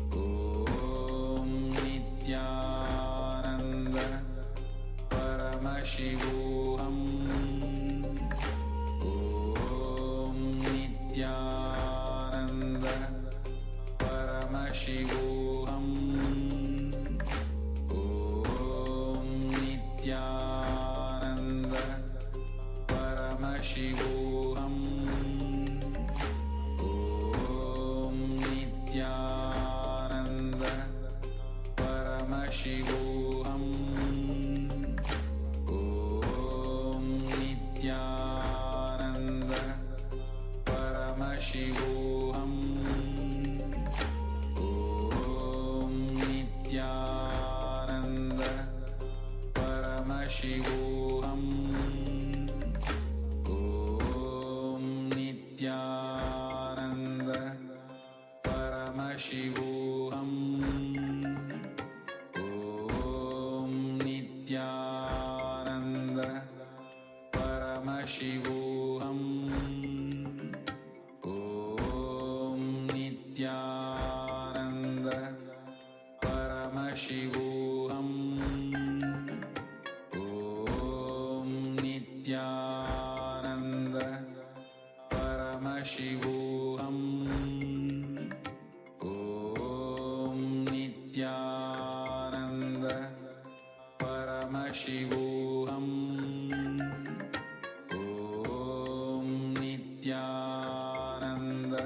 ॐ नित्यानन्द परमशिवोऽहम् ॐ नित्यानन्द परमशिवोऽहम् Paramashivoham. Om Nithyananda Paramashivoham. Om Nithyananda Paramashivoham. Om Nithyananda Paramashivoham. Om Nithyananda Paramashivoham. Om Nithyananda Paramashivoham. Om Nithyananda Paramashivoham. Om Nithyananda Paramashivoham. Om Nithyananda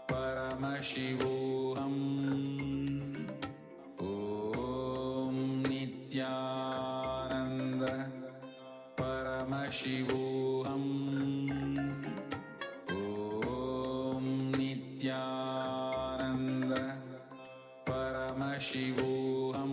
Paramashivoham. Om Nithyananda Paramashivoham. Om Nithyananda Paramashivoham.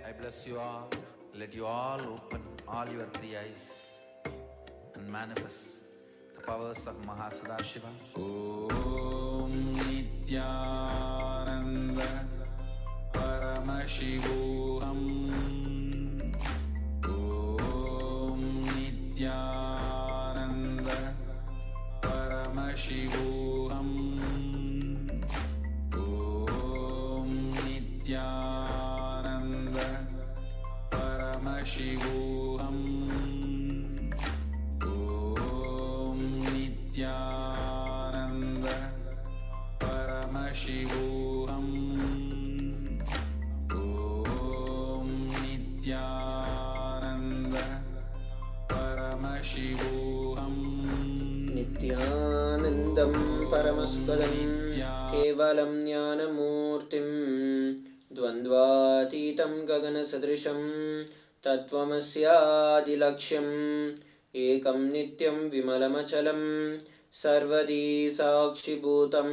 I bless you all. Let you all open all your three eyes and manifest the powers of Mahasadashiva. Om Nithyananda Paramashivoham. Om Nithyananda Paramashivoham. Om Nithyananda Paramashivoham. Om Nithyananda Paramashivoham. Om Nithyananda Paramashivoham. Nithyanandam Paramaspadam Kevalam Jnanamurtim Dvandvatitam Gaganasadrisham Tattvamasyadilaksham Ekam Nityam Vimalamachalam Sarvadi Sakshibhutam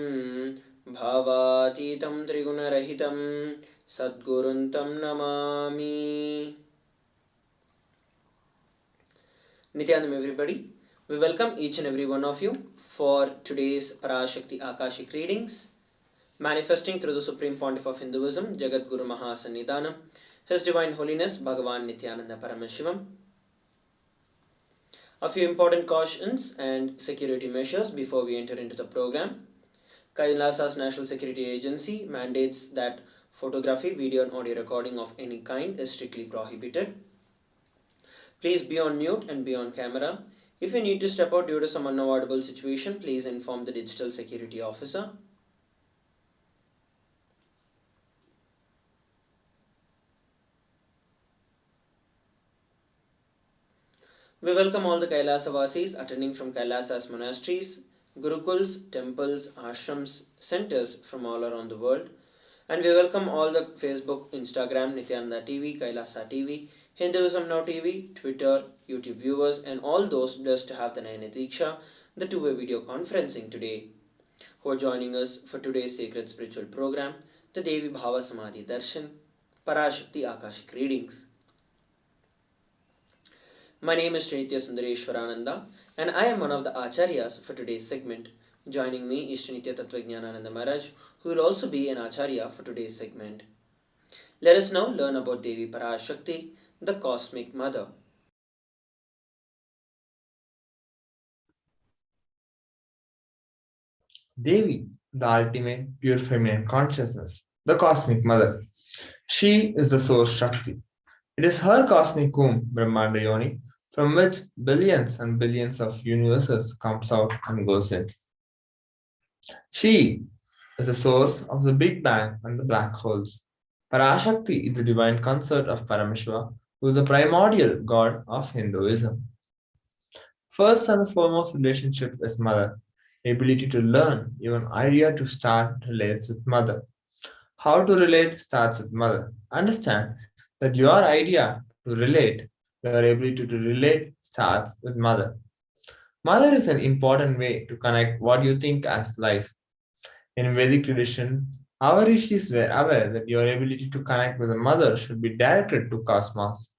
Bhavatitam Trigunarahitam Sadguruntam Namami. Nithyanandam, everybody. We welcome each and every one of you for today's Parashakti Akashic readings, manifesting through the Supreme Pontiff of Hinduism, Jagat Guru Mahasannidhanam, His Divine Holiness Bhagavan Nithyananda Paramashivam. A few important cautions and security measures before we enter into the program. Kailasa's National Security Agency mandates that photography, video and audio recording of any kind is strictly prohibited. Please be on mute and be on camera. If you need to step out due to some unavoidable situation, please inform the digital security officer. We welcome all the Kailasa Vasis attending from Kailasa's monasteries, gurukuls, temples, ashrams, centers from all around the world. And we welcome all the Facebook, Instagram, Nithyananda TV, Kailasa TV, Hinduism Now TV, Twitter, YouTube viewers, and all those blessed to have the Nayana Diksha, the two-way video conferencing today, who are joining us for today's sacred spiritual program, the Devi Bhava Samadhi Darshan, Parashakti Akashic readings. My name is Sri Nitya Sundareshwarananda, and I am one of the Acharyas for today's segment. Joining me is Sri Nitya Tattvajnanananda Maharaj, who will also be an Acharya for today's segment. Let us now learn about Devi Parashakti, the Cosmic Mother. Devi, the ultimate pure feminine consciousness, the Cosmic Mother. She is the source Shakti. It is her cosmic womb, Brahmanda Yoni, from which billions and billions of universes comes out and goes in. She is the source of the Big Bang and the black holes. Parashakti is the divine consort of Paramashiva, who is the primordial god of Hinduism. First and foremost relationship is mother. Ability to learn, even idea to start relates with mother. How to relate starts with mother. Understand that your idea to relate, your ability to relate starts with mother. Mother is an important way to connect what you think as life. In Vedic tradition, our rishis were aware that your ability to connect with the mother should be directed to cosmos.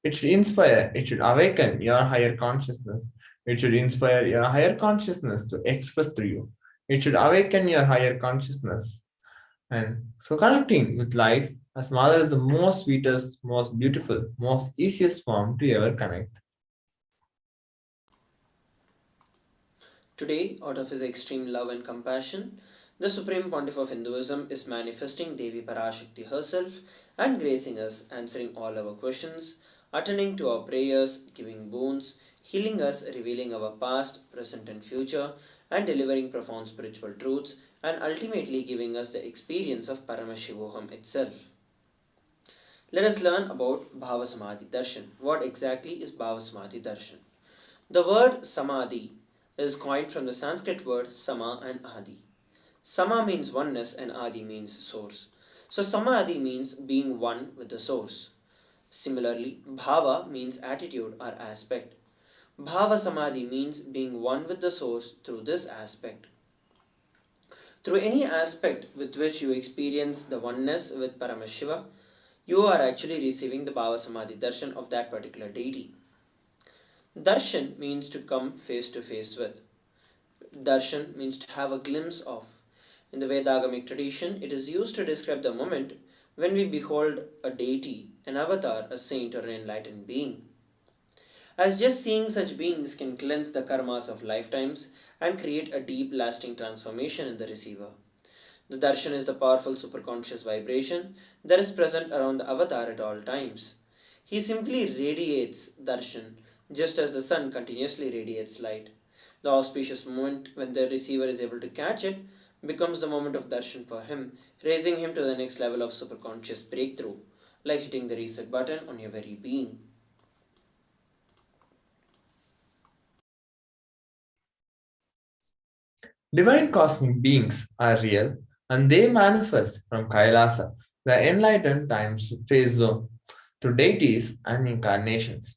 It should inspire, it should awaken your higher consciousness. It should inspire your higher consciousness to express through you. It should awaken your higher consciousness. And so connecting with life as mother is the most sweetest, most beautiful, most easiest form to ever connect. Today, out of his extreme love and compassion, the Supreme Pontiff of Hinduism is manifesting Devi Parashakti herself and gracing us, answering all our questions, attending to our prayers, giving boons, healing us, revealing our past, present, and future, and delivering profound spiritual truths, and ultimately giving us the experience of Paramashivoham itself. Let us learn about Bhava Samadhi Darshan. What exactly is Bhava Samadhi Darshan? The word Samadhi is coined from the Sanskrit word Sama and Adi. Sama means oneness and Adi means source. So Samadhi means being one with the source. Similarly, Bhava means attitude or aspect. Bhava Samadhi means being one with the source through this aspect. Through any aspect with which you experience the oneness with Paramashiva, you are actually receiving the Bhava Samadhi darshan of that particular deity. Darshan means to come face to face with. Darshan means to have a glimpse of. In the Vedagamic tradition, it is used to describe the moment when we behold a deity, an avatar, a saint, or an enlightened being. As just seeing such beings can cleanse the karmas of lifetimes and create a deep lasting transformation in the receiver. The darshan is the powerful superconscious vibration that is present around the avatar at all times. He simply radiates darshan just as the sun continuously radiates light. The auspicious moment when the receiver is able to catch it becomes the moment of darshan for him, raising him to the next level of superconscious breakthrough, like hitting the reset button on your very being. Divine cosmic beings are real and they manifest from Kailasa, the enlightened time space zone, to deities and incarnations.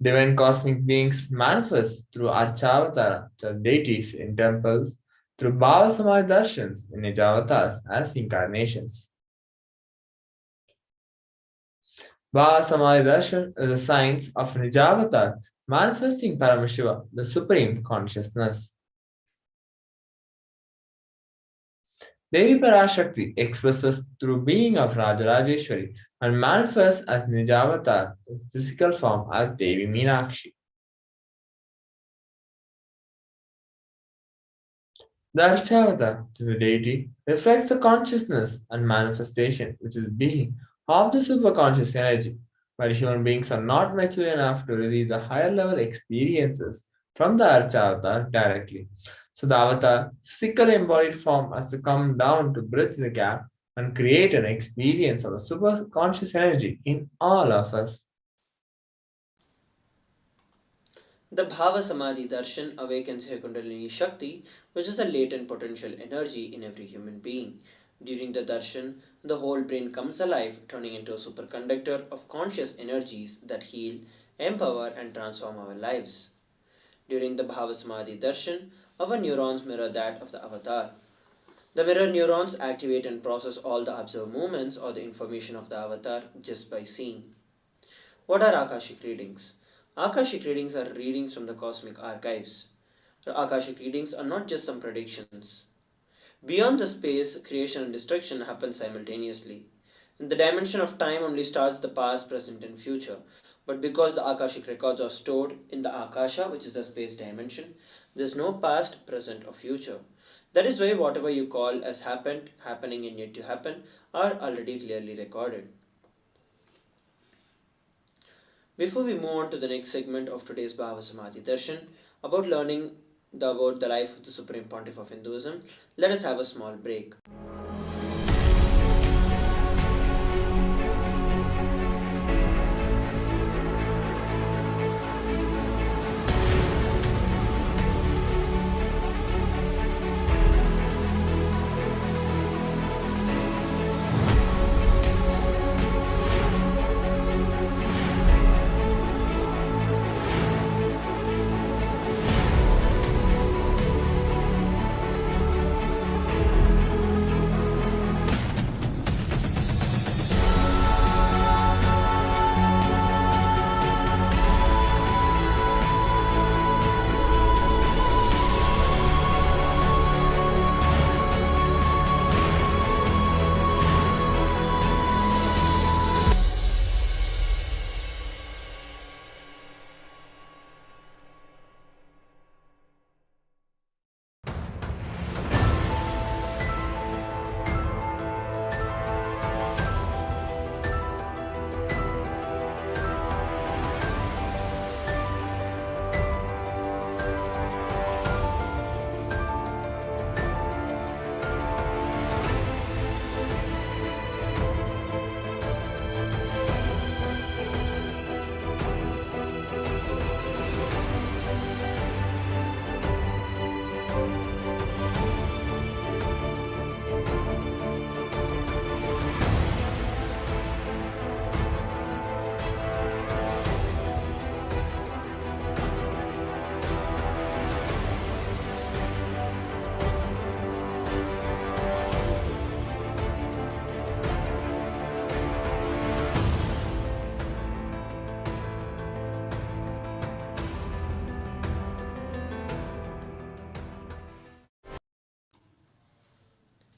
Divine cosmic beings manifest through Archavatara, the deities in temples, through Bhava Samadhi darshans in Nijavatars as incarnations. Bhava Samadhi darshan is a science of Nijavatar manifesting Paramashiva, the supreme consciousness. Devi Parashakti expresses through being of Rajarajeshwari and manifests as Nijavatar, its physical form as Devi Meenakshi. The Archavata, which is a deity, reflects the consciousness and manifestation, which is being of the superconscious energy, but human beings are not mature enough to receive the higher level experiences from the Archavata directly. So the avatar, physical embodied form, has to come down to bridge the gap and create an experience of the superconscious energy in all of us. The Bhava Samadhi darshan awakens your Kundalini Shakti, which is the latent potential energy in every human being. During the darshan, the whole brain comes alive, turning into a superconductor of conscious energies that heal, empower, and transform our lives. During the Bhava Samadhi darshan, our neurons mirror that of the avatar. The mirror neurons activate and process all the observed movements or the information of the avatar just by seeing. What are Akashic readings? Akashic readings are readings from the cosmic archives. Akashic readings are not just some predictions. Beyond the space, creation and destruction happen simultaneously. In the dimension of time only starts the past, present, and future. But because the Akashic records are stored in the Akasha, which is the space dimension, there is no past, present, or future. That is why whatever you call as happened, happening, and yet to happen are already clearly recorded. Before we move on to the next segment of today's Bhava Samadhi Darshan, about learning about the life of the Supreme Pontiff of Hinduism, let us have a small break.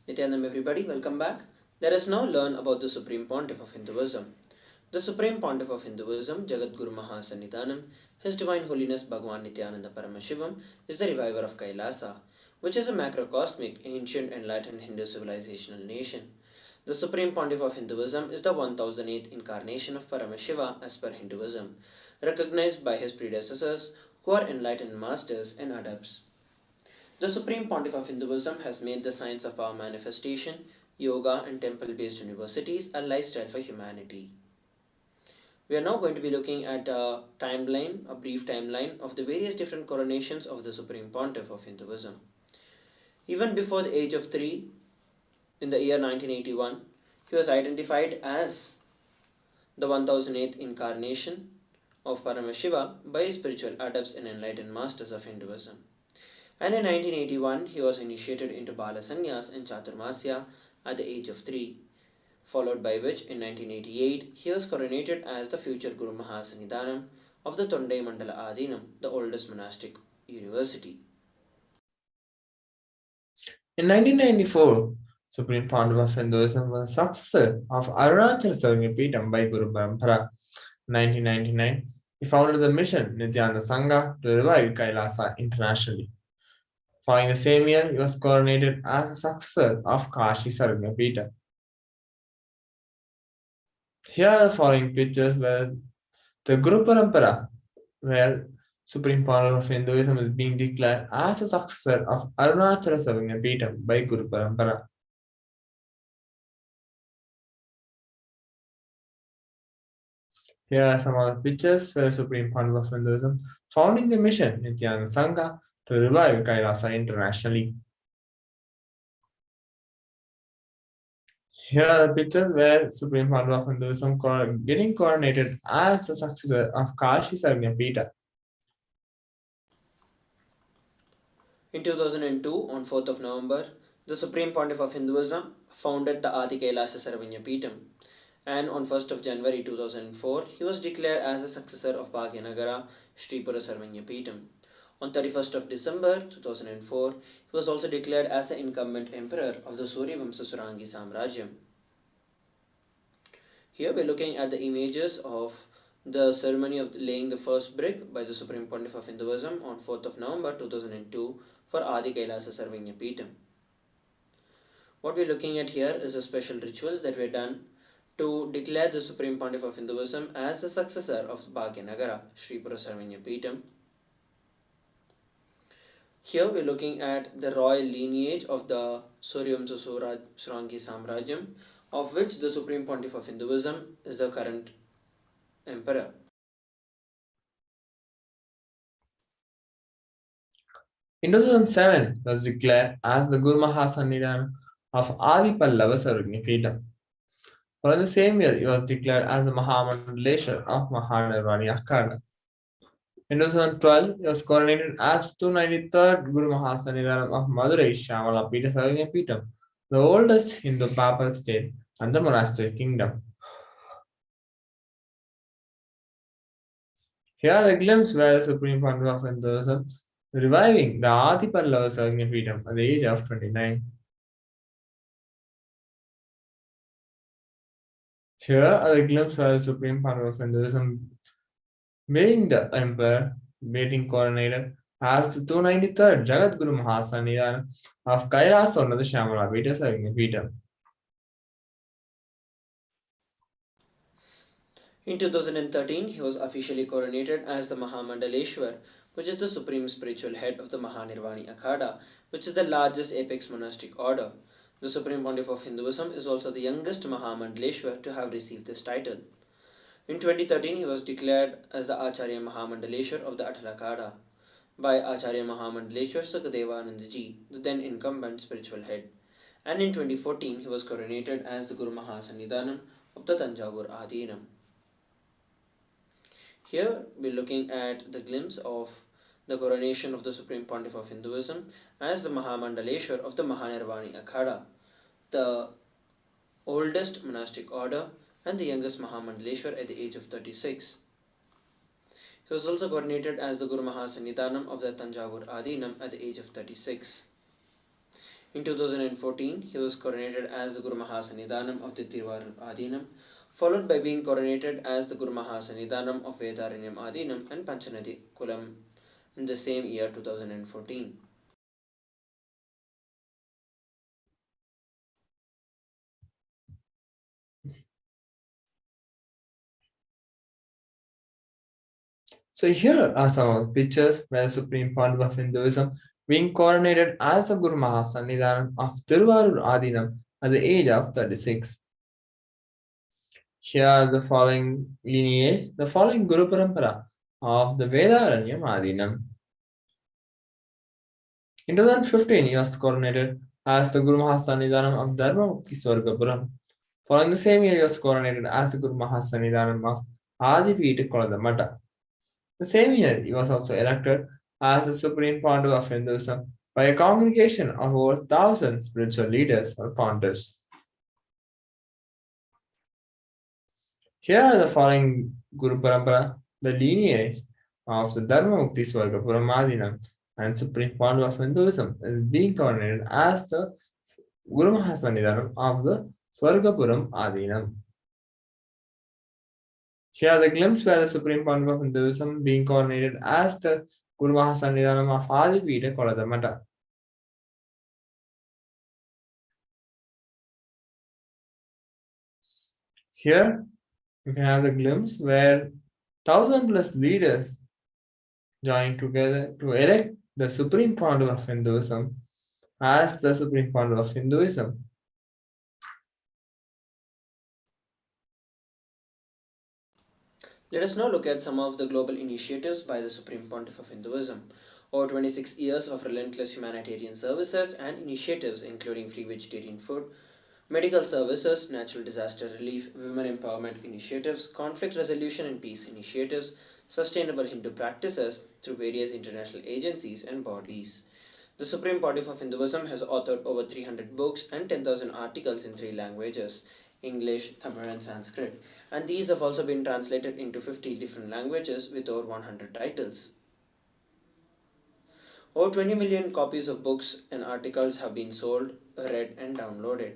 Nityanam everybody, welcome back. Let us now learn about the Supreme Pontiff of Hinduism. The Supreme Pontiff of Hinduism, Jagadguru Mahasannidhanam, His Divine Holiness Bhagwan Nithyananda Paramashivam, is the reviver of Kailasa, which is a macrocosmic, ancient, enlightened Hindu civilizational nation. The Supreme Pontiff of Hinduism is the 1008th incarnation of Paramashiva as per Hinduism, recognized by his predecessors who are enlightened masters and adepts. The Supreme Pontiff of Hinduism has made the science of power manifestation, yoga, and temple based universities a lifestyle for humanity. We are now going to be looking at a timeline, a brief timeline of the various different coronations of the Supreme Pontiff of Hinduism. Even before the age of 3, in the year 1981, he was identified as the 1008th incarnation of Paramashiva by spiritual adepts and enlightened masters of Hinduism. And in 1981, he was initiated into Bala Sannyas and Chaturmasya at the age of 3, followed by which in 1988 he was coronated as the future Guru Mahasannidhanam of the Tondai Mandala Adinam, the oldest monastic university. In 1994, Supreme Pontiff of Hinduism was a successor of Arunachal Sarvagyapeetham by Guru Parampara. In 1999, he founded the mission Nithyananda Sangha to revive Kailasa internationally. Following the same year, he was coronated as a successor of Kashi Sarvagyapeetham. Here are the following pictures where the Guru Parampara, where Supreme Pontiff of Hinduism is being declared as a successor of Arunachala Sarvagyapeetham by Guru Parampara. Here are some other pictures where the Supreme Pontiff of Hinduism founding the mission Nithyananda Sangha to revive Kailasa internationally. Here are the pictures where Supreme Pontiff of Hinduism getting coronated as the successor of Kashi Sarvagyapeetham. In 2002, on 4th of November, the Supreme Pontiff of Hinduism founded the Adi Kailasa Sarvagyapeetham, and on 1st of January 2004, he was declared as the successor of Bhagyanagara Sripura Sarvagyapeetham. On 31st of December 2004, he was also declared as the incumbent emperor of the Suryavamsa Surangi Samrajyam. Here we are looking at the images of the ceremony of laying the first brick by the Supreme Pontiff of Hinduism on 4th of November 2002 for Adi Kailasa Sarvagyapeetham. What we are looking at here is the special rituals that were done to declare the Supreme Pontiff of Hinduism as the successor of Bhagyanagara Sripura Sarvagyapeetham. Here we're looking at the royal lineage of the Suryamsa Surangi Samrajyam, of which the Supreme Pontiff of Hinduism is the current emperor. In 2007, was declared as the Guru Mahasannidhan of Adi Pallava Sarvagna. For the same year, he was declared as the Mahamandaleshwar of Mahanirvani Akhada. In 2012, he was coronated as 293rd Guru Mahasannidhanam of Madurai Shyamala Pita Sarvagna Peetham, the oldest Hindu papal state and the monastic kingdom. Here are the glimpse where the Supreme Pontiff of Hinduism reviving the Adi Pallava Sarvagna Peetham at the age of 29. Here are the glimpse where the Supreme Pontiff of Hinduism being the emperor, being coronated as the 293rd Jagat Guru Mahasannidhan of Kailasa under the Shyamala Pita Sarvagna Peetham. In 2013, he was officially coronated as the Mahamandaleshwar, which is the supreme spiritual head of the Mahanirvani Akhada, which is the largest apex monastic order. The Supreme Pontiff of Hinduism is also the youngest Mahamandaleshwar to have received this title. In 2013, he was declared as the Acharya Mahamandaleshwar of the Atal by Acharya Mahamandaleshwar Sukadevanandaji, the then incumbent spiritual head. And in 2014, he was coronated as the Guru Mahasannidhanam of the Tanjavur Adinam. Here we're looking at the glimpse of the coronation of the Supreme Pontiff of Hinduism as the Mahamandaleshwar of the Mahanirvani Akhada, the oldest monastic order and the youngest Mahamandaleshwar at the age of 36. He was also coronated as the Guru Mahasannidhanam of the Tanjavur Adinam at the age of 36. In 2014, he was coronated as the Guru Mahasannidhanam of the Tiruvarur Adinam, followed by being coronated as the Guru Mahasannidhanam of Vedaranyam Adinam and Panchanadi Kulam in the same year 2014. So here are some of the pictures where the Supreme Pontiff of Hinduism being coronated as the Guru Mahasannidhanam of Tiruvarur Adinam at the age of 36. Here are the following lineage, the following Guru Parampara of the Vedaranyam Adinam. In 2015, he was coronated as the Guru Mahasannidhanam of Dharmamukti Swargapuram. Following the same year, he was coronated as the Guru Mahasannidhanam of Adipita Koladamata. The same year, he was also elected as the Supreme Pontiff of Hinduism by a congregation of over 1,000 spiritual leaders or pontiffs. Here are the following Guru Parampara, the lineage of the Dharmamukti Swargapuram Adinam and Supreme Pontiff of Hinduism is being coronated as the Guru Mahasannidhanam of the Swargapuram Adinam. Here are the glimpse where the Supreme Pontiff of Hinduism being coronated as the Guru Mahasannidhanam of Adipita Koladamata. Here you can have the glimpse where 1,000 plus leaders join together to elect the Supreme Pontiff of Hinduism as the Supreme Pontiff of Hinduism. Let us now look at some of the global initiatives by the Supreme Pontiff of Hinduism. Over 26 years of relentless humanitarian services and initiatives including free vegetarian food, medical services, natural disaster relief, women empowerment initiatives, conflict resolution and peace initiatives, sustainable Hindu practices through various international agencies and bodies. The Supreme Pontiff of Hinduism has authored over 300 books and 10,000 articles in three languages: English, Tamil, and Sanskrit, and these have also been translated into 50 different languages with over 100 titles. Over 20 million copies of books and articles have been sold, read, and downloaded.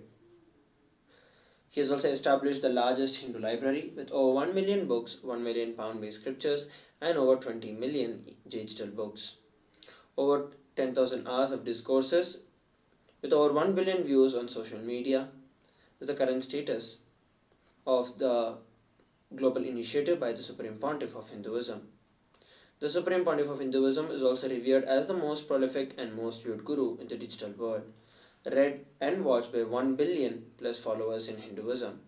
He has also established the largest Hindu library with over 1 million books, 1 million pound-based scriptures, and over 20 million digital books. Over 10,000 hours of discourses with over 1 billion views on social media is the current status of the global initiative by the Supreme Pontiff of Hinduism. The Supreme Pontiff of Hinduism is also revered as the most prolific and most viewed guru in the digital world, read and watched by 1 billion plus followers in Hinduism.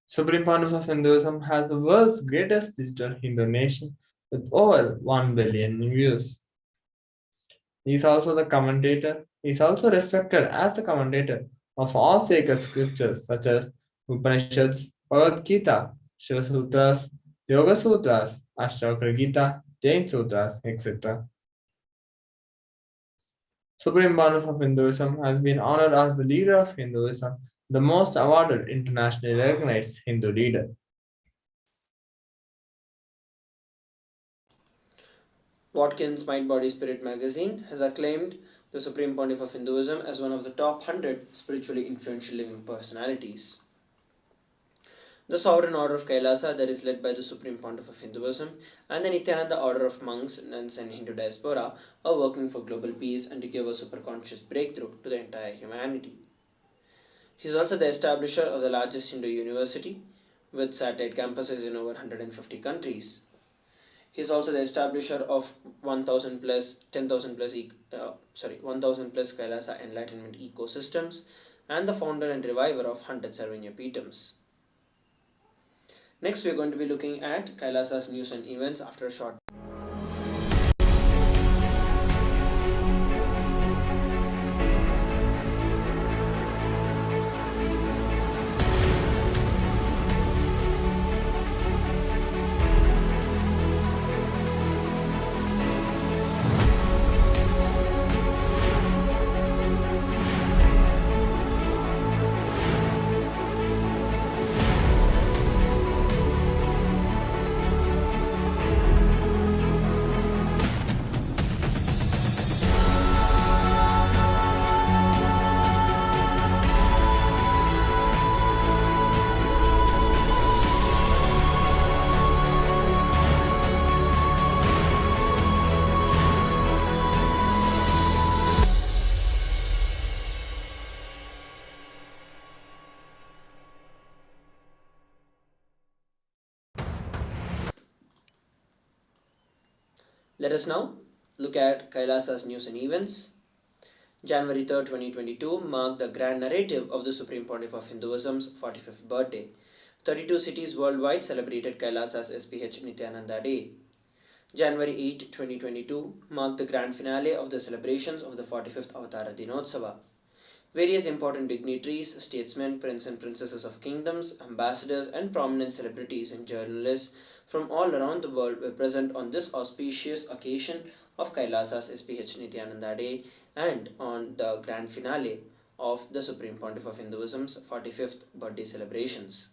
Supreme Pontiff of Hinduism has the world's greatest digital Hindu nation with over 1 billion views. He is also the commentator. He is also respected as the commentator of all sacred scriptures such as Upanishads, Bhagavad Gita, Shiva Sutras, Yoga Sutras, Ashtavakra Gita, Jain Sutras, etc. Supreme Pontiff of Hinduism has been honored as the leader of Hinduism, the most awarded internationally recognized Hindu leader. Watkins' Mind Body Spirit magazine has acclaimed the Supreme Pontiff of Hinduism as one of the top 100 spiritually influential living personalities. The Sovereign Order of Kailasa, that is led by the Supreme Pontiff of Hinduism, and the Nithyananda Order of Monks, Nuns, and Hindu Diaspora are working for global peace and to give a superconscious breakthrough to the entire humanity. He is also the establisher of the largest Hindu university with satellite campuses in over 150 countries. He is also the establisher of 1000 plus 10,000 plus 1000 plus Kailasa Enlightenment ecosystems and the founder and reviver of 100 Sarvanya Peetams. Next, we are going to be looking at Kailasa's news and events after a short. Let us now look at Kailasa's news and events. January 3rd, 2022 marked the grand narrative of the Supreme Pontiff of Hinduism's 45th birthday. 32 cities worldwide celebrated Kailasa's HDH Nithyananda Day. January 8, 2022 marked the grand finale of the celebrations of the 45th Avatara Dinotsava. Various important dignitaries, statesmen, princes and princesses of kingdoms, ambassadors, and prominent celebrities and journalists from all around the world were present on this auspicious occasion of Kailasa's SPH Nithyananda Day and on the grand finale of the Supreme Pontiff of Hinduism's 45th birthday celebrations.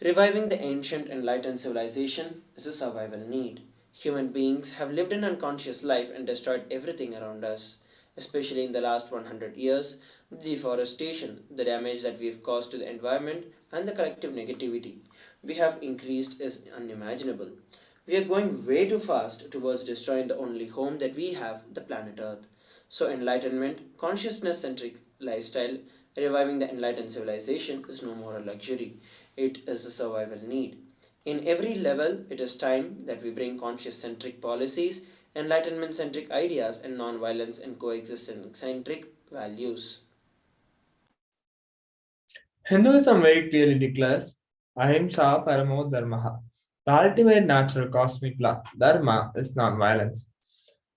Reviving the ancient enlightened civilization is a survival need. Human beings have lived an unconscious life and destroyed everything around us. Especially in the last 100 years, the deforestation, the damage that we've caused to the environment, and the collective negativity we have increased is unimaginable. We are going way too fast towards destroying the only home that we have, the planet Earth. So, enlightenment, consciousness centric lifestyle, reviving the enlightened civilization is no more a luxury, it is a survival need. In every level, it is time that we bring conscious centric policies, enlightenment centric ideas, and non-violence and coexistence centric values. Hinduism very clearly declares Ahimsa Paramo Dharmaha. The ultimate natural cosmic law, Dharma, is non-violence.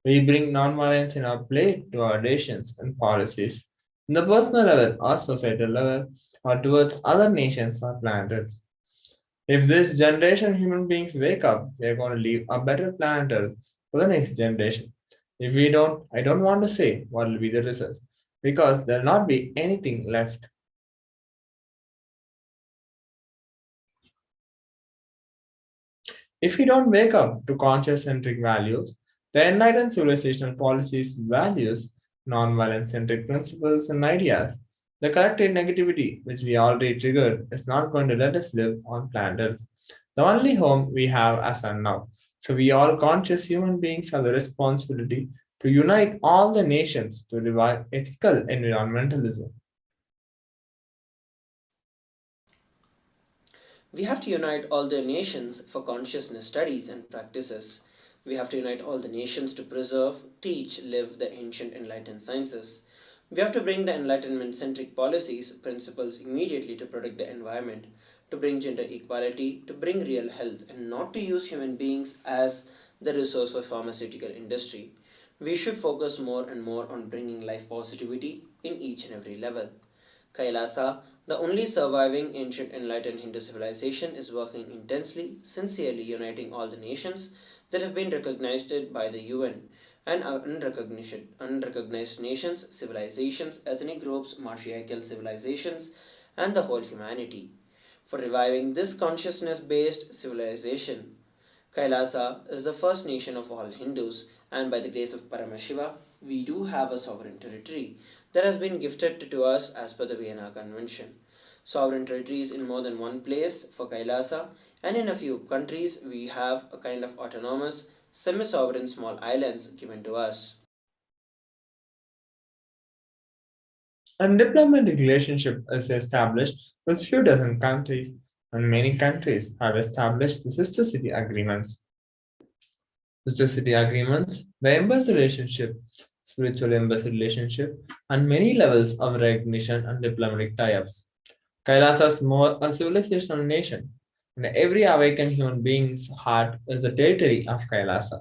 We bring non-violence in our play to our nations and policies, in the personal level or societal level, or towards other nations or planets. If this generation human beings wake up, we are going to leave a better planet Earth for the next generation. If we don't, I don't want to say what will be the result, because there will not be anything left. If we don't wake up to conscious centric values, the enlightened civilizational policies values non-violent centric principles and ideas. The collective negativity which we already triggered is not going to let us live on planet Earth, the only home we have as of now. So we all conscious human beings have the responsibility to unite all the nations to revive ethical environmentalism. We have to unite all the nations for consciousness studies and practices. We have to unite all the nations to preserve, teach, live the ancient enlightened sciences. We have to bring the enlightenment centric policies, principles immediately to protect the environment, to bring gender equality, to bring real health, and not to use human beings as the resource for pharmaceutical industry. We should focus more and more on bringing life positivity in each and every level. Kailasa, the only surviving ancient enlightened Hindu civilization, is working intensely, sincerely uniting all the nations that have been recognized by the UN and unrecognized nations, civilizations, ethnic groups, matriarchal civilizations, and the whole humanity. For reviving this consciousness based civilization, Kailasa is the first nation of all Hindus, and by the grace of Paramashiva, we do have a sovereign territory that has been gifted to us as per the Vienna Convention. Sovereign territories in more than one place for Kailasa, and in a few countries we have a kind of autonomous, semi sovereign small islands given to us. A diplomatic relationship is established with few dozen countries, and many countries have established the sister city agreements. Sister city agreements, the embassy relationship, spiritual embassy relationship, and many levels of recognition and diplomatic tie-ups. Kailasa is more a civilizational nation, and every awakened human being's heart is the territory of Kailasa.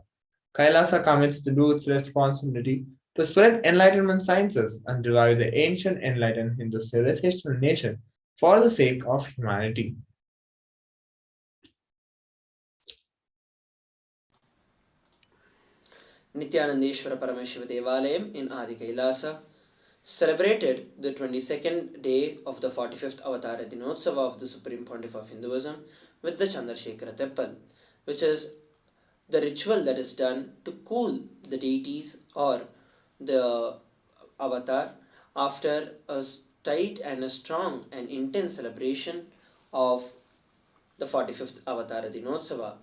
Kailasa commits to do its responsibility to spread enlightenment sciences and revive the ancient enlightened Hindu civilizational nation for the sake of humanity. Nithyanandeshwara Paramashiva Devalayam in Adi Kailasa celebrated the 22nd day of the 45th Avatara Dinotsava of the Supreme Pontiff of Hinduism with the Chandrasekhara Teppal, which is the ritual that is done to cool the deities or the avatar after a tight and a strong and intense celebration of the 45th Avatara Dinotsava.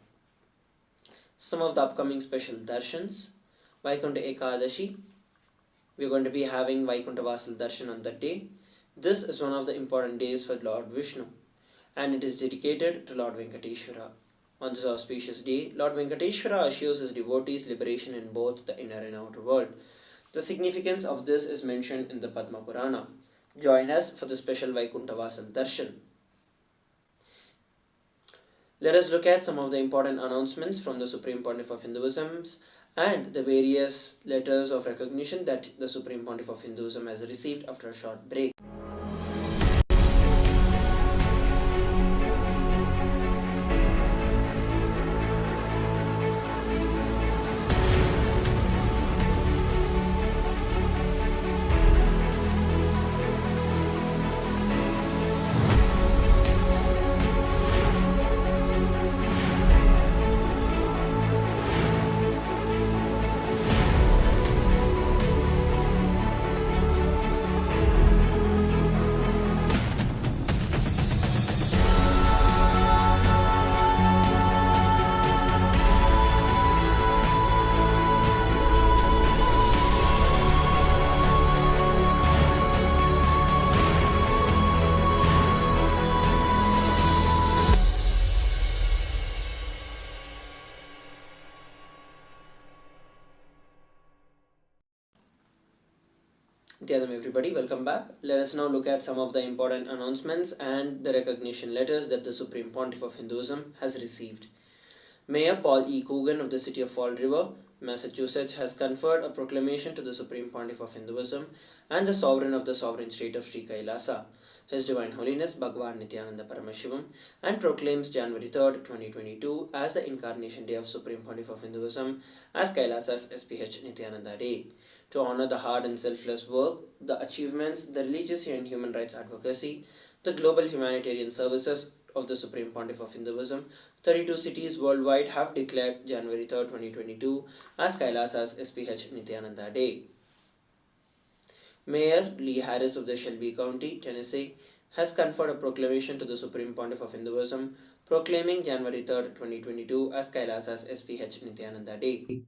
Some of the upcoming special darshans: Vaikuntha Ekadashi, we are going to be having Vaikuntha Vasal Darshan on that day. This is one of the important days for Lord Vishnu, and it is dedicated to Lord Venkateshwara. On this auspicious day, Lord Venkateshwara assures his devotees liberation in both the inner and outer world. The significance of this is mentioned in the Padma Purana. Join us for the special Vaikuntha Vasal Darshan. Let us look at some of the important announcements from the Supreme Pontiff of Hinduism and the various letters of recognition that the Supreme Pontiff of Hinduism has received after a short break. Nityanam everybody, welcome back. Let us now look at some of the important announcements and the recognition letters that the Supreme Pontiff of Hinduism has received. Mayor Paul E. Coogan of the city of Fall River, Massachusetts, has conferred a proclamation to the Supreme Pontiff of Hinduism and the sovereign of the sovereign state of Sri Kailasa, His Divine Holiness Bhagwan Nithyananda Paramashivam, and proclaims January 3rd, 2022 as the incarnation day of Supreme Pontiff of Hinduism as Kailasa's SPH Nithyananda Day, to honor the hard and selfless work, the achievements, the religious and human rights advocacy, the global humanitarian services of the Supreme Pontiff of Hinduism. 32 cities worldwide have declared January 3rd, 2022 as Kailasa's SPH Nithyananda Day. Mayor Lee Harris of the Shelby County, Tennessee, has conferred a proclamation to the Supreme Pontiff of Hinduism proclaiming January 3rd, 2022 as Kailasa's SPH Nithyananda Day.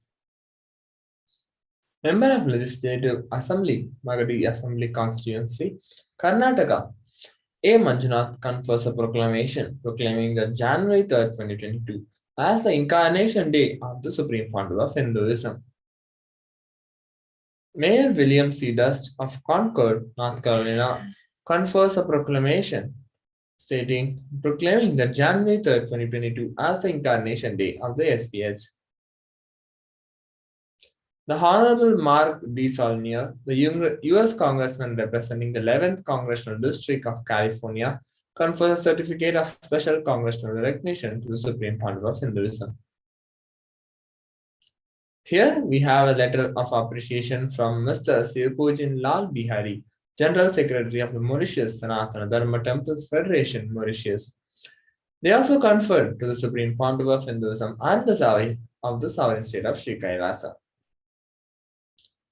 Member of Legislative Assembly, Magadi Assembly Constituency, Karnataka, A. Manjunath confers a proclamation proclaiming that January 3rd, 2022 as the incarnation day of the Supreme Founder of Hinduism. Mayor William C. Dust of Concord, North Carolina, confers a proclamation proclaiming that January 3rd, 2022 as the incarnation day of the SPH. The Honorable Mark D. Saulnier, the U.S. Congressman representing the 11th Congressional District of California, confers a certificate of special congressional recognition to the Supreme Founder of Hinduism. Here we have a letter of appreciation from Mr. Sirpujin Lal Bihari, General Secretary of the Mauritius Sanatana Dharma Temples Federation, Mauritius. They also conferred to the Supreme Founder of Hinduism and the sovereign state of Sri Kailasa.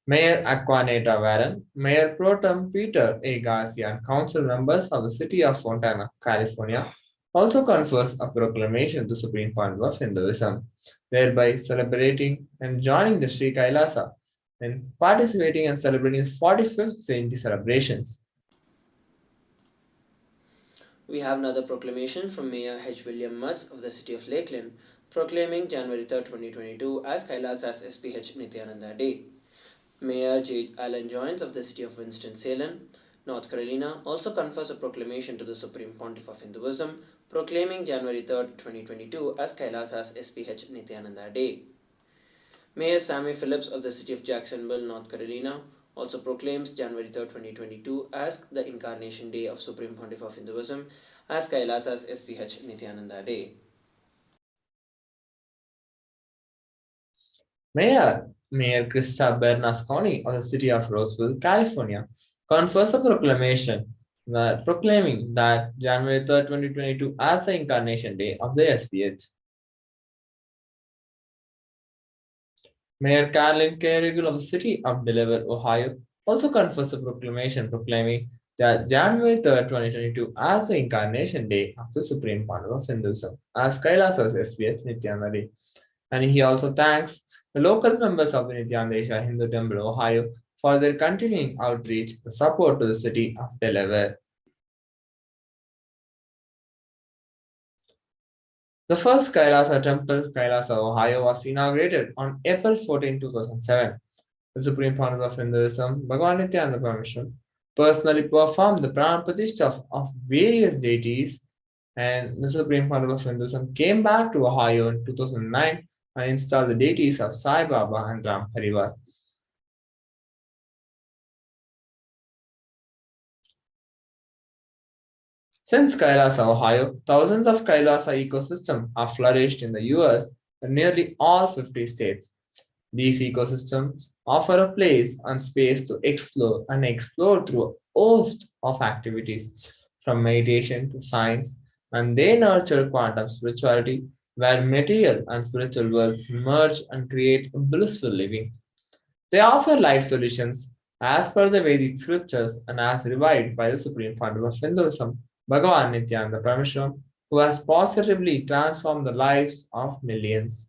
Mayor Aquaneta Warren, Mayor Pro Tem Peter A. Garcia, and council members of the city of Fontana, California, also confers a proclamation to the Supreme Founder of Hinduism, thereby celebrating and joining the Sri Kailasa in participating and celebrating the 45th Jayanti celebrations. We have another proclamation from Mayor H. William Mutz of the city of Lakeland, proclaiming January 3rd, 2022 as Kailasa's HDH Nithyananda Day. Mayor J. Allen Jones of the city of Winston-Salem, North Carolina, also confers a proclamation to the Supreme Pontiff of Hinduism, proclaiming January 3rd, 2022 as Kailasa's SPH Nithyananda Day. Mayor Sammy Phillips of the city of Jacksonville, North Carolina, also proclaims January 3rd, 2022 as the Incarnation Day of Supreme Pontiff of Hinduism as Kailasa's SPH Nithyananda Day. Mayor Krista Bernasconi of the city of Roseville, California, confers a proclamation proclaiming that January 3rd, 2022 as the Incarnation Day of the SPH. Mayor Carolyn Carrigal of the city of Delaware, Ohio, also confers a proclamation proclaiming that January 3rd, 2022 as the Incarnation Day of the Supreme Founder of Hinduism as Kailasa's SPH Nithyananda Day. And he also thanks the local members of the Nithyananda Hindu Temple, Ohio, for their continuing outreach and support to the city of Delaware. The first Kailasa temple, Kailasa, Ohio, was inaugurated on April 14, 2007. The Supreme Founder of Hinduism, Bhagavan Nithyananda Paramashivam, personally performed the Prana Pratishtha of various deities, and the Supreme Founder of Hinduism came back to Ohio in 2009 and installed the deities of Sai Baba and Ram Parivar. Since Kailasa, Ohio, thousands of Kailasa ecosystems have flourished in the US and nearly all 50 states. These ecosystems offer a place and space to explore through a host of activities, from meditation to science, and they nurture quantum spirituality, where material and spiritual worlds merge and create a blissful living. They offer life solutions as per the Vedic scriptures and as revived by the Supreme Founder of Hinduism, Bhagavan Nithyananda Paramashivam, who has positively transformed the lives of millions.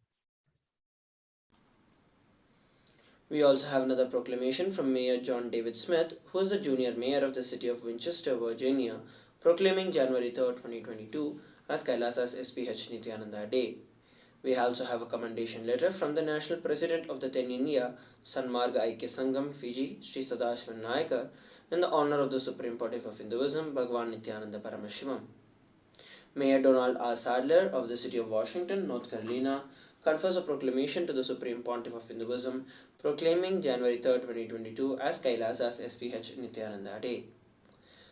We also have another proclamation from Mayor John David Smith, who is the junior mayor of the city of Winchester, Virginia, proclaiming January 3rd, 2022 as Kailasa's SPH Nithyananda Day. We also have a commendation letter from the National President of the Ten India Sanmarga Aikya Sangam, Fiji, Sri Sadashivan Nayakar, in the honor of the Supreme Pontiff of Hinduism, Bhagavan Nithyananda Paramashivam. Mayor Donald R. Sadler of the city of Washington, North Carolina, confers a proclamation to the Supreme Pontiff of Hinduism, proclaiming January 3rd, 2022 as Kailasa's SPH Nithyananda Day.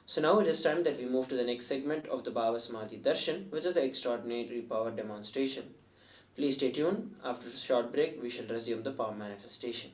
So now it is time that we move to the next segment of the Bhava Samadhi Darshan, which is the extraordinary power demonstration. Please stay tuned. After a short break, we shall resume the power manifestation.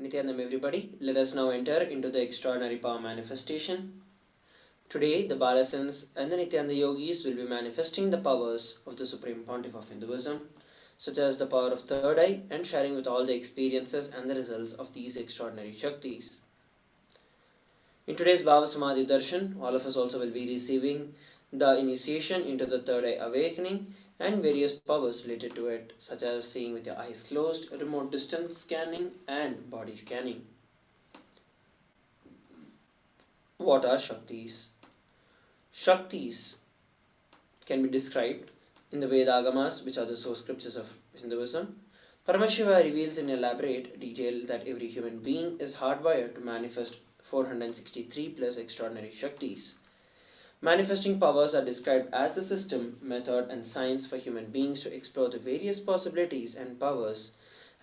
Nithyanandam everybody. Let us now enter into the extraordinary power manifestation. Today, the Balasans and the Nithyananda yogis will be manifesting the powers of the Supreme Pontiff of Hinduism, such as the power of third eye, and sharing with all the experiences and the results of these extraordinary Shaktis. In today's Bhava Samadhi Darshan, all of us also will be receiving the initiation into the third eye awakening and various powers related to it, such as seeing with your eyes closed, remote distance scanning, and body scanning. What are Shaktis? Shaktis can be described in the Vedagamas, which are the source scriptures of Hinduism. Paramashiva reveals in elaborate detail that every human being is hardwired to manifest 463 plus extraordinary Shaktis. Manifesting powers are described as the system, method, and science for human beings to explore the various possibilities and powers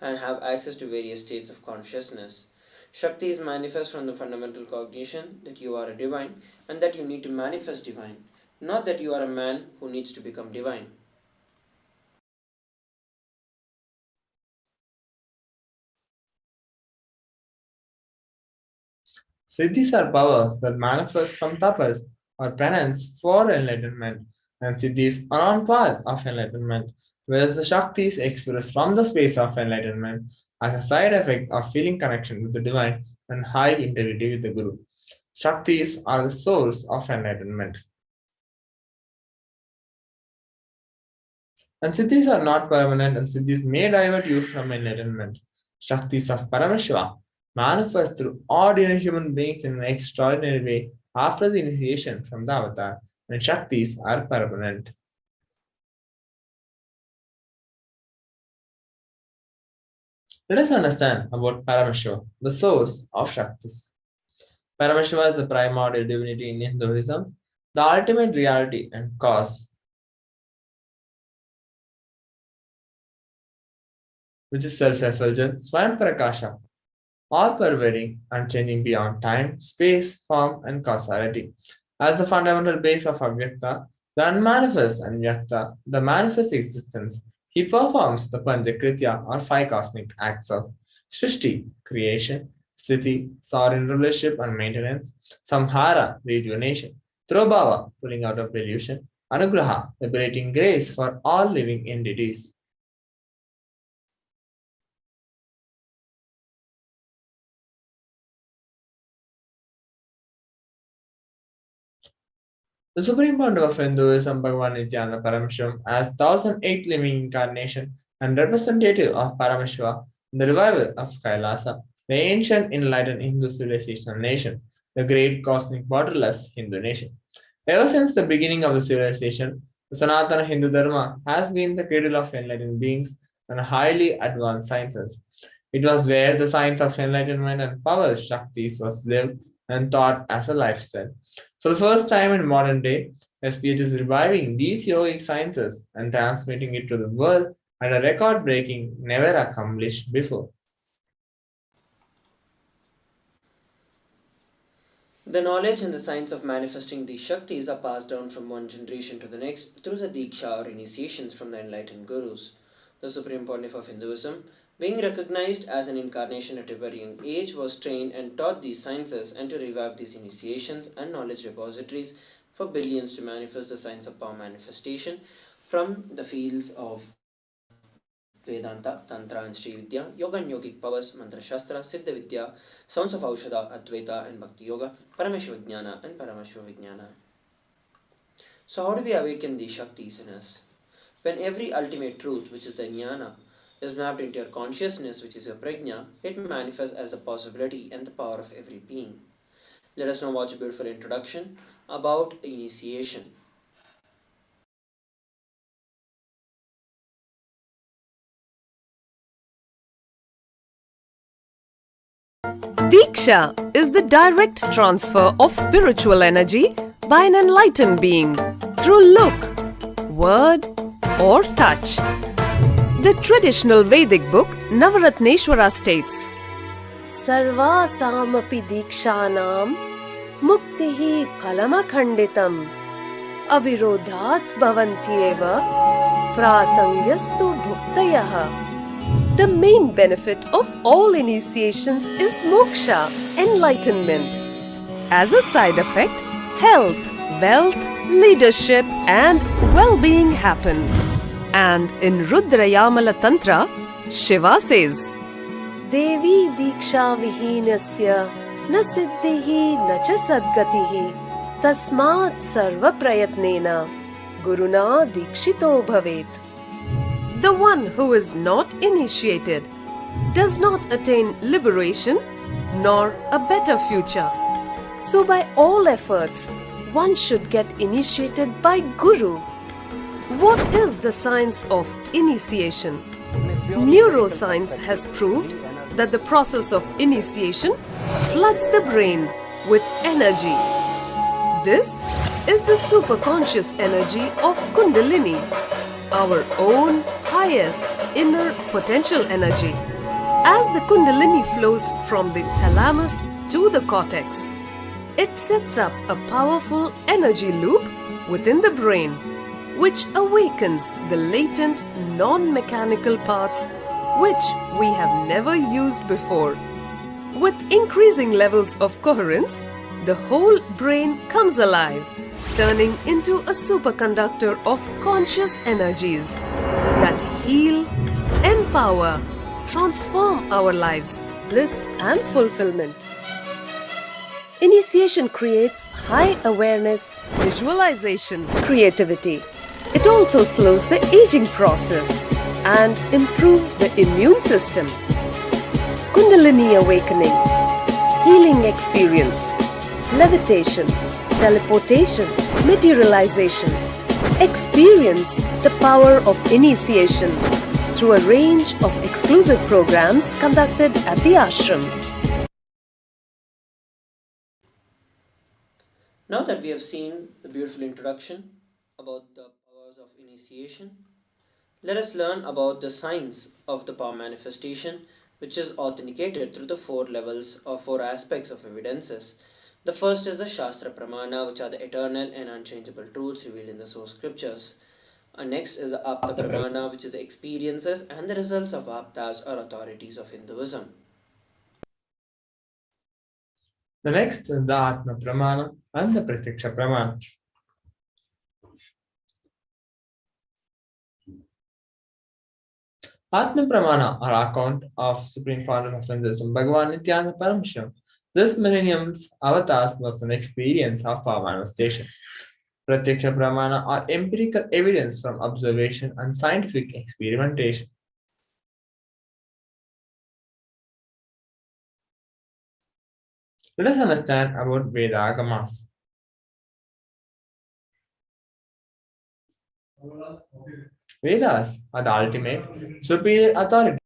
and have access to various states of consciousness. Shaktis manifest from the fundamental cognition that you are a divine and that you need to manifest divine, not that you are a man who needs to become divine. Siddhis are powers that manifest from tapas or penance for enlightenment, and siddhis are on path of enlightenment, whereas the Shaktis express from the space of enlightenment as a side effect of feeling connection with the divine and high integrity with the Guru. Shaktis are the source of enlightenment. And siddhis are not permanent, and siddhis may divert you from enlightenment. Shaktis of Paramashiva manifest through ordinary human beings in an extraordinary way after the initiation from the avatar, and Shaktis are permanent. Let us understand about Paramashiva, the source of Shaktis. Paramashiva is the primordial divinity in Hinduism, the ultimate reality and cause, which is self-effulgent, Swayam Prakasha, all pervading, unchanging beyond time, space, form, and causality. As the fundamental base of Avyakta, the unmanifest and Vyakta, the manifest existence, he performs the Panchakritya or five cosmic acts of Srishti, creation, Sthiti, sovereign rulership and maintenance, Samhara, rejuvenation, Trobhava, pulling out of delusion, Anugraha, liberating grace for all living entities. The Supreme Pontiff of Hinduism, Bhagavan Nithyananda Paramashivam, as 1008th living incarnation and representative of Paramashiva in the revival of Kailasa, the ancient enlightened Hindu civilizational nation, the great cosmic borderless Hindu nation. Ever since the beginning of the civilization, the Sanatana Hindu Dharma has been the cradle of enlightened beings and highly advanced sciences. It was where the science of enlightenment and power Shaktis was lived and taught as a lifestyle. For the first time in modern day, SPH is reviving these yogic sciences and transmitting it to the world at a record-breaking, never accomplished before. The knowledge and the science of manifesting these Shaktis are passed down from one generation to the next through the Diksha or initiations from the enlightened Gurus. The Supreme Pontiff of Hinduism, being recognized as an incarnation at a very young age, was trained and taught these sciences and to revive these initiations and knowledge repositories for billions to manifest the science of power manifestation from the fields of Vedanta, Tantra and Sri Vidya, Yoga and Yogic powers, Mantra Shastra, Siddha Vidya, sounds of Aushadha, Advaita and Bhakti Yoga, Paramashiva and Paramashivoham. So how do we awaken these Shaktis in us? When every ultimate truth, which is the Jnana, is mapped into your consciousness, which is your prajna, it manifests as the possibility and the power of every being. Let us now watch a beautiful introduction about initiation. Diksha is the direct transfer of spiritual energy by an enlightened being through look, word, or touch. The traditional Vedic book Navaratneshwara states, Sarvasamapi dikshanam muktihi phalamakhanditam avirodhat bhavantyeva prasangyastu bhuktayah. The main benefit of all initiations is moksha, enlightenment. As a side effect, health, wealth, leadership, and well-being happen. And in Rudrayamala Tantra, Shiva says, Devi Diksha Vihinasya na siddhihi na cha sadgatihi tasmat sarva prayatnena guruna dikshito bhavet. The one who is not initiated does not attain liberation nor a better future. So by all efforts, one should get initiated by Guru. What is the science of initiation? Neuroscience has proved that the process of initiation floods the brain with energy. This is the superconscious energy of Kundalini, our own highest inner potential energy. As the Kundalini flows from the thalamus to the cortex, it sets up a powerful energy loop within the brain, which awakens the latent non-mechanical parts which we have never used before. With increasing levels of coherence, the whole brain comes alive, turning into a superconductor of conscious energies that heal, empower, transform our lives, bliss and fulfillment. Initiation creates high awareness, visualization, creativity. It also slows the aging process and improves the immune system. Kundalini awakening, healing experience, levitation, teleportation, materialization. Experience the power of initiation through a range of exclusive programs conducted at the ashram. Now that we have seen the beautiful introduction about the powers of initiation, let us learn about the science of the power manifestation, which is authenticated through the four levels or four aspects of evidences. The first is the Shastra Pramana, which are the eternal and unchangeable truths revealed in the source scriptures. Next is the Apta Pramana, which is the experiences and the results of Aptas or authorities of Hinduism. The next is the Atma Pramana and the Pratiksha Pramana. Atma Pramana are account of Supreme Founder of Hinduism, Bhagavan Nithyananda Paramashivam. This millennium's avatar was an experience of power manifestation. Pratyaksha Pramana are empirical evidence from observation and scientific experimentation. Let us understand about Veda Agamas. Vedas are the ultimate superior authority.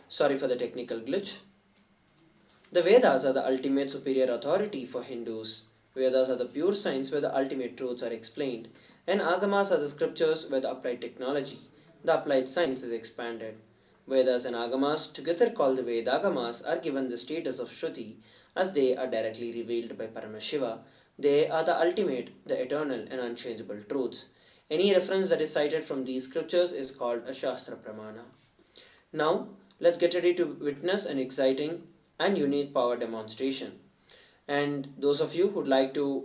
Sorry for the technical glitch. The Vedas are the ultimate superior authority for Hindus. Vedas are the pure science where the ultimate truths are explained, and Agamas are the scriptures where the applied technology, the applied science is expanded. Vedas and Agamas, together called the Vedagamas, are given the status of Shruti as they are directly revealed by Paramashiva. They are the ultimate, the eternal and unchangeable truths. Any reference that is cited from these scriptures is called a Shastra Pramana. Now, let's get ready to witness an exciting and unique power demonstration. And those of you who'd like to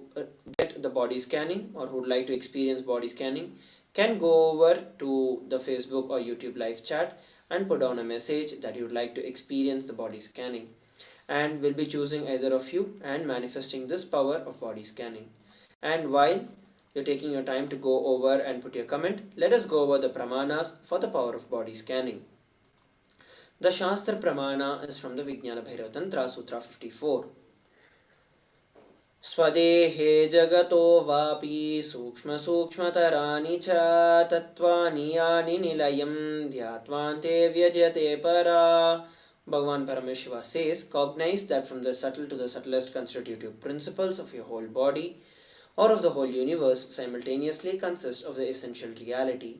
get the body scanning or who'd like to experience body scanning can go over to the Facebook or YouTube live chat and put down a message that you'd like to experience the body scanning. And we'll be choosing either of you and manifesting this power of body scanning. And while you're taking your time to go over and put your comment, let us go over the pramanas for the power of body scanning. The Shastra Pramana is from the Vijnana Bhairava Tantra, Sutra 54. Swadehe jagato vapi sukshma sukshmatarani cha tattvani yani nilayam dhyatvante vyajate para Bhagavan Paramashiva says, cognize that from the subtle to the subtlest constitutive principles of your whole body or of the whole universe simultaneously consist of the essential reality.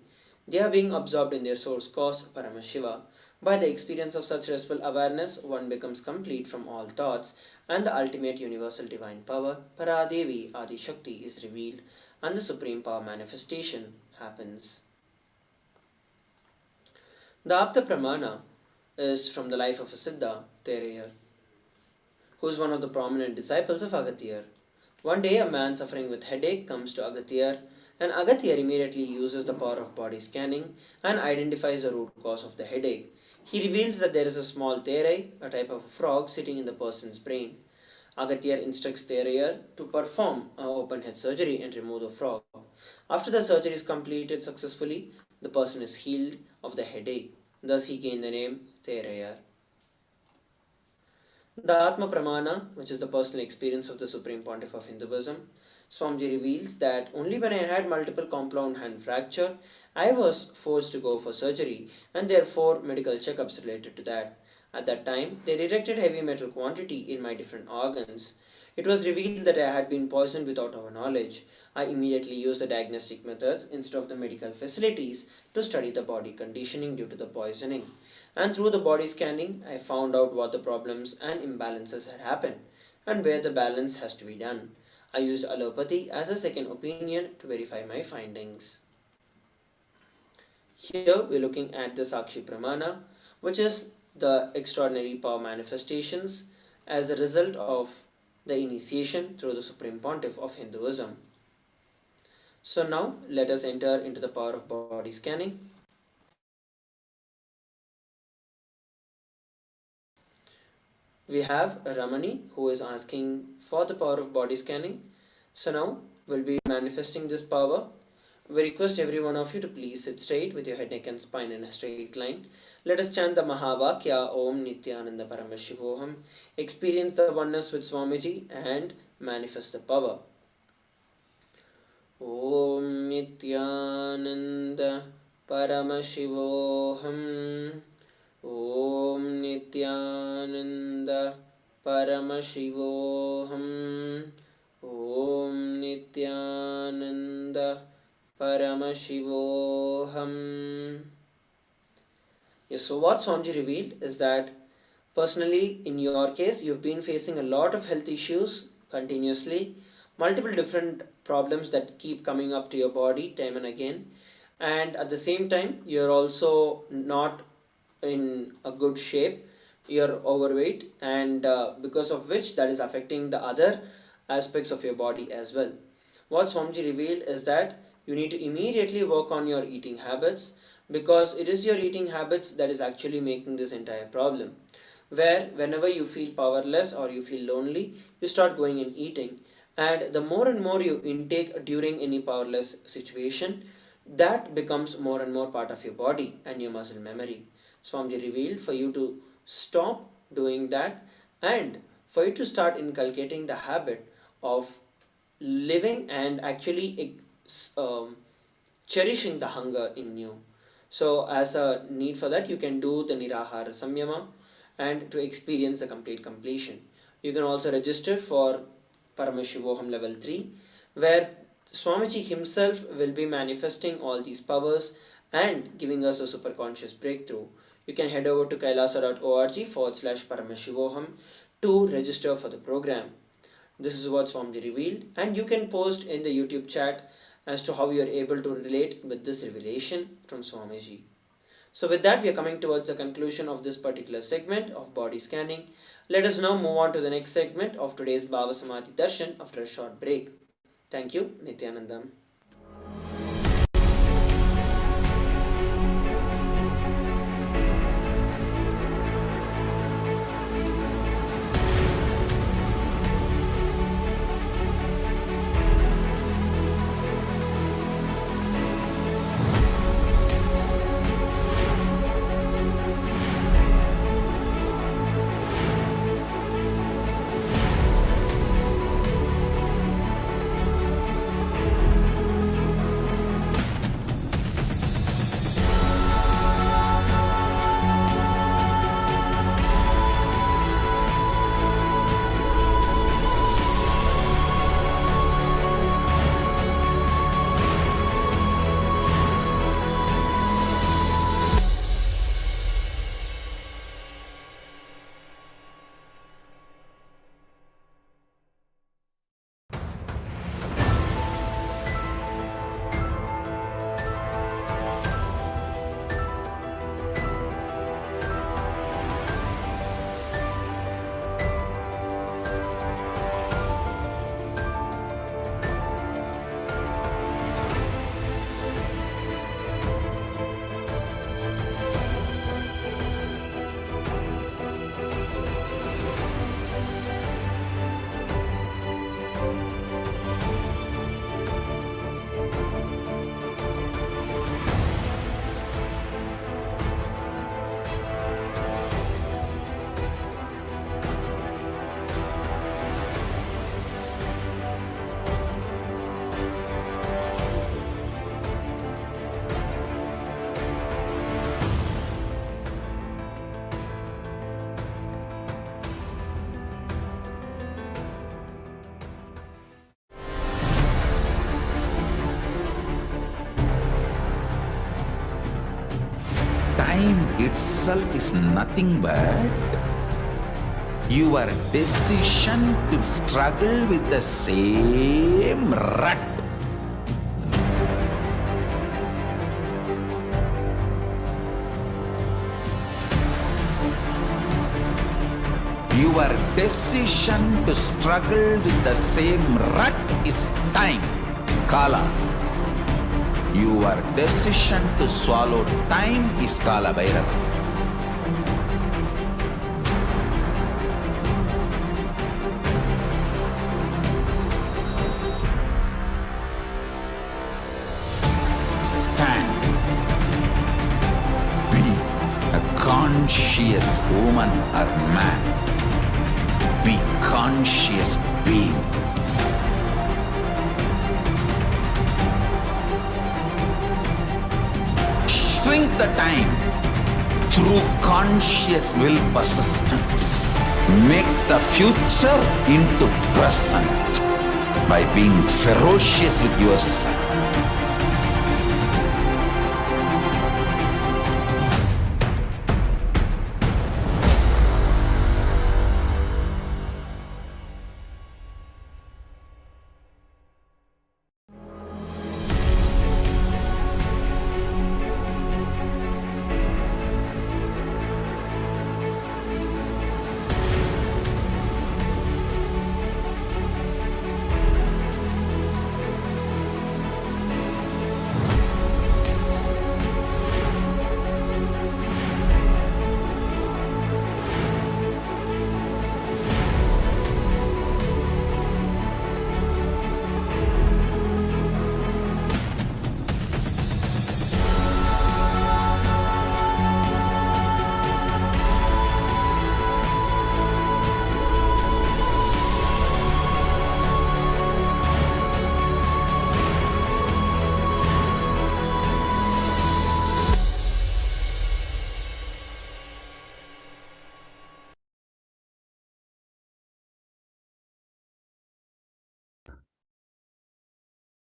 They are being absorbed in their source cause, Paramashiva. By the experience of such restful awareness, one becomes complete from all thoughts, and the ultimate universal divine power, Paradevi Adi Shakti, is revealed, and the supreme power manifestation happens. The Apta Pramana is from the life of a Siddha, Terayar, who is one of the prominent disciples of Agathir. One day, a man suffering with headache comes to Agathir, and Agathir immediately uses the power of body scanning and identifies the root cause of the headache. He reveals that there is a small Terai, a type of frog, sitting in the person's brain. Agathir instructs Terayar to perform an open head surgery and remove the frog. After the surgery is completed successfully, the person is healed of the headache. Thus he gained the name Terayar. The Atma Pramana, which is the personal experience of the Supreme Pontiff of Hinduism, Swamiji reveals that only when I had multiple compound hand fracture, I was forced to go for surgery, and therefore medical checkups related to that. At that time, they detected heavy metal quantity in my different organs. It was revealed that I had been poisoned without our knowledge. I immediately used the diagnostic methods instead of the medical facilities to study the body conditioning due to the poisoning. And through the body scanning, I found out what the problems and imbalances had happened and where the balance has to be done. I used allopathy as a second opinion to verify my findings. Here we're looking at the Sakshi Pramana, which is the extraordinary power manifestations as a result of the initiation through the Supreme Pontiff of Hinduism. So now let us enter into the power of body scanning. We have Ramani who is asking for the power of body scanning. So now we'll be manifesting this power. We request every one of you to please sit straight with your head, neck and spine in a straight line. Let us chant the Mahavakya Om Nithyananda Paramashivoham. Experience the oneness with Swamiji and manifest the power. Om Nithyananda Paramashivoham. Om Nithyananda Paramashivoham. Om Nithyananda Paramashivoham. Yes, so what Swamiji revealed is that personally, in your case, you've been facing a lot of health issues continuously, multiple different problems that keep coming up to your body time and again, and at the same time, you're also not in a good shape, you're overweight, and because of which that is affecting the other aspects of your body as well. What Swamiji revealed is that you need to immediately work on your eating habits, because it is your eating habits that is actually making this entire problem, where whenever you feel powerless or you feel lonely, you start going and eating, and the more and more you intake during any powerless situation, that becomes more and more part of your body and your muscle memory. Swamiji revealed for you to stop doing that and for you to start inculcating the habit of living and actually cherishing the hunger in you. So as a need for that, you can do the Nirahara Samyama and to experience the complete completion. You can also register for Paramashivoham level 3, where Swamiji himself will be manifesting all these powers and giving us a super conscious breakthrough. You can head over to kailasa.org/Paramashivoham to register for the program. This is what Swamiji revealed, and you can post in the YouTube chat as to how you are able to relate with this revelation from Swamiji. So with that, we are coming towards the conclusion of this particular segment of body scanning. Let us now move on to the next segment of today's Bhava Samadhi Darshan after a short break. Thank you, Nithyanandam. time itself is nothing but your decision to struggle with the same rut. Your decision to struggle with the same rut is time, Kala. Your decision to swallow time is Kala Bhairava. Stand. Be a conscious woman or man. Be conscious being. Shrink the time through conscious will persistence. Make the future into present by being ferocious with yourself.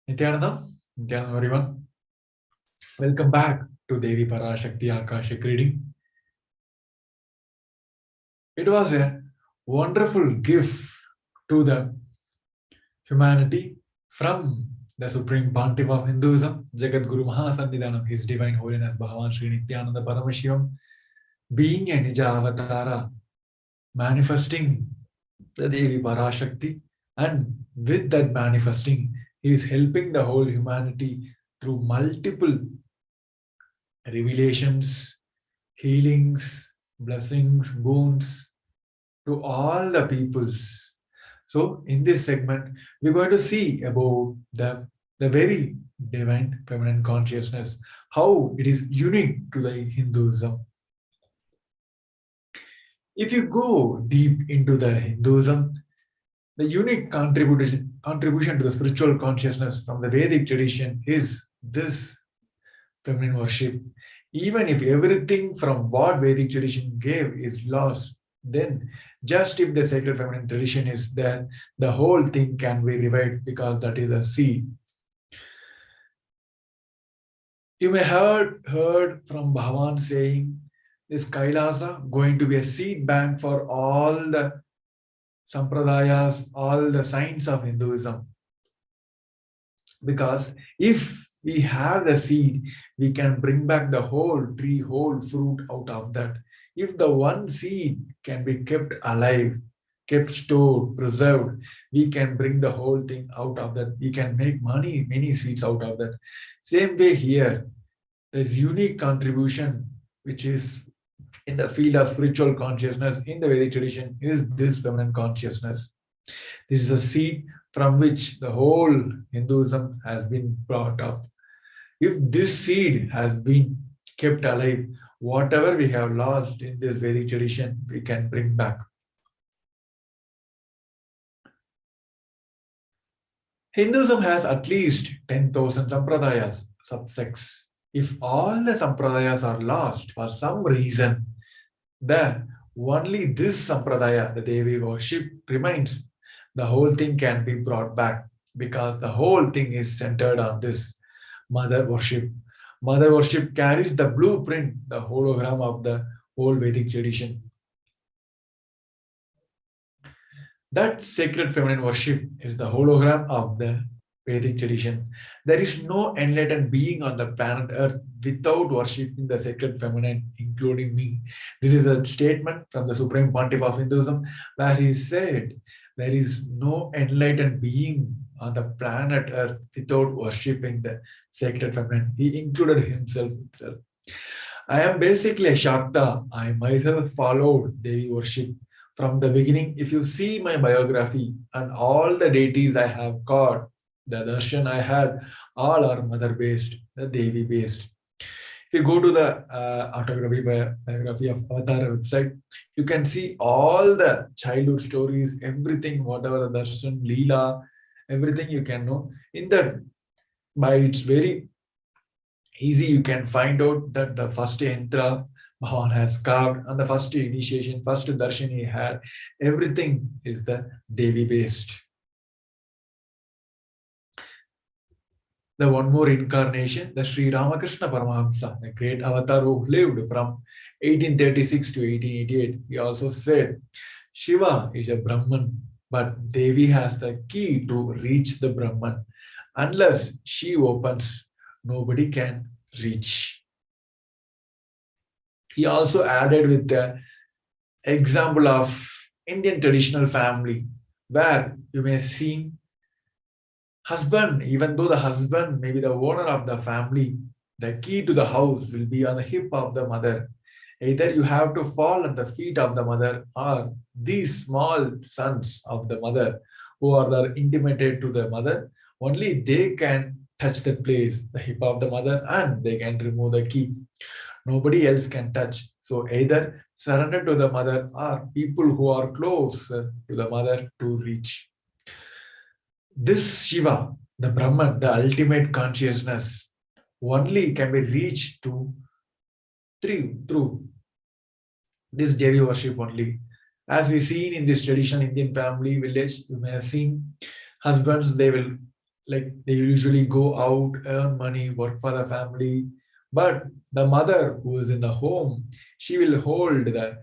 Nithyananda everyone. Welcome back to Devi Parashakti Akashic reading. It was a wonderful gift to the humanity from the Supreme Pontiff of Hinduism, Jagat Guru Mahasannidhanam, His Divine Holiness Bhagavan Sri Nithyananda Paramashivam, being a Nija Avatara, manifesting the Devi Parashakti, and with that manifesting, he is helping the whole humanity through multiple revelations, healings, blessings, boons to all the peoples. So in this segment, we're going to see about the very divine feminine consciousness, how it is unique to the Hinduism. If you go deep into the Hinduism, the unique contribution to the spiritual consciousness from the Vedic tradition is this feminine worship. Even if everything from what Vedic tradition gave is lost, then just if the sacred feminine tradition is there, the whole thing can be revived because that is a seed. You may have heard from Bhagavan saying, this Kailasa going to be a seed bank for all the sampradayas, all the signs of Hinduism. Because if we have the seed, we can bring back the whole tree, whole fruit out of that. If the one seed can be kept alive, kept stored, preserved, we can bring the whole thing out of that. We can make many seeds out of that. Same way here, there's unique contribution which is in the field of spiritual consciousness in the Vedic tradition is this feminine consciousness. This is a seed from which the whole Hinduism has been brought up. If this seed has been kept alive, whatever we have lost in this Vedic tradition, we can bring back. Hinduism has at least 10,000 sampradayas, subsects. If all the sampradayas are lost for some reason, then only this sampradaya, the Devi worship, remains. The whole thing can be brought back because the whole thing is centered on this mother worship. Mother worship carries the blueprint, the hologram of the whole Vedic tradition. That sacred feminine worship is the hologram of the Vedic tradition. There is no enlightened being on the planet Earth without worshipping the sacred feminine, including me. This is a statement from the Supreme Pontiff of Hinduism, where he said, there is no enlightened being on the planet Earth without worshipping the sacred feminine. He included himself itself. I am basically a Shakta. I myself followed Devi worship from the beginning. If you see my biography and all the deities I have got, the darshan I had, all are mother based, the Devi based. If you go to the autography biography of Avatar website, you can see all the childhood stories, everything, whatever the darshan, Leela, everything you can know. In that, by its very easy, you can find out that the first yantra Bhavan has carved and the first initiation, first darshan he had, everything is the Devi based. The one more incarnation, the Sri Ramakrishna Paramahamsa, the great avatar who lived from 1836 to 1888. He also said, Shiva is a Brahman, but Devi has the key to reach the Brahman. Unless she opens, nobody can reach. He also added with the example of Indian traditional family, where you may see husband, even though the husband may be the owner of the family, the key to the house will be on the hip of the mother. Either you have to fall at the feet of the mother, or these small sons of the mother who are the intimated to the mother, only they can touch the place, the hip of the mother, and they can remove the key. Nobody else can touch. So either surrender to the mother or people who are close to the mother to reach. This Shiva, the Brahman, the ultimate consciousness, only can be reached through this Devi worship only. As we seen in this traditional Indian family village, you may have seen husbands, they usually go out, earn money, work for the family. But the mother who is in the home, she will hold the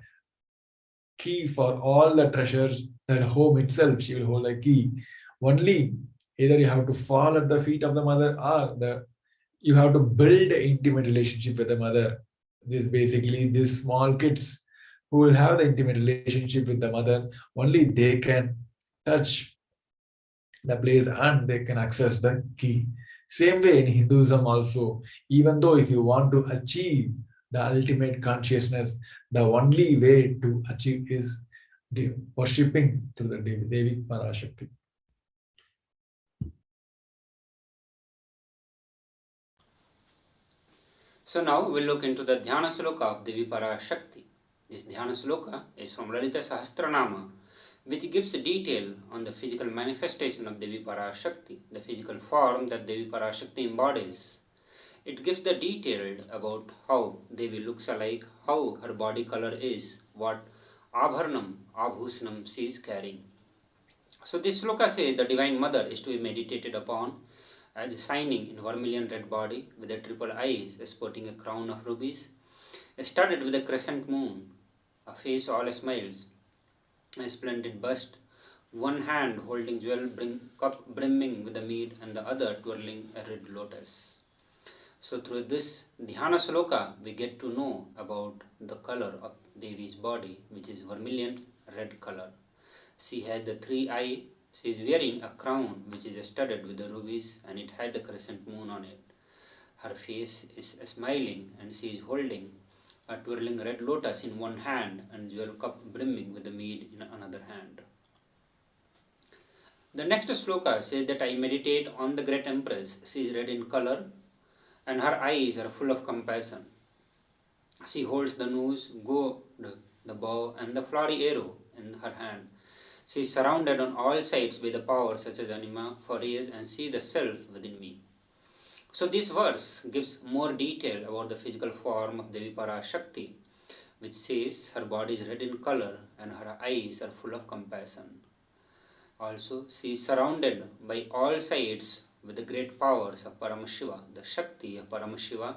key for all the treasures, the home itself, she will hold the key. Only either you have to fall at the feet of the mother, or you have to build an intimate relationship with the mother. This basically these small kids who will have the intimate relationship with the mother, only they can touch the place and they can access the key. Same way in Hinduism also, even though if you want to achieve the ultimate consciousness, the only way to achieve is worshipping through the Devi Parashakti. So now we'll look into the Dhyana Sloka of Devi Parashakti. This Dhyana Sloka is from Lalita Sahasranama, which gives detail on the physical manifestation of Devi Parashakti, the physical form that Devi Parashakti embodies. It gives the details about how Devi looks alike, how her body color is, what abharanam, abhusanam she is carrying. So this sloka says the Divine Mother is to be meditated upon as shining in vermilion red body with the triple eyes sporting a crown of rubies, studded with a crescent moon, a face all smiles, a splendid bust, one hand holding jewel cup brimming with the mead and the other twirling a red lotus. So through this Dhyana Sloka, we get to know about the color of Devi's body, which is vermilion red color. She had the three eyes. She is wearing a crown which is studded with the rubies and it had the crescent moon on it. Her face is smiling and she is holding a twirling red lotus in one hand and jewel cup brimming with the mead in another hand. The next sloka says that I meditate on the great empress. She is red in color and her eyes are full of compassion. She holds the noose, gourd, the bow and the flowery arrow in her hand. She is surrounded on all sides by the power such as anima, Fourier, and see the self within me. So this verse gives more detail about the physical form of Devi Parashakti, which says her body is red in color and her eyes are full of compassion. Also, she is surrounded by all sides with the great powers of Paramashiva, the Shakti of Paramashiva,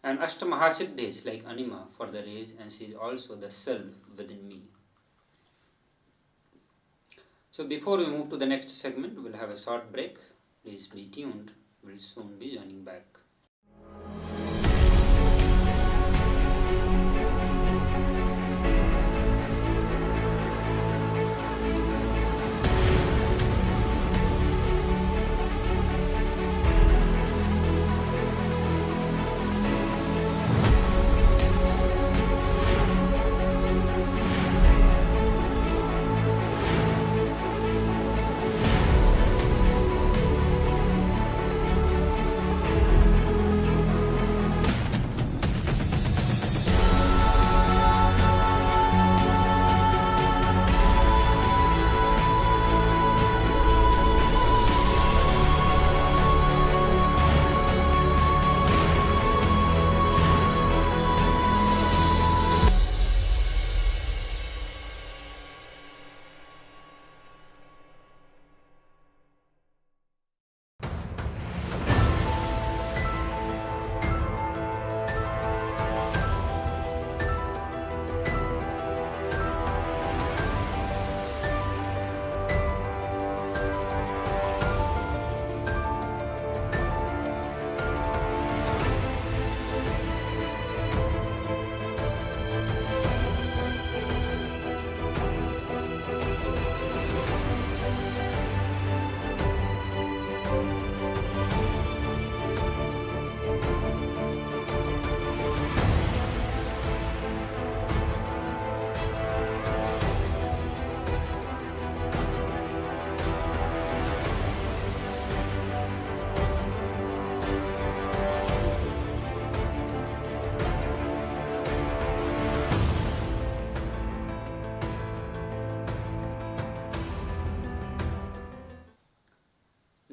and Ashtamahasiddhis like Anima for the rays, and she is also the self within me. So before we move to the next segment, we'll have a short break. Please be tuned. We'll soon be joining back.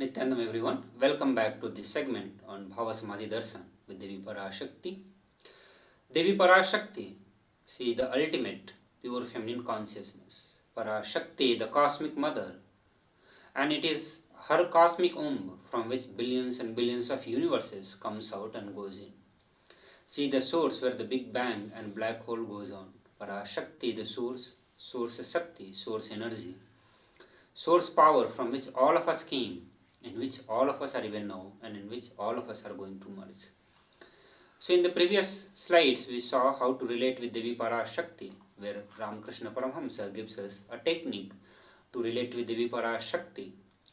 Nithyanandam everyone, welcome back to this segment on Bhava Samadhi Darshan with Devi Parashakti. Devi Parashakti, she is the ultimate pure feminine consciousness. Parashakti, the cosmic mother, and it is her cosmic womb from which billions and billions of universes comes out and goes in. She is the source where the Big Bang and black hole goes on. Parashakti, the source, source Shakti, source energy, source power from which all of us came, in which all of us are even now, and in which all of us are going to merge. So in the previous slides, we saw how to relate with Devi Parashakti, where Ramakrishna Paramahamsa gives us a technique to relate with Devi Parashakti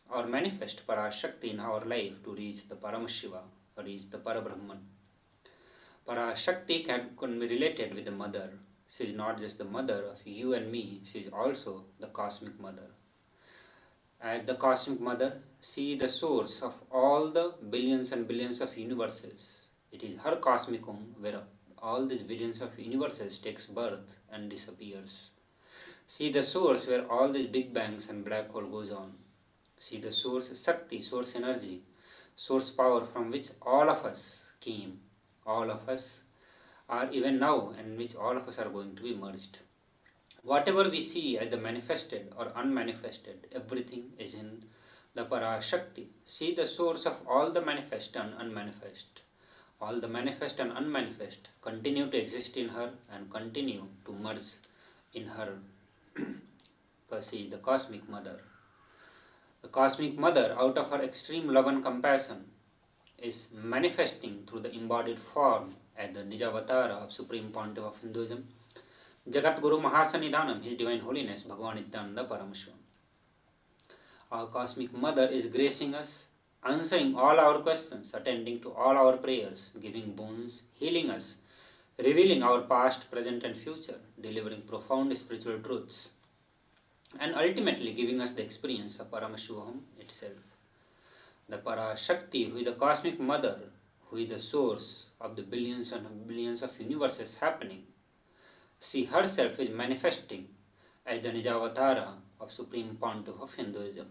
or manifest Parashakti in our life to reach the Paramashiva or reach the Parabrahman. Parashakti can be related with the mother. She is not just the mother of you and me, she is also the cosmic mother. As the cosmic mother, she is the source of all the billions and billions of universes. It is her cosmic womb where all these billions of universes takes birth and disappears. She is the source where all these big bangs and black hole goes on. She is the source Shakti, source energy, source power from which all of us came. All of us are even now, and in which all of us are going to be merged. Whatever we see as the manifested or unmanifested, everything is in the Parashakti. See the source of all the manifest and unmanifest. All the manifest and unmanifest continue to exist in her and continue to merge in her. See the cosmic mother. The cosmic mother, out of her extreme love and compassion, is manifesting through the embodied form as the Nijavatara of Supreme Pontiff of Hinduism, Jagat Guru Mahasanidhanam, His Divine Holiness Bhagavan Nithyananda Paramashivam. Our cosmic mother is gracing us, answering all our questions, attending to all our prayers, giving boons, healing us, revealing our past, present and future, delivering profound spiritual truths, and ultimately giving us the experience of Paramashivoham itself. The Parashakti, who is the cosmic mother, who is the source of the billions and billions of universes happening, she herself is manifesting as the Nijavatara of Supreme Pontiff of Hinduism.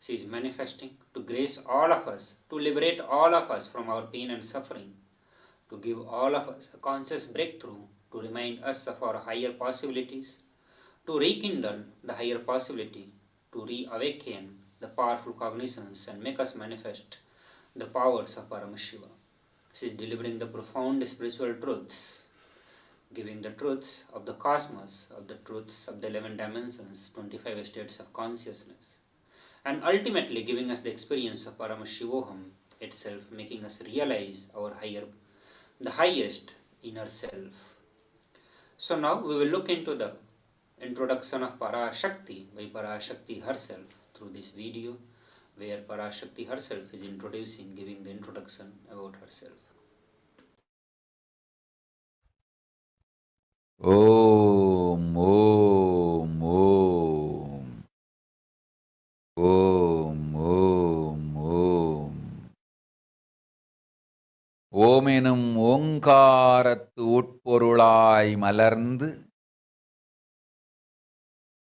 She is manifesting to grace all of us, to liberate all of us from our pain and suffering, to give all of us a conscious breakthrough, to remind us of our higher possibilities, to rekindle the higher possibility, to reawaken the powerful cognitions and make us manifest the powers of Paramashiva. She is delivering the profound spiritual truths, giving the truths of the cosmos, of the truths of the 11 dimensions, 25 states of consciousness, and ultimately giving us the experience of Paramashivoham itself, making us realize the highest inner self. So now we will look into the introduction of Parashakti by Parashakti herself through this video, where Parashakti herself is giving the introduction about herself. Om, Om, Om. Om, Om, Om. ஓமெனும் ஓங்காரத்து உட்பொருளாய் மலர்ந்து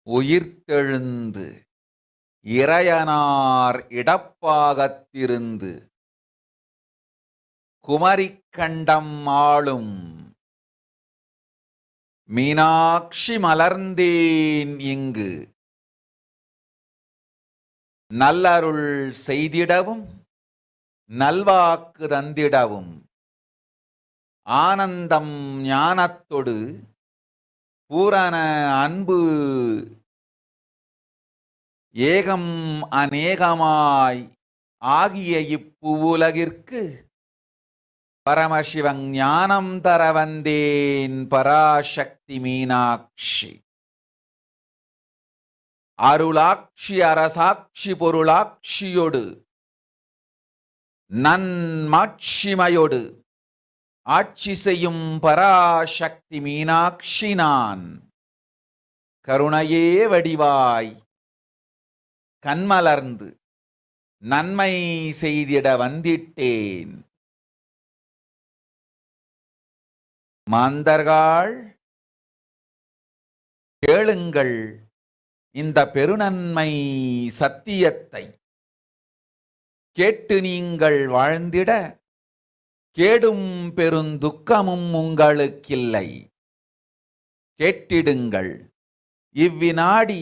உயிர்த்தெழுந்து இறையனார் இடப்பாகத்திருந்து குமரிக்கண்டம் ஆளும் மீனாட்சி மலர்ந்தேன் இங்கு நல்லருள் செய்திடவும் நல்வாக்கு தந்திடவும் ஆனந்தம் ஞானத்தொடு பூரண அன்பு ஏகம் அநேகமாய் ஆகிய இப்புவுலகிற்கு பரமசிவன் ஞானம் தர வந்தேன் பராசக்தி மீனாட்சி. அருளாட்சி அரசாட்சி பொருளாட்சியொடு நன்மாட்சிமையொடு ஆட்சி செய்யும் பராசக்தி மீனாட்சி நான். கருணையே வடிவாய் கண்மலர்ந்து நன்மை செய்திட வந்திட்டேன். மாந்தர்கள் கேளுங்கள் இந்த பெருநன்மை சத்தியத்தை. கேட்டு நீங்கள் வாழ்ந்திட கேடும் பெருந்துக்கமும் உங்களுக்கில்லை. கேட்டிடுங்கள் இவ்வினாடி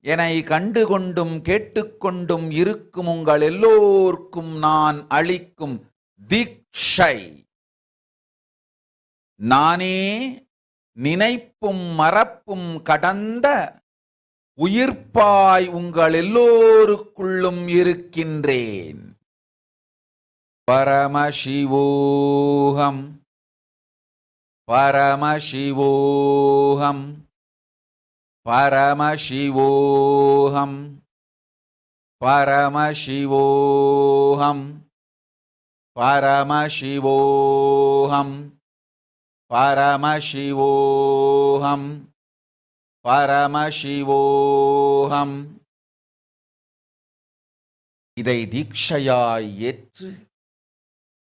என்னை கண்டுகொண்டும் கேட்டுக்கொண்டும் இருக்கும் உங்கள் எல்லோர்க்கும் நான் அளிக்கும் தீட்சை. நானே நினைப்பும் மறப்பும் கடந்த உயிர்ப்பாய் உங்கள் எல்லோருக்குள்ளும் இருக்கின்றேன். பரமசிவோகம் பரமசிவோகம் பரமசிவோகம் பரமசிவோகம் பரமசிவோகம் பரமசிவோகம் பரமசிவோகம். இதை தீட்சையாய் ஏற்று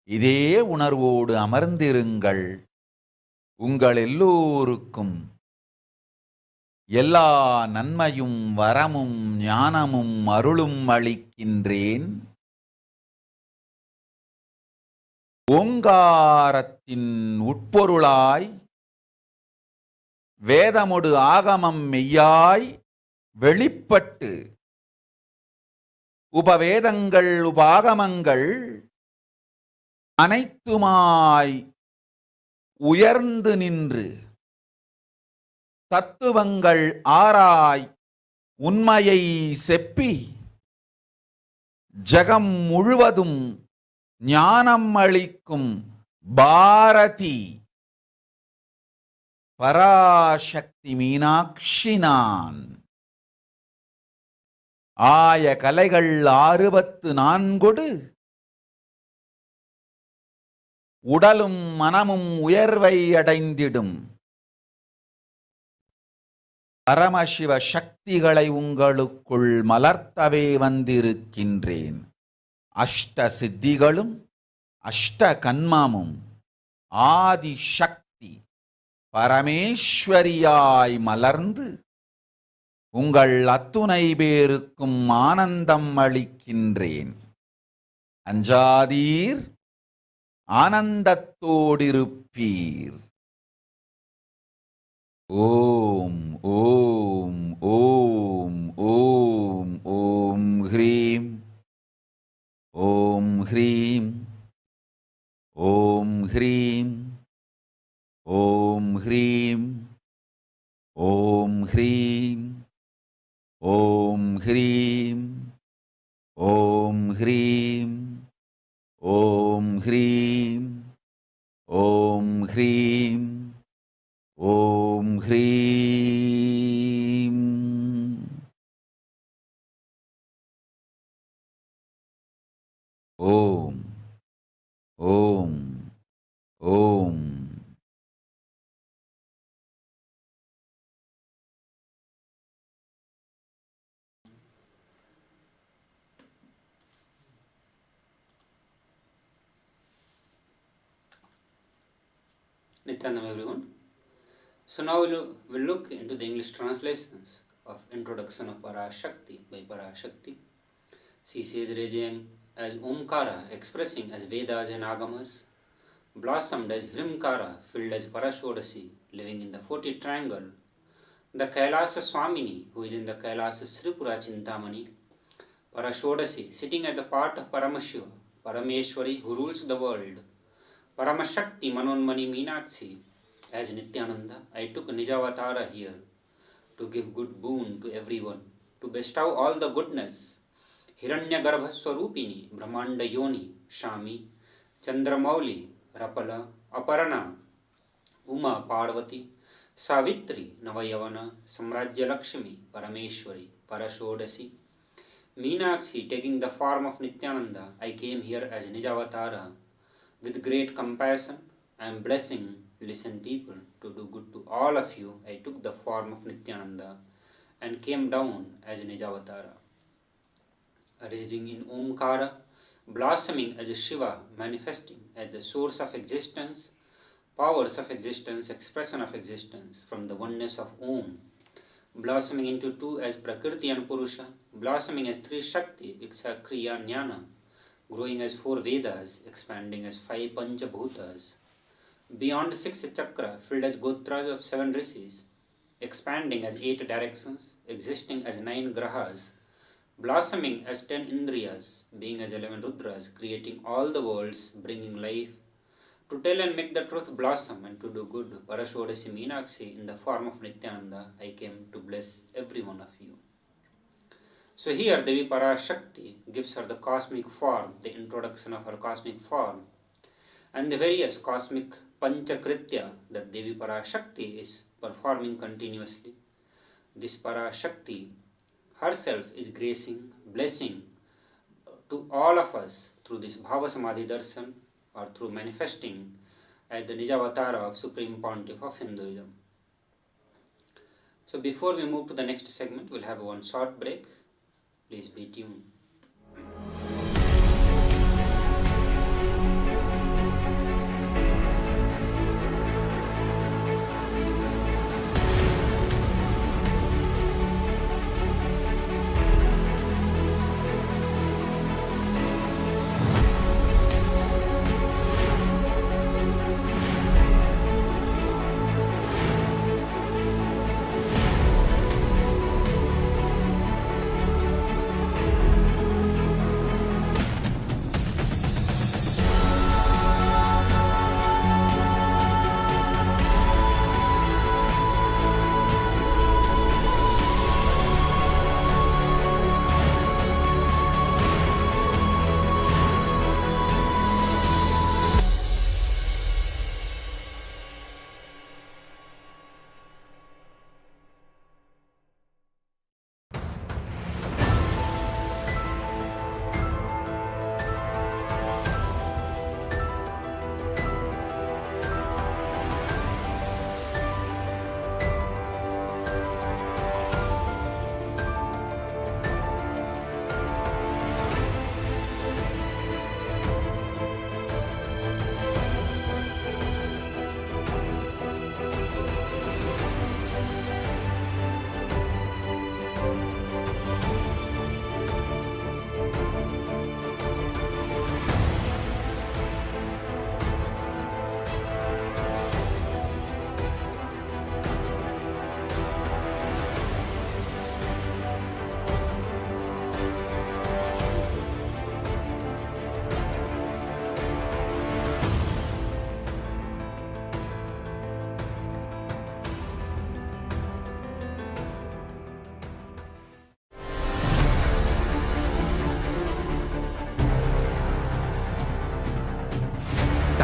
இதே உணர்வோடு அமர்ந்திருங்கள். உங்கள் எல்லோருக்கும் எல்லா நன்மையும் வரமும் ஞானமும் அருளும் அளிக்கின்றேன். ஓங்காரத்தின் உட்பொருளாய் வேதமொடு ஆகமம் மெய்யாய் வெளிப்பட்டு உபவேதங்கள் உபாகமங்கள் அனைத்துமாய் உயர்ந்து நின்று தத்துவங்கள் ஆராய் உண்மையை செப்பி ஜகம் முழுவதும் ஞானம் அளிக்கும் பாரதி பராசக்தி மீனாட்சி நான். ஆய கலைகள் 64 உடலும் மனமும் உயர்வை அடைந்திடும் பரமசிவ சக்திகளை உங்களுக்குள் மலர்த்தவே வந்திருக்கின்றேன். அஷ்ட சித்திகளும் அஷ்ட கன்மமும் ஆதி சக்தி பரமேஸ்வரியாய் மலர்ந்து உங்கள் அத்துணை பேருக்கும் ஆனந்தம் அளிக்கின்றேன். அஞ்சாதீர், ஆனந்தத்தோடிருப்பீர். Om, Om, Om, Om, Om, Hrim, Om, Hrim, Om, Hrim, Om, Hrim, Om, Hrim, Om, Hrim, Om, Hrim, Om, Hrim, Om, Hrim, Om, Hrim. Om, Om, Om. Nityanam everyone. So now we'll look into the English translations of Introduction of Parashakti by Parashakti. She says raging as Omkara, expressing as Vedas and Agamas, blossomed as Hrimkara, filled as Parashodasi, living in the 40 triangle, the Kailasa Swamini, who is in the Kailasa Sripura Chintamani, Parashodasi, sitting at the part of Paramashiva, Parameshwari, who rules the world, Paramashakti Manonmani Meenakshi, as Nithyananda, I took Nijavatara here to give good boon to everyone, to bestow all the goodness. Hiranyagarbha Swarupini, Brahmanda Yoni, Shami, Chandramauli, Rapala, Aparana, Uma Parvati, Savitri, Navayavana, Samrajya Lakshmi, Parameshwari, Parashodasi, Meenakshi taking the form of Nithyananda, I came here as Nijavatara. With great compassion, I am blessing, listen people, to do good to all of you. I took the form of Nithyananda and came down as Nijavatara. Raising in Omkara, blossoming as Shiva, manifesting as the source of existence, powers of existence, expression of existence from the oneness of Om, blossoming into two as Prakriti and Purusha, blossoming as three Shakti, Iksha, Kriya, Jnana, growing as 4 Vedas, expanding as 5 Panchabhutas, beyond 6 Chakra, filled as Gotras of 7 Rishis, expanding as 8 directions, existing as 9 Grahas, blossoming as 10 Indriyas, being as 11 Rudras, creating all the worlds, bringing life, to tell and make the truth blossom and to do good. Parashodasi Meenakshi, in the form of Nithyananda, I came to bless every one of you. So here Devi Parashakti gives her the cosmic form, the introduction of her cosmic form, and the various cosmic Panchakritya that Devi Parashakti is performing continuously. This Parashakti herself is gracing, blessing to all of us through this Bhava Samadhi Darshan, or through manifesting as the Nijavatara of Supreme Pontiff of Hinduism. So before we move to the next segment, we'll have one short break. Please be tuned.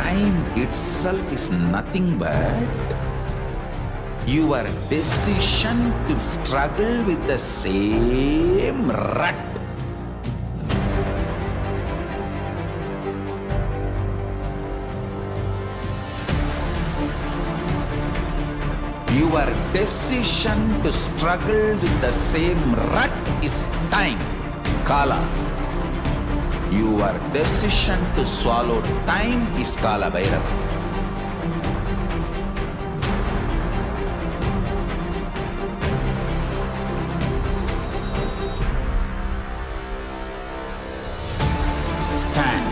time itself is nothing but your decision to struggle with the same rut. Your decision to struggle with the same rut is time, Kala. Your decision to swallow time is Kala Bhairava. Stand.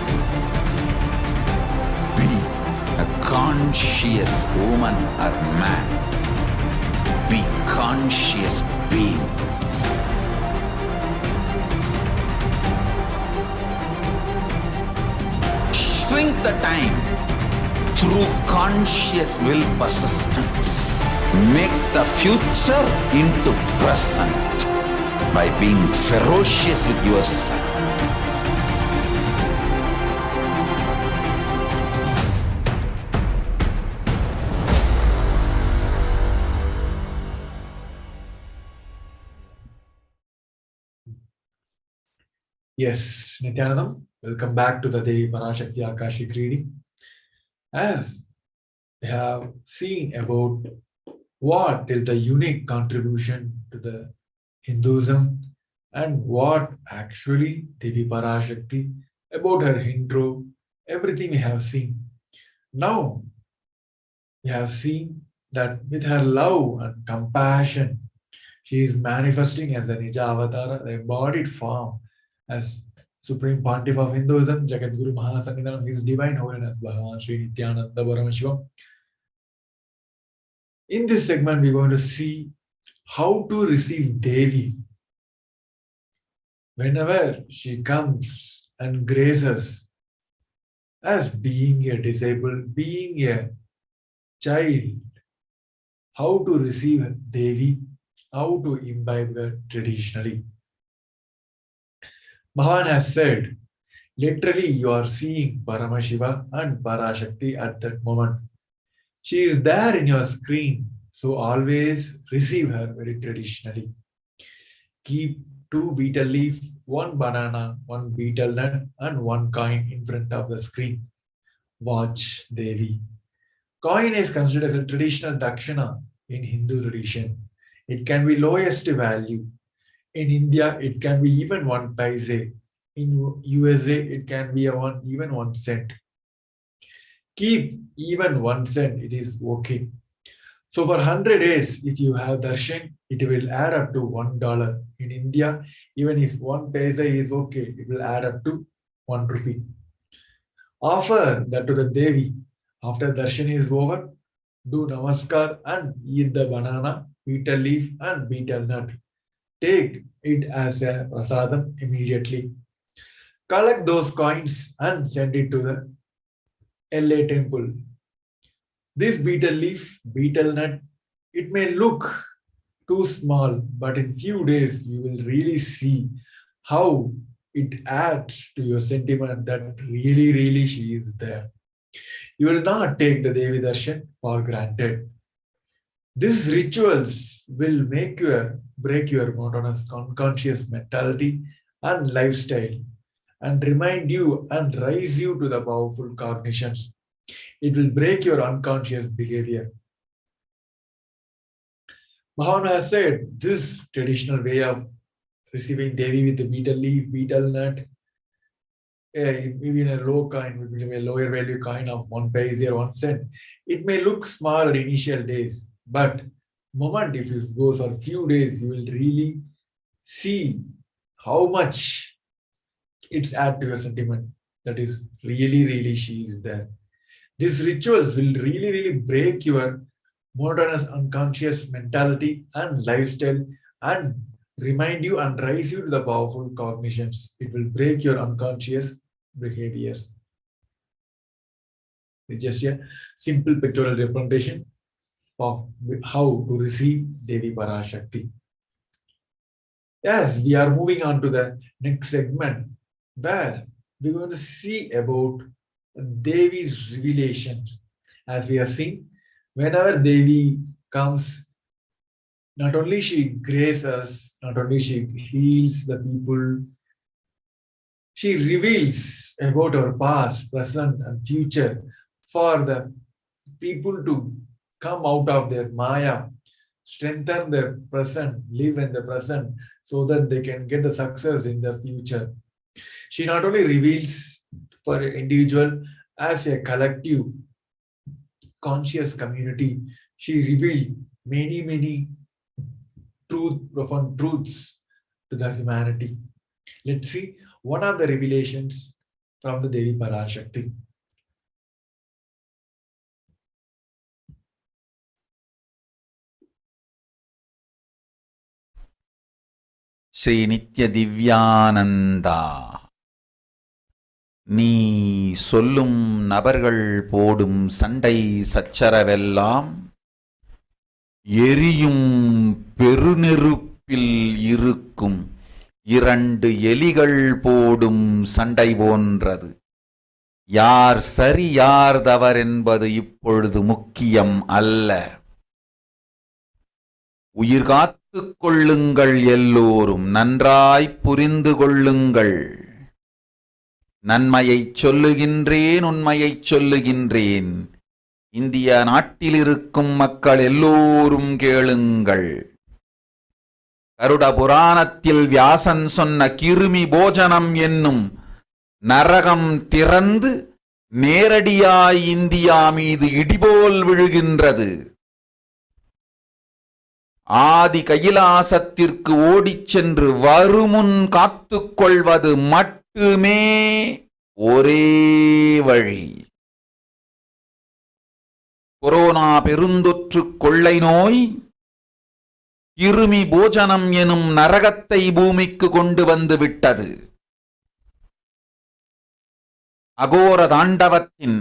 Be a conscious woman or man. Be conscious being. Shrink the time through conscious will persistence. Make the future into present by being ferocious with yourself. Yes, Nithyanandam, welcome back to the Devi Parashakti Akashic reading. As we have seen about what is the unique contribution to the Hinduism and what actually Devi Parashakti, about her intro, everything we have seen. Now we have seen that with her love and compassion, she is manifesting as the Nija Avatara, the embodied form, as Supreme Pontiff of Hinduism, Jagadguru Mahasanghanam, His Divine Holiness Bhagavan Sri Nithyananda Paramashivam. In this segment, we're going to see how to receive Devi whenever she comes and graces as being a disabled, being a child. How to receive Devi, how to imbibe her traditionally. Bhagavan has said, literally, you are seeing Paramashiva and Parashakti at that moment. She is there in your screen, so always receive her very traditionally. Keep 2 betel leaf, 1 banana, 1 betel nut, and 1 coin in front of the screen. Watch Devi. Coin is considered as a traditional dakshina in Hindu tradition. It can be lowest value. In India, it can be even 1 paise. In USA, it can be even 1 cent. Keep even 1 cent, it is okay. So for 100 days, if you have darshan, it will add up to $1. In India, even if 1 paise is okay, it will add up to 1 rupee. Offer that to the Devi. After darshan is over, do namaskar and eat the banana, betel leaf and betel nut. Take it as a prasadam immediately. Collect those coins and send it to the LA temple. This betel leaf, betel nut, it may look too small, but in few days you will really see how it adds to your sentiment that really she is there. You will not take the Devi Darshan for granted. These rituals will make you break your monotonous unconscious mentality and lifestyle and remind you and raise you to the powerful cognitions. It will break your unconscious behavior. Bhagavan has said this traditional way of receiving Devi with the betel leaf, betel nut, maybe in a low coin, maybe a lower value coin of 1 paise or 1 cent. It may look small at initial days, but moment if it goes for a few days, you will really see how much it's add to your sentiment. That is really she is there. These rituals will really break your monotonous unconscious mentality and lifestyle and remind you and raise you to the powerful cognitions. It will break your unconscious behaviors. It's just a simple pictorial representation of how to receive Devi Parashakti. Yes, we are moving on to the next segment where we're going to see about Devi's revelations. As we have seen, whenever Devi comes, not only she graces us, not only she heals the people, she reveals about our past, present, and future for the people to come out of their Maya, strengthen their present, live in the present, so that they can get the success in the future. She not only reveals for an individual as a collective conscious community, she revealed many profound truths to the humanity. Let's see one of the revelations from the Devi Parashakti. Sri நித்ய திவ்யானந்தா, நீ சொல்லும் நபர்கள் போடும் சண்டை சச்சரவெல்லாம் எரியும் பெருநெருப்பில் இருக்கும் 2 எலிகள் போடும் சண்டை போன்றது. யார் சரி யார் தவறென்பது இப்பொழுது முக்கியம் அல்ல. உயிர் காத்துக் கொள்ளுங்கள், எல்லோரும் நன்றாய் புரிந்து கொள்ளுங்கள். நன்மையைச் சொல்லுகின்றேன், உண்மையைச் சொல்லுகின்றேன். இந்திய நாட்டில் இருக்கும் மக்கள் எல்லோரும் கேளுங்கள். கருட புராணத்தில் வியாசன் சொன்ன கிருமி போஜனம் என்னும் நரகம் திறந்து நேரடியாய் இந்தியா மீது இடிபோல் விழுகின்றது. ஆதி கைலாசத்திற்கு ஓடிச் சென்று வருமுன் காத்துக் கொள்வது மட்டுமே ஒரே வழி. கொரோனா பெருந்தொற்று கொள்ளை நோய் கிருமி போஜனம் எனும் நரகத்தை பூமிக்கு கொண்டு வந்து விட்டது. அகோர தாண்டவத்தின்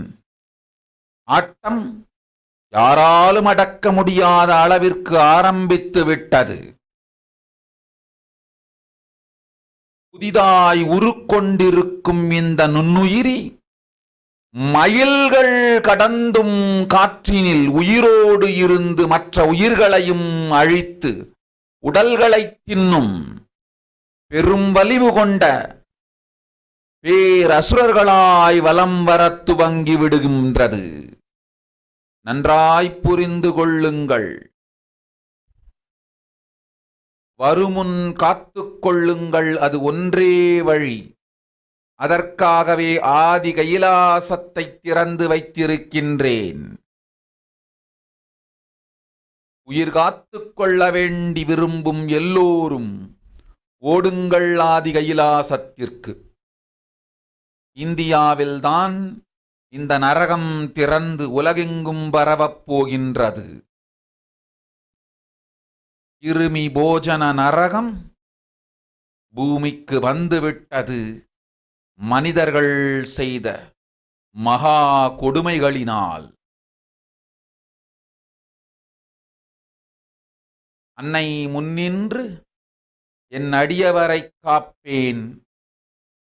ஆட்டம் யாராலும் அடக்க முடியாத அளவிற்கு ஆரம்பித்து விட்டது. புதிதாய் உருக்கொண்டிருக்கும் இந்த நுண்ணுயிரி மைல்கள் கடந்தும் காற்றினில் உயிரோடு இருந்து மற்ற உயிர்களையும் அழித்து உடல்களைத் தின்னும் பெரும் வலிவு கொண்ட பேரசுரர்களாய் வலம் வரத் துவங்கி விடுகின்றது. நன்றாய் புரிந்து கொள்ளுங்கள். வருமுன் காத்துக் கொள்ளுங்கள், அது ஒன்றே வழி. அதற்காகவே ஆதி கைலாசத்தை திறந்து வைத்திருக்கின்றேன். உயிர் காத்துக் கொள்ள வேண்டி விரும்பும் எல்லோரும் ஓடுங்கள் ஆதி கைலாசத்திற்கு. இந்தியாவில்தான் இந்த நரகம் திறந்து உலகெங்கும் பரவப் போகின்றது. கிருமி போஜன நரகம் பூமிக்கு வந்துவிட்டது. மனிதர்கள் செய்த மகா கொடுமைகளினால். அன்னை முன்னின்று என் அடியவரை காப்பேன்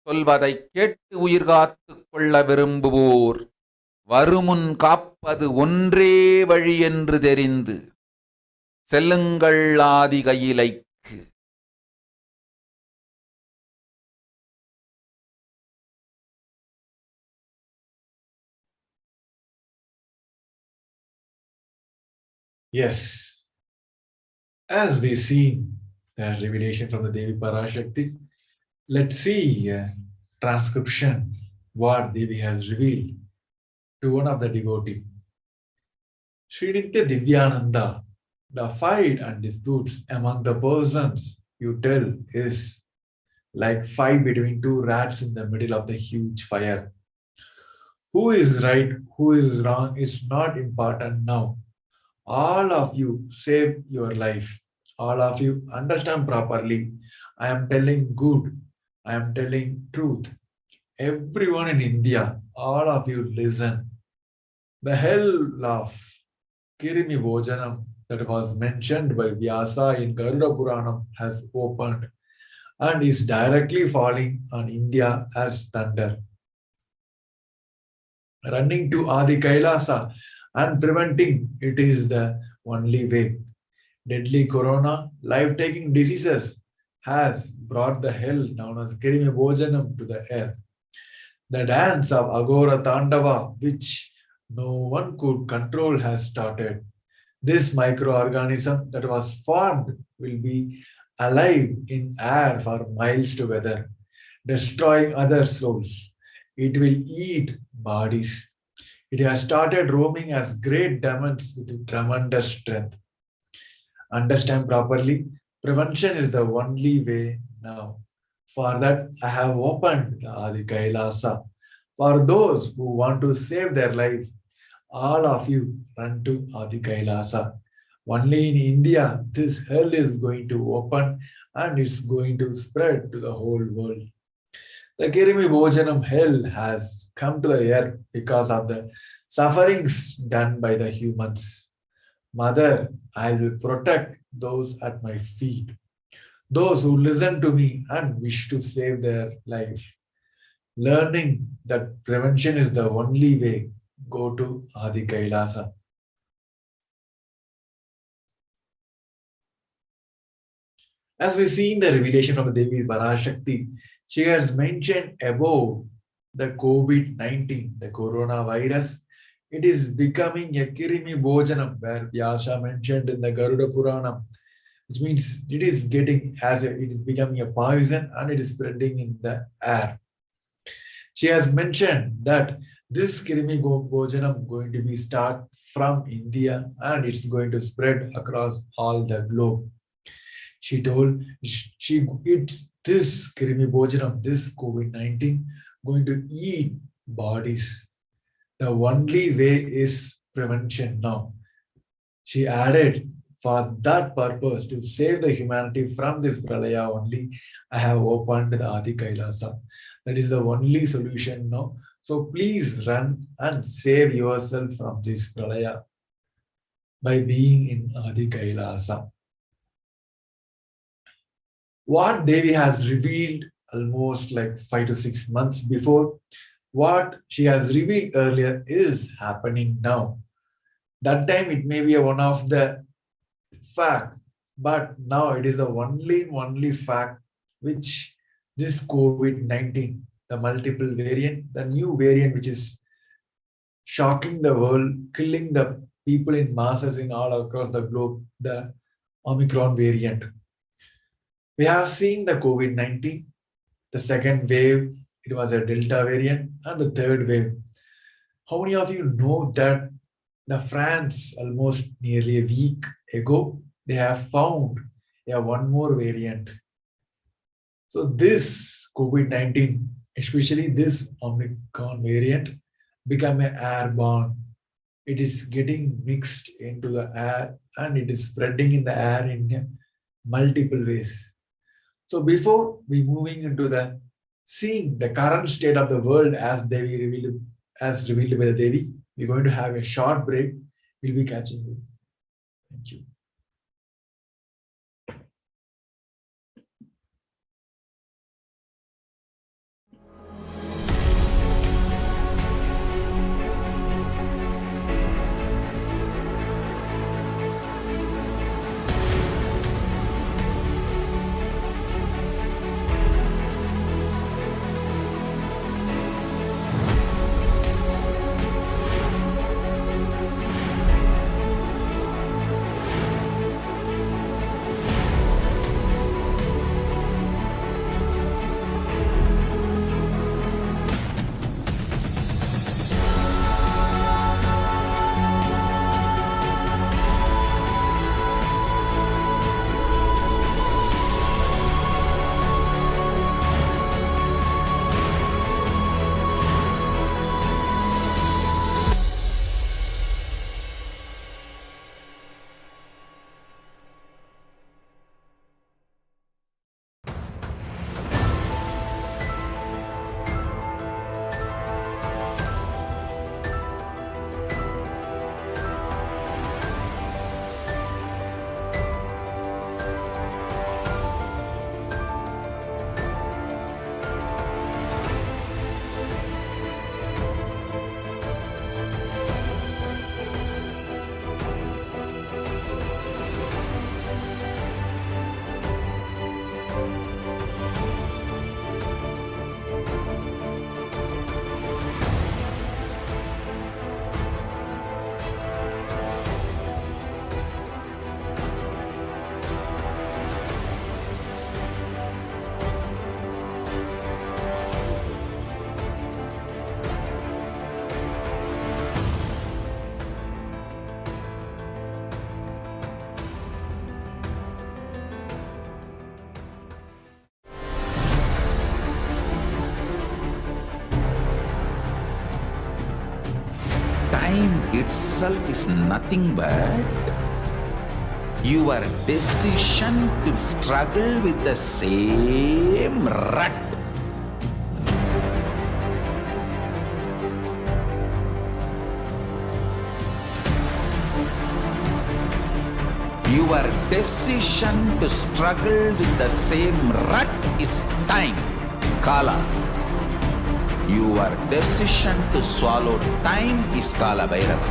சொல்வதை கேட்டு உயிர் காத்துக் கொள்ள விரும்புவோர் வருமுன் காப்பது ஒன்றே வழி என்று தெரிந்து செல்லுங்கள் ஆதி கையிலைக்கு. Yes, as we see the revelation from the Devi Parashakti, let's see transcription what Devi has revealed to one of the devotee. Sri Nitya Divyananda, the fight and disputes among the persons you tell is like fight between 2 rats in the middle of the huge fire. Who is right, who is wrong is not important now. All of you save your life. All of you understand properly. I am telling good. I am telling truth. Everyone in India, all of you listen. The hell of Kirimi Bhojanam that was mentioned by Vyasa in Garuda Puranam has opened and is directly falling on India as thunder. Running to Adi Kailasa and preventing it is the only way. Deadly corona, life-taking diseases has brought the hell known as Kirimi Bhojanam to the earth. The dance of Agora Tandava, which no one could control, has started. This microorganism that was formed will be alive in air for miles together, destroying other souls. It will eat bodies. It has started roaming as great demons with tremendous strength. Understand properly, prevention is the only way now. For that, I have opened the Adi Kailasa. For those who want to save their life, all of you run to Adi Kailasa. Only in India, this hell is going to open and it's going to spread to the whole world. The Kirimi Bhojanam hell has come to the earth because of the sufferings done by the humans. Mother, I will protect those at my feet, those who listen to me and wish to save their life. Learning that prevention is the only way, go to Adi Kailasa. As we see in the revelation of Devi Parashakti, she has mentioned above the COVID-19, the coronavirus. It is becoming a Kirimi Bhojanam, where Vyasa mentioned in the Garuda Puranam, which means it is getting it is becoming a poison and it is spreading in the air. She has mentioned that this Kirimi Bhojanam going to be start from India and it's going to spread across all the globe. She told this Kirimi Bhojanam, this COVID-19 going to eat bodies. The only way is prevention now. She added, for that purpose, to save the humanity from this pralaya only, I have opened the Adi Kailasa. That is the only solution now. So please run and save yourself from this pralaya by being in Adi Kailasa. What Devi has revealed almost like 5 to 6 months before, what she has revealed earlier is happening now. That time it may be one of the fact, but now it is the only fact which this COVID-19, the multiple variant, the new variant which is shocking the world, killing the people in masses in all across the globe, the Omicron variant. We have seen the COVID-19, the second wave, it was a Delta variant, and the third wave. How many of you know that the France, almost nearly a week ago, they have found one more variant. So this COVID-19, especially this Omicron variant, become an airborne. It is getting mixed into the air and it is spreading in the air in multiple ways. So before we moving into the seeing the current state of the world as revealed by the Devi, we're going to have a short break. We'll be catching you. Thank you. time itself is nothing but your decision to struggle with the same rut. Your decision to struggle with the same rut is time, Kala. Your decision to swallow time is Kala Bhairava.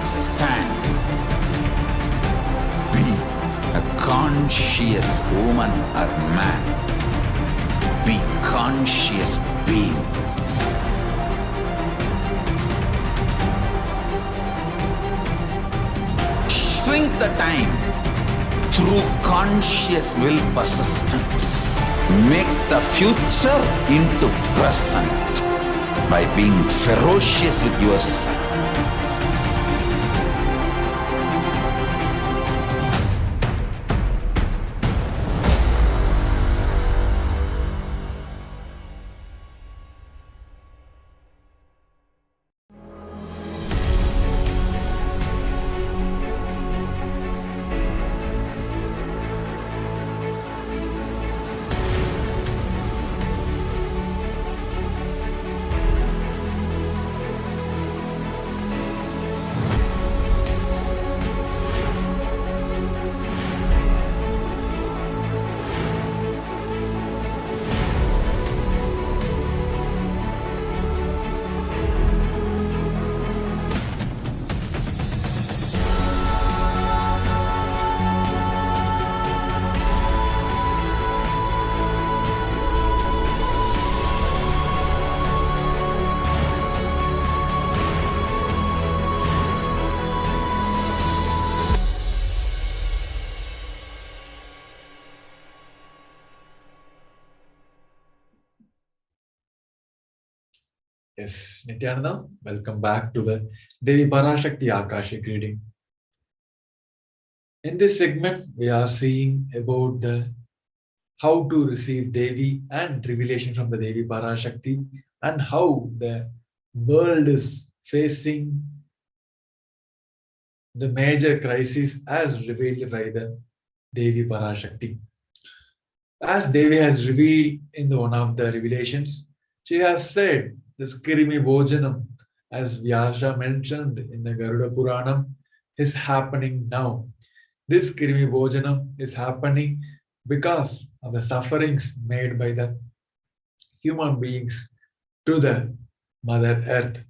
Stand. Be a conscious woman or man. Be conscious being. Shrink the time through conscious will persistence. Make the future into present by being ferocious with yourself. Yes, Nithyananda, welcome back to the Devi Parashakti Akashic reading. In this segment, we are seeing about the how to receive Devi and revelation from the Devi Parashakti and how the world is facing the major crisis as revealed by the Devi Parashakti. As Devi has revealed in one of the revelations, she has said this Kirimi Bhojanam, as Vyasa mentioned in the Garuda Puranam, is happening now. This Kirimi Bhojanam is happening because of the sufferings made by the human beings to the Mother Earth.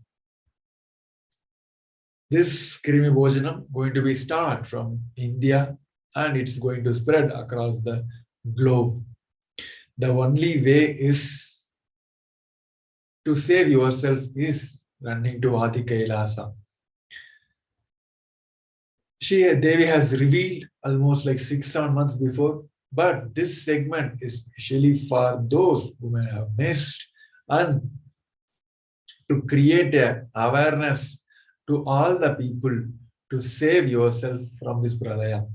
This Kirimi Bhojanam going to be start from India and it's going to spread across the globe. The only way is to save yourself is running to Adi Kailasa. Devi has revealed almost like 6-7 months before, but this segment is especially for those who may have missed and to create a awareness to all the people to save yourself from this pralaya.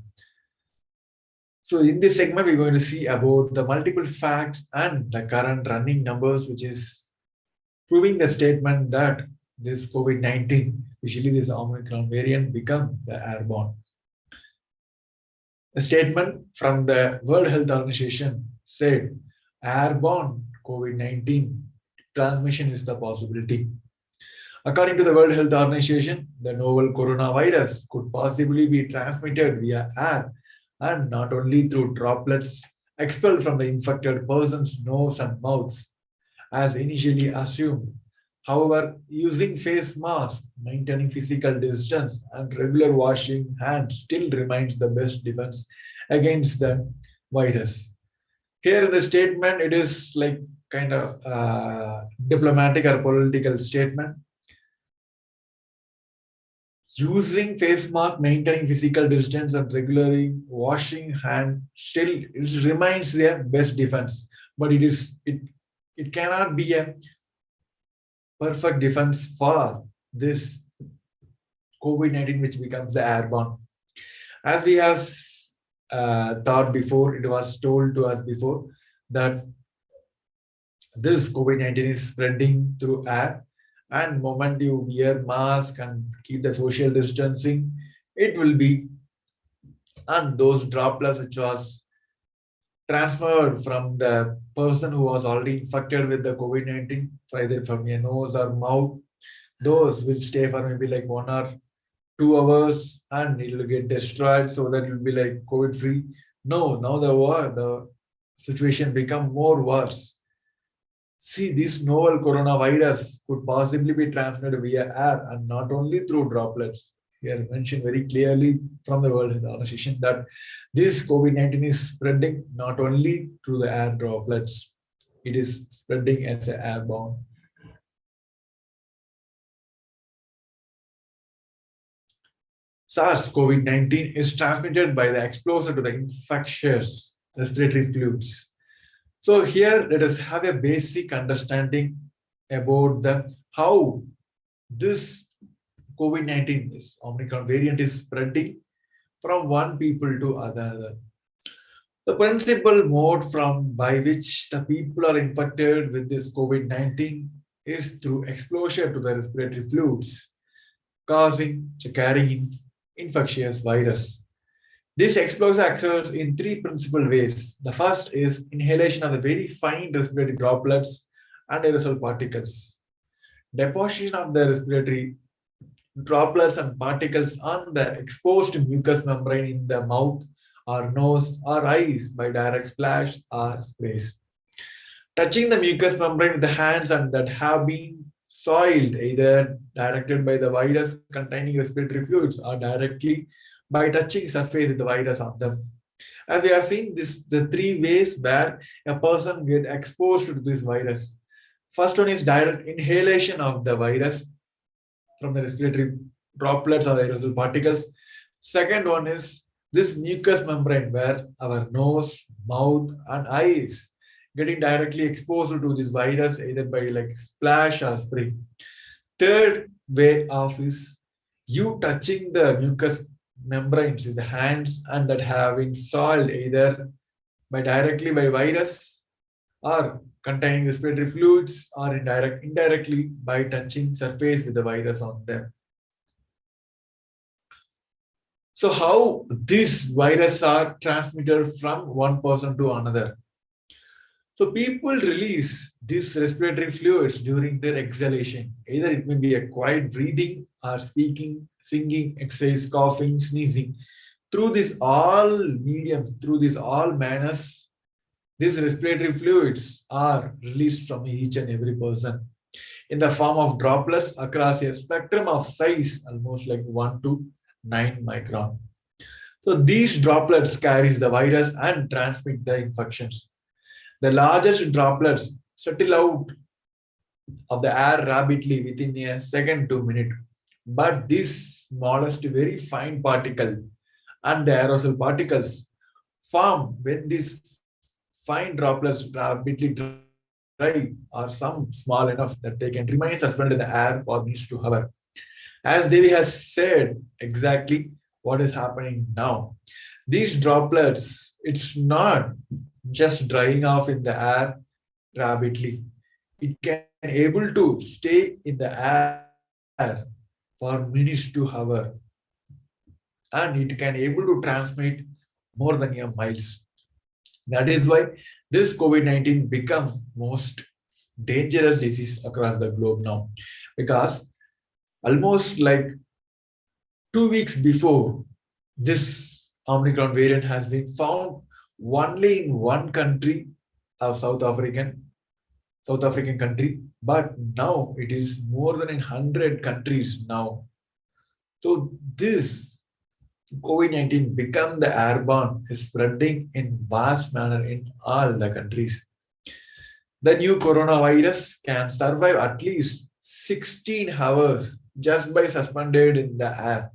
So in this segment, we're going to see about the multiple facts and the current running numbers, which is proving the statement that this COVID-19, especially this Omicron variant, become the airborne. A statement from the World Health Organization said, airborne COVID-19 transmission is the possibility. According to the World Health Organization, the novel coronavirus could possibly be transmitted via air and not only through droplets expelled from the infected person's nose and mouths, as initially assumed. However, using face masks, maintaining physical distance, and regular washing hands still remains the best defense against the virus. Here in the statement, it is like kind of diplomatic or political statement. Using face mask, maintaining physical distance, and regularly washing hand still it remains the best defense. But it cannot be a perfect defense for this COVID-19, which becomes the airborne. As we have thought before, it was told to us before that this COVID-19 is spreading through air, and moment you wear mask and keep the social distancing, it will be, and those droplets which was transferred from the person who was already infected with the COVID-19, either from your nose or mouth, those will stay for maybe like 1 or 2 hours and it will get destroyed so that it will be like COVID free. No, now the situation become more worse. See, this novel coronavirus could possibly be transmitted via air and not only through droplets. Here mentioned very clearly from the World Health Organization that this COVID-19 is spreading not only through the air droplets, it is spreading as an airborne. SARS-CoV-19 is transmitted by the exposure to the infectious respiratory fluids. So here let us have a basic understanding about the how this COVID-19, this Omicron variant is spreading from one people to other. The principal mode from by which the people are infected with this COVID-19 is through exposure to the respiratory fluids, carrying infectious virus. This exposure occurs in three principal ways. The first is inhalation of the very fine respiratory droplets and aerosol particles. Deposition of the respiratory droplets and particles on the exposed mucous membrane in the mouth or nose or eyes by direct splash or sprays. Touching the mucous membrane with the hands and that have been soiled either directed by the virus containing respiratory fluids or directly by touching surface with the virus on them. As we have seen, the three ways where a person get exposed to this virus. First one is direct inhalation of the virus from the respiratory droplets or aerosol particles. Second one is this mucous membrane where our nose, mouth, and eyes getting directly exposed to this virus either by like splash or spray. Third way of is you touching the mucous membranes with the hands and that have been soiled either by directly by virus or containing respiratory fluids or indirectly by touching surface with the virus on them. So how these viruses are transmitted from one person to another? So people release these respiratory fluids during their exhalation. Either it may be a quiet breathing or speaking, singing, exercise, coughing, sneezing. Through this all medium, through this all manners, these respiratory fluids are released from each and every person in the form of droplets across a spectrum of size almost like 1 to 9 micron. So these droplets carries the virus and transmit the infections. The largest droplets settle out of the air rapidly within a second to minute. But this smallest, very fine particle and the aerosol particles form when these fine droplets rapidly dry are some small enough that they can remain suspended in the air for minutes to hour. As Devi has said exactly what is happening now. These droplets, it's not just drying off in the air rapidly. It can able to stay in the air for minutes to hour, and it can able to transmit more than a miles. That is why this COVID-19 become most dangerous disease across the globe now, because almost like 2 weeks before this Omicron variant has been found only in one country of South African country, but now it is more than 100 countries now. So this COVID-19 become the airborne is spreading in vast manner in all the countries. The new coronavirus can survive at least 16 hours just by suspended in the air.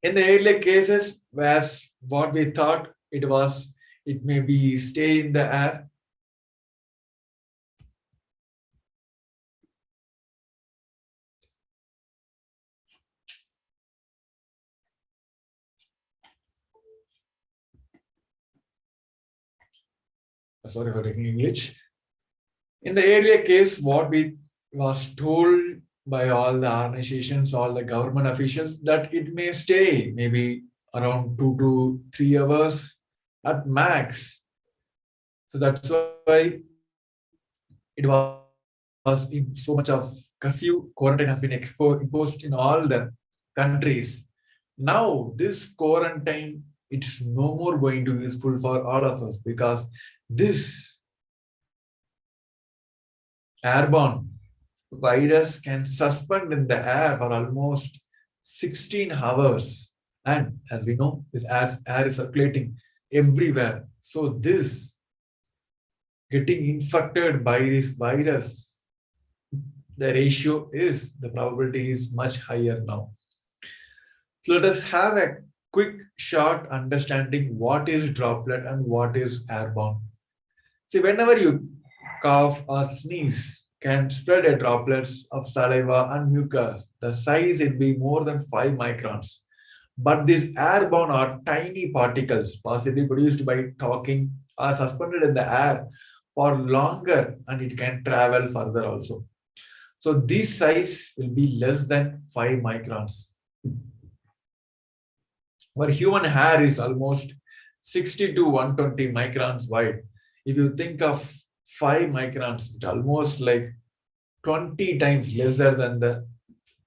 In the earlier cases, whereas what we thought it may be stay in the air. sorry for taking English. In the earlier case, what we was told by all the organizations, all the government officials, that it may stay maybe around 2 to 3 hours at max. So that's why it was in so much of curfew, quarantine has been imposed in all the countries. Now this quarantine, it's no more going to be useful for all of us, because this airborne virus can suspend in the air for almost 16 hours. And as we know, this air is circulating everywhere. So this getting infected by this virus, the ratio is, the probability is much higher now. So let us have a quick short understanding what is droplet and what is airborne. See, whenever you cough or sneeze, can spread a droplets of saliva and mucus. The size it be more than 5 microns. But these airborne are tiny particles, possibly produced by talking, are suspended in the air for longer, and it can travel further also. So this size will be less than 5 microns. Our human hair is almost 60 to 120 microns wide. If you think of 5 microns, it's almost like 20 times lesser than the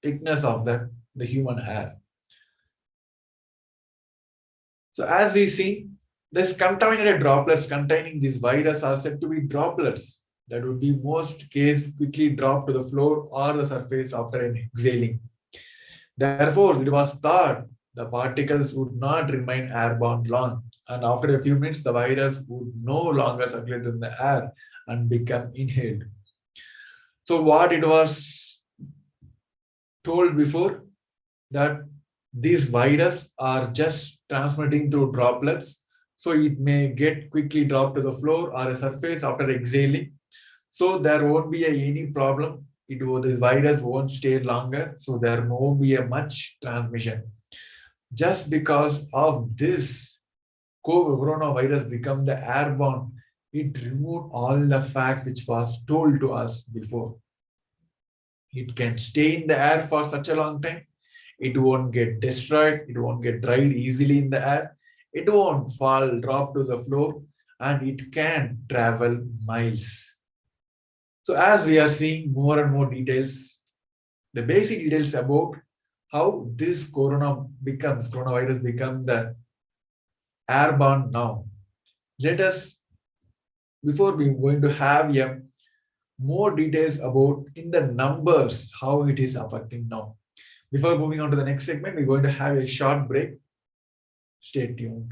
thickness of the human hair. So as we see, this contaminated droplets containing this virus are said to be droplets that would be most case quickly drop to the floor or the surface after an exhaling. Therefore, it was thought the particles would not remain airborne long, and after a few minutes, the virus would no longer circulate in the air and become inhaled. So what it was told before, that these virus are just transmitting through droplets, so it may get quickly drop to the floor or a surface after exhaling. So there won't be any problem. This virus won't stay longer, so there won't be a much transmission. Just because of this, coronavirus become the airborne, it removed all the facts which was told to us before. It can stay in the air for such a long time. It won't get destroyed. It won't get dried easily in the air. It won't drop to the floor, and it can travel miles. So as we are seeing more and more details, the basic details about how this coronavirus become the airborne now. Let us, before we're going to have more details about in the numbers, how it is affecting now. Before moving on to the next segment, we're going to have a short break. Stay tuned.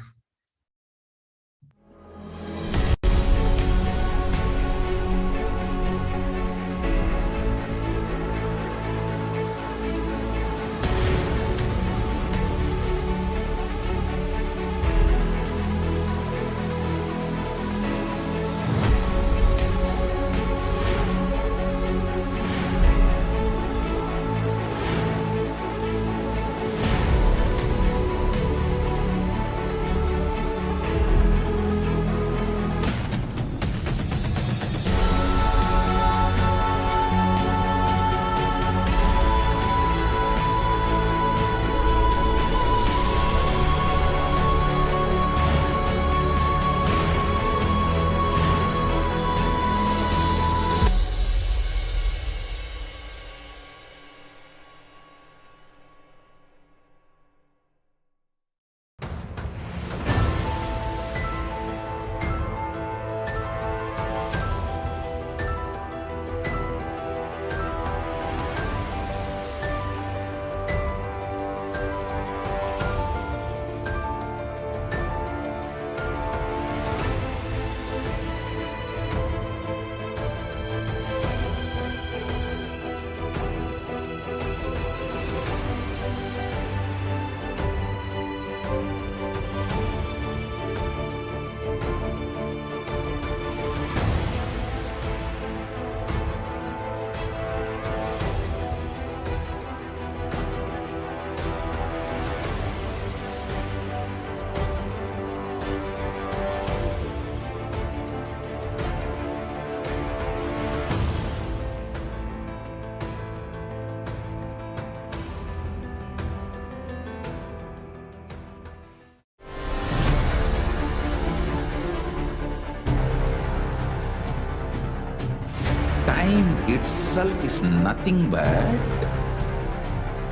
itself is nothing but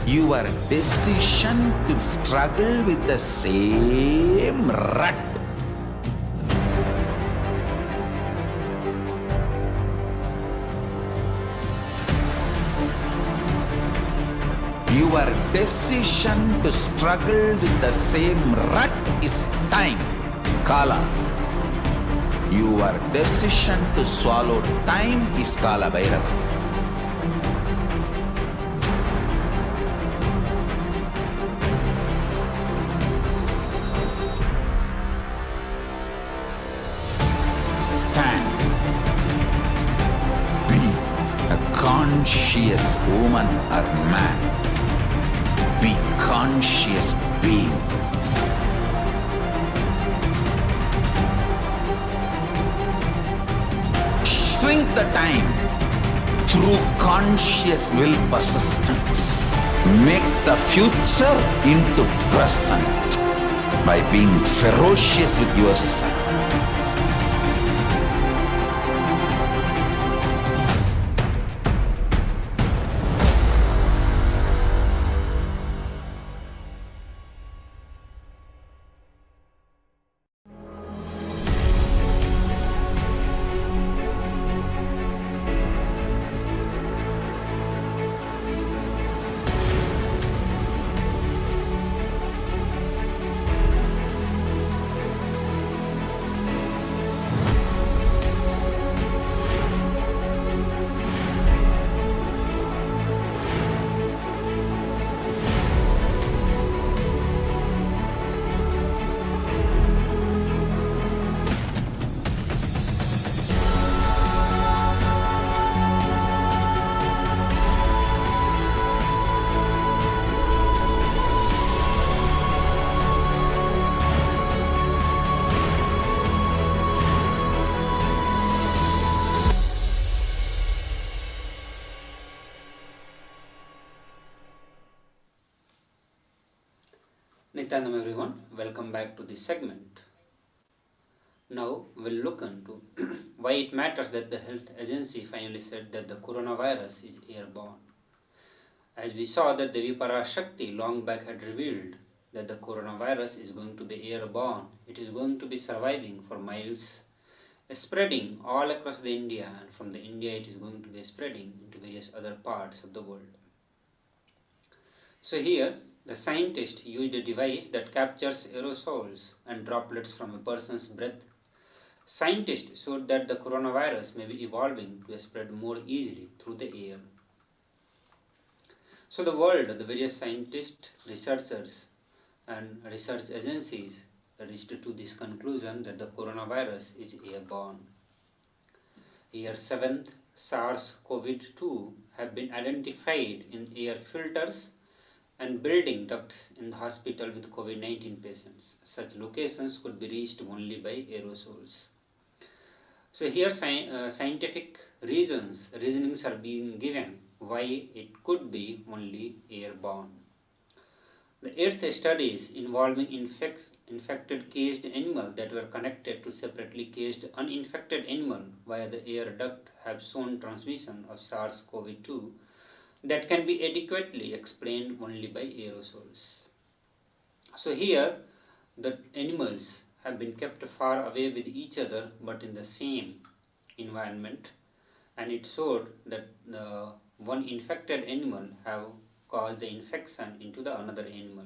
your decision to struggle with the same rut. Your decision to struggle with the same rut is time, Kala. Your decision to swallow time is Kala Bhairava. Stand. Be a conscious woman or man. Be conscious being. Shrink the time through conscious will persistence. Make the future into present by being ferocious with yourself. Nithyanandam everyone, welcome back to this segment. Now we'll look into why it matters that the health agency finally said that the coronavirus is airborne. As we saw that Devi Parashakti long back had revealed that the coronavirus is going to be airborne, it is going to be surviving for miles, spreading all across the India, and from the India it is going to be spreading into various other parts of the world. So here the scientist used a device that captures aerosols and droplets from a person's breath. Scientists showed that the coronavirus may be evolving to spread more easily through the air. So the world, the various scientists, researchers and research agencies reached to this conclusion that the coronavirus is airborne. Here 7th SARS-CoV-2 have been identified in air filters and building ducts in the hospital with COVID-19 patients. Such locations could be reached only by aerosols. So here scientific reasonings are being given why it could be only airborne. The 8th studies involving infected caged animals that were connected to separately caged uninfected animal via the air duct have shown transmission of SARS-CoV-2 that can be adequately explained only by aerosols. So here the animals have been kept far away with each other but in the same environment, and it showed that the one infected animal have caused the infection into the another animal,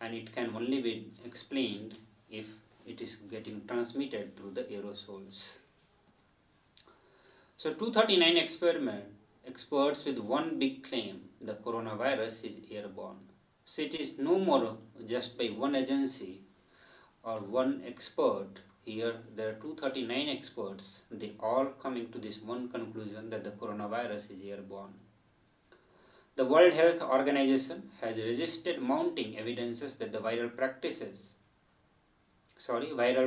and it can only be explained if it is getting transmitted through the aerosols. So 239 experts with one big claim: the coronavirus is airborne. So it is no more just by one agency or one expert. Here there are 239 experts, they all coming to this one conclusion that the coronavirus is airborne. The World Health Organization has resisted mounting evidences that the viral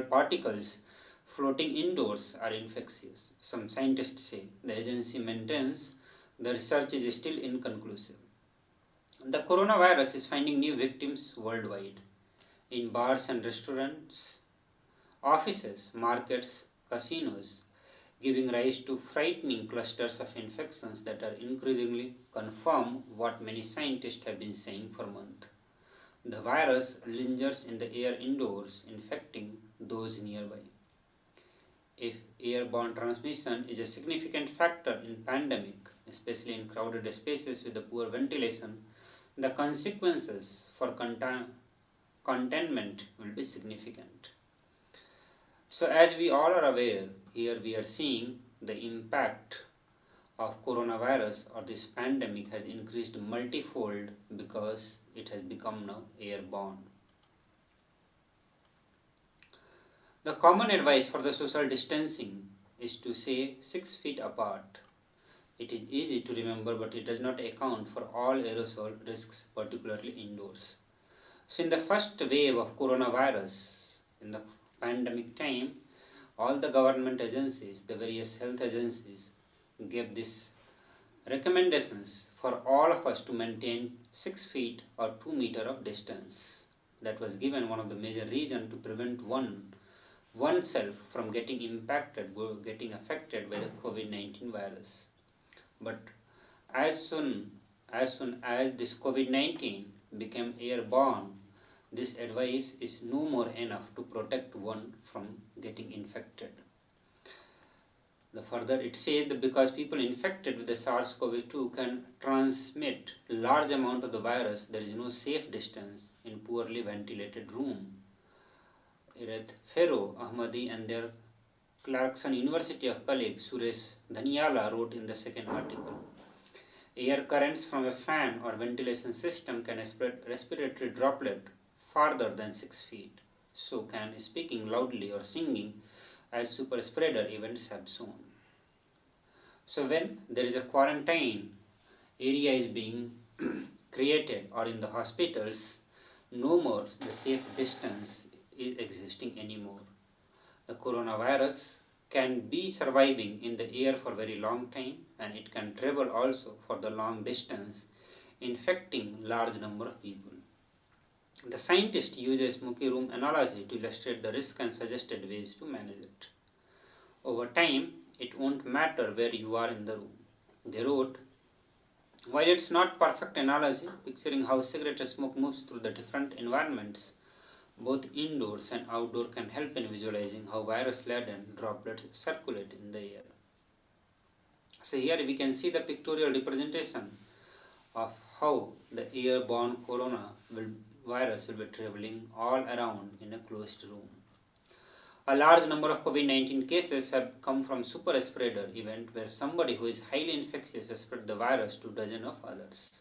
particles floating indoors are infectious. Some scientists say the agency maintains the research is still inconclusive. The coronavirus is finding new victims worldwide in bars and restaurants, offices, markets, casinos, giving rise to frightening clusters of infections that are increasingly confirm what many scientists have been saying for months. The virus lingers in the air indoors, infecting those nearby. If airborne transmission is a significant factor in pandemic, especially in crowded spaces with the poor ventilation, the consequences for containment will be significant. So as we all are aware, here we are seeing the impact of coronavirus or this pandemic has increased multifold because it has become now airborne. The common advice for the social distancing is to stay 6 feet apart. It is easy to remember, but it does not account for all aerosol risks, particularly indoors. So in the first wave of coronavirus, in the pandemic time, all the government agencies, the various health agencies, gave these recommendations for all of us to maintain 6 feet or 2 meters of distance. That was given one of the major reasons to prevent oneself from getting impacted or getting affected by the COVID-19 virus. But as soon as this COVID-19 became airborne, this advice is no more enough to protect one from getting infected. The further it said that because people infected with the SARS-CoV-2 can transmit large amount of the virus, there is no safe distance in poorly ventilated room. Ireth Ferro Ahmadi and their Clarkson University of colleague Suresh Dhaniala wrote in the second article, air currents from a fan or ventilation system can spread respiratory droplet farther than 6 feet. So can speaking loudly or singing, as super spreader events have shown. So when there is a quarantine area is being created or in the hospitals, no more the safe distance is existing anymore. The coronavirus can be surviving in the air for very long time, and it can travel also for the long distance, infecting large number of people. The scientist uses smoky room analogy to illustrate the risk and suggested ways to manage it. Over time, it won't matter where you are in the room. They wrote, while it's not perfect analogy, picturing how cigarette smoke moves through the different environments, both indoors and outdoor, can help in visualizing how virus-laden droplets circulate in the air. So here we can see the pictorial representation of how the airborne virus will be traveling all around in a closed room. A large number of COVID-19 cases have come from super spreader event where somebody who is highly infectious has spread the virus to dozens of others.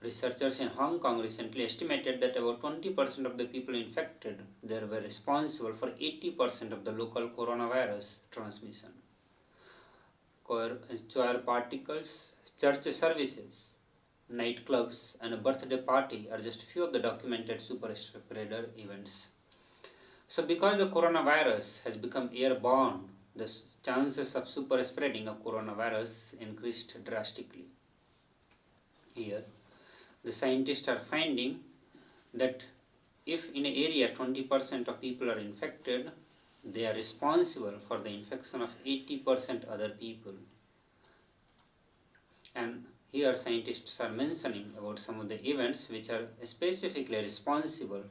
Researchers in Hong Kong recently estimated that about 20% of the people infected there were responsible for 80% of the local coronavirus transmission. Choir particles, church services, nightclubs, and a birthday party are just few of the documented super spreader events. So because the coronavirus has become airborne, the chances of super spreading of coronavirus increased drastically. Here, the scientists are finding that if in an area 20% of people are infected, they are responsible for the infection of 80% other people. And here scientists are mentioning about some of the events which are specifically responsible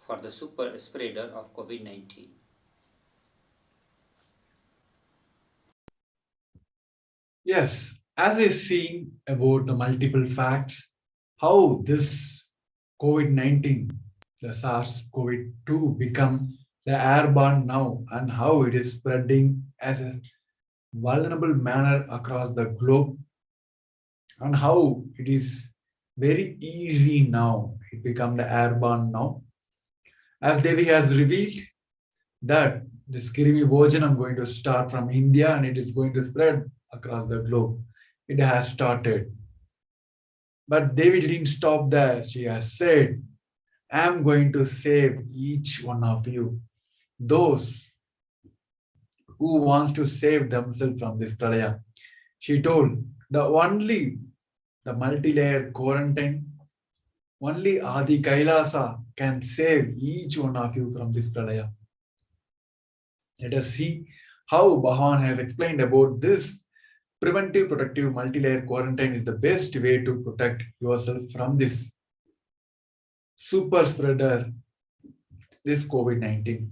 for the super spreader of COVID-19. Yes, as we're seeing about the multiple facts, how this COVID-19, the SARS-CoV-2 become the airborne now, and how it is spreading as a vulnerable manner across the globe, and how it is very easy now, it become the airborne now. As Devi has revealed that this Kirimi Bhojanam going to start from India and it is going to spread across the globe. It has started. But Devi didn't stop there. She has said, I'm going to save each one of you. Those who wants to save themselves from this pralaya. She told, the multi-layer quarantine, only Adi Kailasa can save each one of you from this pralaya. Let us see how Bhavan has explained about this preventive protective multi-layer quarantine is the best way to protect yourself from this super spreader, this COVID-19.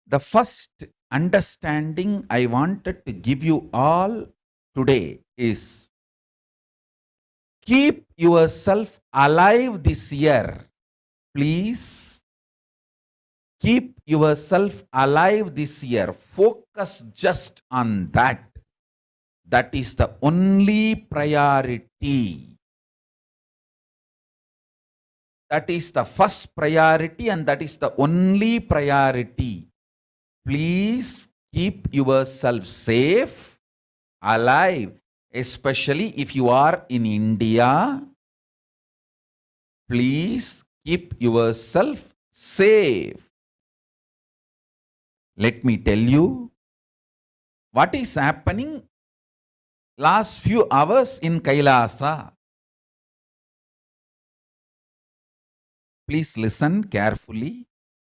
The first understanding I wanted to give you all today is keep yourself alive this year. Please keep yourself alive this year. Focus just on that. That is the only priority. That is the first priority and that is the only priority. Please keep yourself safe, alive, especially if you are in India. Please keep yourself safe. Let me tell you what is happening last few hours in Kailasa. Please listen carefully.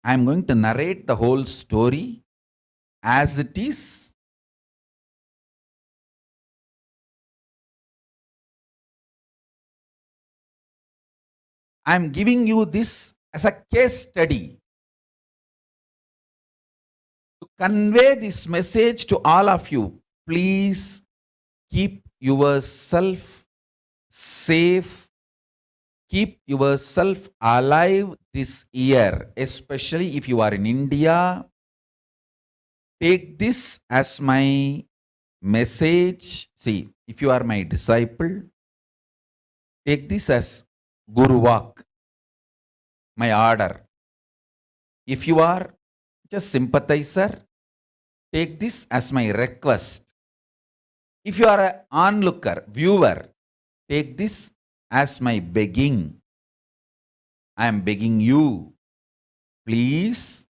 I am going to narrate the whole story as it is. I am giving you this as a case study to convey this message to all of you. Please keep yourself safe. Keep yourself alive this year, especially if you are in India. Take this as my message. See, if you are my disciple, take this as Guru Vak, my order. If you are just sympathizer, take this as my request. If you are an onlooker, viewer, take this as my begging. I am begging you, please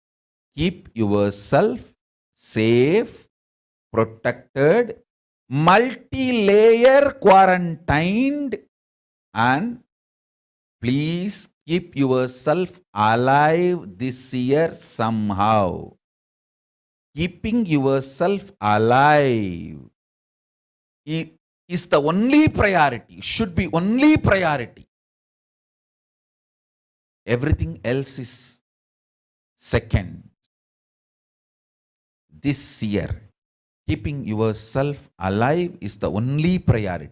keep yourself safe, protected, multi-layer quarantined, and please keep yourself alive this year somehow. Keeping yourself alive is the only priority, should be only priority. Everything else is second. This year, keeping yourself alive is the only priority.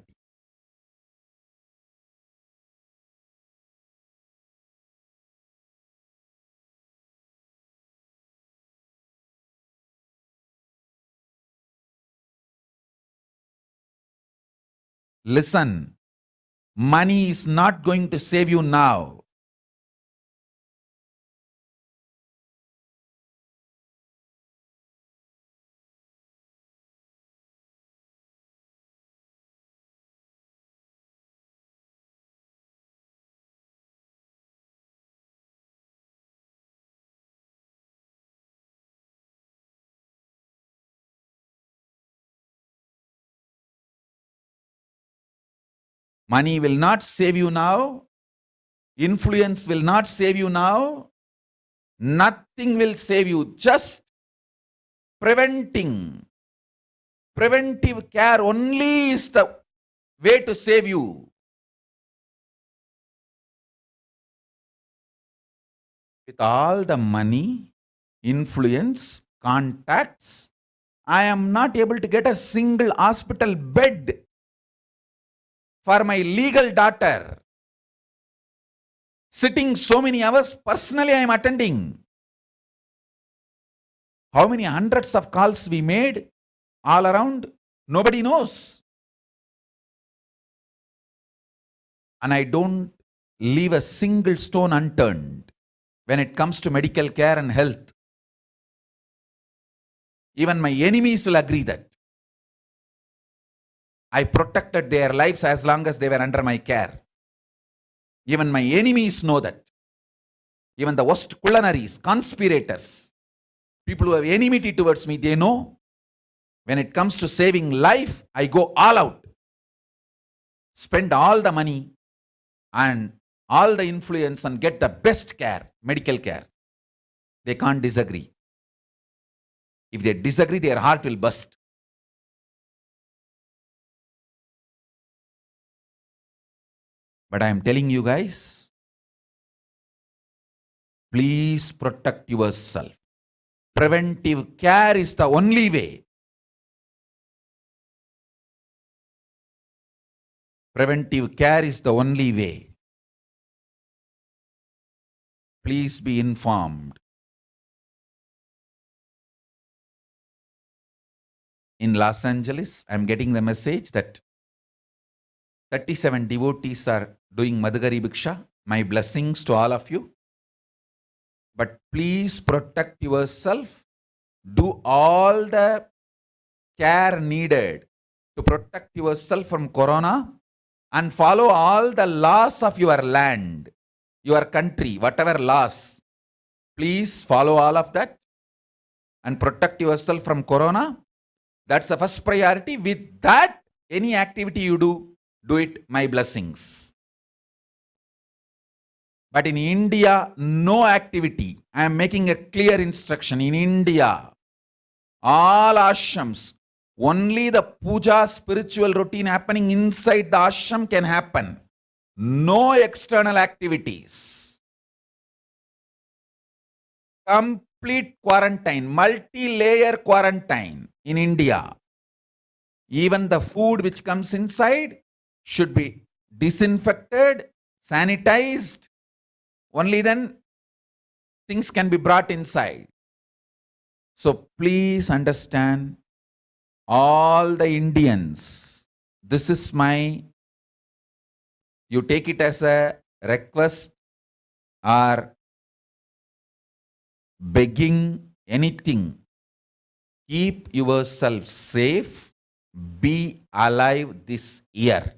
Listen, money is not going to save you now. Money will not save you now. Influence will not save you now. Nothing will save you. Just preventing. Preventive care only is the way to save you. With all the money, influence, contacts, I am not able to get a single hospital bed for my legal daughter. Sitting so many hours, personally I am attending. How many hundreds of calls we made all around? Nobody knows. And I don't leave a single stone unturned when it comes to medical care and health. Even my enemies will agree that. I protected their lives as long as they were under my care. Even my enemies know that. Even the worst culinaries, conspirators, people who have enmity towards me, they know When it comes to saving life, I go all out. Spend all the money and all the influence and get the best care, medical care. They can't disagree. If they disagree, their heart will burst. But I am telling you guys, please protect yourself. Preventive care is the only way. Preventive care is the only way. Please be informed. In Los Angeles, I am getting the message that 37 devotees are doing Madhugari Bhiksha. My blessings to all of you. But please protect yourself. Do all the care needed to protect yourself from corona and follow all the laws of your land, your country, whatever laws. Please follow all of that and protect yourself from corona. That's the first priority. With that, any activity you do it, my blessings. But in India, no activity. I am making a clear instruction. In India, all ashrams, only the puja spiritual routine happening inside the ashram can happen. No external activities. Complete quarantine, multi-layer quarantine in India. Even the food which comes inside should be disinfected, sanitized. Only then things can be brought inside. So please understand, all the Indians, this is you take it as a request or begging, anything. Keep yourself safe. Be alive this year.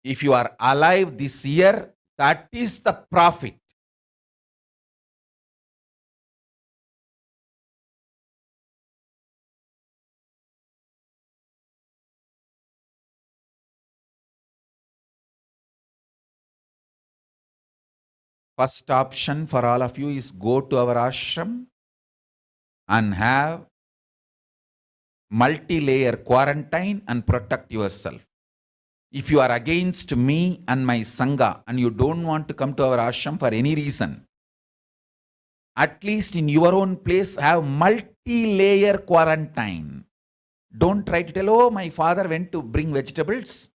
If you are alive this year, that is the profit. First option for all of you is go to our ashram and have multi-layer quarantine and protect yourself. If you are against me and my Sangha and you don't want to come to our ashram for any reason, at least in your own place have multi-layer quarantine. Don't try to tell, oh, my father went to bring vegetables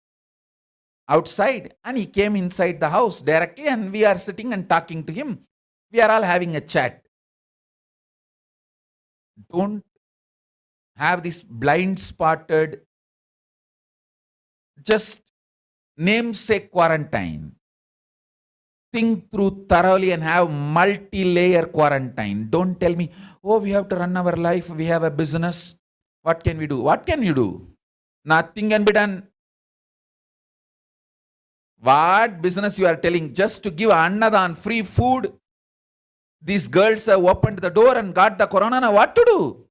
outside and he came inside the house directly and we are sitting and talking to him. We are all having a chat. Don't have this blind-spotted, just namesake quarantine. Think through thoroughly and have multi-layer quarantine. Don't tell me, oh, we have to run our life, we have a business. What can we do? What can you do? Nothing can be done. What business you are telling? Just to give annadan, free food. These girls have opened the door and got the corona. Now what to do?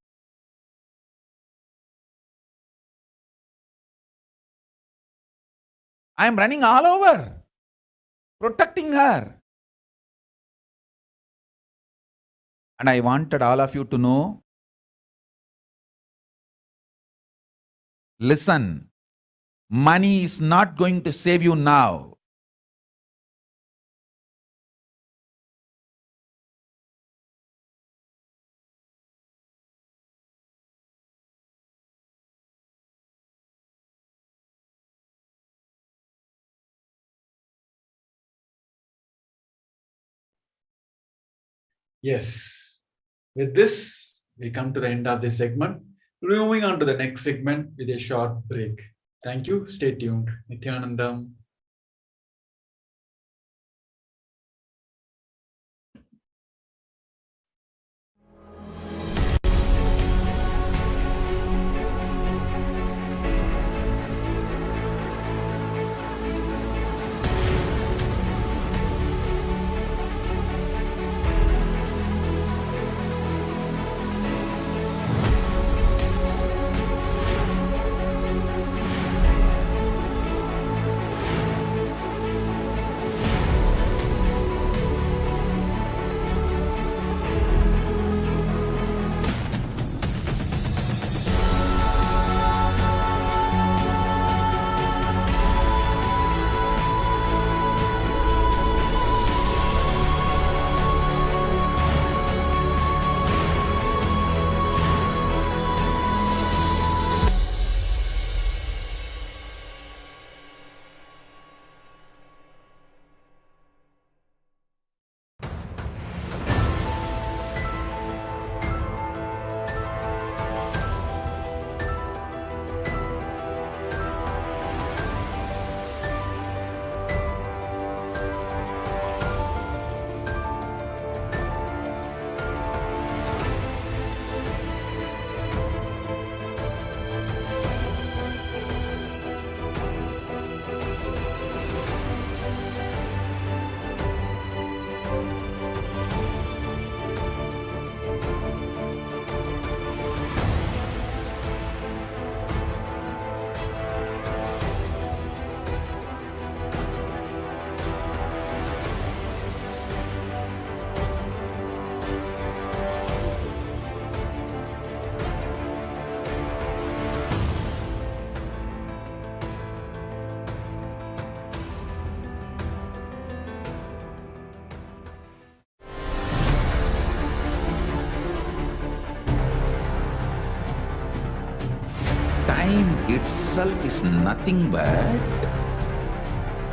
I am running all over, protecting her. And I wanted all of you to know, listen, money is not going to save you now. Yes. With this, we come to the end of this segment. Moving on to the next segment with a short break. Thank you. Stay tuned. Nithyanandam. time itself is nothing but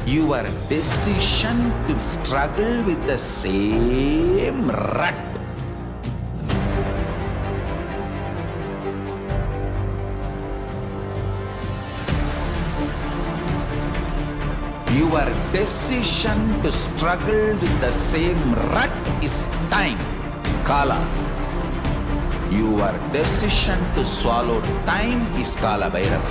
your decision to struggle with the same rut. Your decision to struggle with the same rut is time, Kala. Your decision to swallow time is Kala Bhairava.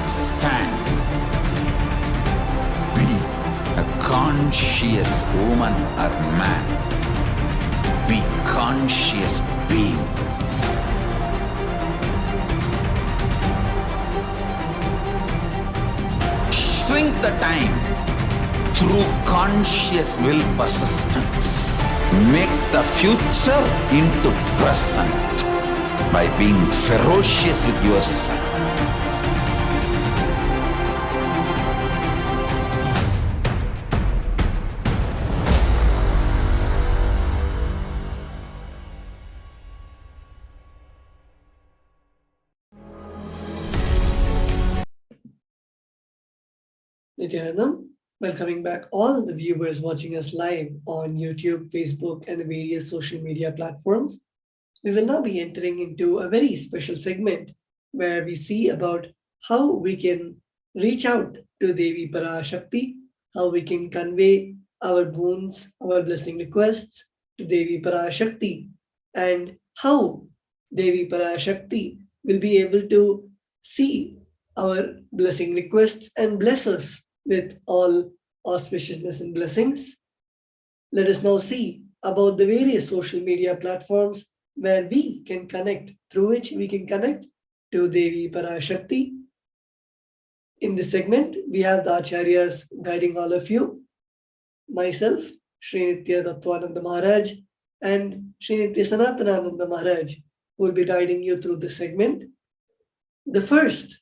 Stand. Be a conscious woman or man. Be conscious being. Shrink the time through conscious will persistence. Make the future into present by being ferocious with yourself. Nithyanandam, welcoming back all the viewers watching us live on YouTube, Facebook, and the various social media platforms. We will now be entering into a very special segment where we see about how we can reach out to Devi Parashakti, how we can convey our boons, our blessing requests to Devi Parashakti, and how Devi Parashakti will be able to see our blessing requests and bless us with all auspiciousness and blessings. Let us now see about the various social media platforms where we can connect, through which we can connect to Devi Parashakti. In this segment, we have the Acharyas guiding all of you, myself, Sri Nitya Tattvananda Maharaj, and Sri Nitya Sanatanananda Maharaj, who will be guiding you through this segment. The first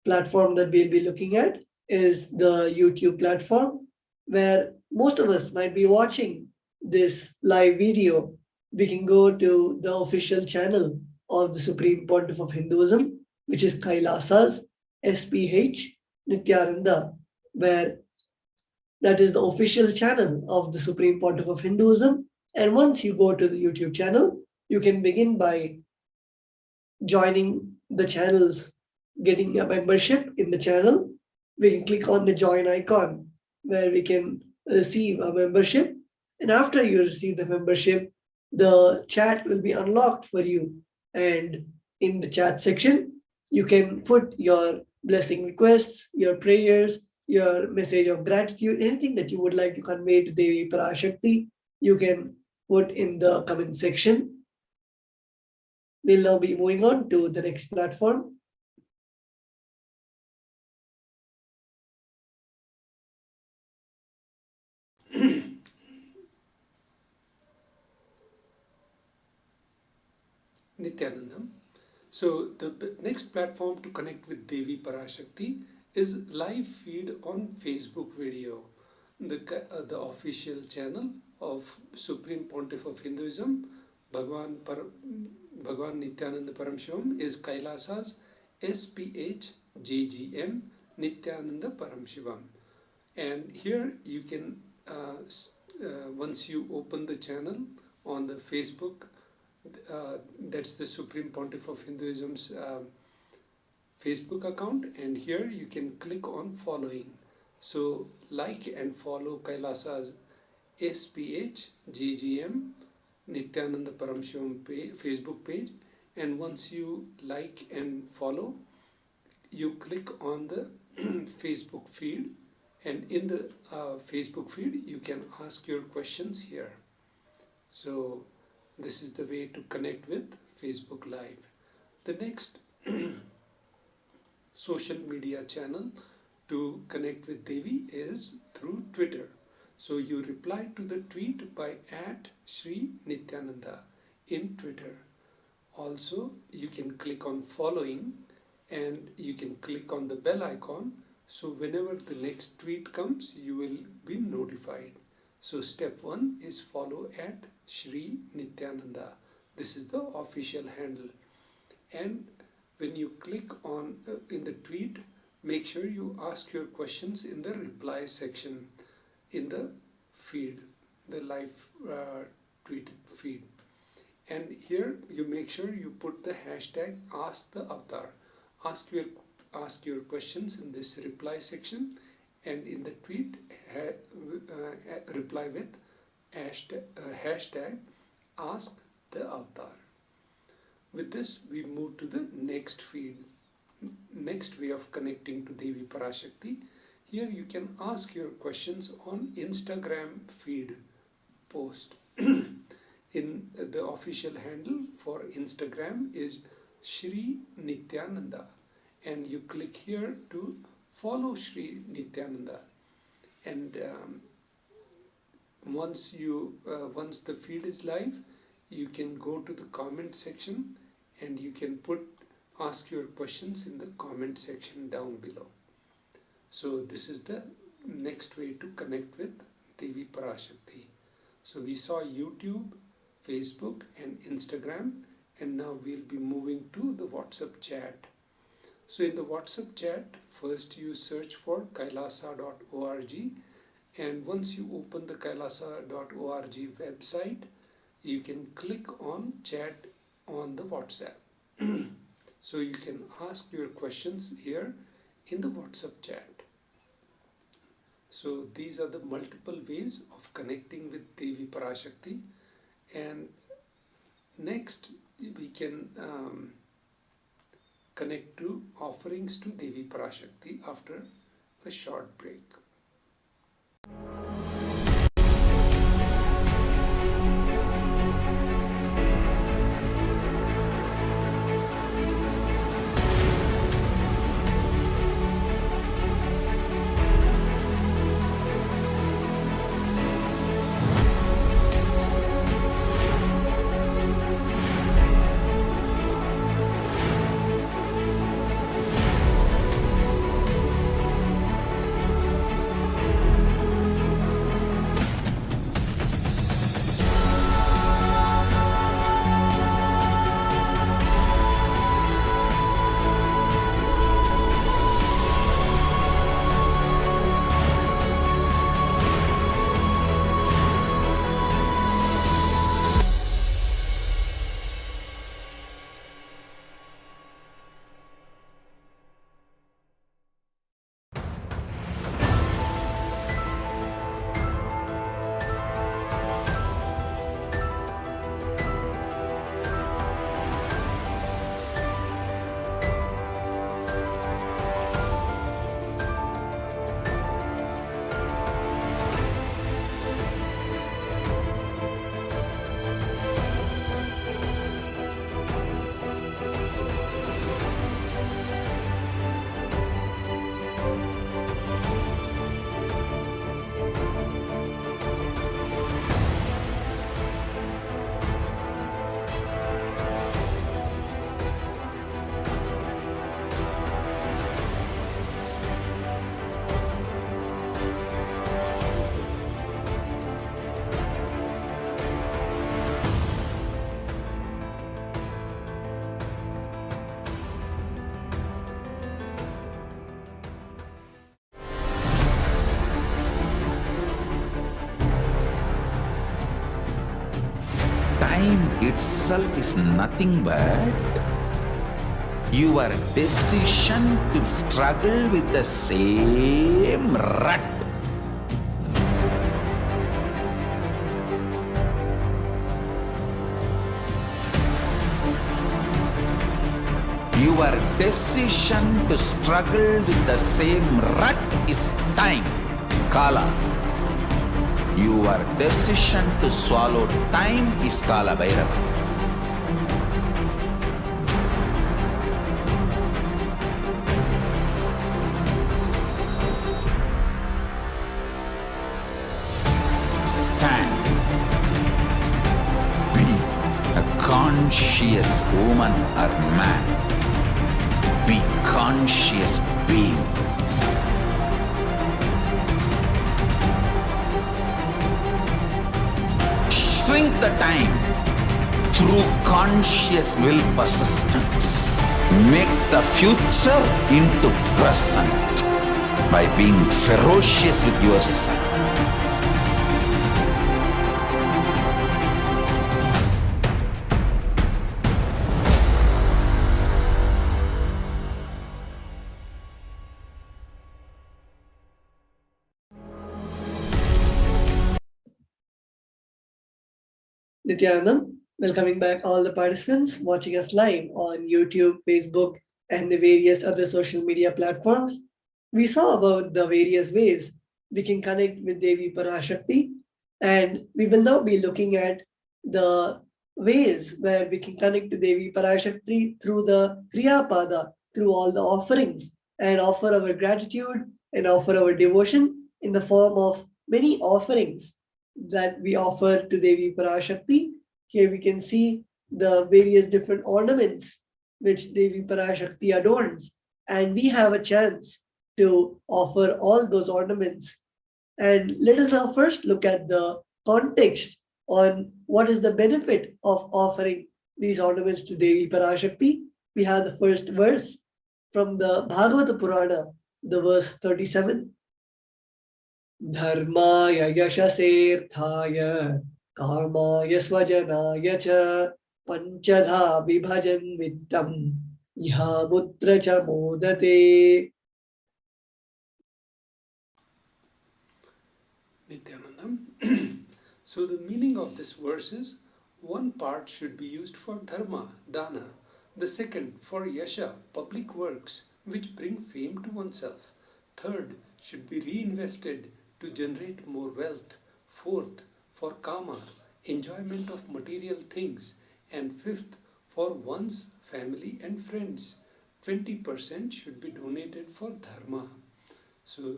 platform that we'll be looking at is the YouTube platform, where most of us might be watching this live video. We can go to the official channel of the Supreme Pontiff of Hinduism, which is Kailasa's HDH Nithyananda, where that is the official channel of the Supreme Pontiff of Hinduism. And once you go to the YouTube channel, you can begin by joining the channels, getting a membership in the channel. We can click on the join icon where we can receive a membership. And after you receive the membership, the chat will be unlocked for you. And in the chat section, you can put your blessing requests, your prayers, your message of gratitude, anything that you would like to convey to Devi Parashakti, you can put in the comment section. We'll now be moving on to the next platform. Nithyanandam. So the next platform to connect with Devi Parashakti is live feed on Facebook video. The official channel of Supreme Pontiff of Hinduism, Bhagwan Nithyananda Paramashivam, is Kailasa's SPH JGM Nithyananda Paramashivam. And here you can, once you open the channel on the Facebook, that's the Supreme Pontiff of Hinduism's Facebook account, and here you can click on following. So like and follow Kailasa's SPH JGM Nithyananda Paramashivam Facebook page, and once you like and follow, you click on the Facebook feed, and in the Facebook feed you can ask your questions here. So this is the way to connect with Facebook Live. The next social media channel to connect with Devi is through Twitter. So you reply to the tweet by @Sri Nithyananda in Twitter. Also, you can click on following, and you can click on the bell icon So whenever the next tweet comes, you will be notified. So step 1 is follow at Shri Nithyananda. This is the official handle. And when you click on in the tweet, make sure you ask your questions in the reply section in the feed, the live tweet feed. And here you make sure you put the hashtag ask the avatar. Ask your questions in this reply section, and in the tweet reply with hashtag ask the avatar. With this, we move to the next feed, next way of connecting to Devi Parashakti. Here you can ask your questions on Instagram feed post. In the official handle for Instagram is Shri Nithyananda, and you click here to follow Shri Nithyananda. And once the feed is live, you can go to the comment section and you can ask your questions in the comment section down below. So this is the next way to connect with Devi Parashakti. So we saw YouTube, Facebook and Instagram, and now we'll be moving to the WhatsApp chat. So in the WhatsApp chat, first you search for kailasa.org, and once you open the kailasa.org website, you can click on chat on the WhatsApp. So you can ask your questions here in the WhatsApp chat. So these are the multiple ways of connecting with Devi Parashakti. And next we can connect to offerings to Devi Parashakti after a short break. Time itself is nothing but your decision to struggle with the same rut. Your decision to struggle with the same rut is time, Kala. Your decision to swallow time is Kala Bhairava. Stand. Be a conscious woman or man. Be conscious being. shrink the time through conscious will persistence. Make the future into present by being ferocious with yourself. Nithyanandam, welcoming back all the participants watching us live on YouTube, Facebook, and the various other social media platforms. We saw about the various ways we can connect with Devi Parashakti, and we will now be looking at the ways where we can connect to Devi Parashakti through the Kriya Pada, through all the offerings, and offer our gratitude and offer our devotion in the form of many offerings that we offer to Devi Parashakti. Here we can see the various different ornaments which Devi Parashakti adorns, and we have a chance to offer all those ornaments. And let us now first look at the context on what is the benefit of offering these ornaments to Devi Parashakti. We have the first verse from the Bhagavata Purana, the verse 37. Dharmaya yashasirthaya karmaya swajanaya cha panchadha vibhajan vittam yamutra cha modate. Nithyanandam. So the meaning of this verse is, one part should be used for dharma, dana, the second for yasha, public works, which bring fame to oneself. Third should be reinvested to generate more wealth. Fourth, for kama, enjoyment of material things. And fifth, for one's family and friends. 20% should be donated for dharma. So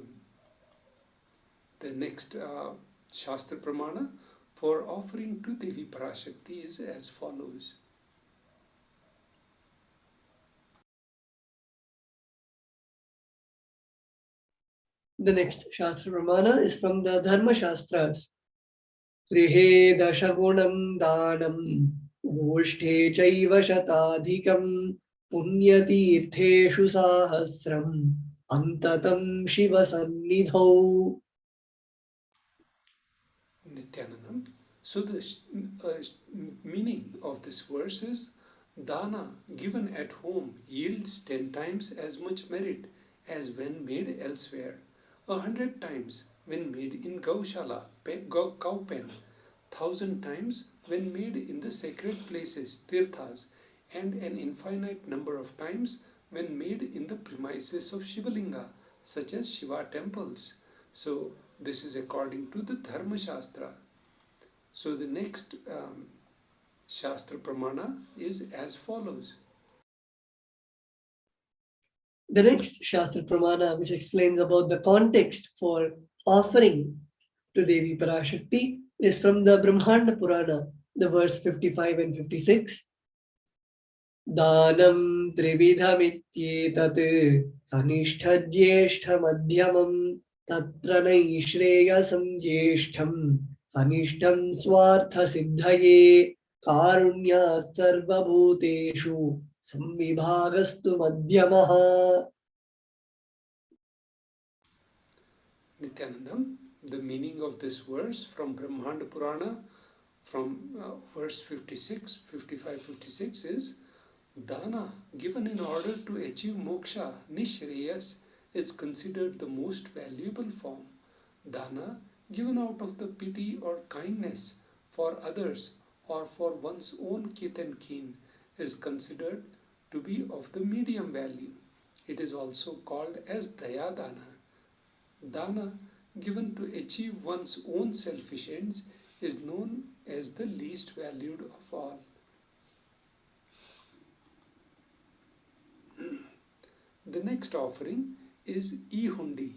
the next Shastra Pramana for offering to Devi Parashakti is as follows. The next Shastra Pramana is from the Dharma Shastras. Trihe dashagunam danam voshte chaiva shatadhikam punyatirtheshu sahasram antatam shiva sannidhau. Nithyanandam. So the meaning of this verse is, dana given at home yields 10 times as much merit as when made elsewhere, 100 times when made in Gaushala, cow pen, 1,000 times when made in the sacred places, tirthas, and an infinite number of times when made in the premises of Shivalinga, such as Shiva temples. So this is according to the Dharma Shastra. So the next Shastra Pramana is as follows. The next Shastra Pramana, which explains about the context for offering to Devi Parashakti, is from the Brahmanda Purana, the verse 55 and 56. Danam trividhamityetat anishtha jyeshtha madhyamam tatra naishreyasam jyeshtham anishtam swartha siddhaye karunyat sarva bhuteshu samvibhagastu madhyamaha. Nithyanandam, the meaning of this verse from Brahmanda Purana, from verse 56, 55, 56 is, dana given in order to achieve moksha, nishreyas, is considered the most valuable form. Dana given out of the pity or kindness for others or for one's own kith and kin is considered to be of the medium value. It is also called as daya dana. Dana given to achieve one's own selfish ends is known as the least valued of all. The next offering is e-hundi.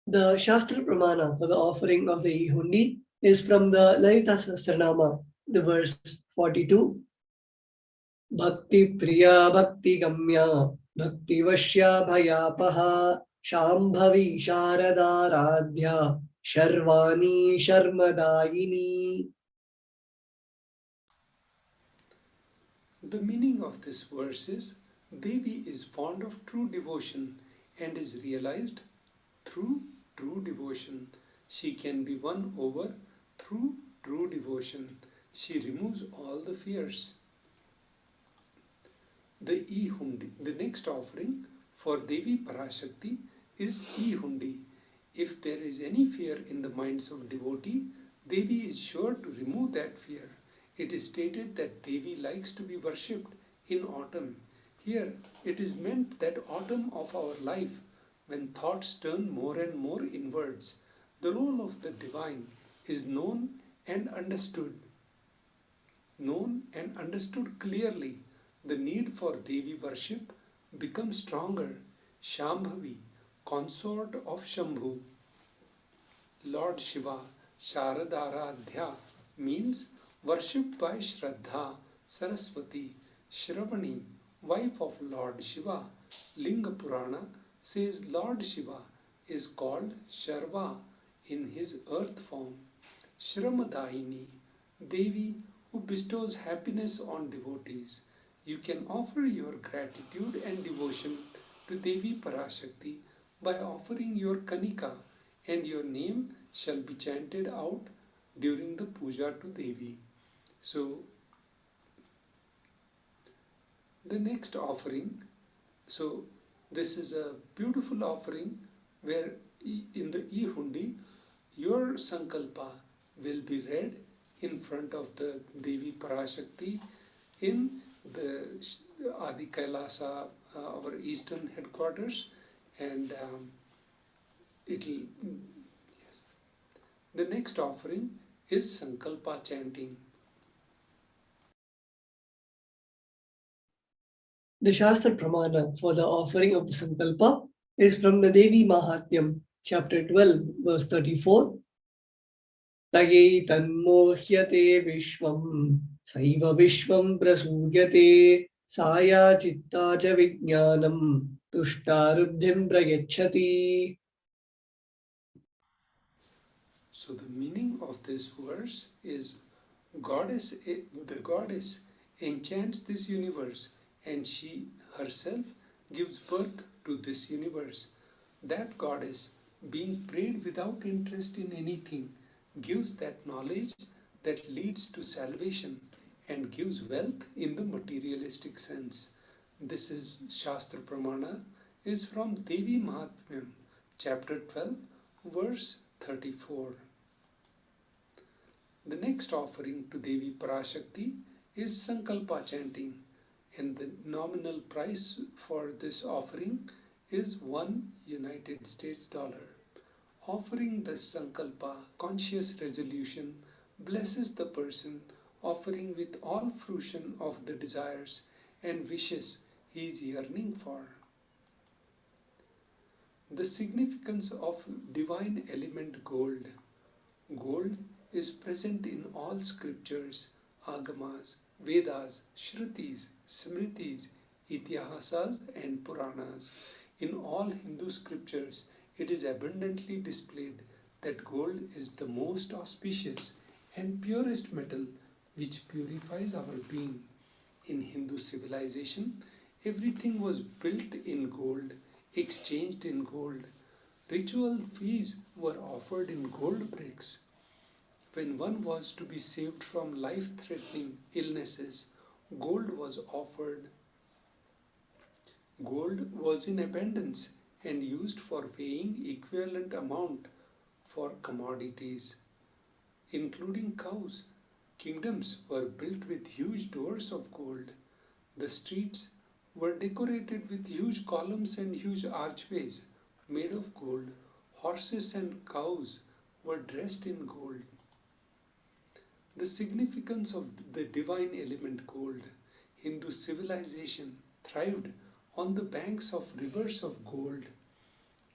The Shastra Pramana for the offering of the e-hundi is from the Lalita Sahasranama, the verse 42. Bhakti Priya Bhakti Gamya Bhakti Vashya Bhayapaha Shambhavi Sharadaradhya Sharvani Sharmadayini. The meaning of this verse is Devi is fond of true devotion and is realized through true devotion. She can be won over through true devotion. She removes all the fears. The next offering for Devi Parashakti is E-Hundi. If there is any fear in the minds of devotee, Devi is sure to remove that fear. It is stated that Devi likes to be worshipped in autumn. Here it is meant that autumn of our life, when thoughts turn more and more inwards, the role of the divine is known and understood. Known and understood clearly, the need for Devi worship becomes stronger. Shambhavi, consort of Shambhu, Lord Shiva, Sharadaradhya means worshipped by Shraddha, Saraswati. Shravani, wife of Lord Shiva, Linga Purana says Lord Shiva is called Sharva in his earth form. Shramadayini, Devi who bestows happiness on devotees. You can offer your gratitude and devotion to Devi Parashakti by offering your Kanika, and your name shall be chanted out during the puja to Devi. So, the next offering, so this is a beautiful offering where in the E-Hundi, your Sankalpa will be read in front of the Devi Parashakti in the Adi Kailasa, our eastern headquarters, and the next offering is Sankalpa chanting. The Shastra Pramana for the offering of the Sankalpa is from the Devi Mahatmyam, chapter 12, verse 34. Taye tanmohyate vishvam, saiva vishvam prasuyate, saya chitta cha vijnanam, tushtaruddhim prayachati. So the meaning of this verse is the goddess enchants this universe, and she herself gives birth to this universe. That goddess, being prayed without interest in anything, gives that knowledge that leads to salvation and gives wealth in the materialistic sense. This is Shastra Pramana, is from Devi Mahatmyam, chapter 12, verse 34. The next offering to Devi Parashakti is Sankalpa chanting, and the nominal price for this offering is $1 US. Offering the Sankalpa conscious resolution blesses the person offering with all fruition of the desires and wishes he is yearning for. The significance of divine element gold. Gold is present in all scriptures, agamas, Vedas, Shrutis, Smritis, Itihasas and Puranas. In all Hindu scriptures, it is abundantly displayed that gold is the most auspicious and purest metal which purifies our being. In Hindu civilization, everything was built in gold, exchanged in gold. Ritual fees were offered in gold bricks. When one was to be saved from life-threatening illnesses, gold was offered. Gold was in abundance and used for weighing equivalent amount for commodities, including cows. Kingdoms were built with huge doors of gold. The streets were decorated with huge columns and huge archways made of gold. Horses and cows were dressed in gold. The significance of the divine element gold. Hindu civilization thrived on the banks of rivers of gold.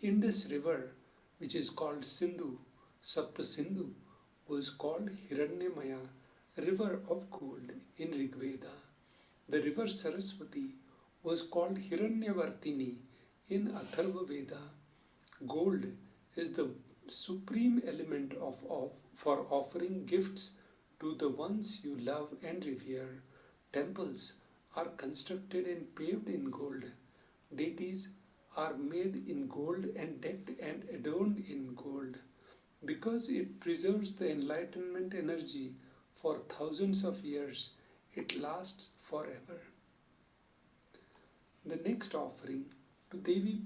Indus River, which is called Sindhu, Sapta Sindhu, was called Hiranyamaya, river of gold in Rigveda. The river Saraswati was called Hiranyavartini in Atharva Veda. Gold is the supreme element for offering gifts to the ones you love and revere. Temples are constructed and paved in gold. Deities are made in gold and decked and adorned in gold. Because it preserves the enlightenment energy for thousands of years, it lasts forever. The next offering to Devi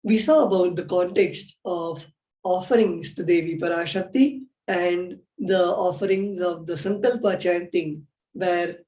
We saw about the context of offerings to Devi Parashakti and the offerings of the Sankalpa chanting, where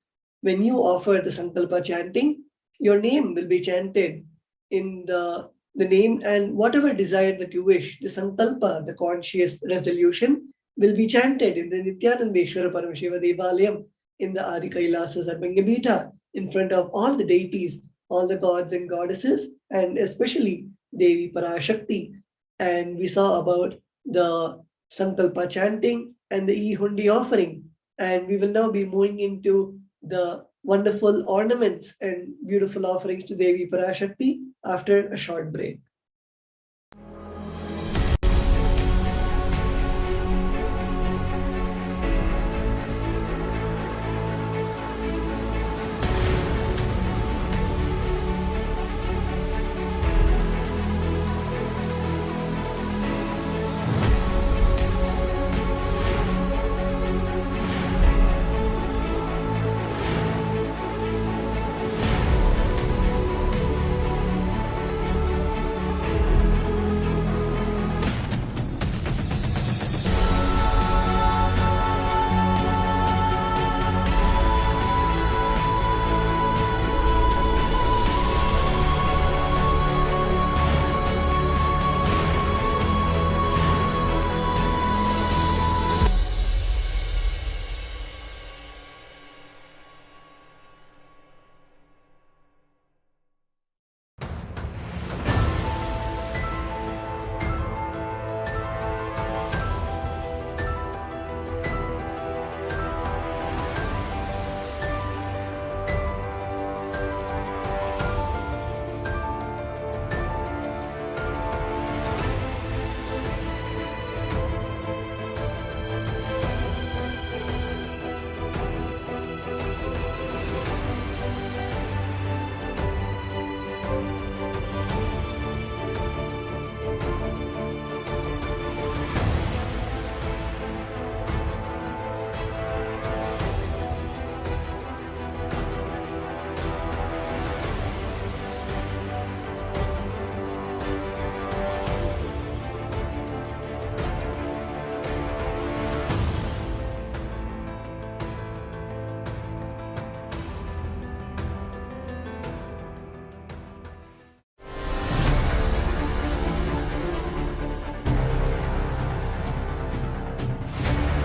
when you offer the Sankalpa chanting, your name will be chanted in the name and whatever desire that you wish, the Sankalpa, the conscious resolution, will be chanted in the Nithyanandeshwara Paramashiva Devalayam in the Adi Kailasa Sarvangabhita in front of all the deities, all the gods and goddesses, and especially Devi Parashakti. And we saw about the Sankalpa chanting and the E-Hundi offering. And we will now be moving into the wonderful ornaments and beautiful offerings to Devi Parashakti after a short break.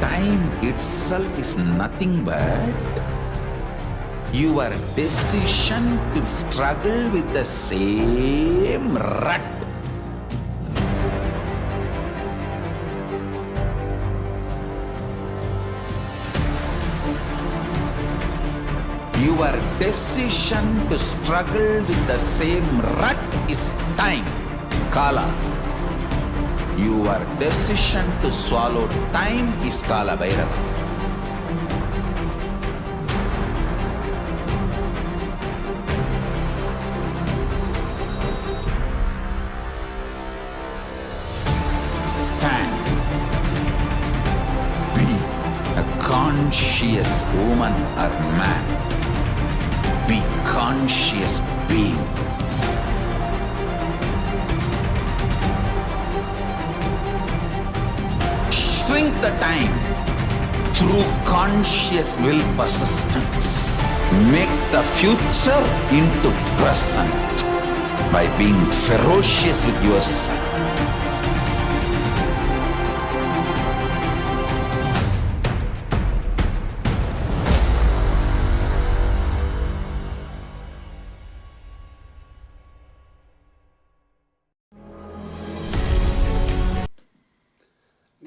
Time itself is nothing but your decision to struggle with the same rut. Your decision to struggle with the same rut is time, Kala. Your decision to swallow time is Kala Bhairava. Stand. Be a conscious woman or man. Be conscious being. Shrink the time through conscious will persistence. Make the future into present by being ferocious with yourself.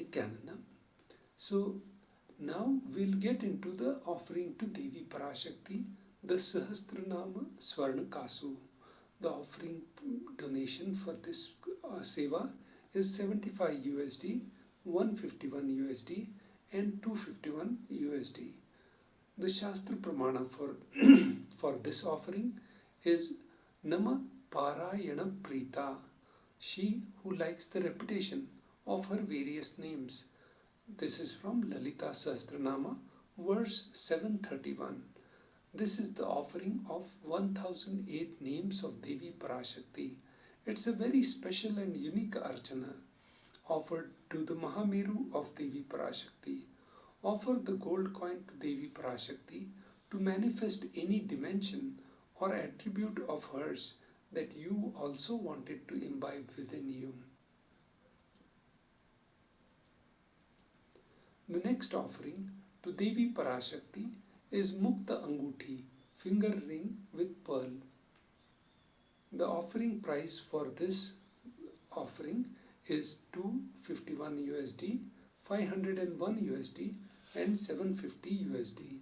Nithyananda. So now we'll get into the offering to Devi Parashakti, the Sahasranama Swarna Kasu. The offering donation for this seva is 75 USD, 151 USD and 251 USD. The Shastra Pramana for this offering is Nama Parayana Prita, she who likes the repetition of her various names. This is from Lalita Sahasranama, verse 731. This is the offering of 1008 names of Devi Parashakti. It's a very special and unique archana offered to the Mahameru of Devi Parashakti. Offer the gold coin to Devi Parashakti to manifest any dimension or attribute of hers that you also wanted to imbibe within you. The next offering to Devi Parashakti is Mukta Anguthi, finger ring with pearl. The offering price for this offering is 251 USD, 501 USD and 750 USD.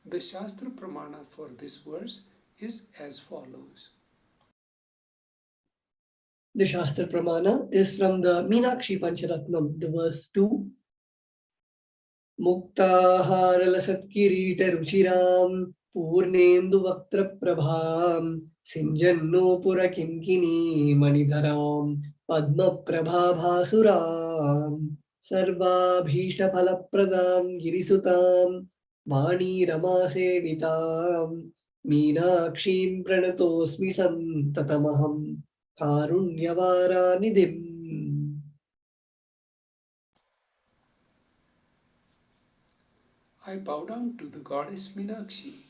The Shastra Pramana for this verse is as follows. The Shastra Pramana is from the Meenakshi Pancharatnam, the verse 2. Muktaharalasat ruchiram purnendu vaktra prabham sinjanno pura kimkini manidharam padma prabha bhasuram sarvabhishta phalapradam girisutam vani rama sevitam meenakshim pranatosmi santatamaham karunyavara nidhim. I bow down to the goddess Meenakshi,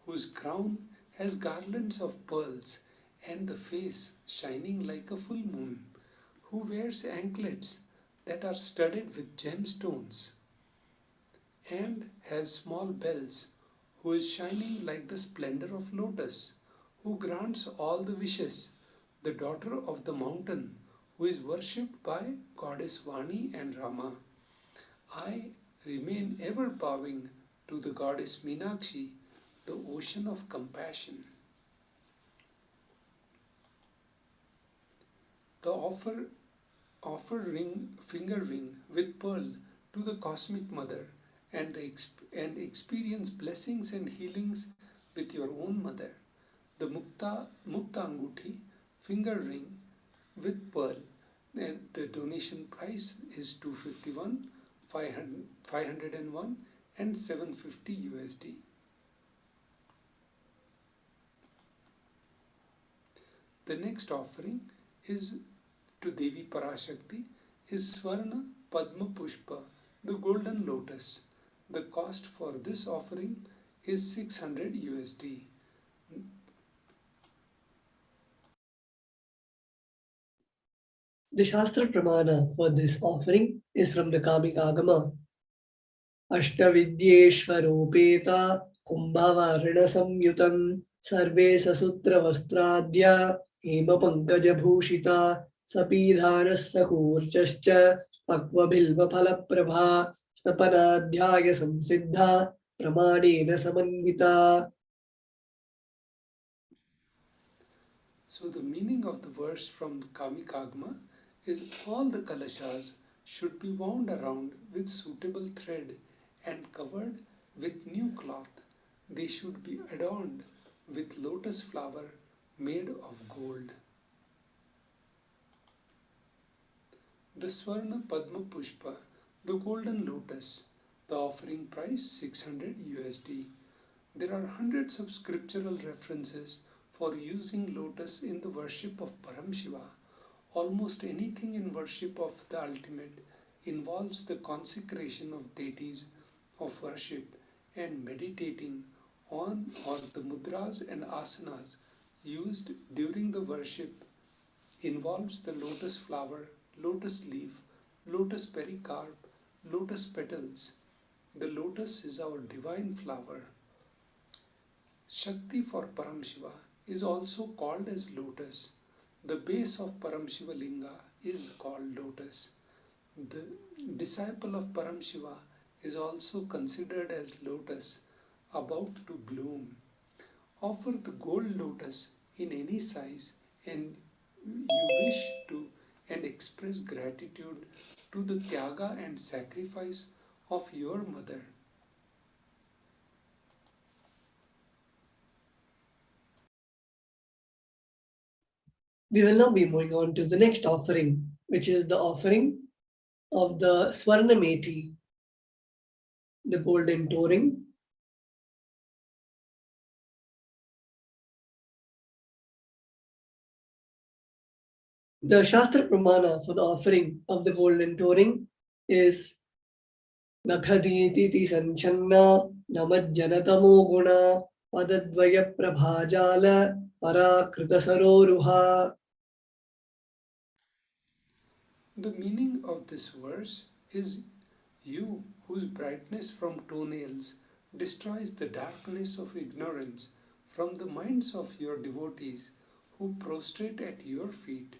whose crown has garlands of pearls and the face shining like a full moon, who wears anklets that are studded with gemstones and has small bells, who is shining like the splendor of lotus, who grants all the wishes, the daughter of the mountain, who is worshipped by goddess Vani and Rama. I remain ever bowing to the goddess Meenakshi, the ocean of compassion. The offer finger ring with pearl to the cosmic mother and experience blessings and healings with your own mother. The Mukta Anguthi finger ring with pearl, and the donation price is 251, 501 and 750 USD. The next offering is to Devi Parashakti is Swarna Padma Pushpa, the golden lotus. The cost for this offering is 600 USD. The Shastra Pramana for this offering is from the Kamika Agama. Ashtavidyeshvaropeta Kumbhavarana Samyutam Sarve Sasutra Vastradya Hema Pankaja Bhushita Sapidhana Sakurchascha Pakva Bilva Phalaprabha Snapanadhyaya Samsiddha Pramadena Samanvita. So the meaning of the verse from Kamikagma is all the kalashas should be wound around with suitable thread and covered with new cloth. They should be adorned with lotus flower made of gold. The Swarna Padma Pushpa, the golden lotus, the offering price 600 USD. There are hundreds of scriptural references for using lotus in the worship of Paramashiva. Almost anything in worship of the ultimate involves the consecration of deities of worship and meditating on or the mudras and asanas used during the worship involves the lotus flower, lotus leaf, lotus pericarp, lotus petals. The lotus is our divine flower. Shakti for Paramashiva is also called as lotus. The base of Paramashiva Linga is called lotus. The disciple of Paramashiva is also considered as lotus about to bloom. Offer the gold lotus in any size and you wish to and express gratitude to the tyaga and sacrifice of your mother. We will now be moving on to the next offering, which is the offering of the Swarnameti, the golden touring. The Shastra Pramana for the offering of the golden touring is Nakhaditi Sanchanna Namajjanatamo Guna Padadvaya Prabhajala Parakrita Saroruha. The meaning of this verse is you whose brightness from toenails destroys the darkness of ignorance from the minds of your devotees who prostrate at your feet,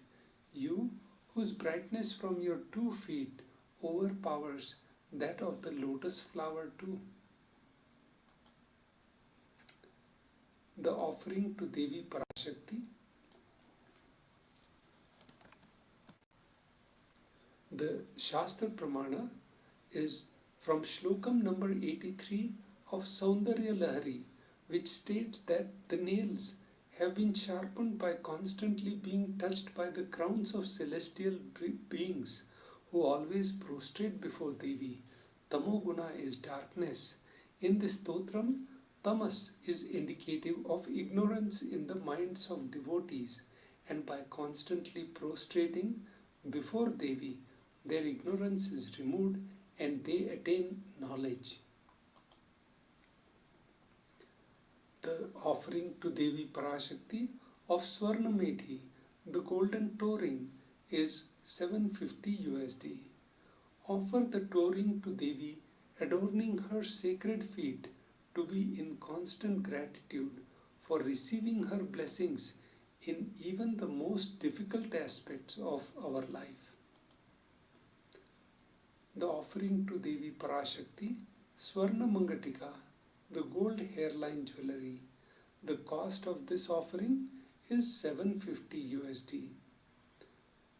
you whose brightness from your 2 feet overpowers that of the lotus flower too. The offering to Devi Parashakti. The Shastra Pramana is from Shlokam number 83 of Saundarya Lahari, which states that the nails have been sharpened by constantly being touched by the crowns of celestial beings who always prostrate before Devi. Tamoguna is darkness. In this stotram, tamas is indicative of ignorance in the minds of devotees, and by constantly prostrating before Devi, their ignorance is removed and they attain knowledge. The offering to Devi Parashakti of Swarnamethi, the golden touring, is 750 USD. Offer the touring to Devi, adorning her sacred feet, to be in constant gratitude for receiving her blessings in even the most difficult aspects of our life. The offering to Devi Parashakti, Swarna Mangatika, the gold hairline jewelry. The cost of this offering is 750 USD.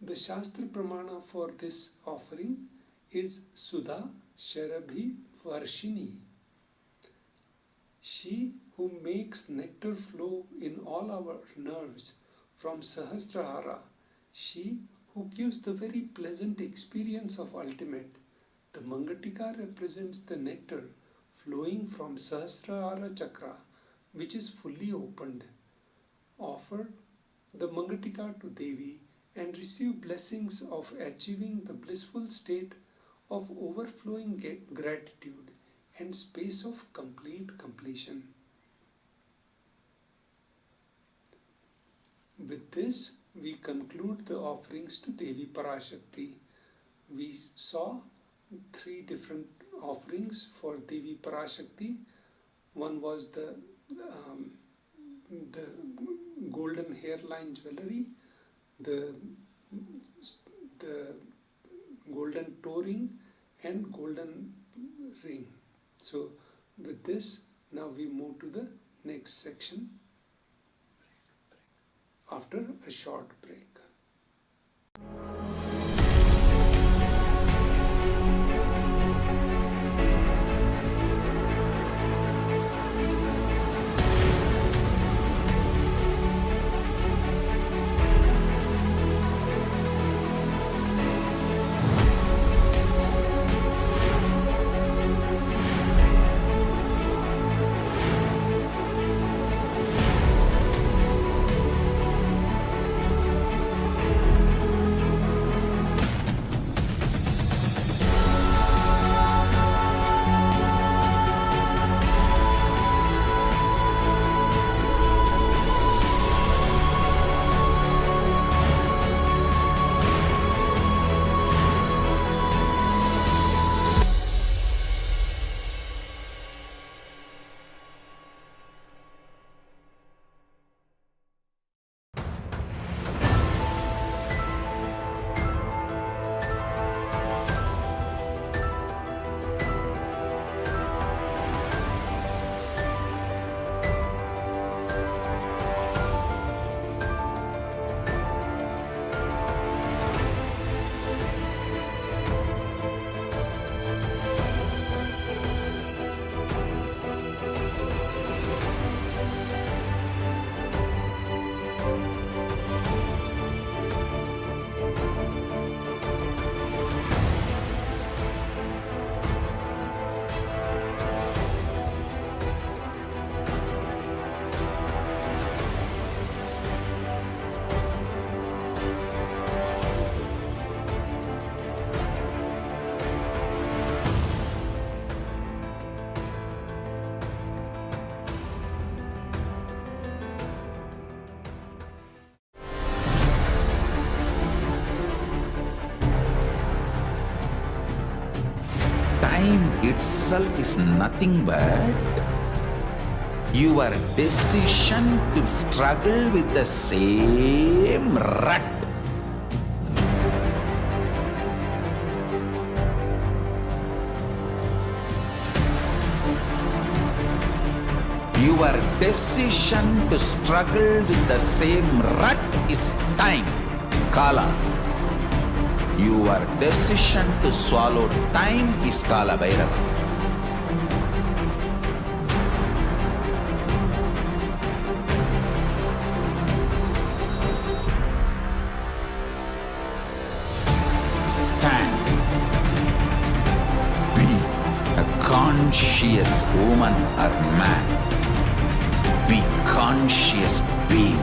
The Shastra Pramana for this offering is Sudha Sharabhi Varshini. She who makes nectar flow in all our nerves from Sahasrahara, she who gives the very pleasant experience of ultimate. The Mangatika represents the nectar flowing from Sahasrahara Chakra, which is fully opened. Offer the Mangatika to Devi and receive blessings of achieving the blissful state of overflowing gratitude and space of complete completion. With this, we conclude the offerings to Devi Parashakti. We saw 3 different offerings for Devi Parashakti. One was the golden hairline jewelry, the golden touring, and golden ring. So with this, now we move to the next section after a short break. Time itself is nothing but your decision to struggle with the same rut. Your decision to struggle with the same rut is time, Kala. Your decision to swallow time is Kala Bhairava. Stand. Be a conscious woman or man. Be conscious being.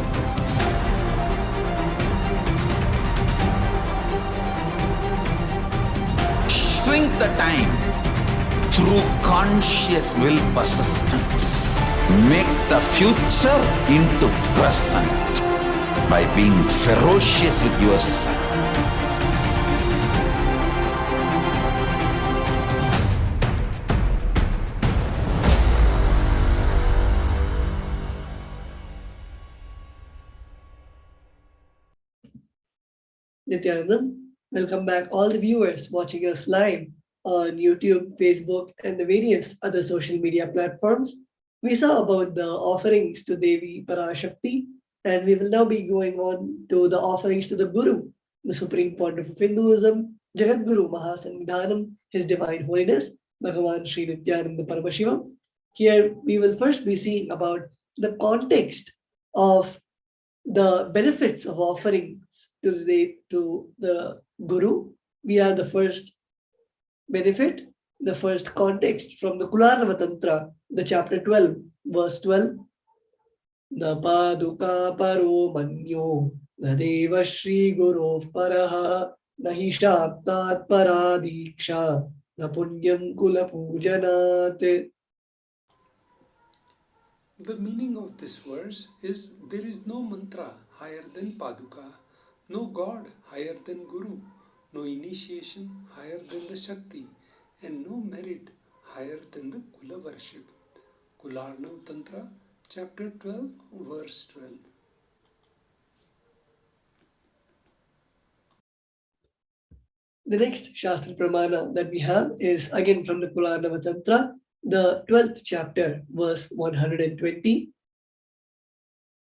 Shrink the time through conscious will persistence. Make the future into present by being ferocious with yourself. Nithyananda, welcome back all the viewers watching us live on YouTube, Facebook, and the various other social media platforms. We saw about the offerings to Devi Parashakti, and we will now be going on to the offerings to the Guru, the Supreme Pontiff of Hinduism, Jagadguru Mahasannidhanam, His Divine Holiness, Bhagavan Sri Nithyananda Paramashivam. Here we will first be seeing about the context of the benefits of offerings to the Guru. We have the first benefit, the first context from the Kularnava Tantra, the chapter 12, verse 12. Na paduka paro manyo na deva shri guru paraha na hi shaptat paradiksha na punyam kula pujanat. The meaning of this verse is there is no mantra higher than Paduka, no God higher than Guru, no initiation higher than the Shakti, and no merit higher than the Kula worship. Kularnav Tantra, chapter 12, verse 12. The next Shastra Pramana that we have is again from the Kularnava Tantra, the 12th chapter, verse 120.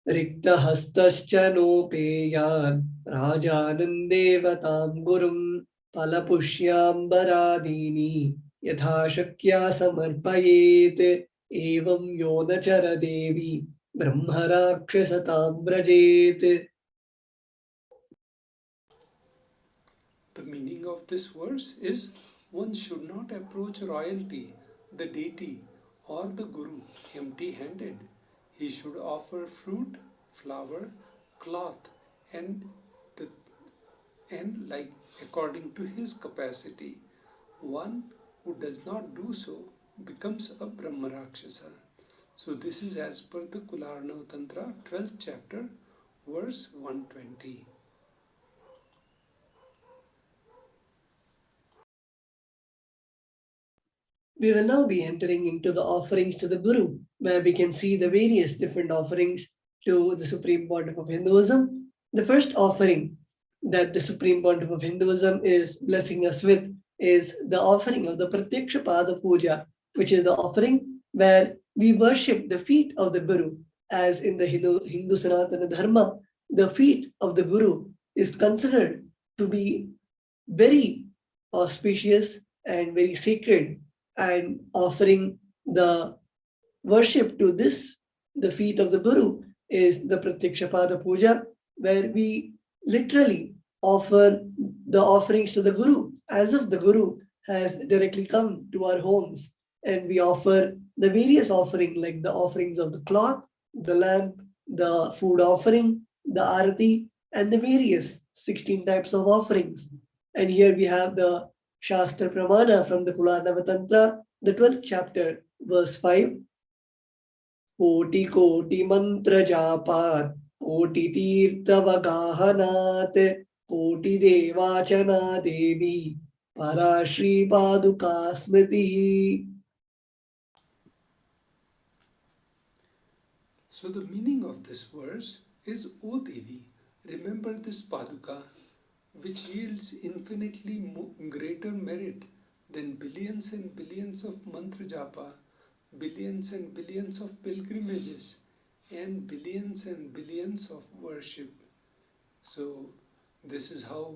Rikta hastascha nopeyan rajanandevatam gurum palapushyam baradini yatha shakya samarpayet evam yonachara devi brahmarakshasatam brajet. The meaning of this verse is one should not approach royalty, the deity, or the Guru empty-handed. He should offer fruit, flower, cloth, and like according to his capacity. One who does not do so becomes a Brahma Rakshasa. So this is as per the Kularnav Tantra, 12th chapter, verse 120. We will now be entering into the offerings to the Guru, where we can see the various different offerings to the Supreme Pontiff of Hinduism. The first offering that the Supreme Pontiff of Hinduism is blessing us with is the offering of the Pratyaksha Pada Puja, which is the offering where we worship the feet of the Guru. As in the Hindu Sanatana Dharma, the feet of the Guru is considered to be very auspicious and very sacred, and offering the worship to the feet of the Guru, is the Pratyaksha Pada Puja, where we literally offer the offerings to the Guru as if the Guru has directly come to our homes, and we offer the various offering like the offerings of the cloth, the lamp, the food offering, the arati, and the various 16 types of offerings. And here we have the Shastra Pramana from the Kularnava Tantra, the 12th chapter, verse 5. Koti koti mantra japat, koti tirtavagahanat, koti devachana devi, parashri paduka smriti. So the meaning of this verse is, O Devi, remember this Paduka, which yields infinitely greater merit than billions and billions of mantra japa, billions and billions of pilgrimages, and billions of worship. So this is how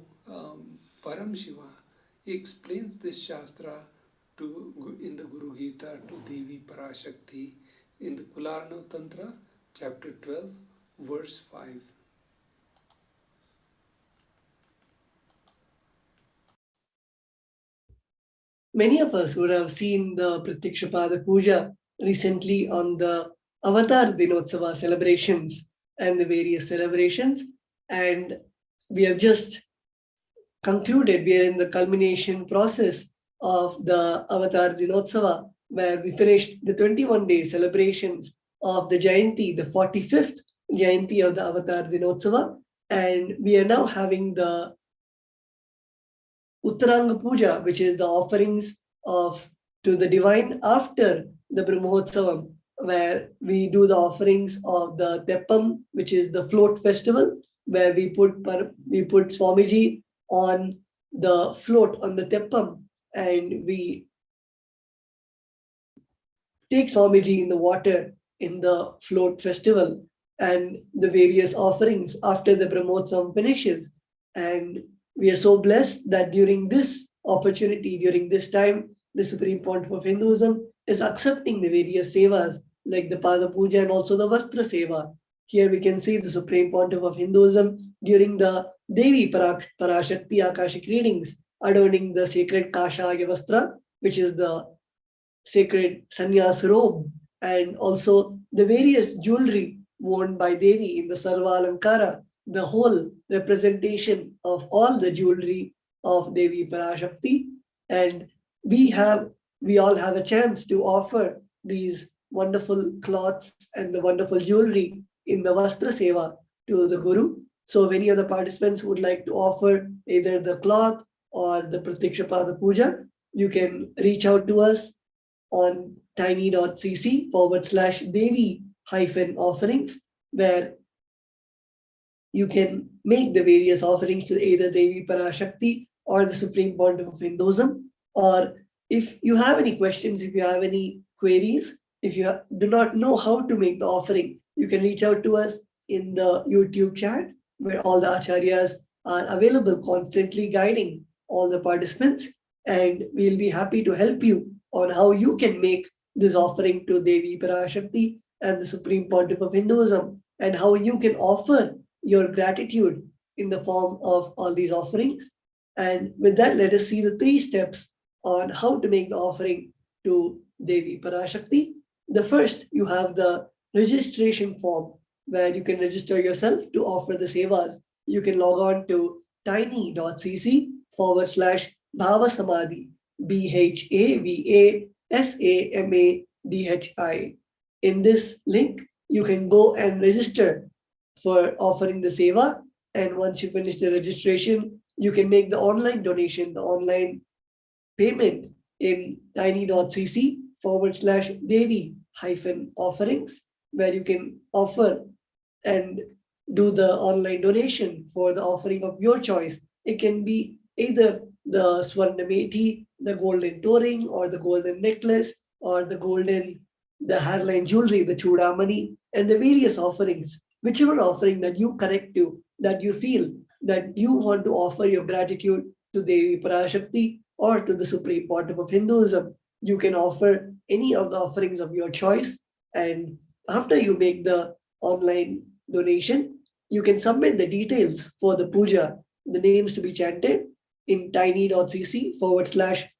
Param Shiva explains this Shastra in the Guru Gita to Devi Parashakti in the Kularnav Tantra, chapter 12, verse 5. Many of us would have seen the Pratyakshapada Puja recently on the Avatar Dinotsava celebrations and the various celebrations. And we have just concluded, we are in the culmination process of the Avatar Dinotsava, where we finished the 21-day celebrations of the Jayanti, the 45th Jayanti of the Avatar Dinotsava. And we are now having the Uttaranga Puja, which is the offerings of to the divine after the Brahmotsavam, where we do the offerings of the Teppam, which is the float festival, where we put Swamiji on the float on the Teppam, and we take Swamiji in the water in the float festival, and the various offerings after the Brahmotsavam finishes. And we are so blessed that during this opportunity, during this time, the Supreme Pontiff of Hinduism is accepting the various sevas like the Pada Puja and also the Vastra Seva. Here we can see the Supreme Pontiff of Hinduism during the Devi Parashakti Akashic readings, adorning the sacred Kashaya Vastra, which is the sacred sannyas robe, and also the various jewelry worn by Devi in the Sarva Alankara, the whole representation of all the jewelry of Devi Parashakti. And we all have a chance to offer these wonderful cloths and the wonderful jewelry in the Vastra Seva to the Guru. So if any of the participants would like to offer either the cloth or the Pratyakshapada Puja, you can reach out to us on tiny.cc/Devi-offerings, where you can make the various offerings to either Devi Parashakti or the Supreme Pontiff of Hinduism. Or if you have any questions, if you have any queries, if you do not know how to make the offering, you can reach out to us in the YouTube chat, where all the acharyas are available, constantly guiding all the participants. And we'll be happy to help you on how you can make this offering to Devi Parashakti and the Supreme Pontiff of Hinduism, and how you can offer your gratitude in the form of all these offerings. And with that, let us see the 3 steps on how to make the offering to Devi Parashakti. The first, you have the registration form, where you can register yourself to offer the sevas. You can log on to tiny.cc/Bhavasamadhi, BHAVASAMADHI. In this link, you can go and register for offering the seva. And once you finish the registration, you can make the online donation, the online payment in tiny.cc/Devi-offerings, where you can offer and do the online donation for the offering of your choice. It can be either the Swarnameti, the golden touring, or the golden necklace, or the hairline jewelry, the Chudamani, and the various offerings. Whichever offering that you connect to, that you feel that you want to offer your gratitude to Devi Parashakti or to the Supreme Pontiff of Hinduism, you can offer any of the offerings of your choice. And after you make the online donation, you can submit the details for the puja, the names to be chanted in tiny.cc/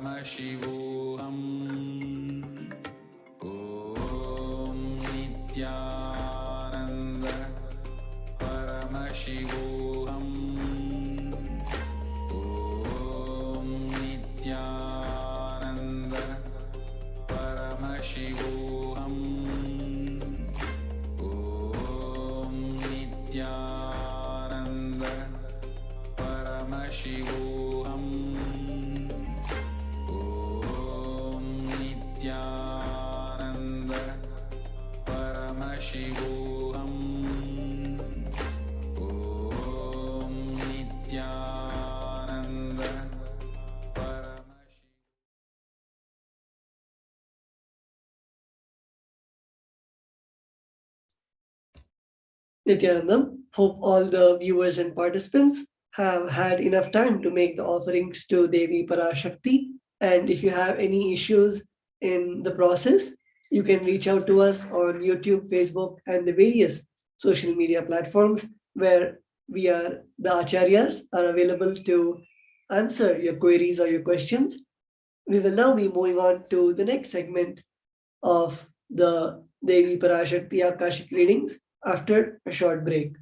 Paramashivoham. Om Nithyananda Paramashivoham. Om Nithyananda Paramashivoham. Om Nithyananda Paramashivoham. Om Nithyananda Paramashivoham. Om Nithyananda Paramashivoham. Nithyanandam, hope all the viewers and participants have had enough time to make the offerings to Devi Parashakti. And if you have any issues in the process, you can reach out to us on YouTube, Facebook, and the various social media platforms where the Acharyas are available to answer your queries or your questions. We will now be moving on to the next segment of the Devi Parashakti Akashic readings after a short break.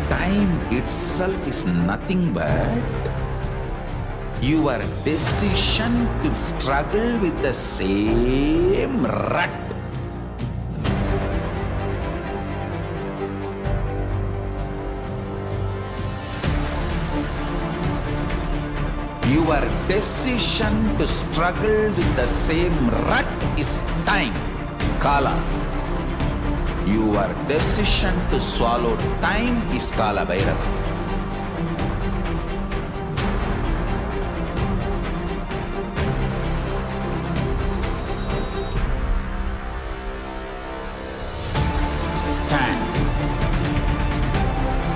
Time itself is nothing but your decision to struggle with the same rut. Your decision to struggle with the same rut is time, Kala. Your decision to swallow time is Kala Bhairava. Stand.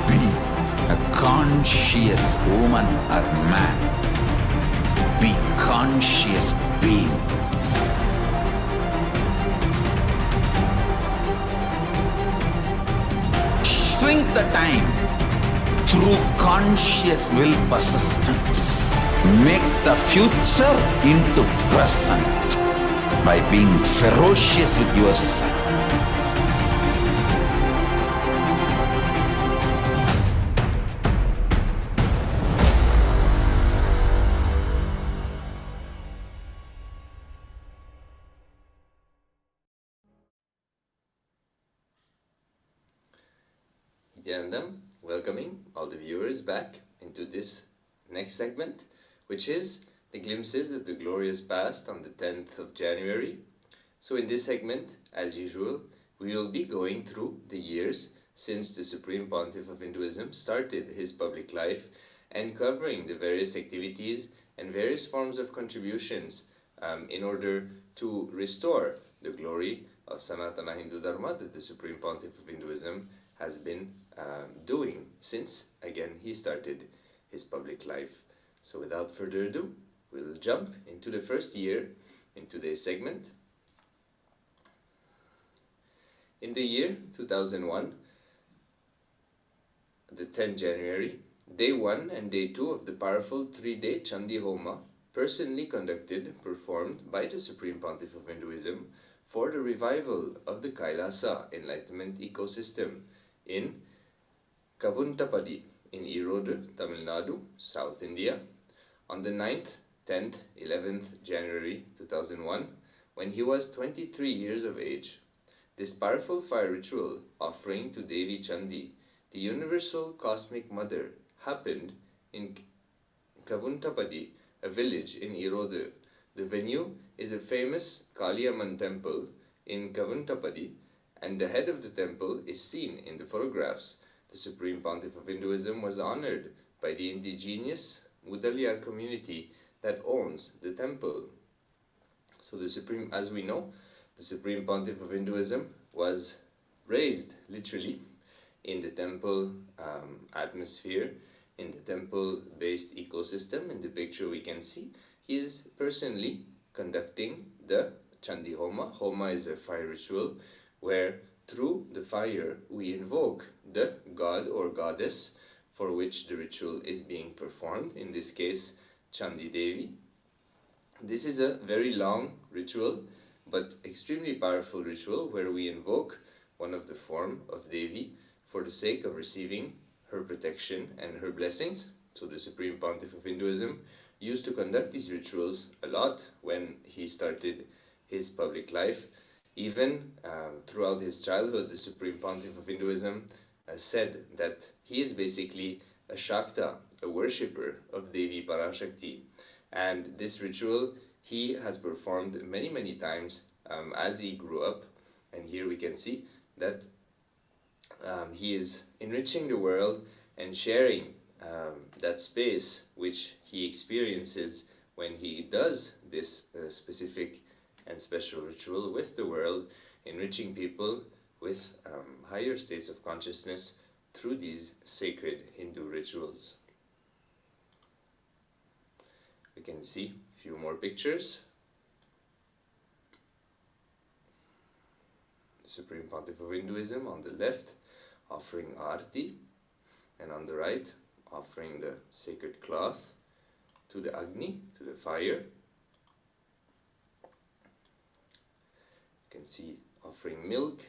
Be a conscious woman or man. Be conscious being. Shrink the time through conscious will persistence. Make the future into present by being ferocious with yourself. Nithyanandam, welcoming all the viewers back into this next segment, which is the glimpses of the glorious past on the 10th of January. So in this segment, as usual, we will be going through the years since the Supreme Pontiff of Hinduism started his public life and covering the various activities and various forms of contributions in order to restore the glory of Sanatana Hindu Dharma that the Supreme Pontiff of Hinduism has been doing since, again, he started his public life. So without further ado, we'll jump into the first year in today's segment. In the year 2001, the 10th January, Day 1 and Day 2 of the powerful 3-day Chandi Homa, personally conducted, performed by the Supreme Pontiff of Hinduism for the revival of the Kailasa Enlightenment ecosystem in Kavuntapadi in Erode, Tamil Nadu, South India, on the 9th, 10th, 11th January 2001, when he was 23 years of age. This powerful fire ritual offering to Devi Chandi, the universal cosmic mother, happened in Kavuntapadi, a village in Erode. The venue is a famous Kaliamman temple in Kavuntapadi, and the head of the temple is seen in the photographs. The Supreme Pontiff of Hinduism was honored by the indigenous Mudaliar community that owns the temple. So as we know, the Supreme Pontiff of Hinduism was raised literally in the temple atmosphere, in the temple-based ecosystem. In the picture we can see he is personally conducting the Chandi Homa. Homa is a fire ritual where through the fire we invoke the god or goddess for which the ritual is being performed, in this case Chandi Devi. This is a very long ritual but extremely powerful ritual where we invoke one of the form of Devi for the sake of receiving her protection and her blessings. So the Supreme Pontiff of Hinduism used to conduct these rituals a lot when he started his public life. Even throughout his childhood, the Supreme Pontiff of Hinduism said that he is basically a Shakta, a worshipper of Devi Parashakti. And this ritual he has performed many, many times as he grew up. And here we can see that he is enriching the world and sharing that space which he experiences when he does this specific and special ritual with the world, enriching people with higher states of consciousness through these sacred Hindu rituals. We can see a few more pictures. The Supreme Pontiff of Hinduism on the left offering Aarti, and on the right offering the sacred cloth to the Agni, to the fire. You can see offering milk.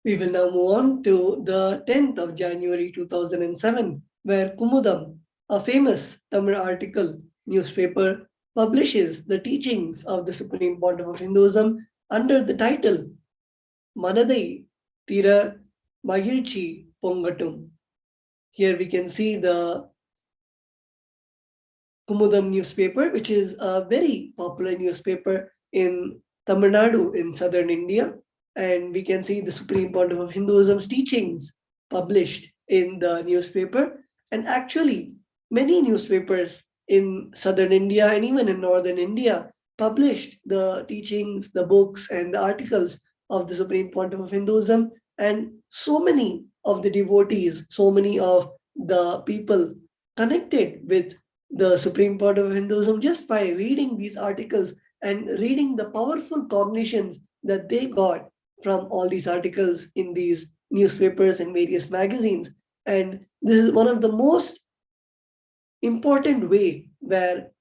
We will now move on to the 10th of January 2007, where Kumudam, a famous Tamil article newspaper, publishes the teachings of the Supreme Pontiff of Hinduism under the title Manadai Tira Magirchi Pongatum. Here we can see the Kumudam newspaper, which is a very popular newspaper in Tamil Nadu in southern India. And we can see the Supreme Pontiff of Hinduism's teachings published in the newspaper. And actually, many newspapers in southern India and even in northern India published the teachings, the books, and the articles of the Supreme Pontiff of Hinduism. And so many of the devotees, so many of the people connected with the Supreme Pontiff of Hinduism just by reading these articles and reading the powerful cognitions that they got from all these articles in these newspapers and various magazines. And this is one of the most important way where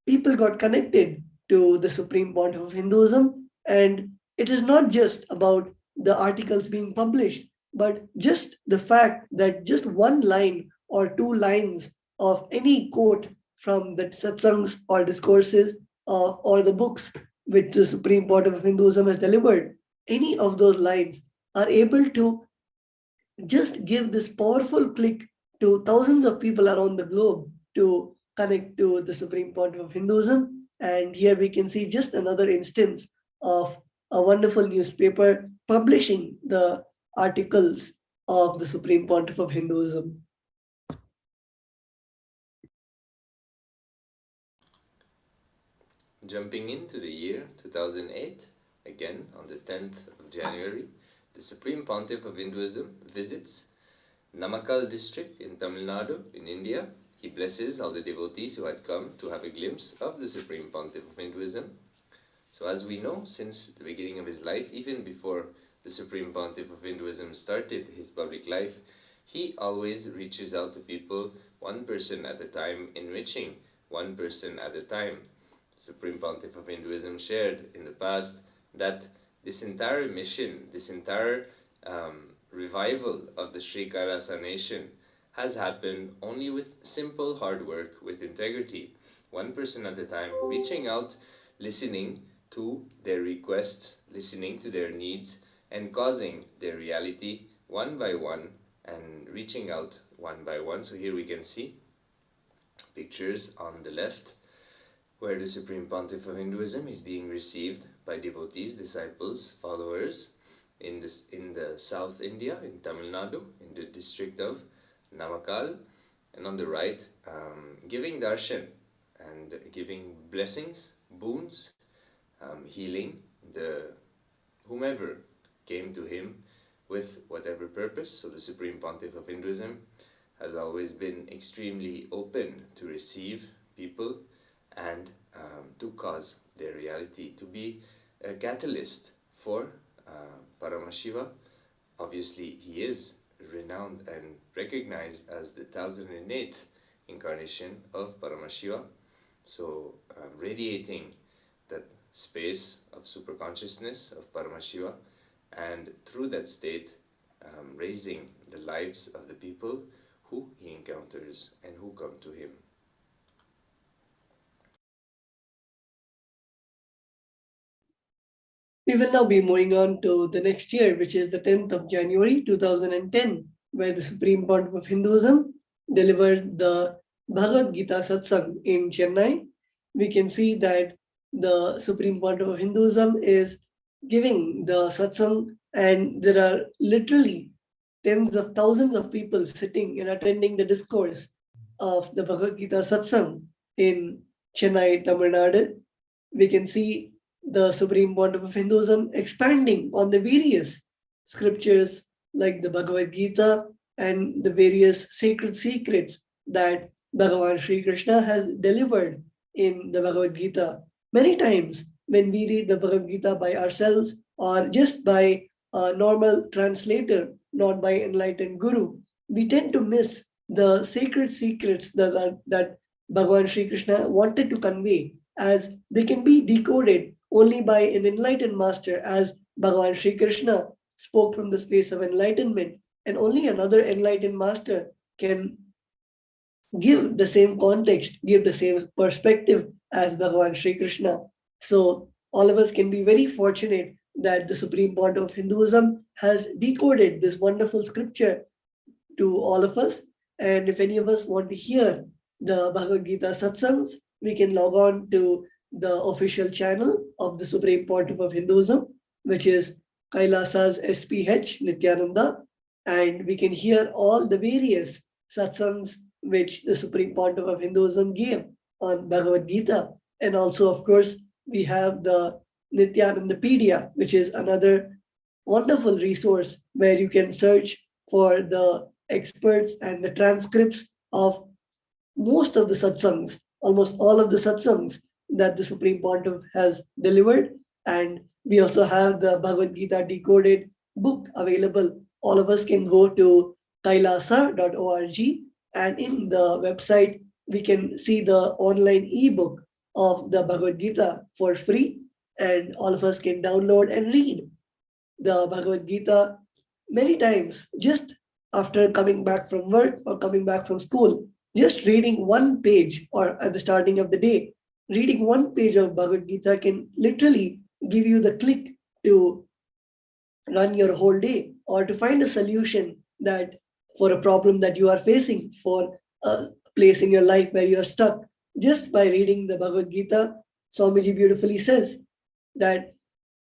people got connected to the Supreme Pontiff of Hinduism. And it is not just about the articles being published, but just the fact that just one line or two lines of any quote from the satsangs or discourses or the books which the Supreme Pontiff of Hinduism has delivered, any of those lines are able to just give this powerful click to thousands of people around the globe to connect to the Supreme Pontiff of Hinduism. And here we can see just another instance of a wonderful newspaper publishing the articles of the Supreme Pontiff of Hinduism. Jumping into the year 2008, again on the 10th of January, the Supreme Pontiff of Hinduism visits Namakkal district in Tamil Nadu in India. He blesses all the devotees who had come to have a glimpse of the Supreme Pontiff of Hinduism. So as we know, since the beginning of his life, even before the Supreme Pontiff of Hinduism started his public life, he always reaches out to people one person at a time, enriching one person at a time. Supreme Pontiff of Hinduism shared in the past that this entire mission, this entire revival of the Sri Kailasa nation has happened only with simple hard work, with integrity, one person at a time, reaching out, listening to their requests, listening to their needs, and causing their reality one by one and reaching out one by one. So here we can see pictures on the left where the Supreme Pontiff of Hinduism is being received by devotees, disciples, followers in the South India, in Tamil Nadu, in the district of Namakkal, and on the right, giving darshan and giving blessings, boons, healing the whomever came to him with whatever purpose. So the Supreme Pontiff of Hinduism has always been extremely open to receive people and to cause their reality, to be a catalyst for Paramashiva. Obviously, he is renowned and recognized as the 1008th incarnation of Paramashiva. So radiating that space of superconsciousness of Paramashiva, and through that state raising the lives of the people who he encounters and who come to him. We will now be moving on to the next year, which is the 10th of January 2010, where the Supreme Pontiff of Hinduism delivered the Bhagavad Gita Satsang in Chennai. We can see that the Supreme Pontiff of Hinduism is giving the satsang, and there are literally tens of thousands of people sitting and attending the discourse of the Bhagavad Gita Satsang in Chennai, Tamil Nadu. We can see the Supreme Pontiff of Hinduism expanding on the various scriptures like the Bhagavad Gita and the various sacred secrets that Bhagavan Sri Krishna has delivered in the Bhagavad Gita. Many times when we read the Bhagavad Gita by ourselves or just by a normal translator, not by enlightened guru, we tend to miss the sacred secrets that Bhagavan Sri Krishna wanted to convey, as they can be decoded only by an enlightened master, as Bhagavan Sri Krishna spoke from the space of enlightenment, and only another enlightened master can give the same context, give the same perspective as Bhagavan Sri Krishna. So all of us can be very fortunate that the Supreme Pontiff of Hinduism has decoded this wonderful scripture to all of us. And if any of us want to hear the Bhagavad Gita satsangs, we can log on to the official channel of the Supreme Pontiff of Hinduism, which is Kailasa's HDH Nithyananda, and we can hear all the various satsangs which the Supreme Pontiff of Hinduism gave on Bhagavad Gita. And also, of course, we have the Nithyanandapedia, which is another wonderful resource where you can search for the experts and the transcripts of most of the satsangs, almost all of the satsangs that the Supreme Pontiff has delivered. And we also have the Bhagavad Gita decoded book available. All of us can go to kailasa.org, and in the website we can see the online ebook of the Bhagavad Gita for free, and all of us can download and read the Bhagavad Gita many times just after coming back from work or coming back from school. Just reading one page or at the starting of the day reading one page of Bhagavad Gita can literally give you the click to run your whole day or to find a solution that for a problem that you are facing, for a place in your life where you are stuck. Just by reading the Bhagavad Gita, Swamiji beautifully says that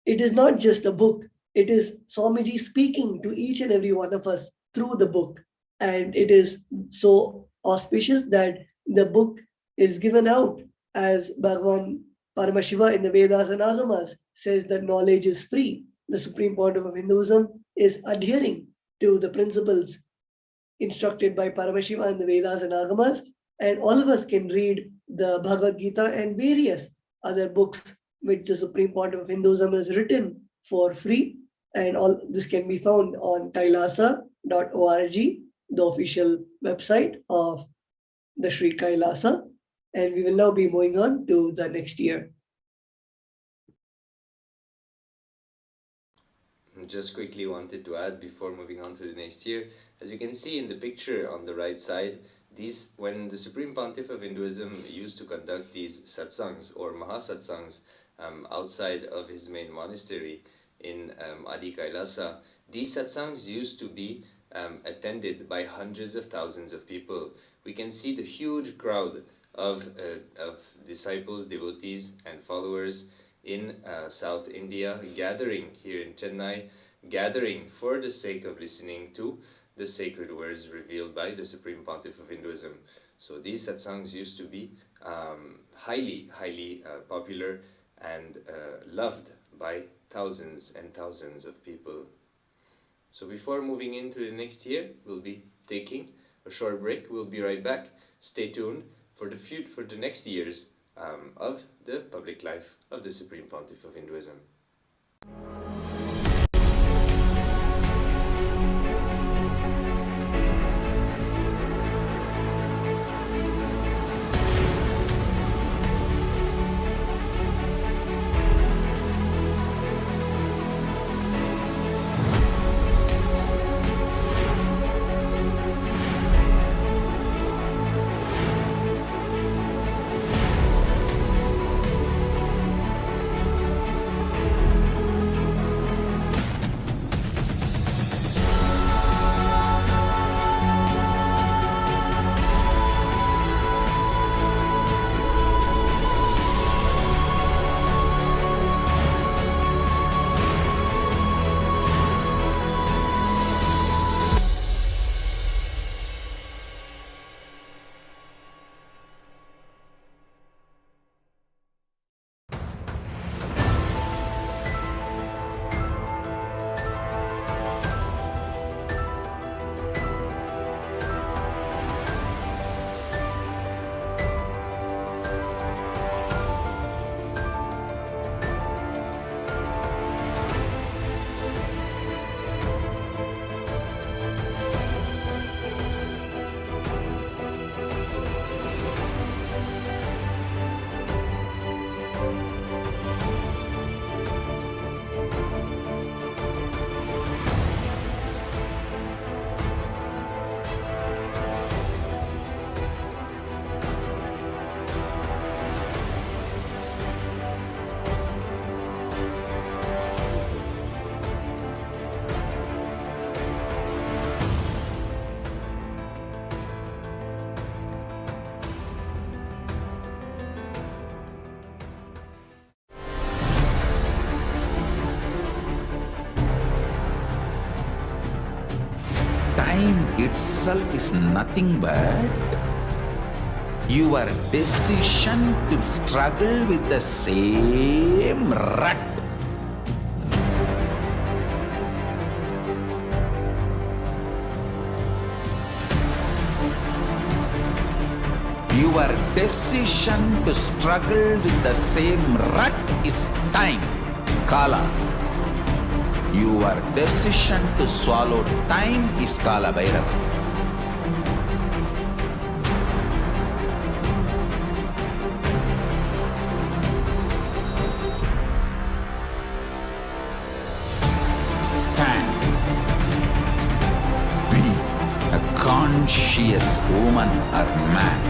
it is not just a book, it is Swamiji speaking to each and every one of us through the book. And it is so auspicious that the book is given out as Bhagavan Paramashiva in the Vedas and Agamas says that knowledge is free. The Supreme Pontiff of Hinduism is adhering to the principles instructed by Paramashiva in the Vedas and Agamas, and all of us can read the Bhagavad Gita and various other books which the Supreme Pontiff of Hinduism has written for free. And all this can be found on kailasa.org, the official website of the Sri Kailasa. And we will now be moving on to the next year. Just quickly wanted to add before moving on to the next year, as you can see in the picture on the right side, when the Supreme Pontiff of Hinduism used to conduct these satsangs or mahasatsangs outside of his main monastery in Adi Kailasa, these satsangs used to be attended by hundreds of thousands of people. We can see the huge crowd of disciples, devotees and followers in South India, gathering here in Chennai, gathering for the sake of listening to the sacred words revealed by the Supreme Pontiff of Hinduism. So these satsangs used to be highly popular and loved by thousands and thousands of people. So before moving into the next year, we'll be taking a short break. We'll be right back. Stay tuned for the next years of the public life of the Supreme Pontiff of Hinduism. Time itself is nothing but your decision to struggle with the same rut. Your decision to struggle with the same rut is time, Kala. Your decision to swallow time is Kala Bhairava. Stand. Be a conscious woman or man.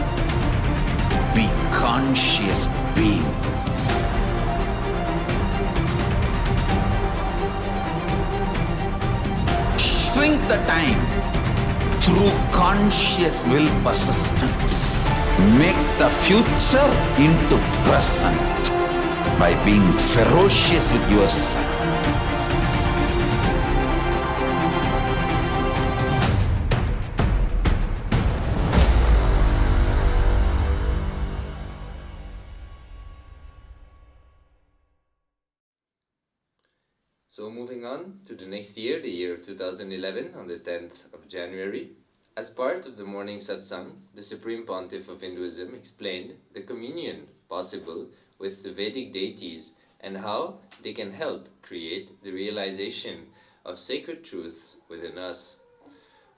Be conscious being. Shrink the time through conscious will persistence. Make the future into present by being ferocious with yourself. So moving on to the next year, the year 2011, on the 10th of January, as part of the morning satsang, the Supreme Pontiff of Hinduism explained the communion possible with the Vedic deities and how they can help create the realization of sacred truths within us.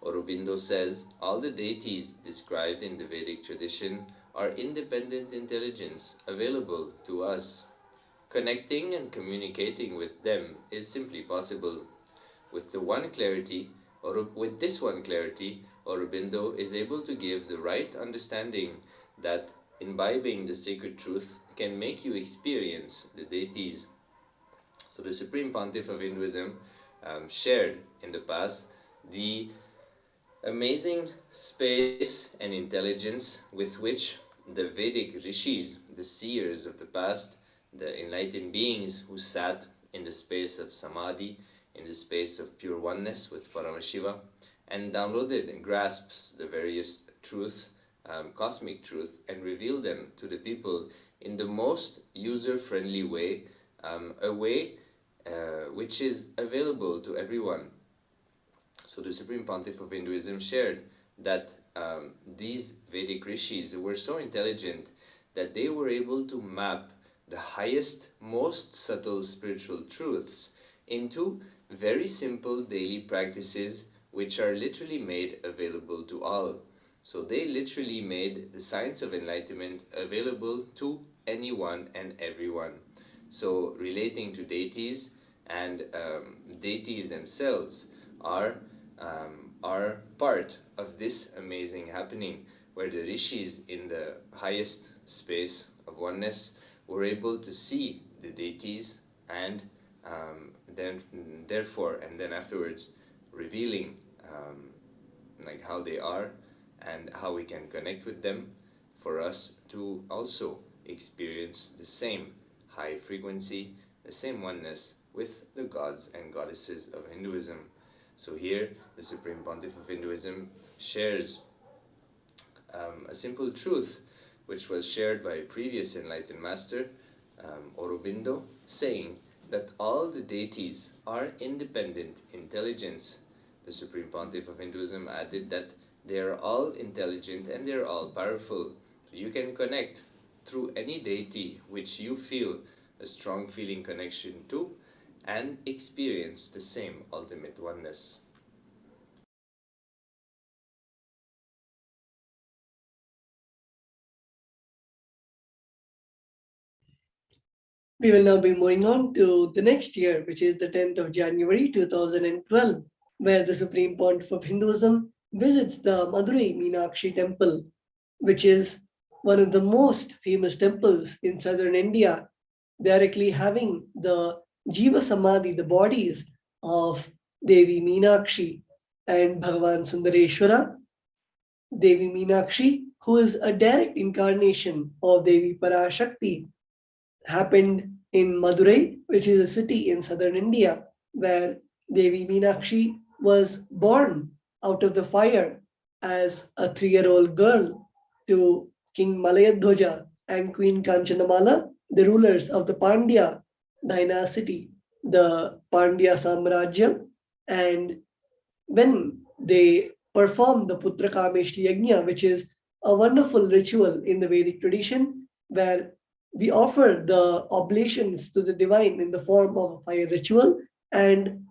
Aurobindo says all the deities described in the Vedic tradition are independent intelligence available to us. Connecting and communicating with them is simply possible. With this one clarity, Aurobindo is able to give the right understanding that imbibing the sacred truth can make you experience the deities. So the Supreme Pontiff of Hinduism shared in the past the amazing space and intelligence with which the Vedic rishis, the seers of the past, the enlightened beings who sat in the space of samadhi, in the space of pure oneness with Paramashiva, and downloaded and grasps the various cosmic truth, and revealed them to the people in the most user-friendly way, a way which is available to everyone. So the Supreme Pontiff of Hinduism shared that these Vedic rishis were so intelligent that they were able to map the highest, most subtle spiritual truths into very simple daily practices which are literally made available to all. So they literally made the science of enlightenment available to anyone and everyone. So relating to deities and deities themselves are part of this amazing happening, where the rishis in the highest space of oneness were able to see the deities, and then afterwards revealing like how they are and how we can connect with them, for us to also experience the same high frequency, the same oneness with the gods and goddesses of Hinduism. So here the Supreme Pontiff of Hinduism shares a simple truth which was shared by a previous enlightened master, Aurobindo, saying that all the deities are independent intelligence. The Supreme Pontiff of Hinduism added that they are all intelligent and they are all powerful. So you can connect through any deity which you feel a strong feeling connection to, and experience the same ultimate oneness. We will now be moving on to the next year, which is the 10th of January 2012, where the Supreme Pontiff of Hinduism visits the Madurai Meenakshi temple, which is one of the most famous temples in southern India, directly having the Jiva Samadhi, the bodies of Devi Meenakshi and Bhagavan Sundareshwara. Devi Meenakshi, who is a direct incarnation of Devi Parashakti, happened in Madurai, which is a city in southern India, where Devi Meenakshi was born out of the fire as a 3-year-old girl to King Malayadhwaja and Queen Kanchanamala, the rulers of the Pandya dynasty, the Pandya Samrajya. And when they performed the Putra Kameshli Yajna, which is a wonderful ritual in the Vedic tradition, where we offer the oblations to the divine in the form of a fire ritual. And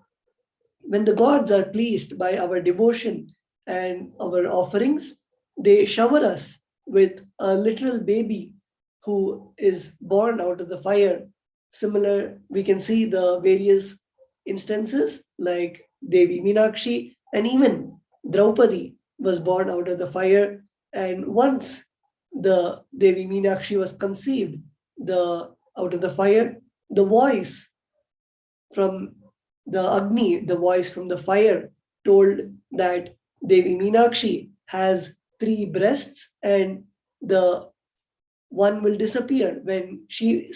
when the gods are pleased by our devotion and our offerings, they shower us with a literal baby who is born out of the fire. Similar, we can see the various instances like Devi Meenakshi, and even Draupadi was born out of the fire. And once the Devi Meenakshi was conceived, out of the fire, the voice from the Agni, the voice from the fire, told that Devi Meenakshi has three breasts and the one will disappear when she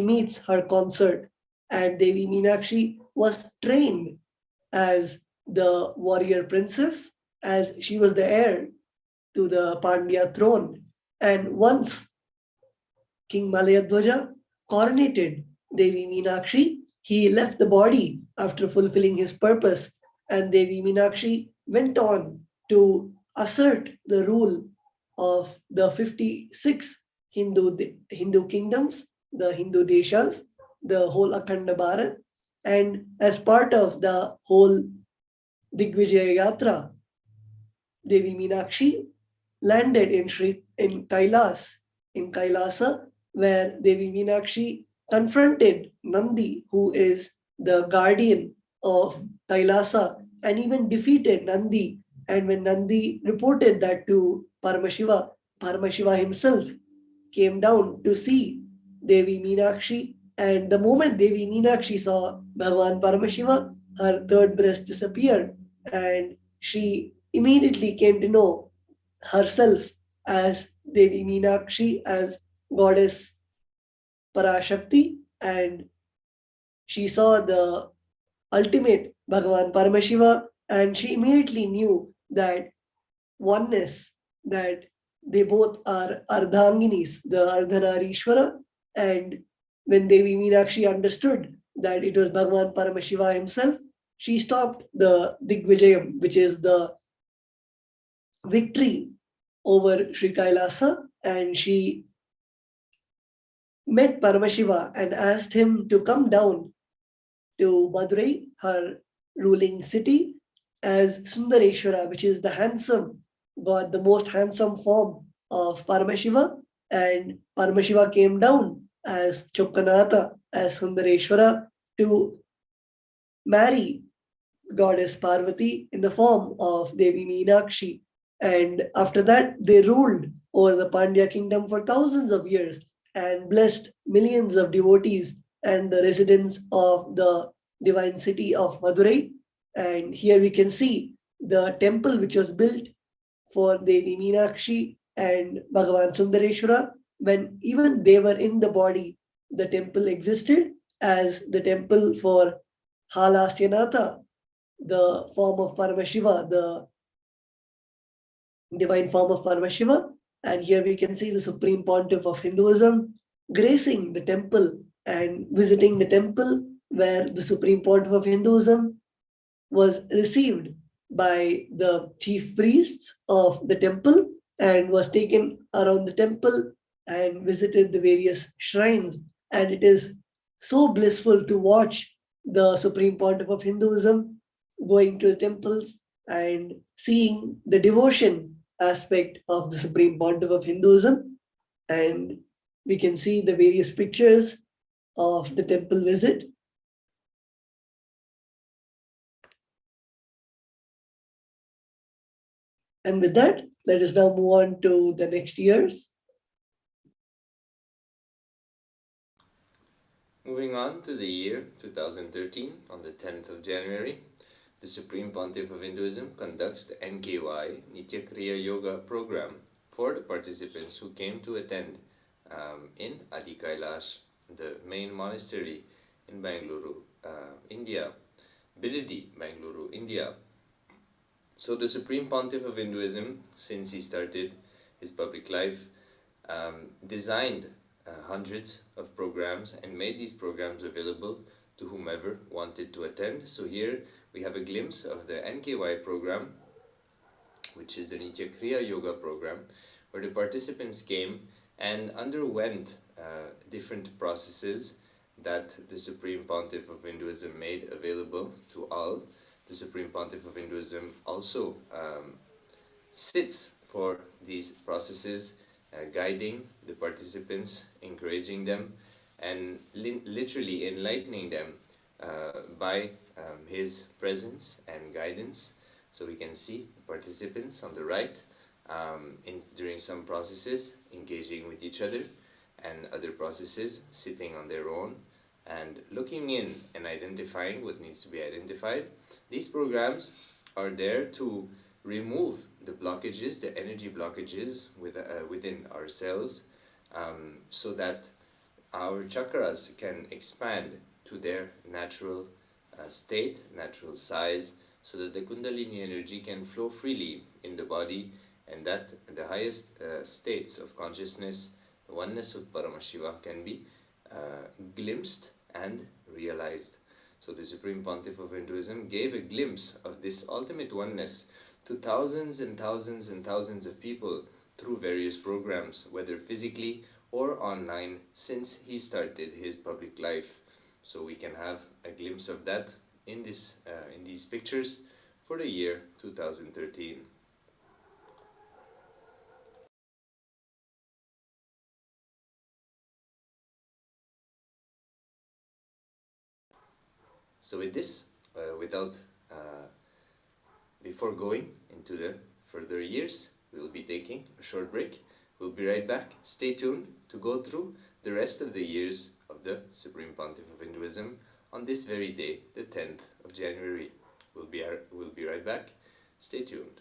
meets her consort. And Devi Meenakshi was trained as the warrior princess, as she was the heir to the Pandya throne. And once King Malayadwaja coronated Devi Meenakshi, he left the body after fulfilling his purpose, and Devi Meenakshi went on to assert the rule of the 56 Hindu kingdoms, the Hindu deshas, the whole Akhanda Bharat, and as part of the whole Digvijaya Yatra, Devi Meenakshi landed in Kailasa, where Devi Meenakshi confronted Nandi, who is the guardian of Kailasa, and even defeated Nandi. And when Nandi reported that to Paramashiva, Paramashiva himself came down to see Devi Meenakshi. And the moment Devi Meenakshi saw Bhagavan Paramashiva, her third breast disappeared, and she immediately came to know herself as Devi Meenakshi, as goddess Parashakti, and she saw the ultimate Bhagavan Paramashiva, and she immediately knew that oneness, that they both are Ardhanginis, the Ardhanarishwara. And when Devi Meenakshi understood that it was Bhagavan Paramashiva himself, she stopped the Digvijayam, which is the victory over Sri Kailasa, and she met Paramashiva and asked him to come down to Madurai, her ruling city, as Sundareshwara, which is the handsome god, the most handsome form of Paramashiva. And Paramashiva came down as Chokkanatha, as Sundareshwara, to marry goddess Parvati in the form of Devi Meenakshi. And after that, they ruled over the Pandya kingdom for thousands of years and blessed millions of devotees and the residents of the divine city of Madurai. And here we can see the temple which was built for Devi Meenakshi and Bhagavan Sundareshwara. When even they were in the body, the temple existed as the temple for Halasyanatha, the form of Paramashiva, the divine form of Paramashiva. And here we can see the Supreme Pontiff of Hinduism gracing the temple and visiting the temple where the Supreme Pontiff of Hinduism was received by the chief priests of the temple and was taken around the temple and visited the various shrines. And it is so blissful to watch the Supreme Pontiff of Hinduism going to the temples and seeing the devotion aspect of the Supreme Pontiff of Hinduism. And we can see the various pictures of the temple visit. And with that, let us now move on to the next years. Moving on to the year 2013, on the 10th of January, the Supreme Pontiff of Hinduism conducts the NKY Nitya Kriya Yoga program for the participants who came to attend in Adi Kailash, the main monastery in Bangalore, India, Bidadi, Bangalore, India. So the Supreme Pontiff of Hinduism, since he started his public life, designed hundreds of programs and made these programs available to whomever wanted to attend. So here we have a glimpse of the NKY program, which is the Nitya Kriya Yoga program, where the participants came and underwent different processes that the Supreme Pontiff of Hinduism made available to all. The Supreme Pontiff of Hinduism also sits for these processes, guiding the participants, encouraging them, and literally enlightening them by his presence and guidance. So we can see the participants on the right during some processes engaging with each other, and other processes sitting on their own and looking in and identifying what needs to be identified. These programs are there to remove the blockages, the energy blockages within ourselves, so that our chakras can expand to their natural state, natural size, so that the Kundalini energy can flow freely in the body, and that the highest states of consciousness, the oneness with Paramashiva, can be glimpsed and realized. So the Supreme Pontiff of Hinduism gave a glimpse of this ultimate oneness to thousands and thousands and thousands of people through various programs, whether physically or online, since he started his public life. So we can have a glimpse of that in these pictures for the year 2013. So with this, before going into the further years, we'll be taking a short break. We'll be right back. Stay tuned to go through the rest of the years of the Supreme Pontiff of Hinduism on this very day, the 10th of January. We'll be right back. Stay tuned.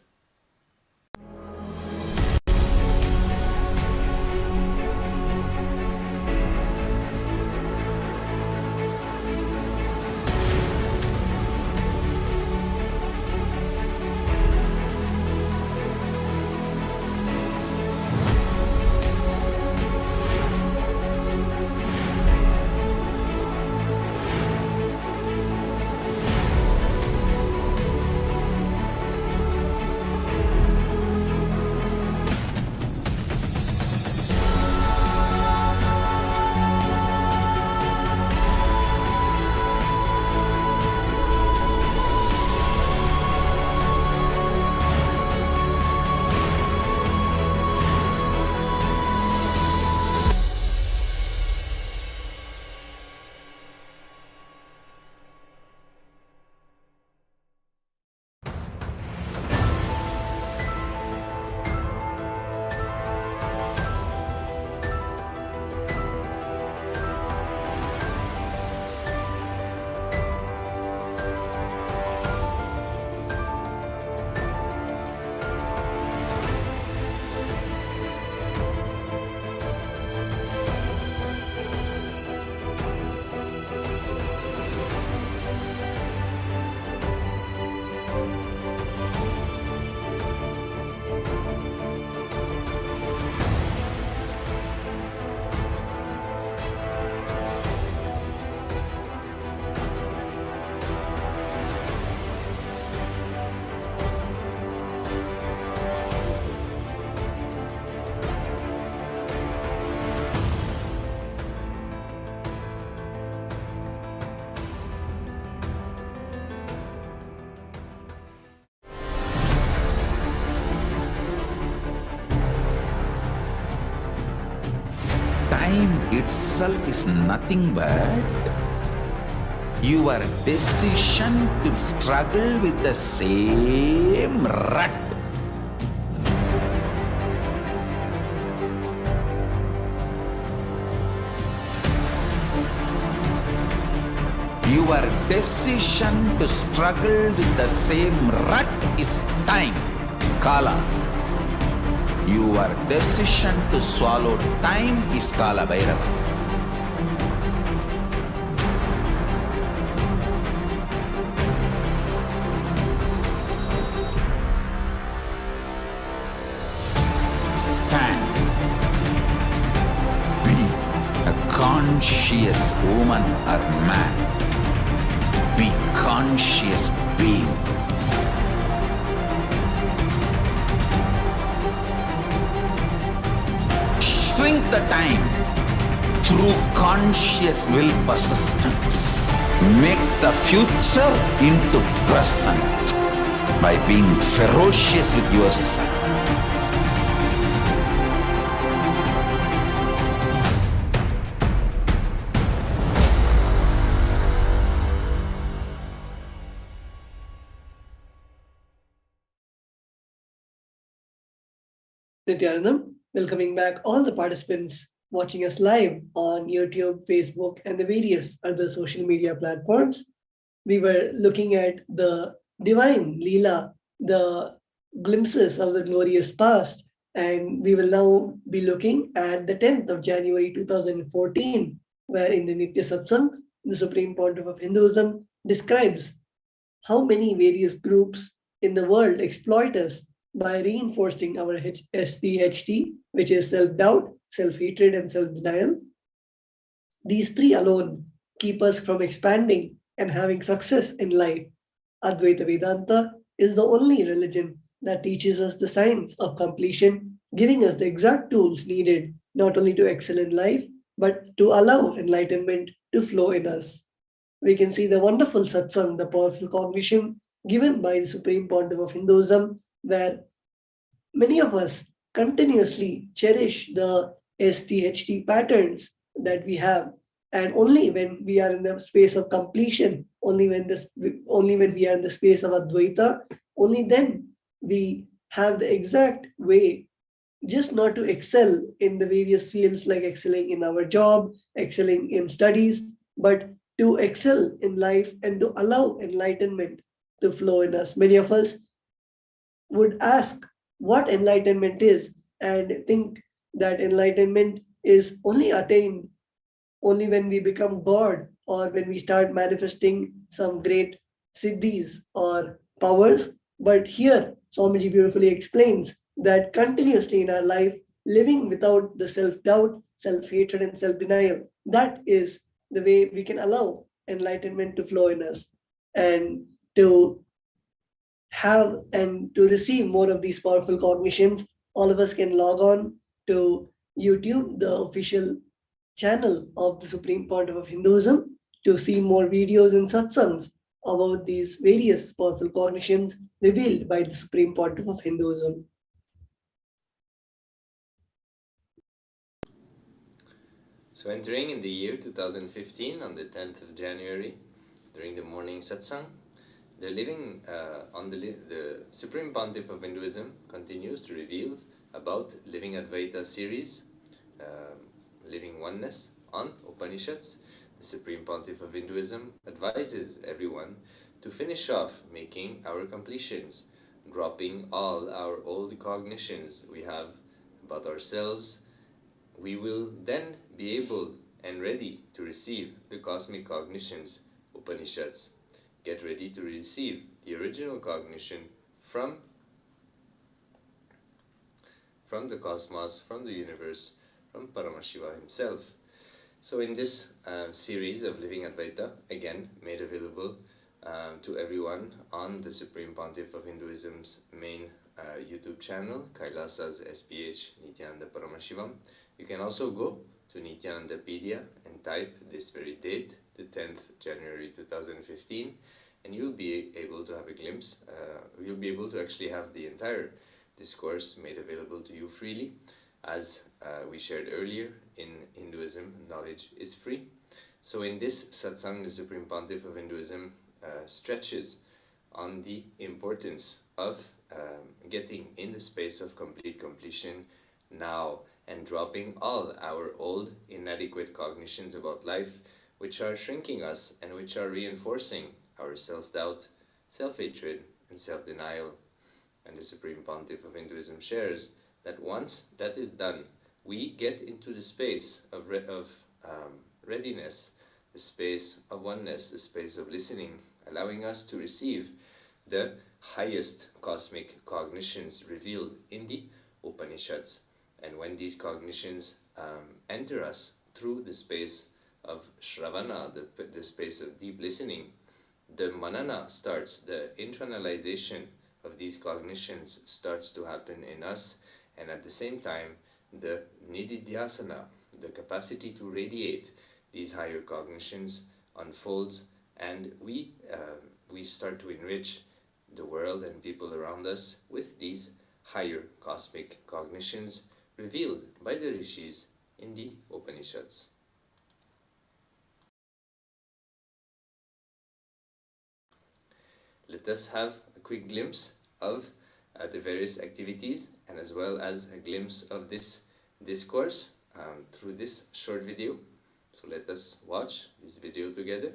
Time itself is nothing but your decision to struggle with the same rut. Your decision to struggle with the same rut is time, Kala. Your decision to swallow time is Kala Bhairava. Stand. Be a conscious woman or man. Be conscious being. Shrink the time through conscious will persistence. Make the future into present by being ferocious with yourself. Nithyanandam, welcoming back all the participants watching us live on YouTube, Facebook, and the various other social media platforms. We were looking at the divine Leela, the glimpses of the glorious past, and we will now be looking at the 10th of January 2014, where in the Nitya Satsang, the Supreme Pontiff of Hinduism describes how many various groups in the world exploit us by reinforcing our SDHT, which is self doubt, self hatred, and self denial. These three alone keep us from expanding and having success in life. Advaita Vedanta is the only religion that teaches us the science of completion, giving us the exact tools needed not only to excel in life, but to allow enlightenment to flow in us. We can see the wonderful satsang, the powerful cognition given by the Supreme Pontiff of Hinduism, where many of us continuously cherish the STHT patterns that we have. And only when we are in the space of completion, only when we are in the space of Advaita, only then we have the exact way just not to excel in the various fields like excelling in our job, excelling in studies, but to excel in life and to allow enlightenment to flow in us. Many of us would ask what enlightenment is and think that enlightenment is only attained only when we become God or when we start manifesting some great siddhis or powers. But here, Swamiji beautifully explains that continuously in our life, living without the self doubt, self hatred, and self denial, that is the way we can allow enlightenment to flow in us. And to have and to receive more of these powerful cognitions, all of us can log on to YouTube, the official channel of the Supreme Pontiff of Hinduism, to see more videos and satsangs about these various powerful cognitions revealed by the Supreme Pontiff of Hinduism. So entering in the year 2015 on the 10th of January, during the morning satsang, the Supreme Pontiff of Hinduism continues to reveal about Living Advaita series, Living Oneness on Upanishads. The Supreme Pontiff of Hinduism advises everyone to finish off making our completions, dropping all our old cognitions we have about ourselves. We will then be able and ready to receive the cosmic cognitions, Upanishads. Get ready to receive the original cognition from the cosmos, from the universe, from Paramashiva himself. So in this series of Living Advaita, again made available to everyone on the Supreme Pontiff of Hinduism's main YouTube channel, Kailasa's HDH Nithyananda Paramashivam. You can also go to Nithyanandapedia and type this very date, the 10th January 2015, and you'll be able to have a glimpse. You'll be able to actually have the entire discourse made available to you freely. As we shared earlier, in Hinduism, knowledge is free. So in this satsang, the Supreme Pontiff of Hinduism stretches on the importance of getting in the space of complete completion now and dropping all our old inadequate cognitions about life, which are shrinking us and which are reinforcing our self-doubt, self-hatred, and self-denial. And the Supreme Pontiff of Hinduism shares that once that is done, we get into the space of readiness, the space of oneness, the space of listening, allowing us to receive the highest cosmic cognitions revealed in the Upanishads. And when these cognitions enter us through the space of Shravana, the space of deep listening, the manana starts, the internalization of these cognitions starts to happen in us, and at the same time, the nididhyasana, the capacity to radiate these higher cognitions, unfolds, and we start to enrich the world and people around us with these higher cosmic cognitions revealed by the rishis in the Upanishads. Let us have a quick glimpse of the various activities, and as well as a glimpse of this discourse through this short video. So let us watch this video together.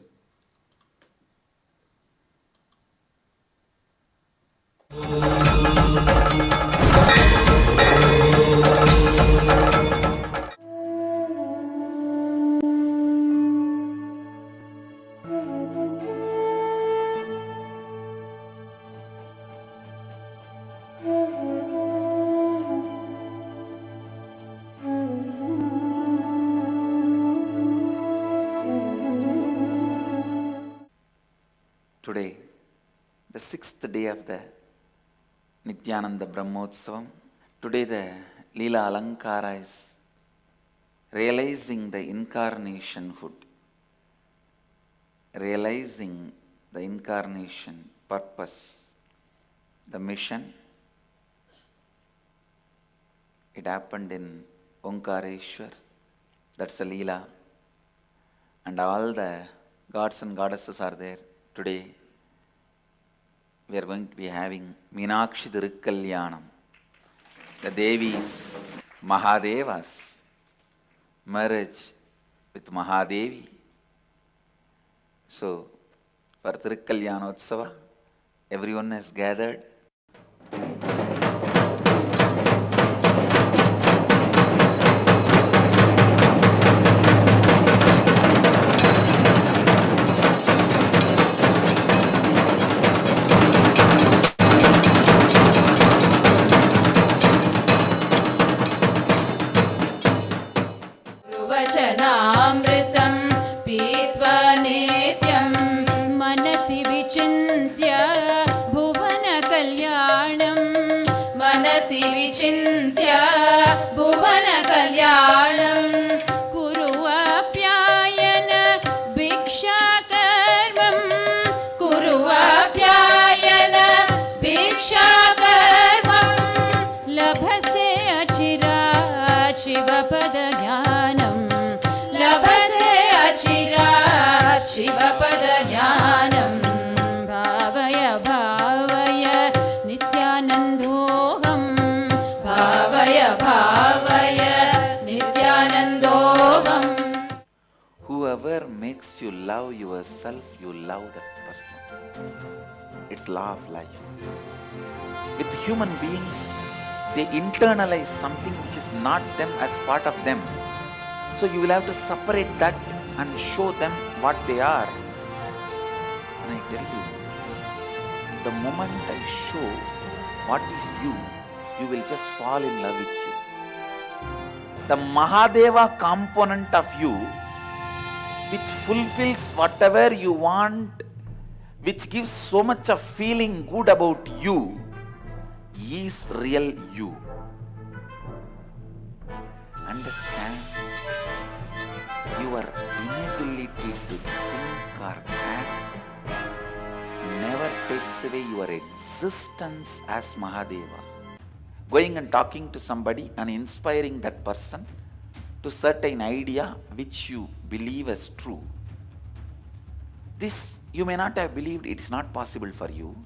Today, the 6th day of the Nithyananda Brahmotsavam. Today the Leela Alankara is realizing the incarnationhood, realizing the incarnation purpose, the mission. It happened in Omkareshwar, that's a Leela, and all the gods and goddesses are there. Today we are going to be having Meenakshi Thirukkalyanam. The Devis, Mahadevas merge with Mahadevi. So for Thirukkalyanotsava, everyone has gathered. वचनामृतं पीत्वा नित्यं मनसि विचिन्त्य भुवनकल्याणं मनसि विचिन्त्य भुवनकल्याणं कुरुवाप्यायन भिक्षाकर्मं कुरुवाप्यायन भिक्षाकर्मं लभसे अचिरात् शिवपदज्ञानं लभसे अचिरात् शिवपदज्ञानं भावय भावय नित्यानन्दोऽहं भावय भावय नित्यानन्दोऽहम्. Whoever makes you love yourself, you love that person. It's law of life. With human beings, they internalize something which is not them as part of them. So you will have to separate that and show them what they are. And I tell you, the moment I show what is you, you will just fall in love with you. The Mahadeva component of you, which fulfills whatever you want, which gives so much of feeling good about you, is real you. Understand? Your inability to think or act never takes away your existence as Mahadeva. Going and talking to somebody and inspiring that person to certain idea which you believe as true. This you may not have believed, it is not possible for you.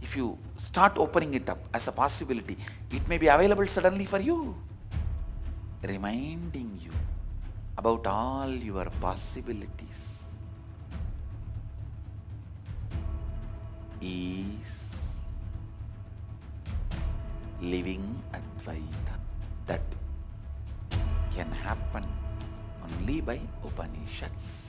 If you start opening it up as a possibility, it may be available suddenly for you, reminding you about all your possibilities. Is living Advaita. That can happen only by Upanishads.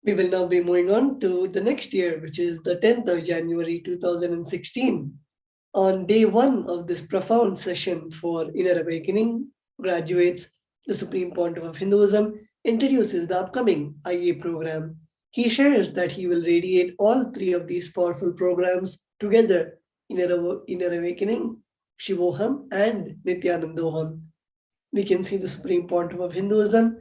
We will now be moving on to the next year, which is the 10th of January 2016. On day one of this profound session for Inner Awakening, graduates, the Supreme Pontiff of Hinduism introduces the upcoming IA program. He shares that he will radiate all three of these powerful programs together: Inner Awakening, Shivoham, and Nithyanandoham. We can see the Supreme Pontiff of Hinduism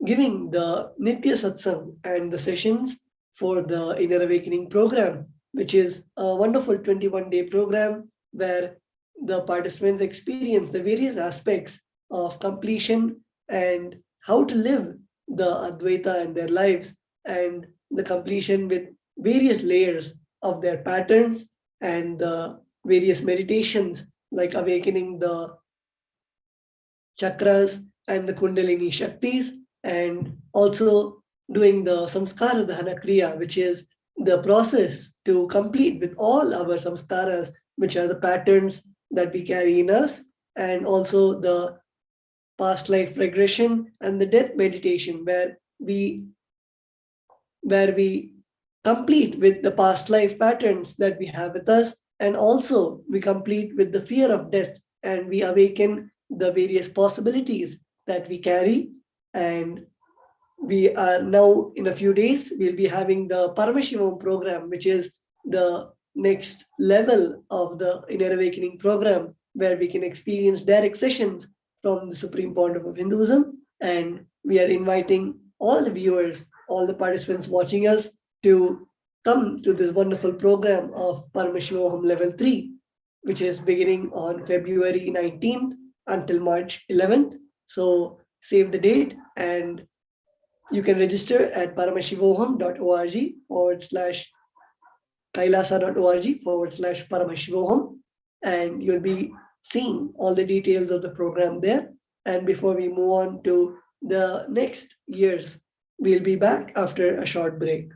giving the Nitya Satsang and the sessions for the Inner Awakening program, which is a wonderful 21-day program where the participants experience the various aspects of completion and how to live the Advaita in their lives, and the completion with various layers of their patterns and the various meditations like awakening the chakras and the Kundalini Shaktis, and also doing the Samskara Dahana Kriya, which is the process to complete with all our samskaras, which are the patterns that we carry in us, and also the past life regression and the death meditation, where we complete with the past life patterns that we have with us, and also we complete with the fear of death, and we awaken the various possibilities that we carry. And we are now, in a few days, we'll be having the Paramashivoham program, which is the next level of the Inner Awakening program, where we can experience direct sessions from the Supreme Pontiff of Hinduism. And we are inviting all the viewers, all the participants watching us, to come to this wonderful program of Paramashivoham Level 3, which is beginning on February 19th until March 11th. So save the date, and you can register at paramashivoham.org/kailasa.org/paramashivoham, and you'll be seeing all the details of the program there. And before we move on to the next years, we'll be back after a short break.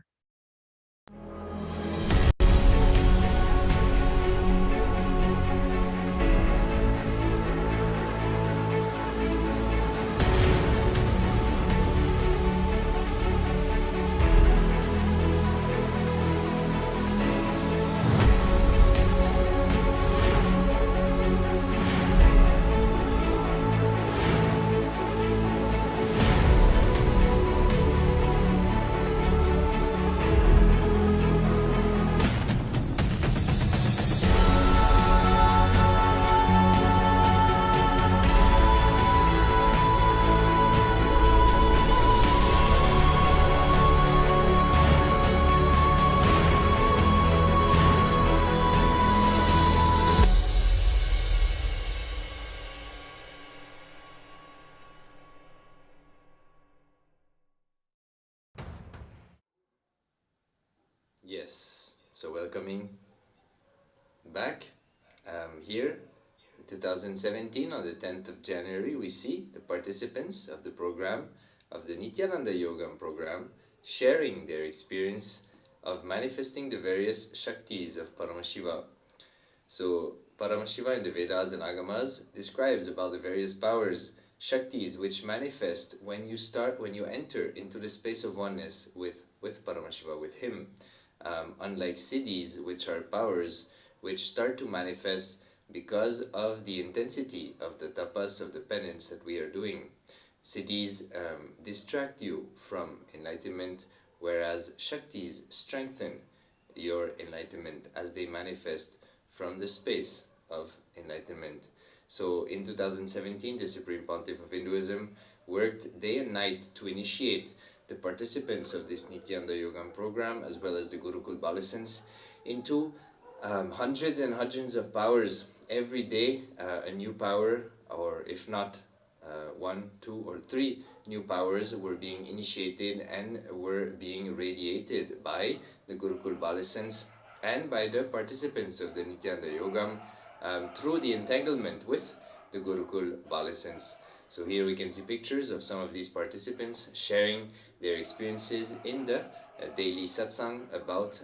Yes, so welcoming back. Here in 2017, on the 10th of January, we see the participants of the program, of the Nithyananda Yogam program, sharing their experience of manifesting the various Shaktis of Paramashiva. So Paramashiva in the Vedas and Agamas describes about the various powers, Shaktis, which manifest when you enter into the space of oneness with Paramashiva, with him. Unlike siddhis, which are powers which start to manifest because of the intensity of the tapas, of the penance that we are doing. Siddhis distract you from enlightenment, whereas Shaktis strengthen your enlightenment as they manifest from the space of enlightenment. So in 2017, the Supreme Pontiff of Hinduism worked day and night to initiate the participants of this Nithyananda Yogam program, as well as the Gurukul Balasans, into hundreds and hundreds of powers. Every day a new power, or if not 1, 2, or 3 new powers were being initiated and were being radiated by the Gurukul Balasans and by the participants of the Nithyananda Yogam through the entanglement with the Gurukul Balasans. So here we can see pictures of some of these participants sharing their experiences in the daily satsang about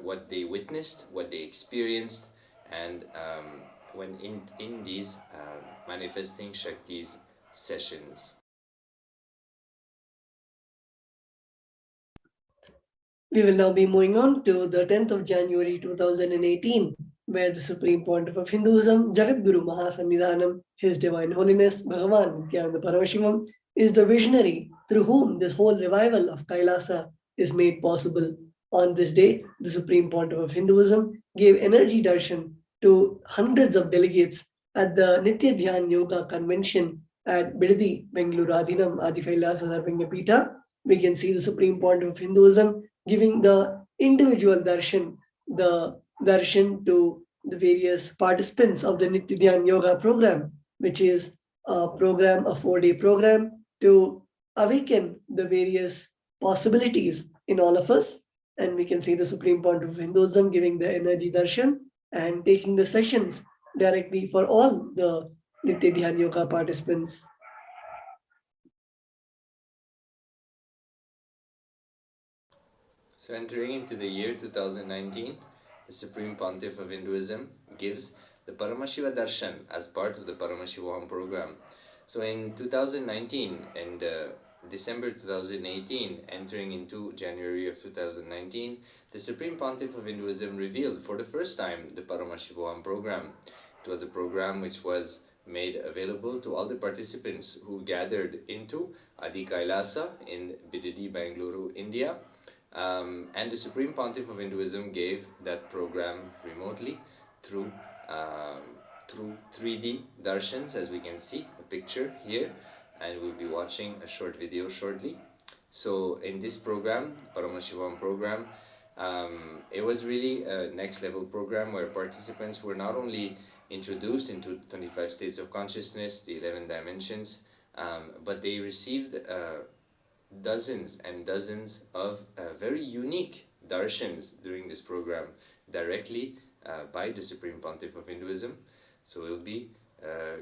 what they witnessed, what they experienced, and when in these manifesting Shaktis sessions. We will now be moving on to the 10th of January 2018, where the Supreme Pontiff of Hinduism, Jagadguru Mahasannidhanam, His Divine Holiness Bhagavan Nithyananda Paramashivam, is the visionary through whom this whole revival of Kailasa is made possible. On this date, the Supreme Pontiff of Hinduism gave energy darshan to hundreds of delegates at the Nitya Yoga Convention at Bidadi, Bengaluru Adinam Adi Kailasa Sarvanyapita. We can see the Supreme Pontiff of Hinduism giving the individual darshan, the darshan to the various participants of the Nitya Yoga program, which is a program, a 4-day program to awaken the various possibilities in all of us. And we can see the Supreme Pontiff of Hinduism giving the energy darshan and taking the sessions directly for all the Nitya Yoga participants. So entering into the year 2019, the Supreme Pontiff of Hinduism gives the Paramashiva Darshan as part of the Paramashivoham program. So in 2019 and December 2018, entering into January of 2019, the Supreme Pontiff of Hinduism revealed for the first time the Paramashivoham program. It was a program which was made available to all the participants who gathered into Adi Kailasa in Bidadi, Bengaluru, India. And the Supreme Pontiff of Hinduism gave that program remotely through 3D darshans, as we can see a picture here, and we'll be watching a short video shortly. So in this program, Paramashivoham program, it was really a next level program where participants were not only introduced into 25 states of consciousness, the 11 dimensions, but they received dozens and dozens of very unique darshans during this program directly by the Supreme Pontiff of Hinduism. So we'll be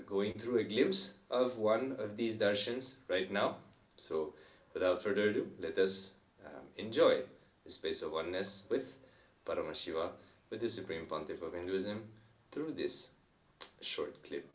going through a glimpse of one of these darshans right now. So without further ado, let us enjoy the space of oneness with Paramashiva, with the Supreme Pontiff of Hinduism through this short clip.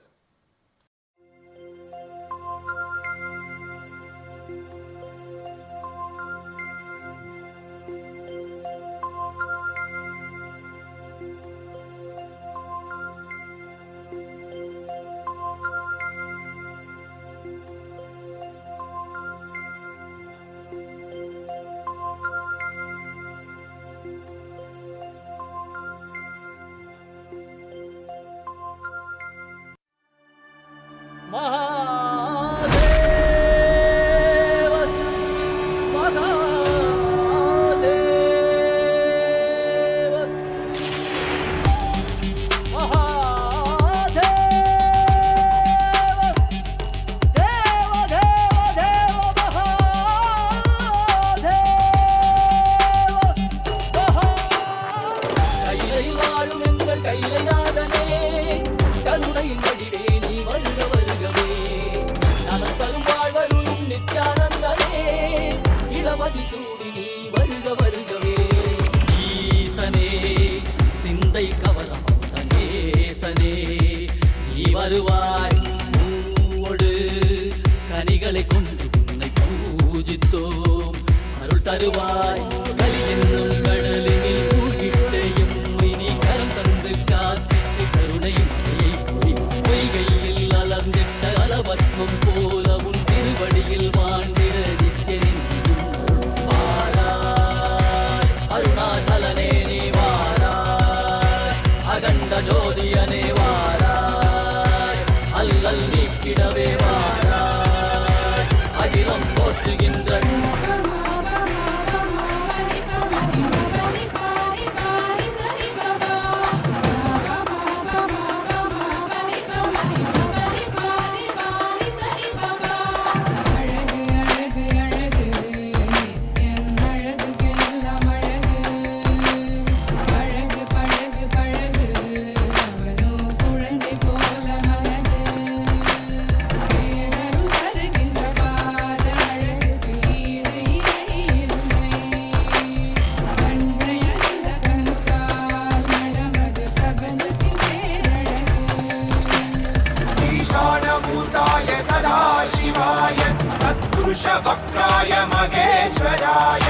ईशानभूताय सदा सदाशिवाय तत्पुरुषवक्त्राय महेश्वराय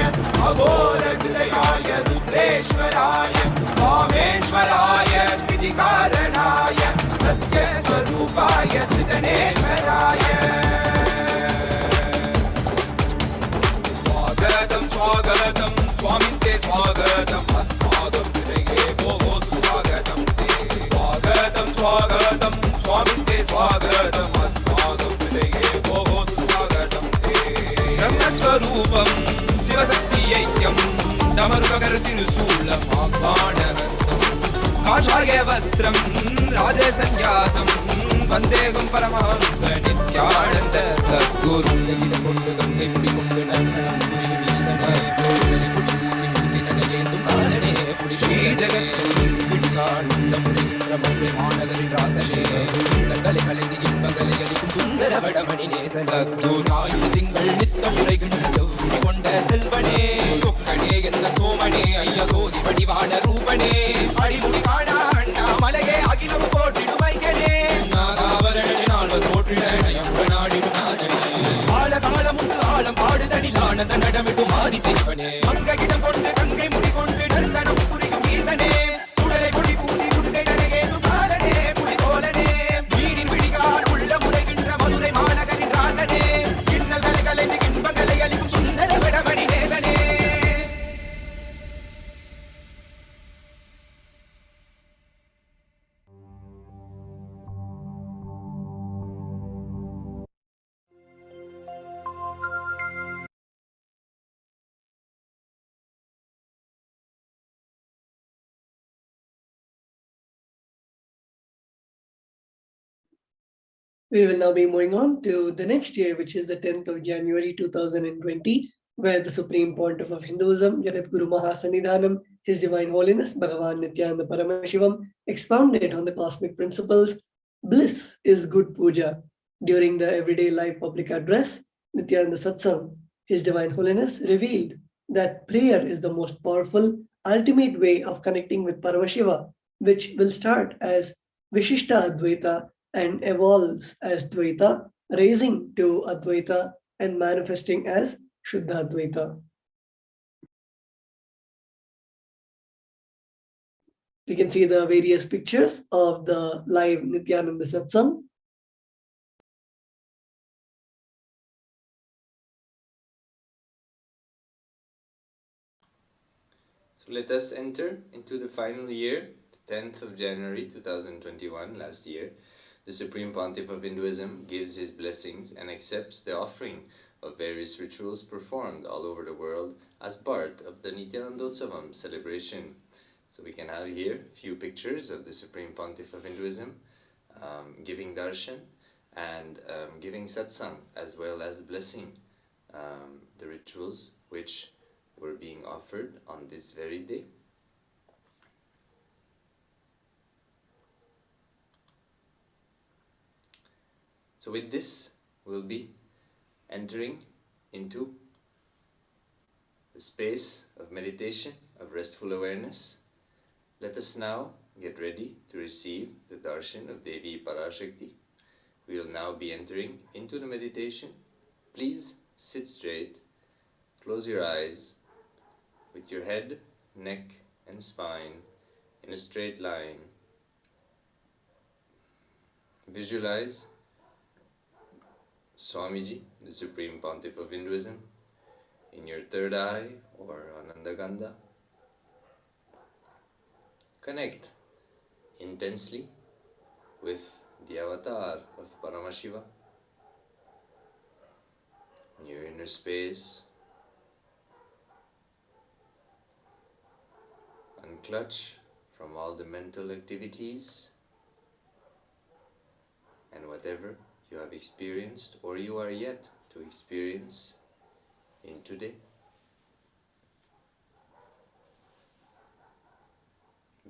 अघोरहृदयाय रुद्रेश्वराय वामेश्वराय स्थितिकारणाय सत्यस्वरूपाय सृजनेश्वराय स्वागतं स्वागतं स्वामिन् ते स्वागतम् अस्माकं हृदये भोः सुस्वागतं ते स्वागतं स्वागतं स्वामिन् ते स्वागतम् अस्माकं हृदये भोः सुस्वागतं ते ब्रह्मस्वरूपं शिवशक्तियैक्यं दमरुककरतिरुशूलम् आह्वानहस्तम् काषाय वस्त्रं राजसन्न्यासं वन्देहं परमहंस नित्यानन्द सद्गुरुं கொண்டு கங்கை முடி கொண்டு நந்தனம் புரியும் ஈசனே கோவிலை முடி பூசி முடிக்கினேந்தும் காலனே புடி ஸ்ரீ ஜெகத்குரு பிடிகாண்ட முறைகின்ற மதுரை மாநகரின் ராசனே கலை கலைந்து இன்பங்களை அளிக்கும் சுந்தர வடமணினே சத்குராயுள் திங்கள் நித்தம் உரைகின்ற செவ்வி கொண்ட செல்வனே சொக்கனே எந்த சோமனே ஐய சோதி வடிவான ரூபனே அடிமுடி காணா அண்ணா மலையே அகிலம் போற்றிடும் வைகனே நாகாவரணே நால்வர் போற்றிட நயம்பு நாடிடும் நாதனே காலமுண்டு ஆழம் பாடுதடில் ஆனந்த நடமிடும் ஆதி செய்வனே மங்கையிடம் கொண்டு கங்கை முடி கொண்டு நர்த்தனம் புரியும் ஈசனே சுடலை பொடி பூசி உடுகை அழகேதும் காலனே புலி தோலனே வீடின் விடிகால் உள்ள முறைகின்ற மதுரை மாநகரின் ராசனே இன்னல்களை கலைந்து இன்பங்களை அளிக்கும் சுந்தர விடமணி நேசனே We will now be moving on to the next year, which is the 10th of January 2020, where the Supreme Pontiff of Hinduism, Jagadguru Mahasannidhanam, His Divine Holiness Bhagavan Nithyananda Paramashivam, expounded on the cosmic principles. Bliss is good puja. During the everyday life public address, Nithyananda Satsang, His Divine Holiness revealed that prayer is the most powerful, ultimate way of connecting with Paramashiva, which will start as Vishishta Advaita and evolves as Dvaita, raising to Advaita and manifesting as Shuddha Advaita. We can see the various pictures of the live Nithyananda Satsang. So let us enter into the final year, the 10th of January 2021, last year. The Supreme Pontiff of Hinduism gives his blessings and accepts the offering of various rituals performed all over the world as part of the Nithyanandotsavam celebration. So we can have here a few pictures of the Supreme Pontiff of Hinduism giving darshan and giving satsang, as well as blessing the rituals which were being offered on this very day. So with this, we'll be entering into the space of meditation, of restful awareness. Let us now get ready to receive the darshan of Devi Parashakti. We will now be entering into the meditation. Please sit straight, close your eyes, with your head, neck and spine in a straight line. Visualize Swamiji, the Supreme Pontiff of Hinduism, in your third eye or Anandagandha. Connect intensely with the avatar of Paramashiva in your inner space. Unclutch from all the mental activities and whatever you have experienced or you are yet to experience in today.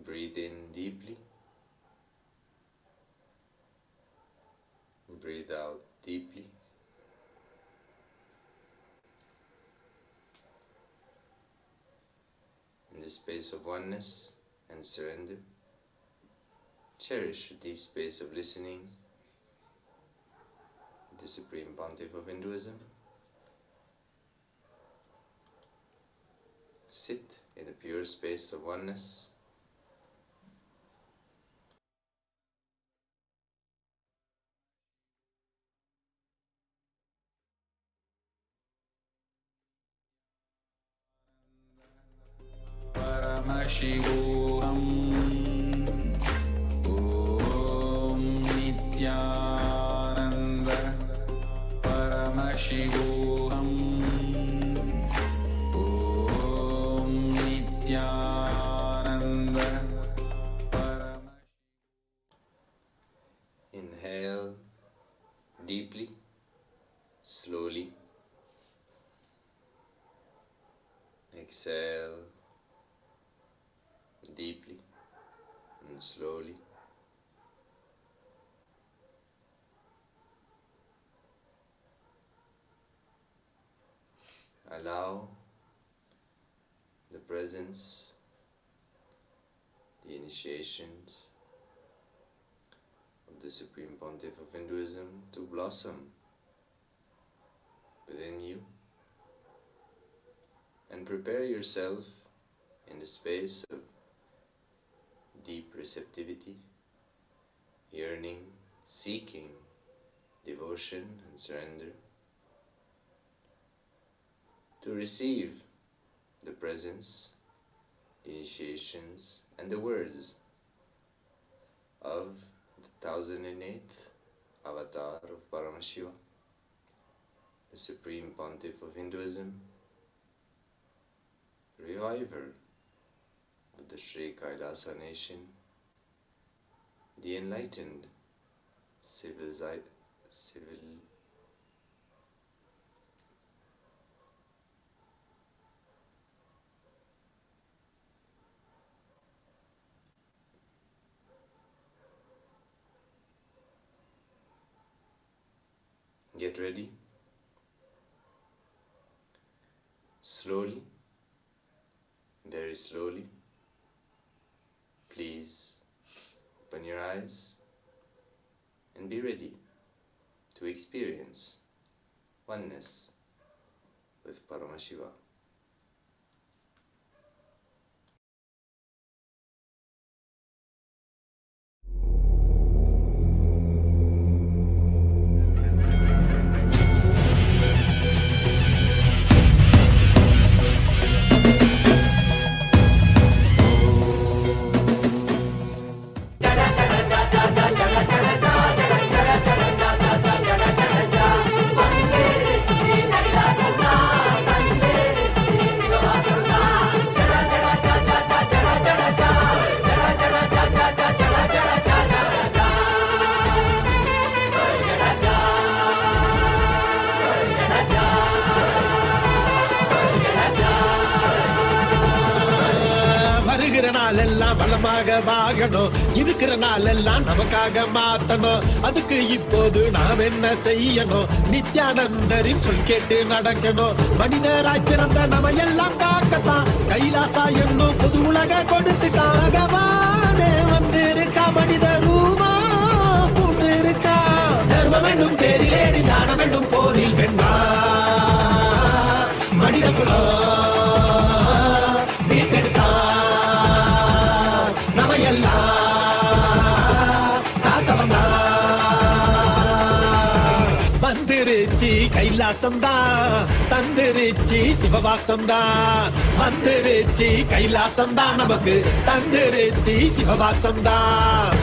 Breathe in deeply. Breathe out deeply. In the space of oneness and surrender, cherish the deep space of listening, the Supreme Pontiff of Hinduism. Sit in a pure space of oneness. Paramashivoham. Om Nithyananda Paramashivoham. Om Nithyananda Paramashivoham. Inhale deeply, slowly. Exhale deeply and slowly. Allow the presence, the initiations of the Supreme Pontiff of Hinduism to blossom within you, and prepare yourself in the space of deep receptivity, yearning, seeking devotion and surrender, to receive the presence, the initiations, and the words of the 1008th avatar of Paramashiva, the Supreme Pontiff of Hinduism, reviver of the Sri Kailasa nation, the enlightened Get ready. Slowly, very slowly, please open your eyes and be ready to experience oneness with Paramashiva. நாளெல்லாம் வளமாக வாழணும், இருக்கிற நாளெல்லாம் நமக்காக மாத்தணும். அதுக்கு இப்போது நாம் என்ன செய்யணும்? நித்யானந்தரின் சொல் கேட்டு நடக்கணும். மனிதராய் பிறந்த நம்ம எல்லாம் காக்கத்தான் கைலாசா என்னும் புது உலக கொடுத்துட்டான். பகவானே வந்திருக்கா, மனித ரூபா பூண்டு இருக்கா. தர்மம் என்னும் தேரிலேறி தானம் என்னும் போரில் வென்றா. மனித குலம் மீட்டெடுத்தா வந்துருச்சி கைலாசம்தான், தந்துருச்சி சிவவாசம்தான். வந்துருச்சி கைலாசம்தான், நமக்கு தந்துருச்சி சிவவாசம்தான்.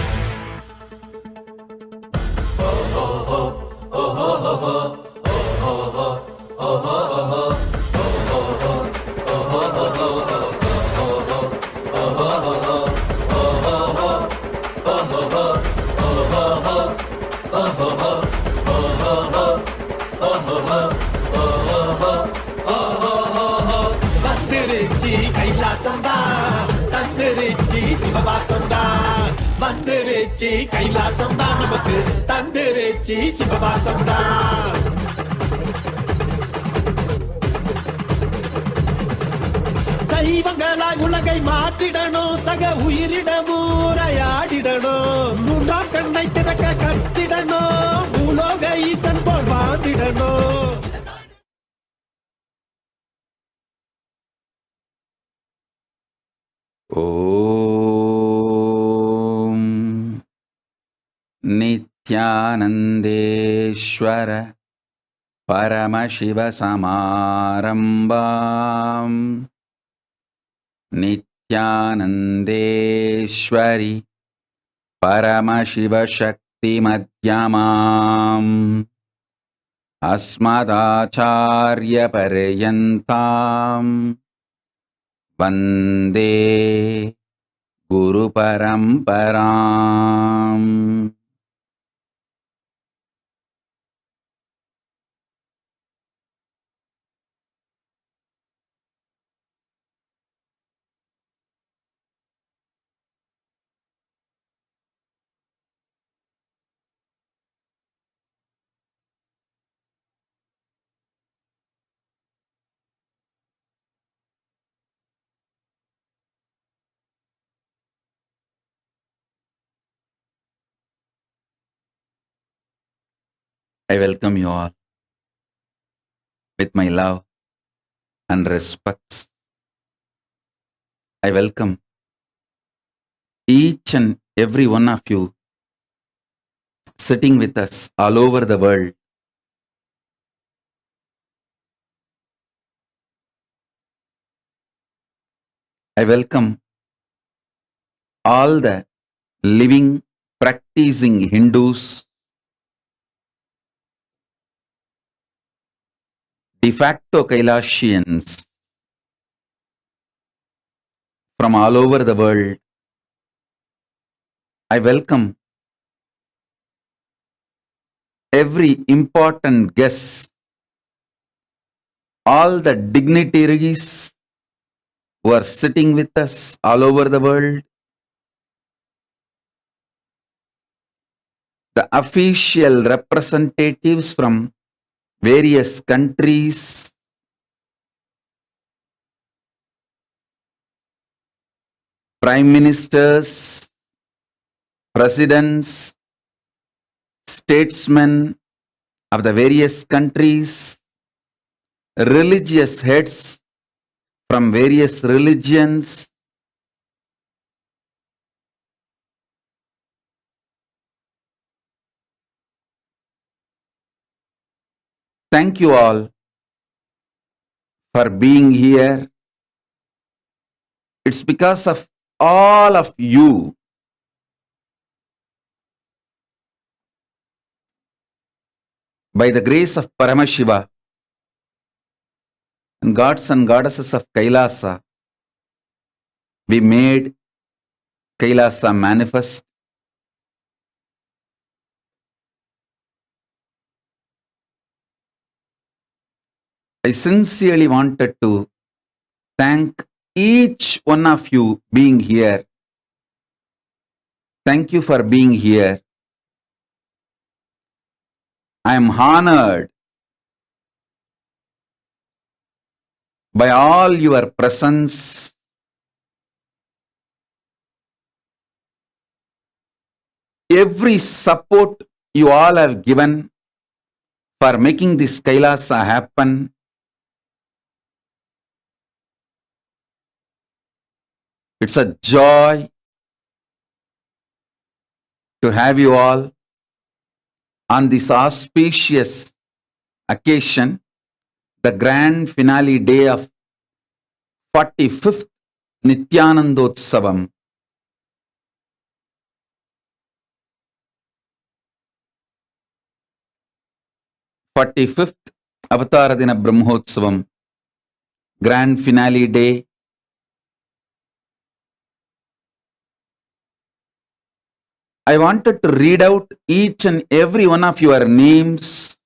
வந்துருச்சி கைலாசம்தான், தந்துருச்சி சிவவாசம்தான். வந்துருச்சி கைலாசம்தான், நமக்கு தந்துருச்சி சிவவாசம்தான். சைவங்களாய் உலகை மாற்றிடணும், சக உயிரிடமூரையாடிடணும். மூன்றாம் கண்ணை திறக்க கட்டிடணும், பூலோக ஈசன் போல் நடக்கணும். ॐ नित्यानन्देश्वर परमशिवसमारम्भाम् नित्यानन्देश्वरि परमशिवशक्तिमध्यमाम् अस्मदाचार्यपर्यन्ताम् वन्दे गुरुपरम्पराम्. I welcome you all with my love and respects. I welcome each and every one of you sitting with us all over the world. I welcome all the living, practicing Hindus, de facto Kailasians from all over the world. I welcome every important guest, all the dignitaries who are sitting with us all over the world, the official representatives from various countries, prime ministers, presidents, statesmen of the various countries, religious heads from various religions, thank you all for being here. It's because of all of you by the grace of Paramashiva and gods and goddesses of Kailasa, we made Kailasa manifest. I sincerely wanted to thank each one of you being here. Thank you for being here. I am honored by all your presence, every support you all have given for making this Kailasa happen. It's a joy to have you all on this auspicious occasion, the grand finale day of 45th Nithyanandotsavam. "45th Avataradina Brahmotsavam, grand finale day. I wanted to read out each and every one of your names,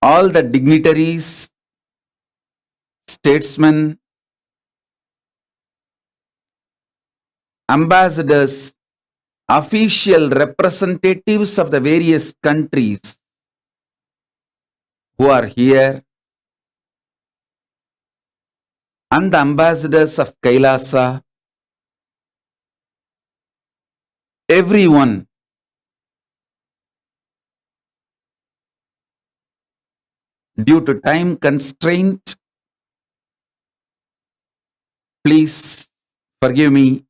all the dignitaries, statesmen, ambassadors, official representatives of the various countries who are here, and the ambassadors of Kailasa, everyone due to time constraint, please forgive me.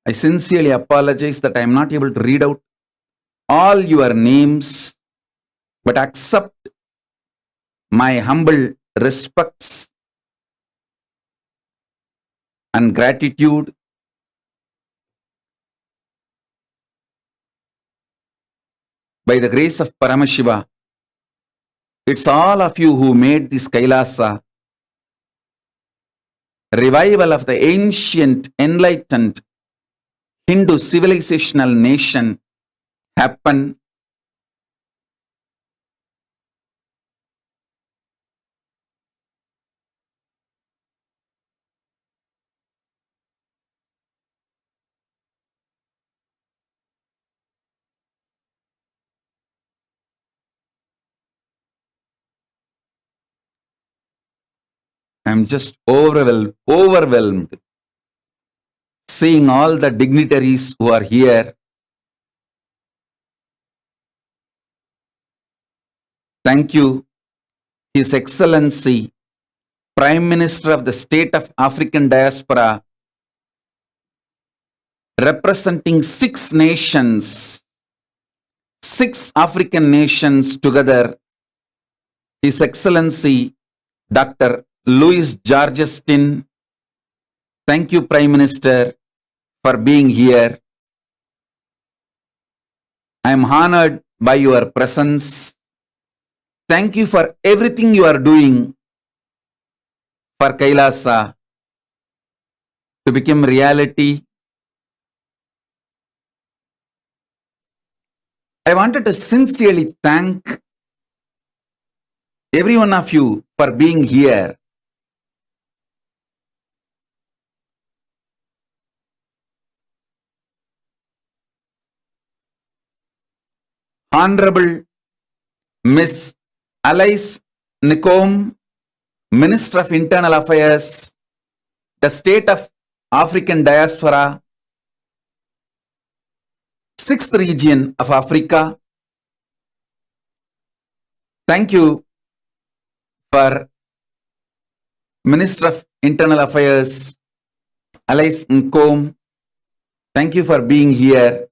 I sincerely apologize that I am not able to read out all your names, but accept my humble respects and gratitude. By the grace of Paramashiva, it's all of you who made this Kailasa revival of the ancient enlightened Hindu civilizational nation happen. I'm just overwhelmed seeing all the dignitaries who are here. Thank you, His Excellency, Prime Minister of the State of African Diaspora, representing 6 nations, 6 African nations together. His Excellency, Dr. Louis Georgestin. Thank you, Prime Minister, for being here. I am honored by your presence. Thank you for everything you are doing for Kailasa to become reality. I wanted to sincerely thank every one of you for being here. Honorable Miss Alice Nicom, Minister of Internal Affairs, the State of African Diaspora, 6th region of Africa. Thank you for Minister of Internal Affairs, Alice Nicom. Thank you for being here.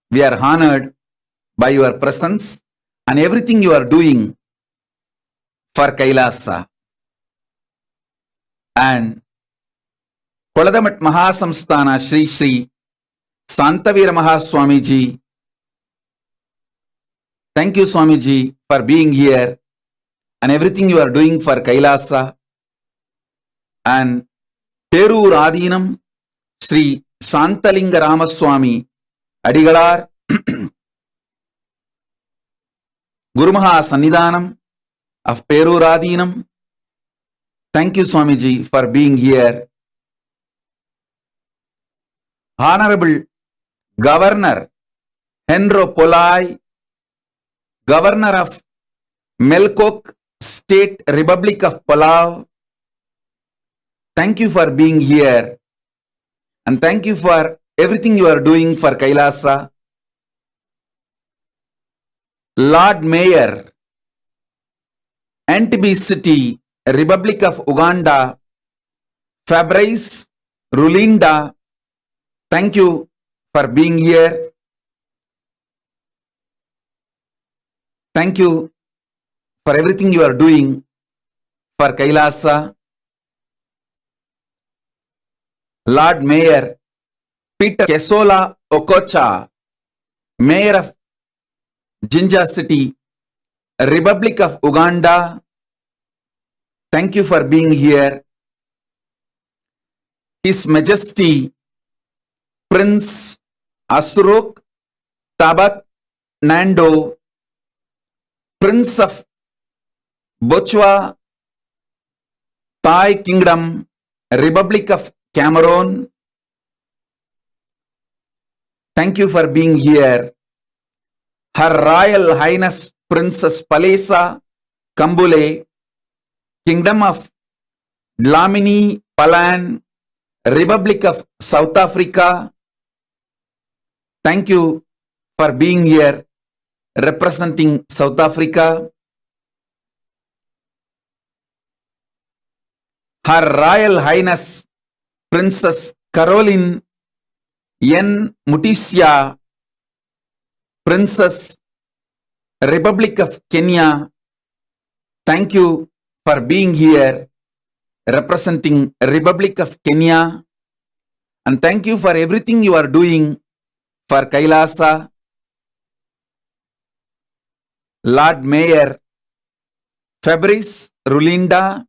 We are honored by your presence and everything you are doing for Kailasa. And Koladamat Mahasamsthana Sri Sri Santavira Mahaswamiji. Thank you, Swamiji, for being here and everything you are doing for Kailasa. And Perur Adinam Sri Santalinga Ramaswami Adigalar Gurumaha Sannidhanam of Perur Adinam. Thank you, Swamiji, for being here. Honorable Governor Henro Polai, Governor of Melkok State Republic of Palau. Thank you for being here and thank you for everything you are doing for Kailasa. Lord Mayor, Entebbe City, Republic of Uganda, Fabrice Rulinda. Thank you for being here. Thank you for everything you are doing for Kailasa. Lord Mayor Peter Kesola Okocha, Mayor of Jinja City, Republic of Uganda. Thank you for being here. His Majesty Prince Asrok Tabat Nando, Prince of Botswana, Thai Kingdom, Republic of Cameroon. Thank you for being here. Her Royal Highness Princess Palesa Kambule, Kingdom of Dlamini Palan, Republic of South Africa. Thank you for being here representing South Africa, Her Royal Highness Princess Caroline N. Mutisia, Princess Republic of Kenya. Thank you for being here representing Republic of Kenya, and thank you for everything you are doing for Kailasa. Lord Mayor Fabrice Rulinda,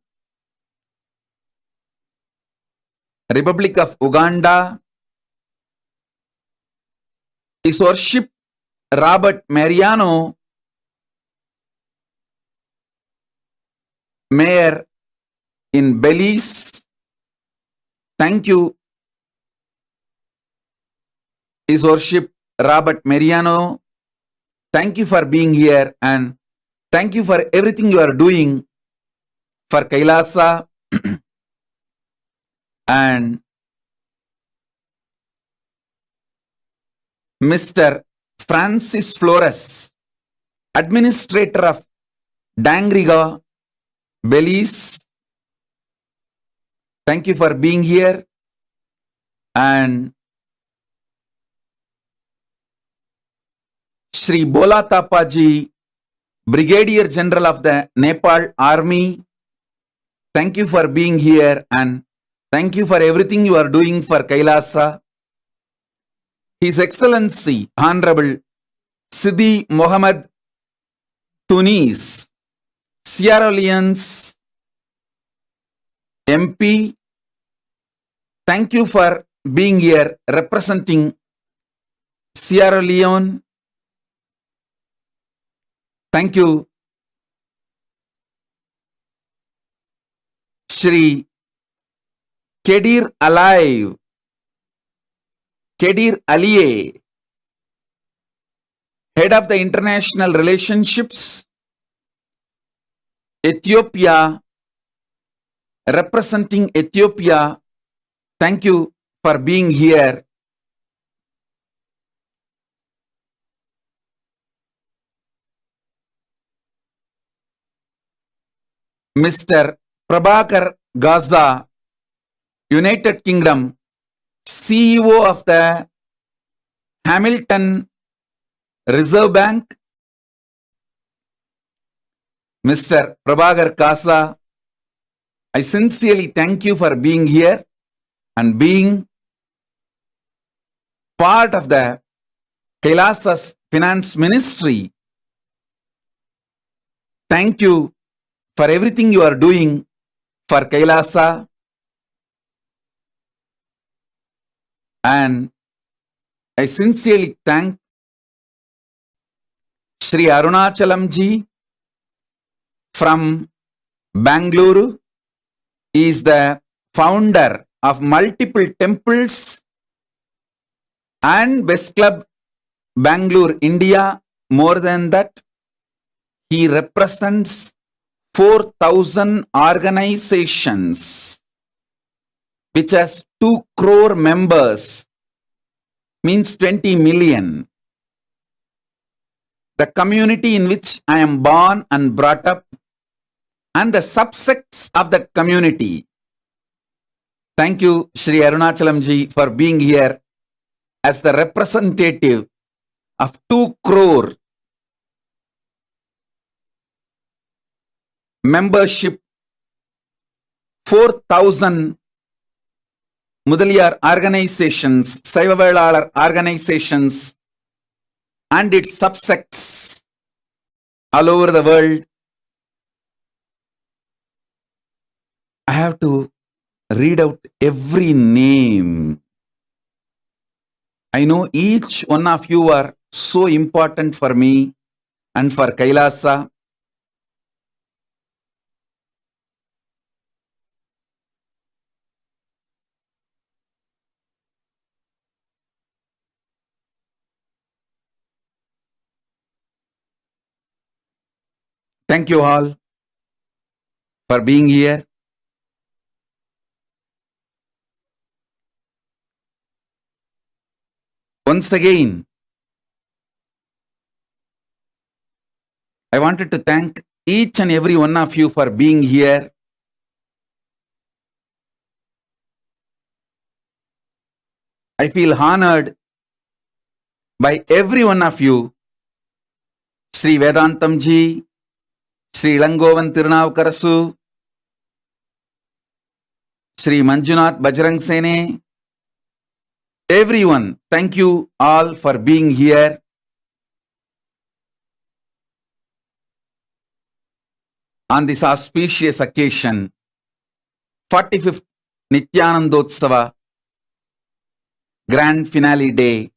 Republic of Uganda, His Worship Robert Mariano, Mayor in Belize. Thank you, His Worship Robert Mariano. Thank you for being here, and thank you for everything you are doing for Kailasa. And Mr. Francis Flores, Administrator of Dangriga, Belize. Thank you for being here. And Shri Bola Tapaji, Brigadier General of the Nepal Army. Thank you for being here, and thank you for everything you are doing for Kailasa. His Excellency Honorable Sidi Mohammed Tunis, Sierra Leone's MP. Thank you for being here representing Sierra Leone. Thank you, Shri Kedir Alive, Kedir Aliye, Head of the International Relationships, Ethiopia, representing Ethiopia. Thank you for being here. Mr. Prabhakar Gaza, United Kingdom, CEO of the Hamilton Reserve Bank. Mr. Prabhakar Gaza, I sincerely thank you for being here and being part of the Kailasa's Finance Ministry. Thank you for everything you are doing for Kailasa. And I sincerely thank Shri Arunachalam ji from Bangalore. He is the founder of multiple temples and Best Club Bangalore, India. More than that, he represents 4,000 organizations, which has 2 crore members, means 20 million. The community in which I am born and brought up, and the subsects of that community. Thank you, Shri Arunachalam ji, for being here as the representative of 2 crore membership, 4,000 Mudaliyar organizations, Saivavelalar organizations, and its subsects all over the world. I have to read out every name. I know each one of you are so important for me and for Kailasa. Thank you all for being here. Once again, I wanted to thank each and every one of you for being here. I feel honored by every one of you. Sri Vedantam ji, Sri Langovan Tirunavukarasu, Sri Manjunath Bajrang Sene, everyone, thank you all for being here. On this auspicious occasion, 45th Nithyanandotsava, Grand Finale Day.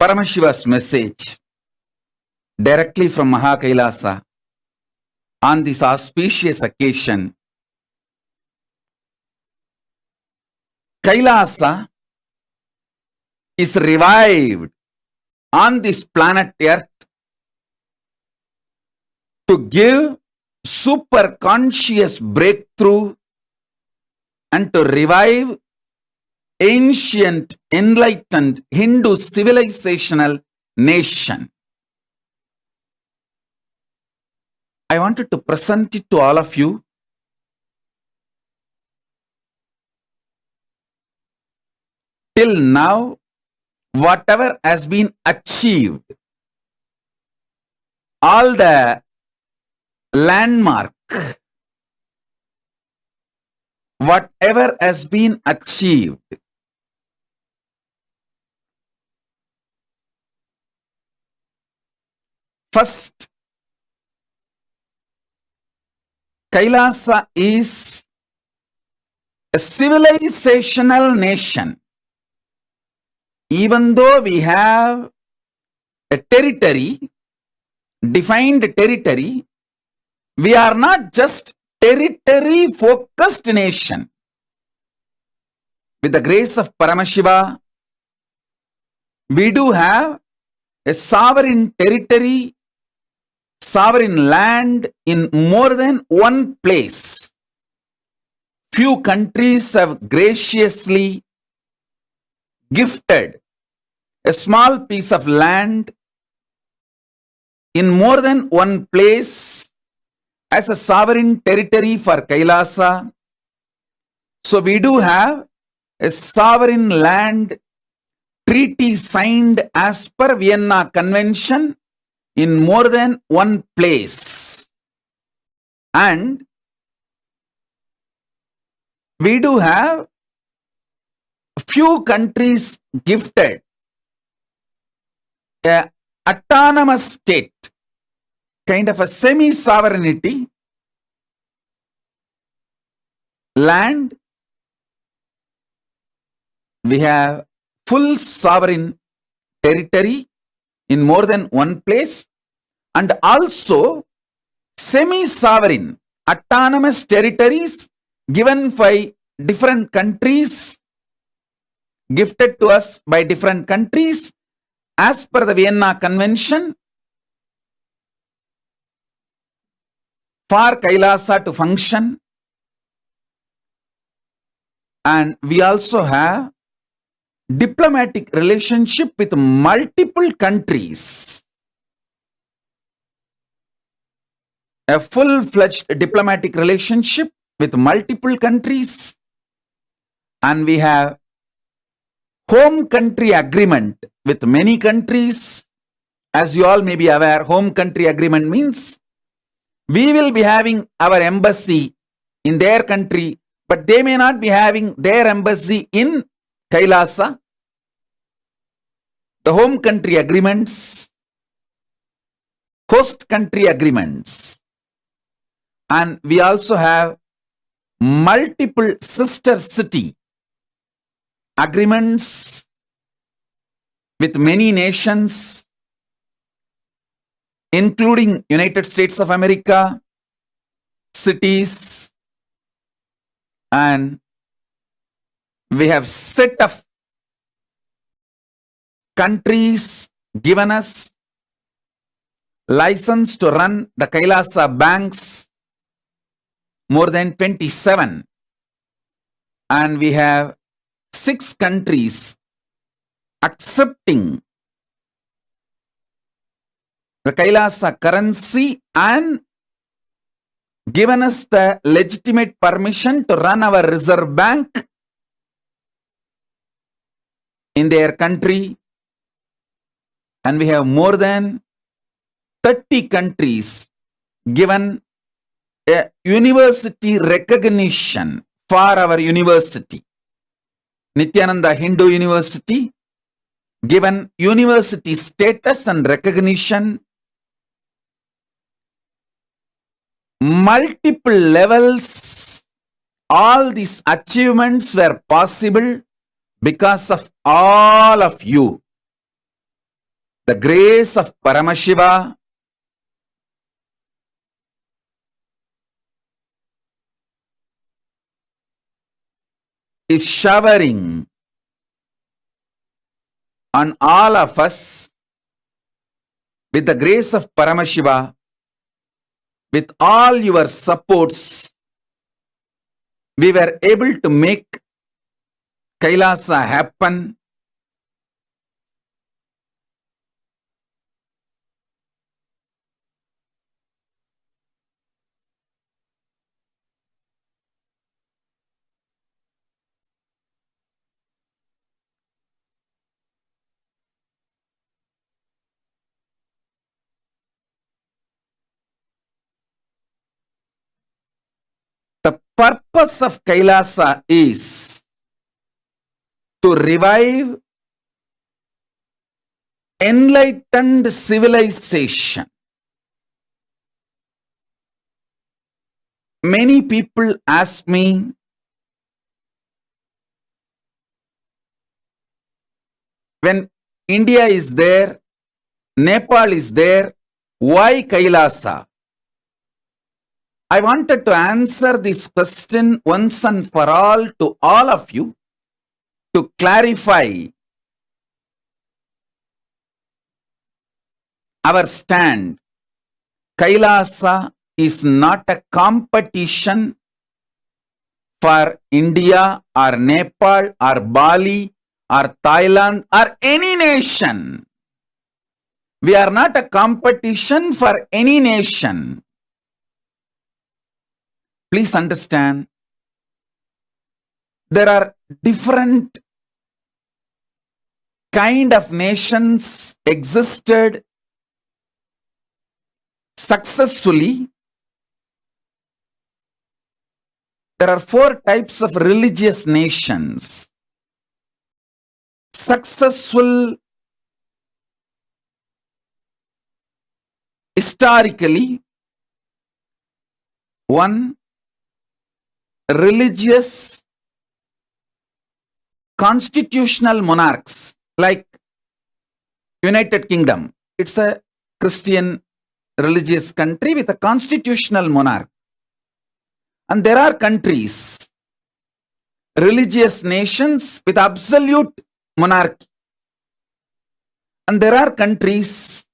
Paramashiva's message directly from Kailasa on this auspicious occasion. Kailasa is revived on this planet Earth to give super conscious breakthrough and to revive ancient, enlightened Hindu civilizational nation. I wanted to present it to all of you. Till now, whatever has been achieved, all the landmark, whatever has been achieved, first, Kailasa is a civilizational nation. Even though we have a territory, defined territory, we are not just territory-focused nation. With the grace of Paramashiva, we do have a sovereign territory, sovereign land in more than one place. Few countries have graciously gifted a small piece of land in more than one place as a sovereign territory for Kailasa. So we do have a sovereign land treaty signed as per Vienna Convention in more than one place. And we do have few countries gifted a autonomous state, kind of a semi-sovereignty, land. We have full sovereign territory in more than one place, and also semi-sovereign autonomous territories given by different countries, gifted to us by different countries as per the Vienna Convention for Kailasa to function. And we also have diplomatic relationship with multiple countries. A full-fledged diplomatic relationship with multiple countries. And we have home country agreement with many countries. As you all may be aware, home country agreement means we will be having our embassy in their country, but they may not be having their embassy in Kailasa. The home country agreements, host country agreements, and we also have multiple sister city agreements with many nations, including United States of America, cities, and we have set of countries given us license to run the Kailasa banks, more than 27, and we have 6 countries accepting the Kailasa currency and given us the legitimate permission to run our reserve bank in their country, and we have more than 30 countries given a university recognition for our university. Nithyananda Hindu University given university status and recognition. Multiple levels, all these achievements were possible because of all of you. The grace of Paramashiva is showering on all of us. With the grace of Paramashiva, with all your supports, we were able to make Kailasa happen. The purpose of Kailasa is to revive enlightened civilization. Many people ask me, when India is there, Nepal is there, why Kailasa? I wanted to answer this question once and for all to all of you to clarify our stand. Kailasa is not a competition for India or Nepal or Bali or Thailand or any nation. We are not a competition for any nation. Please understand, there are different kind of nations existed successfully. There are 4 types of religious nations. Successful historically, 1, religious constitutional monarchs like United Kingdom. It's a Christian religious country with a constitutional monarch. And there are countries, religious nations with absolute monarchy. And there are countries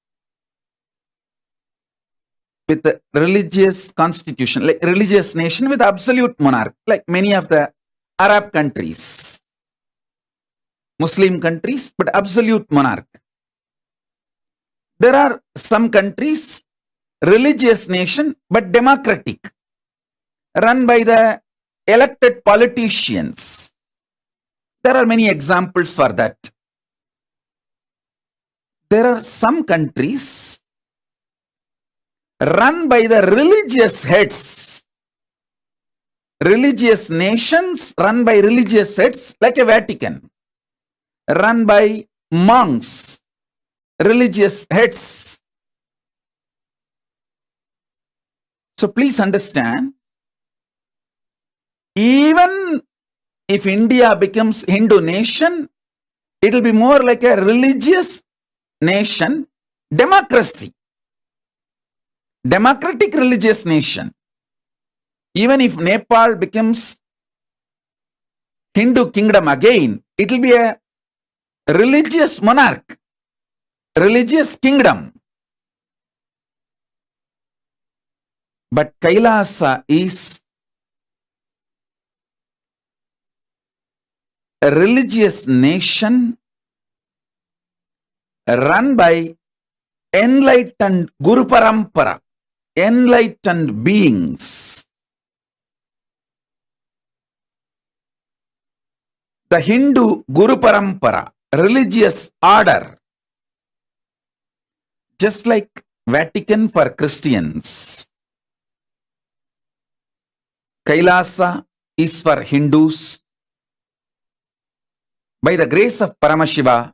with a religious constitution, like religious nation with absolute monarch, like many of the Arab countries, Muslim countries, but absolute monarch. There are some countries, religious nation, but democratic, run by the elected politicians. There are many examples for that. There are some countries run by the religious heads, religious nations run by religious heads like a Vatican, run by monks, religious heads. So please understand, even if India becomes Hindu nation, it will be more like a religious nation, democracy. Democratic religious nation. Even if Nepal becomes Hindu kingdom again, it will be a religious monarch. religious kingdom. But Kailasa is a religious nation run by enlightened Guru Parampara, enlightened beings. The Hindu Guru Parampara, religious order, just like Vatican for Christians. Kailasa is for Hindus. By the grace of Paramashiva,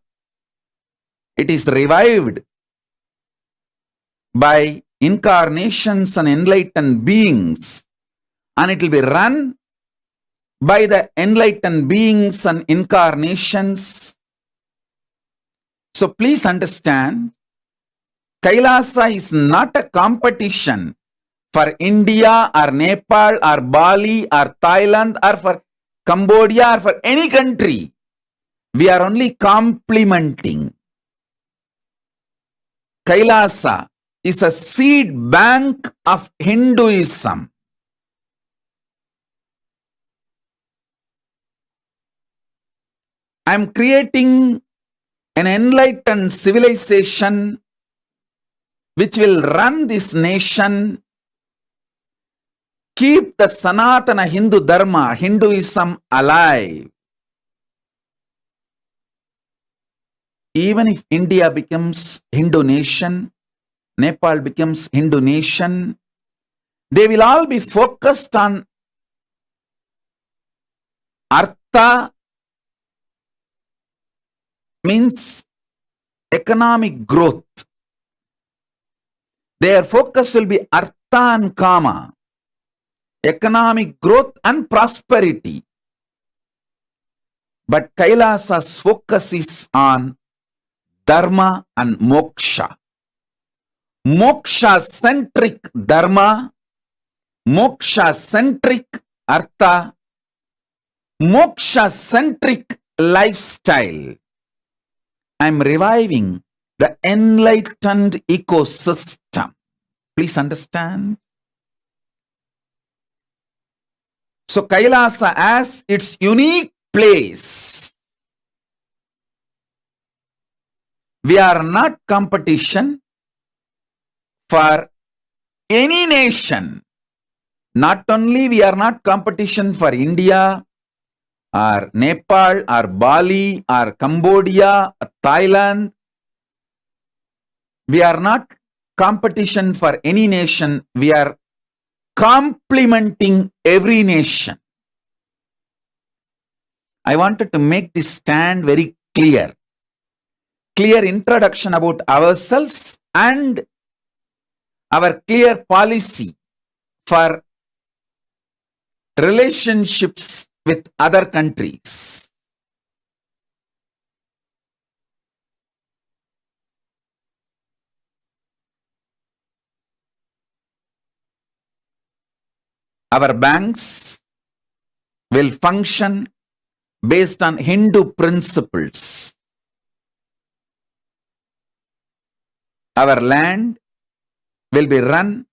it is revived by incarnations and enlightened beings, and it will be run by the enlightened beings and incarnations. So please understand, Kailasa is not a competition for India or Nepal or Bali or Thailand or for Cambodia or for any country. We are only complementing. Kailasa is a seed bank of Hinduism. I am creating an enlightened civilization which will run this nation, keep the Sanatana Hindu Dharma, Hinduism alive. Even if India becomes Hindu nation, Nepal becomes Hindu nation, they will all be focused on Artha, means economic growth. Their focus will be Artha and Kama, economic growth and prosperity. But Kailasa's focus is on Dharma and Moksha. Moksha-centric Dharma, Moksha-centric Artha, Moksha-centric lifestyle. I am reviving the enlightened ecosystem. Please understand. So Kailasa has its unique place. We are not competition for any nation. Not only we are not competition for India or Nepal or Bali or Cambodia or Thailand. We are not competition for any nation. We are complementing every nation. I wanted to make this stand very clear. Clear introduction about ourselves and our clear policy for relationships with other countries. Our banks will function based on Hindu principles. Our land will be run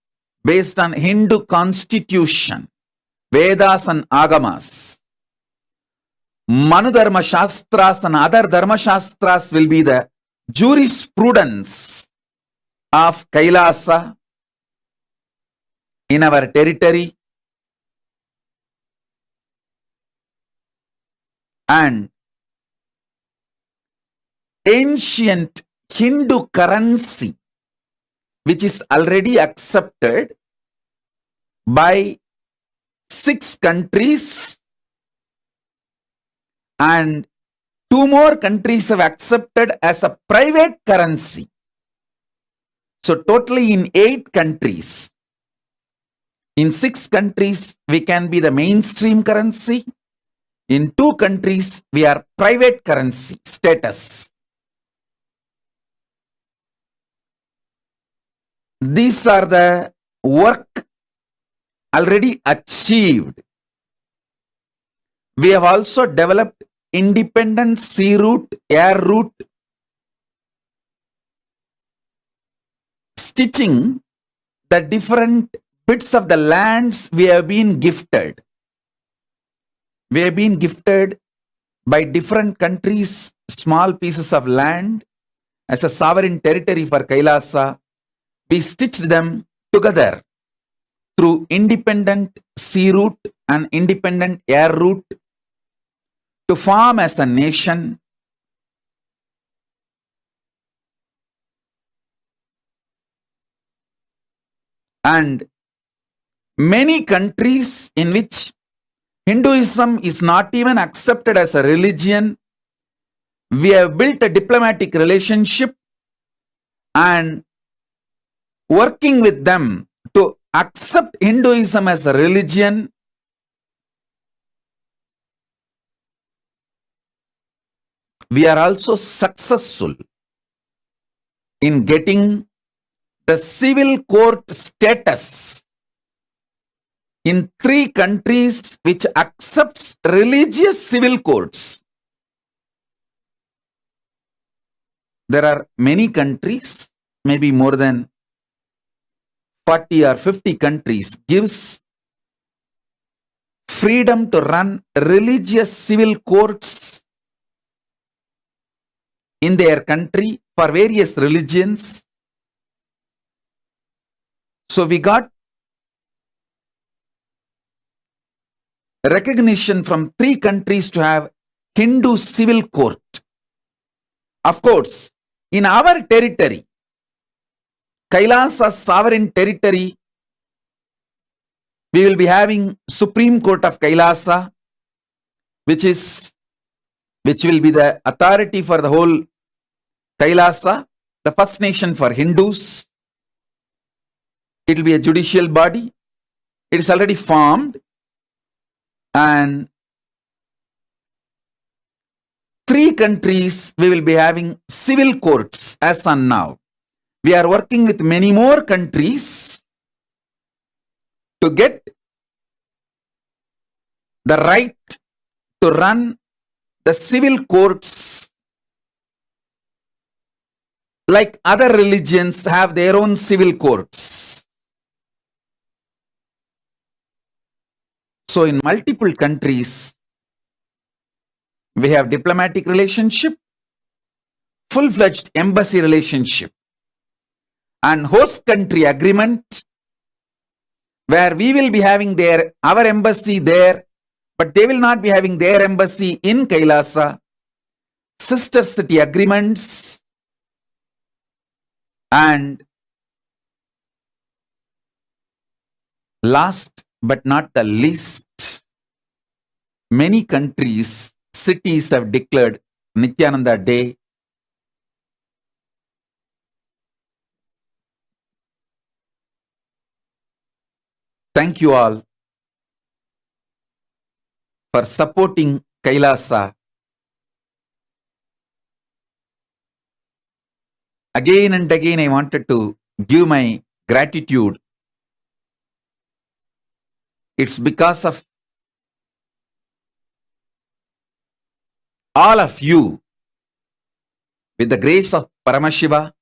based on Hindu constitution, Vedas and Agamas. Manu Dharma Shastras and other Dharma Shastras will be the jurisprudence of Kailasa in our territory, and ancient Hindu currency, which is already accepted by 6 countries, and 2 more countries have accepted as a private currency. So totally in 8 countries. In 6 countries, we can be the mainstream currency. In 2 countries, we are private currency status. These are the work already achieved. We have also developed independent sea route, air route, stitching the different bits of the lands we have been gifted. We have been gifted by different countries small pieces of land as a sovereign territory for Kailasa. We stitched them together through independent sea route and independent air route to form as a nation. And many countries in which Hinduism is not even accepted as a religion, we have built a diplomatic relationship and working with them to accept Hinduism as a religion. We are also successful in getting the civil court status in 3 countries which accepts religious civil courts. There are many countries, maybe more than 40 or 50 countries, gives freedom to run religious civil courts in their country for various religions. So we got recognition from 3 countries to have Hindu civil court. Of course, in our territory, Kailasa sovereign territory, we will be having Supreme Court of Kailasa, which will be the authority for the whole Kailasa, the first nation for Hindus. It will be a judicial body. It is already formed, and 3 countries we will be having civil courts as on now. We are working with many more countries to get the right to run the civil courts like other religions have their own civil courts. So in multiple countries, we have diplomatic relationship, full-fledged embassy relationship, and host country agreement, where we will be having our embassy there, but they will not be having their embassy in Kailasa, sister city agreements, and last but not the least, many countries, cities have declared Nithyananda Day. Thank you all for supporting Kailasa. Again and again, I wanted to give my gratitude. It's because of all of you, with the grace of Paramashiva,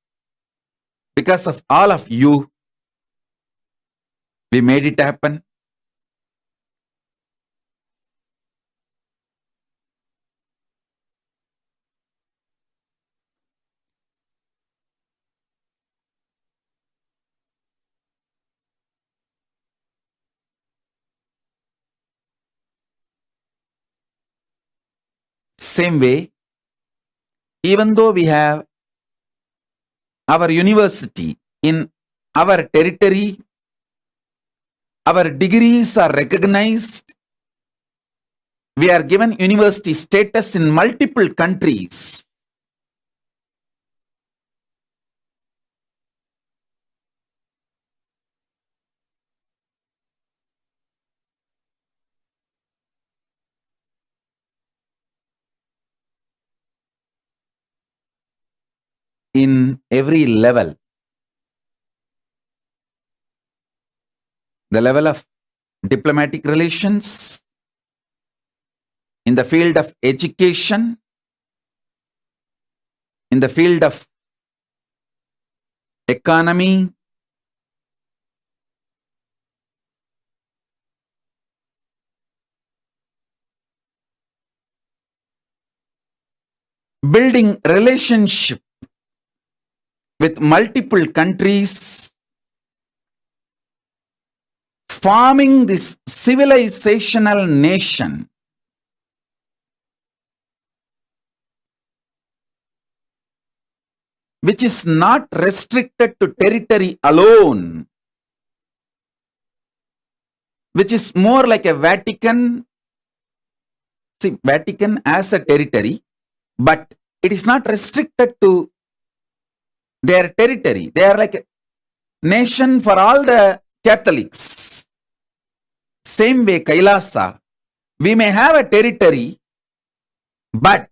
because of all of you, we made it happen. Same way, even though we have our university in our territory, our degrees are recognized. We are given university status in multiple countries. In every level, the level of diplomatic relations, in the field of education, in the field of economy, building relationship with multiple countries, forming this civilizational nation. Which is not restricted to territory alone, which is more like a Vatican. See, Vatican as a territory, but it is not restricted to their territory. They are like a nation for all the Catholics. Same way, Kailasa, we may have a territory, but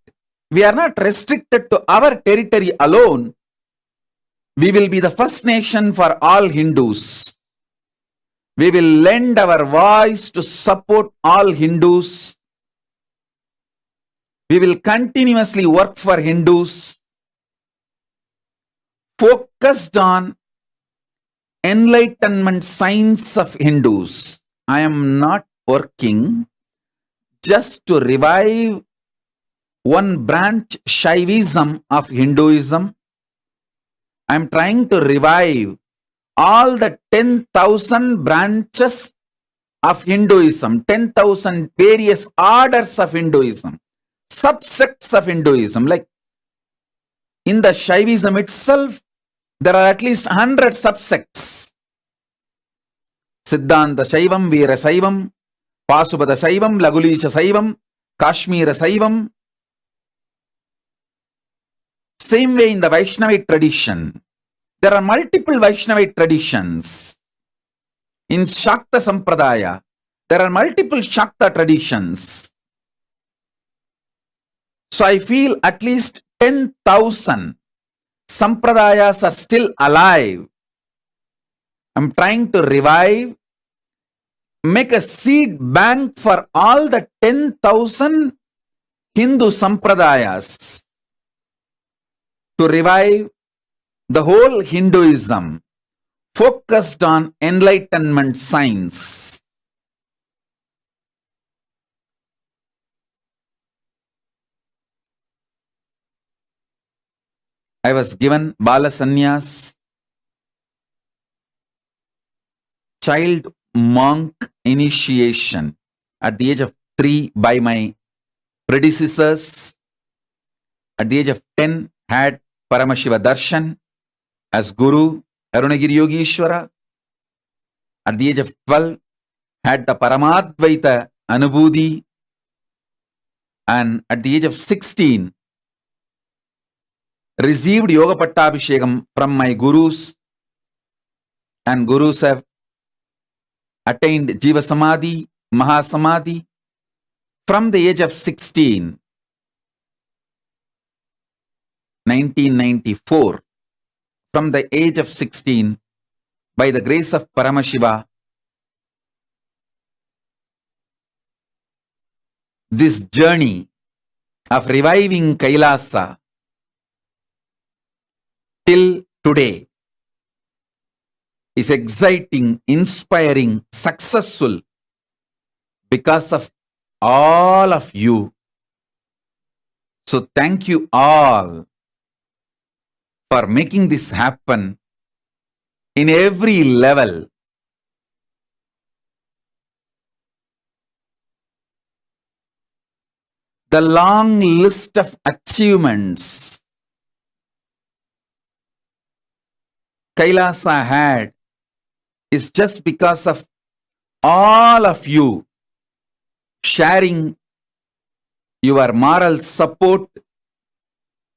we are not restricted to our territory alone. We will be the first nation for all Hindus. We will lend our voice to support all Hindus. We will continuously work for Hindus, focused on enlightenment science of Hindus. I am not working just to revive one branch Shaivism of Hinduism. I am trying to revive all the 10,000 branches of Hinduism, 10,000 various orders of Hinduism, subsects of Hinduism. Like in the Shaivism itself, there are at least 100 subsects. Siddhanta Shaivam, Veera Saivam, Pasubada Saivam, Lagulisha Saivam, Kashmira Saivam. Same way in the Vaishnavite tradition. There are multiple Vaishnavite traditions. In Shakta Sampradaya, there are multiple Shakta traditions. So I feel at least 10,000 Sampradayas are still alive. I'm trying to revive, make a seed bank for all the 10,000 Hindu Sampradayas to revive the whole Hinduism focused on enlightenment science. I was given Bala Sannyas, child monk initiation at the age of 3 by my predecessors. At the age of 10, had Paramashiva Darshan as Guru, Arunagiri Yogishwara. At the age of 12, had the Paramadvaita Anubhuti. And at the age of 16, received Yoga Pattabhishekam from my Gurus. And Gurus have attained Jiva Samadhi, Mahasamadhi from the age of 16. 1994, from the age of 16, by the grace of Paramashiva, this journey of reviving Kailasa till today is exciting, inspiring, successful because of all of you. So thank you all for making this happen in every level. The long list of achievements Kailasa had is just because of all of you sharing your moral support,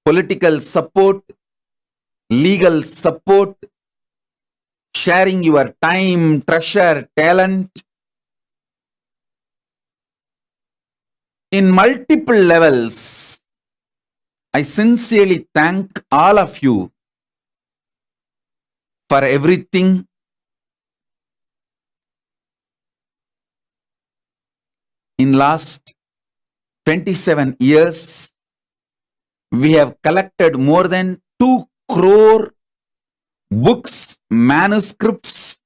political support, legal support, sharing your time, treasure, talent in multiple levels. I sincerely thank all of you for everything. In last 27 years, we have collected more than 2 crore books, manuscripts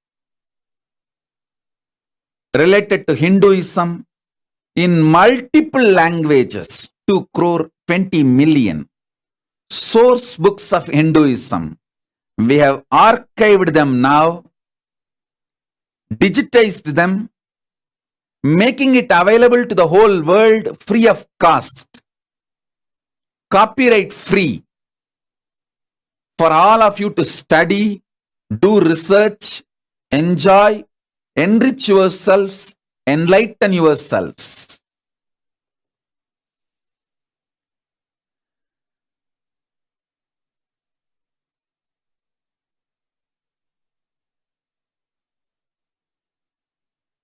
related to Hinduism in multiple languages. 2 crore 20 million. source books of Hinduism. We have archived them now, digitized them, making it available to the whole world free of cost, copyright free, for all of you to study, do research, enjoy, enrich yourselves, enlighten yourselves.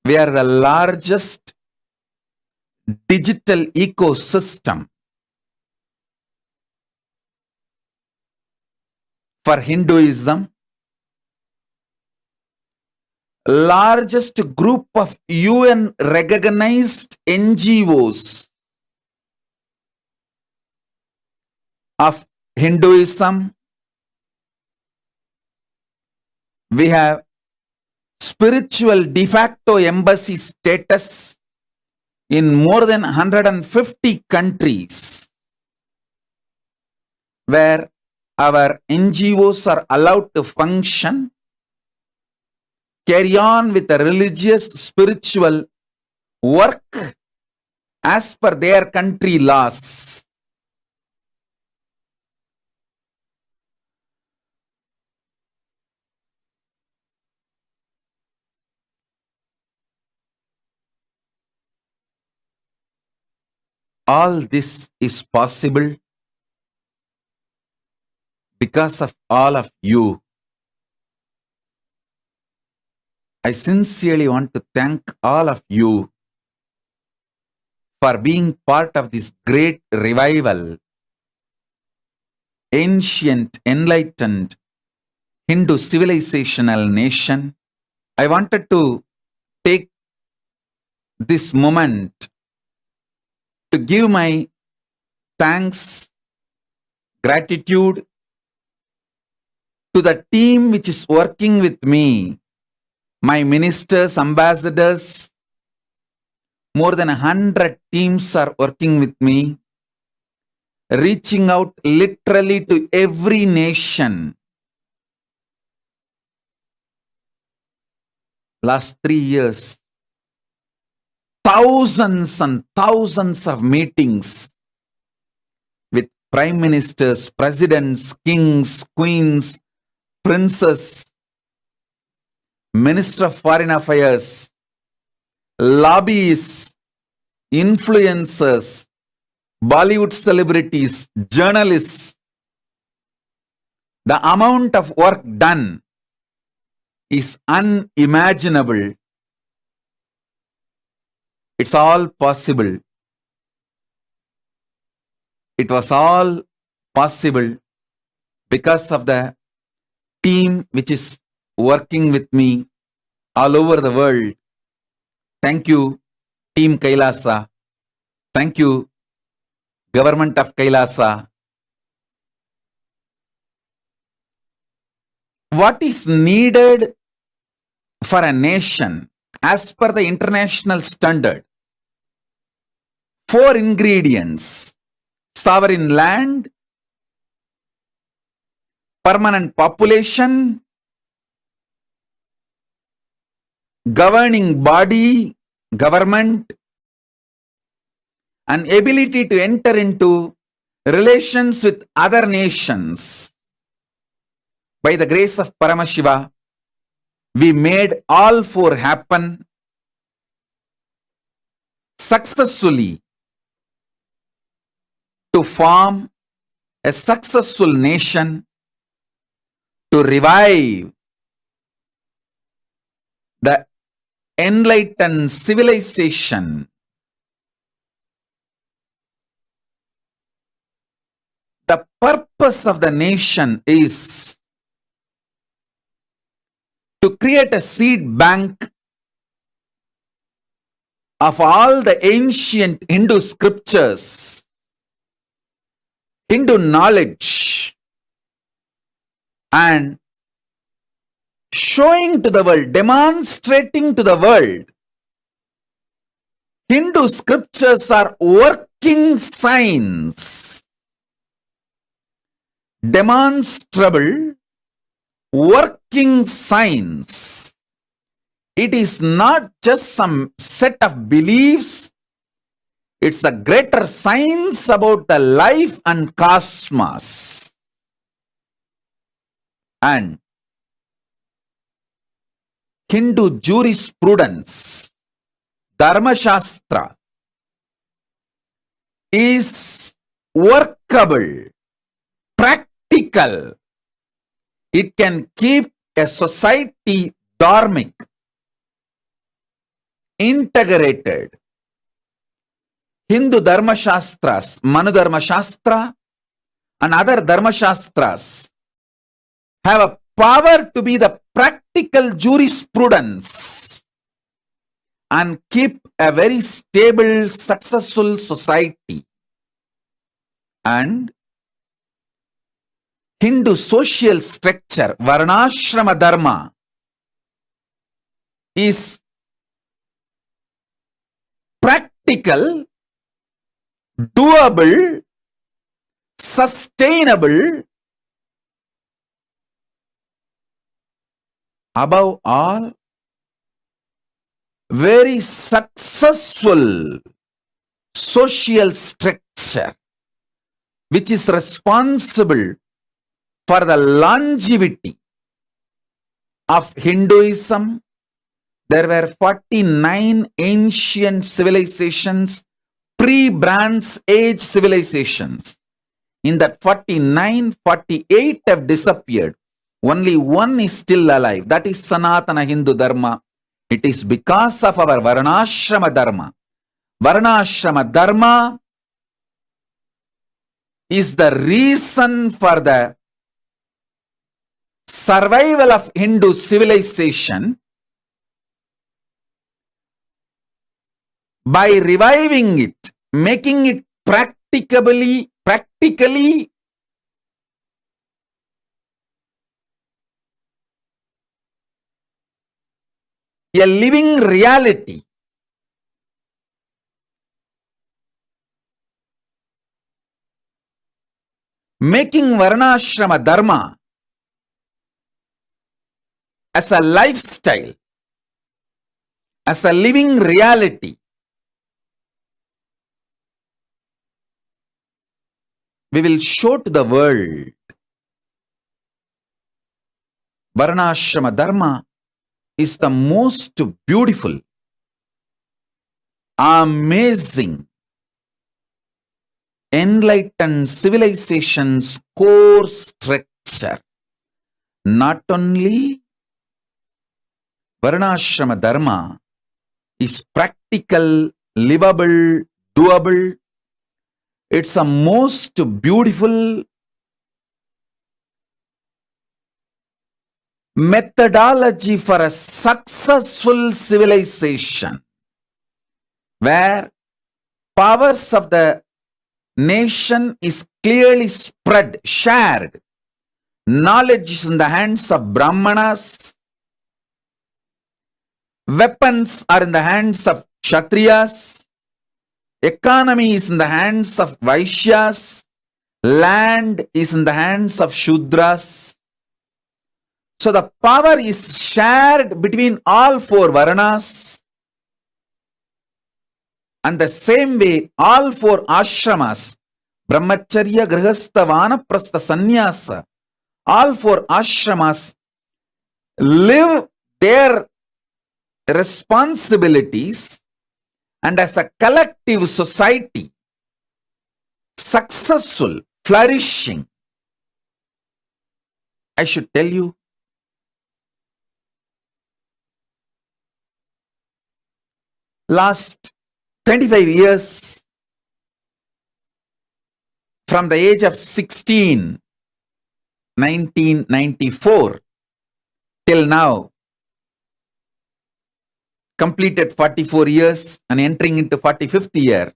We are the largest digital ecosystem for Hinduism, largest group of UN recognized NGOs of Hinduism. We have spiritual de facto embassy status in more than 150 countries, where our NGOs are allowed to function, carry on with the religious, spiritual work as per their country laws. All this is possible because of all of you. I sincerely want to thank all of you for being part of this great revival, ancient, enlightened Hindu civilizational nation. I wanted to take this moment to give my thanks, gratitude to the team which is working with me, my ministers, ambassadors. More than 100 teams are working with me, reaching out literally to every nation. Last 3 years, thousands and thousands of meetings with prime ministers, presidents, kings, queens, princes, minister of foreign affairs, lobbyists, influencers, Bollywood celebrities, journalists. The amount of work done is unimaginable. It's all possible. It was all possible because of the team which is working with me all over the world. Thank you, Team Kailasa. Thank you, Government of Kailasa. What is needed for a nation as per the international standard? 4 ingredients: sovereign land, permanent population, governing body, government, and ability to enter into relations with other nations. By the grace of Paramashiva, we made all 4 happen successfully to form a successful nation, to revive the enlightened civilization. The purpose of the nation is to create a seed bank of all the ancient Hindu scriptures, Hindu knowledge, and showing to the world, demonstrating to the world, Hindu scriptures are working signs. demonstrable working science. It is not just some set of beliefs. It's a greater science about the life and cosmos. And Hindu jurisprudence, Dharma Shastra, is workable, practical. It can keep a society dharmic, integrated. Hindu Dharma Shastras, Manu Dharma Shastra, and other Dharma Shastras have a power to be the practical jurisprudence and keep a very stable, successful society. And Hindu social structure, Varnashrama Dharma, is practical, doable, sustainable, above all, very successful social structure which is responsible for the longevity of Hinduism. There were 49 ancient civilizations, pre-Bronze Age civilizations. In that 49, 48 have disappeared. Only one is still alive. That is Sanatana Hindu Dharma. It is because of our Varnashrama Dharma. Varnashrama Dharma is the reason for the survival of Hindu civilization. By reviving it, making it practically a living reality. Making Varnashrama Dharma as a lifestyle, as a living reality. We will show to the world Varnashrama Dharma is the most beautiful, amazing, enlightened civilization's core structure. Not only Varnashrama Dharma is practical, livable, doable, it's a most beautiful methodology for a successful civilization where powers of the nation is clearly spread, shared. Knowledge is in the hands of Brahmanas. Weapons are in the hands of Kshatriyas. Economy is in the hands of Vaishyas. Land is in the hands of Shudras. So the power is shared between all four Varnas. And the same way, all four ashramas, Brahmacharya, Grihastha, Vanaprastha, Sannyasa, all four ashramas live their responsibilities, and as a collective society, successful, flourishing. I should tell you, last 25 years, from the age of 16, 1994, till now, completed 44 years and entering into 45th year.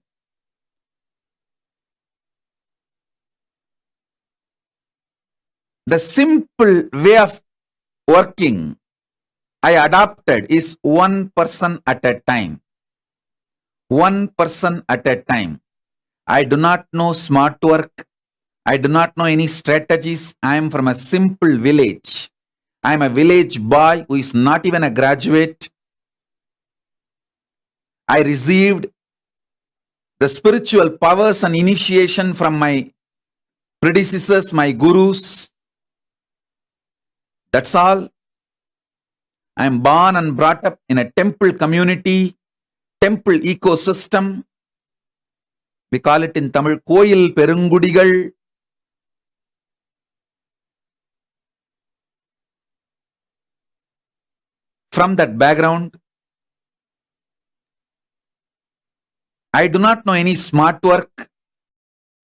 The simple way of working I adopted is one person at a time. One person at a time. I do not know smart work. I do not know any strategies. I am from a simple village. I am a village boy who is not even a graduate. I received the spiritual powers and initiation from my predecessors, my gurus. That's all. I am born and brought up in a temple community, temple ecosystem. We call it in Tamil, Koyil Perungudigal. From that background, I do not know any smart work.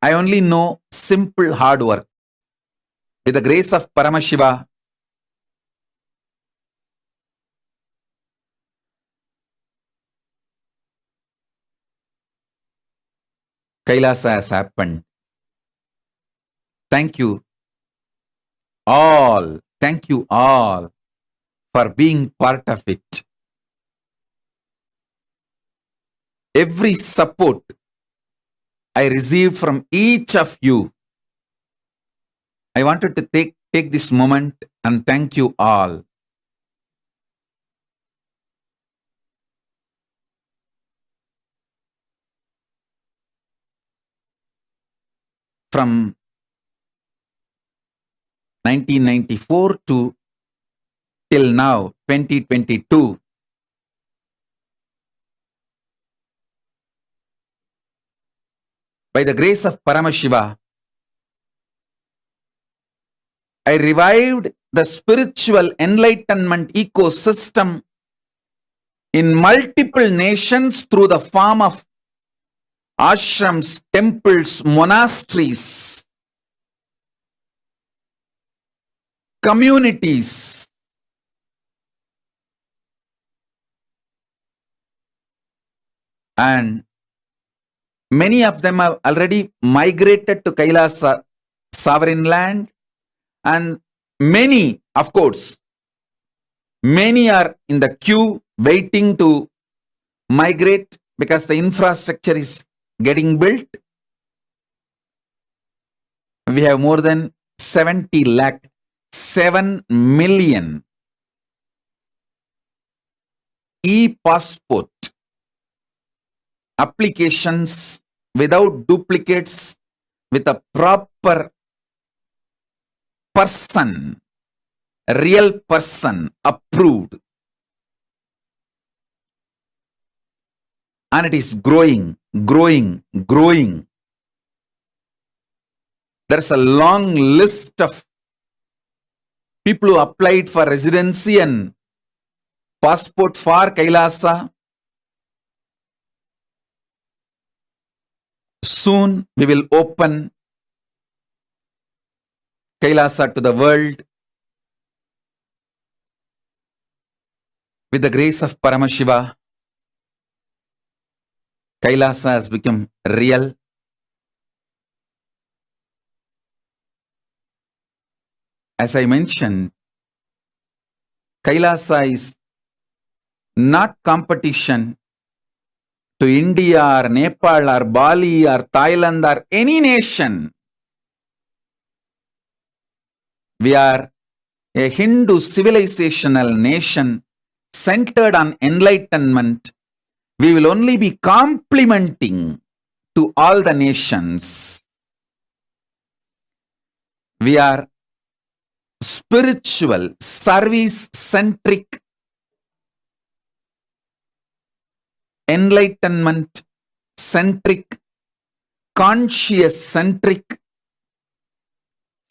I only know simple hard work. With the grace of Paramashiva, Kailasa has happened. Thank you all. Thank you all for being part of it. Every support I received from each of you, I wanted to take this moment and thank you all. From 1994 to till now, 2022, by the grace of Paramashiva, I revived the spiritual enlightenment ecosystem in multiple nations through the form of ashrams, temples, monasteries, communities. And many of them have already migrated to Kailasa sovereign land, and many, of course, many are in the queue waiting to migrate because the infrastructure is getting built. We have more than 70 lakh, 7 million e-passport applications without duplicates, with a proper person, real person approved. And it is growing, growing, growing. There's a long list of people who applied for residency and passport for Kailasa. Soon we will open Kailasa to the world. With the grace of Paramashiva, Kailasa has become real. As I mentioned, Kailasa is not competition to India or Nepal or Bali or Thailand or any nation. We are a Hindu civilizational nation centered on enlightenment. We will only be complementing to all the nations. We are spiritual, service-centric, enlightenment-centric, conscious-centric,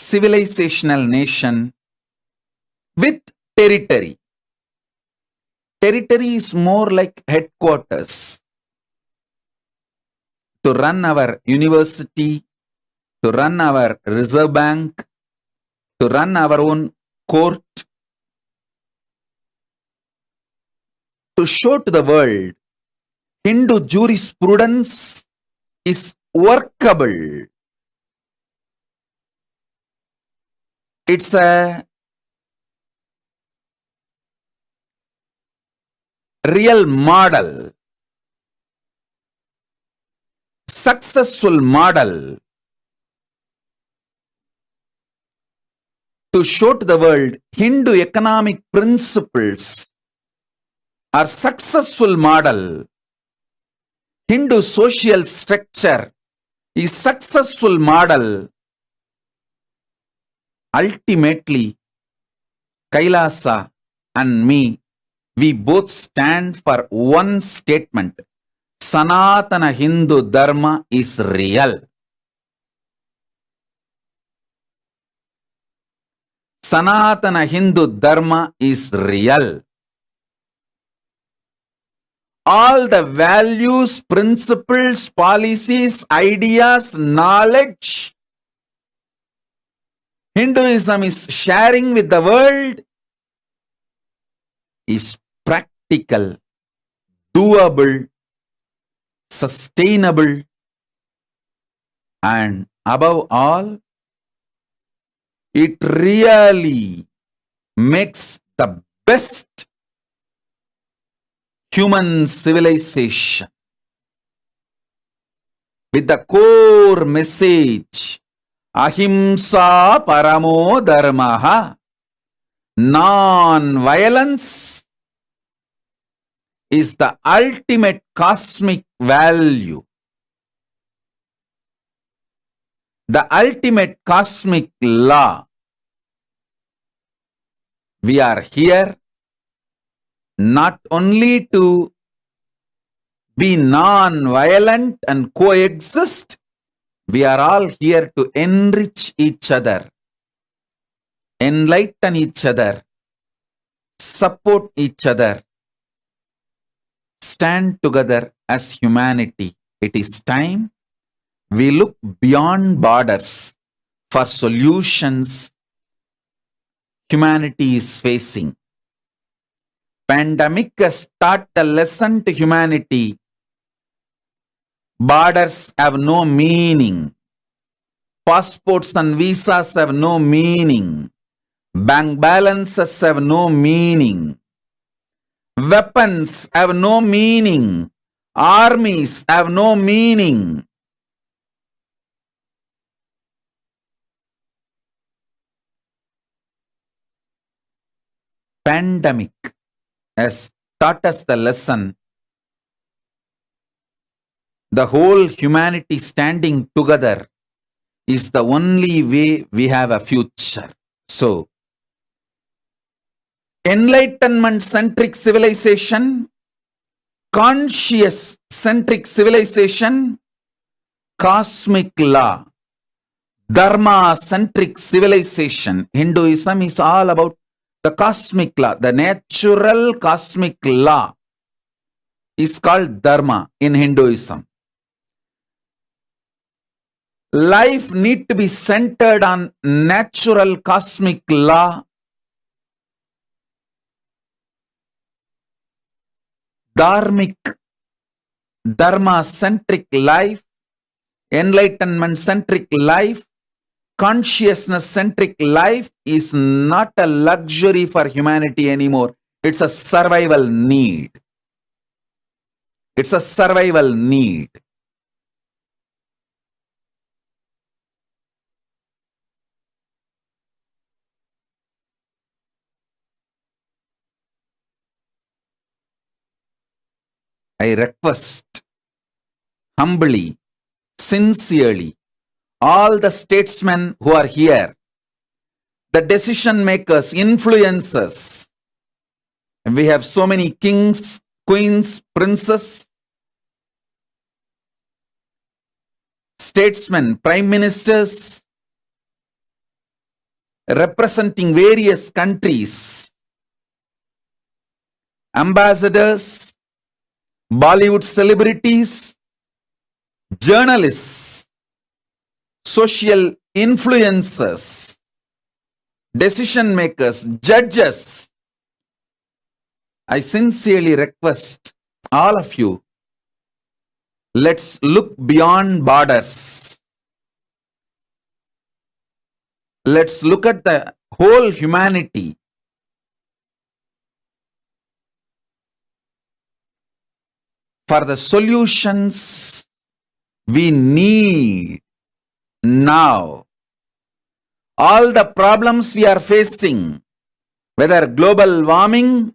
civilizational nation with territory. Territory is more like headquarters. To run our university, to run our reserve bank, to run our own court, to show to the world Hindu jurisprudence is workable. It's a real model, successful model to show to the world Hindu economic principles are successful model. Hindu social structure is successful model. Ultimately, Kailasa and me, we both stand for one statement. Sanatana Hindu Dharma is real. Sanatana Hindu Dharma is real. All the values, principles, policies, ideas, knowledge Hinduism is sharing with the world is practical, doable, sustainable, and above all, it really makes the best human civilization with the core message Ahimsa Paramo Dharmaha. Non-violence is the ultimate cosmic value. The ultimate cosmic law. We are here not only to be non-violent and coexist, we are all here to enrich each other, enlighten each other, support each other, stand together as humanity. It is time we look beyond borders for solutions humanity is facing. Pandemic has taught a lesson to humanity. Borders have no meaning. Passports and visas have no meaning. Bank balances have no meaning. Weapons have no meaning. Armies have no meaning. Pandemic has taught us the lesson. The whole humanity standing together is the only way we have a future. So, enlightenment-centric civilization, conscious-centric civilization, cosmic law, dharma-centric civilization. Hinduism is all about the cosmic law. The natural cosmic law is called dharma in Hinduism. Life need to be centered on natural cosmic law. Dharmic, dharma-centric life, enlightenment-centric life, consciousness-centric life is not a luxury for humanity anymore. It's a survival need. It's a survival need. I request humbly, sincerely, all the statesmen who are here, the decision makers, influencers. We have so many kings, queens, princes, statesmen, prime ministers, representing various countries, ambassadors, Bollywood celebrities, journalists, social influencers, decision makers, judges. I sincerely request all of you, let's look beyond borders. Let's look at the whole humanity. For the solutions we need now, All the problems we are facing, whether global warming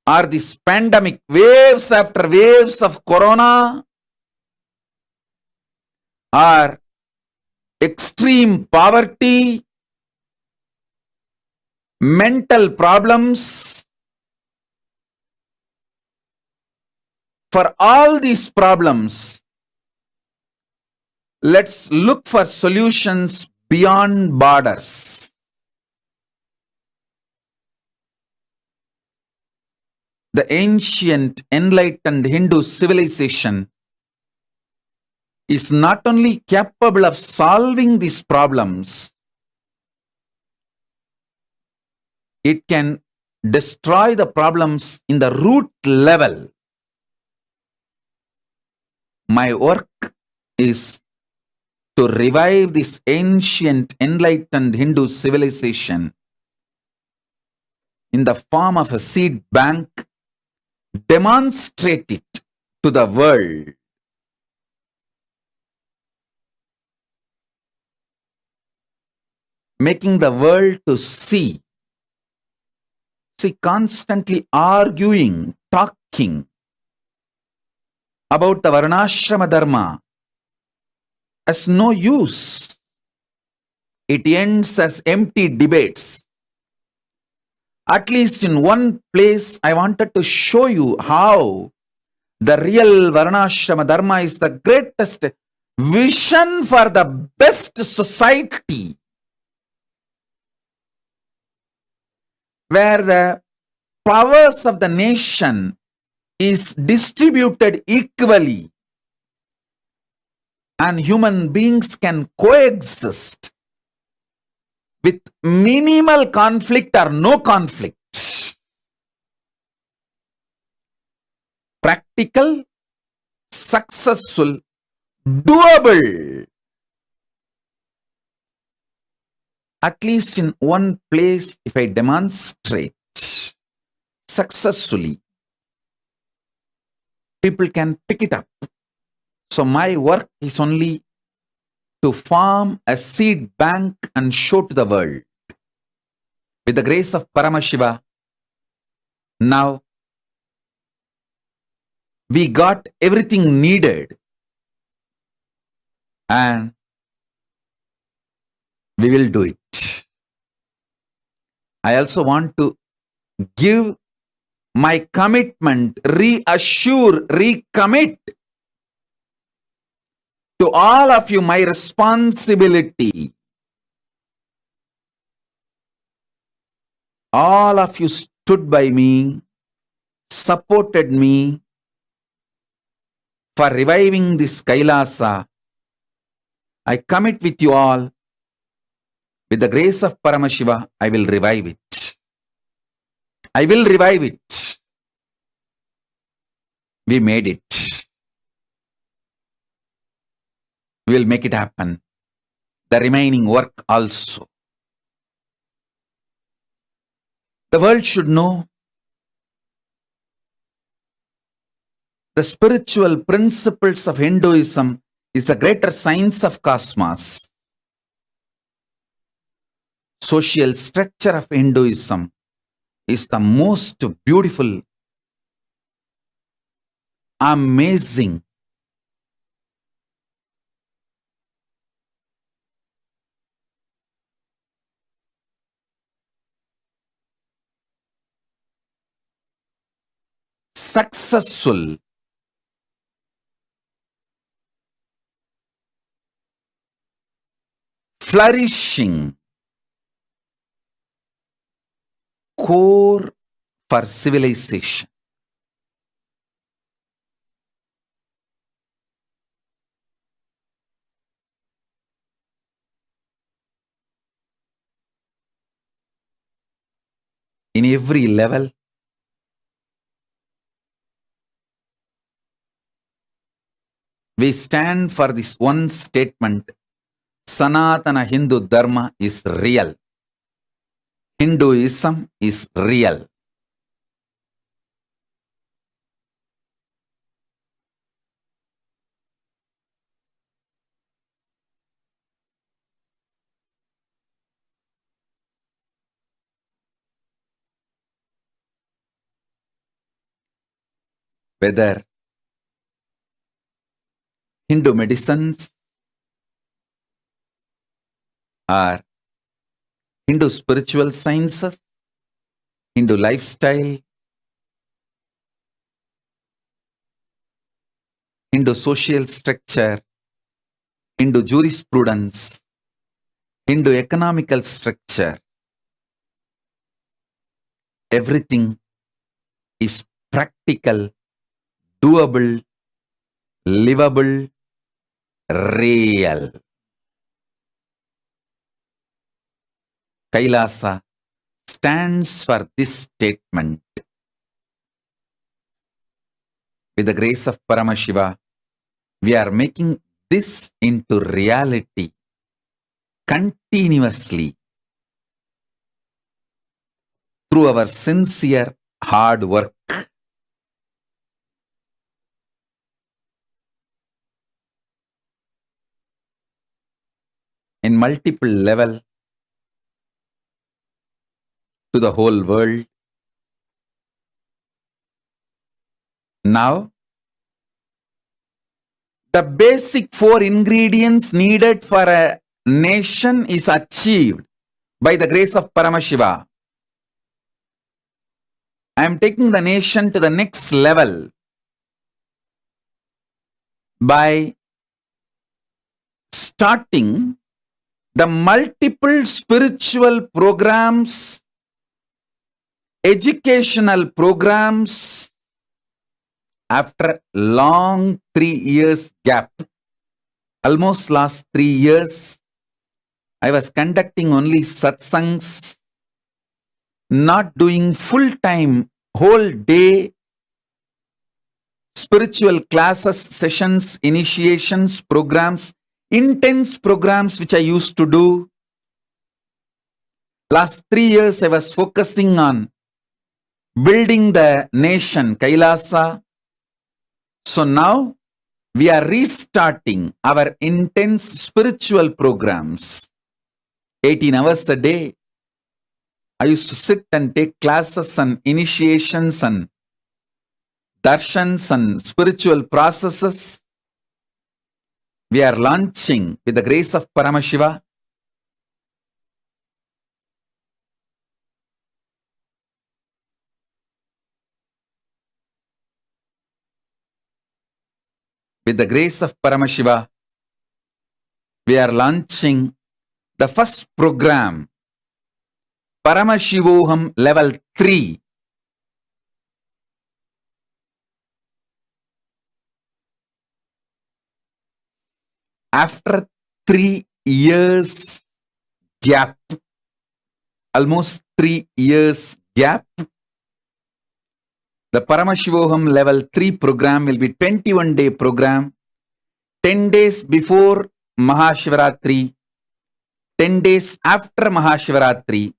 or this pandemic, waves after waves of corona, or extreme poverty, mental problems, for all these problems, let's look for solutions beyond borders. The ancient enlightened Hindu civilization is not only capable of solving these problems, it can destroy the problems in the root level. My work is to revive this ancient enlightened Hindu civilization in the form of a seed bank, demonstrate it to the world. Making the world to see, constantly arguing, talking about the Varnashrama Dharma has no use. It ends as empty debates. At least in one place, I wanted to show you how the real Varnashrama Dharma is the greatest vision for the best society, where the powers of the nation is distributed equally and human beings can coexist with minimal conflict or no conflict. Practical, successful, doable. At least in one place, if I demonstrate successfully, people can pick it up. So my work is only to form a seed bank and show to the world. With the grace of Paramashiva, now we got everything needed and we will do it. I also want to give my commitment, reassure, recommit to all of you my responsibility. All of you stood by me, supported me for reviving this Kailasa. I commit with you all. With the grace of Paramashiva, I will revive it. I will revive it. We made it. We will make it happen. The remaining work also. The world should know the spiritual principles of Hinduism is a greater science of cosmos. Social structure of Hinduism is the most beautiful, amazing. Successful. Flourishing core for civilization. In every level, we stand for this one statement: Sanatana Hindu Dharma is real. Hinduism is real. whether Hindu medicines or Hindu spiritual sciences, Hindu lifestyle, Hindu social structure, Hindu jurisprudence, Hindu economical structure, everything is practical, doable, livable, real. Kailasa stands for this statement. With the grace of Paramashiva, we are making this into reality continuously through our sincere hard work. In multiple level to the whole world. Now, the basic 4 ingredients needed for a nation is achieved by the grace of Paramashiva. I am taking the nation to the next level by starting the multiple spiritual programs, educational programs after long 3 years gap. Almost last 3 years, I was conducting only satsangs, not doing full-time, whole day spiritual classes, sessions, initiations, programs, intense programs which I used to do. Last 3 years I was focusing on building the nation, Kailasa. So now we are restarting our intense spiritual programs. 18 hours a day. I used to sit and take classes and initiations and darshans and spiritual processes. We are launching with the grace of Paramashiva. With the grace of Paramashiva, we are launching the first program, Paramashivoham level 3. After 3 years gap, almost 3 years gap, the Paramashivoham level 3 program will be 21-day program, 10 days before Mahashivaratri, 10 days after Mahashivaratri.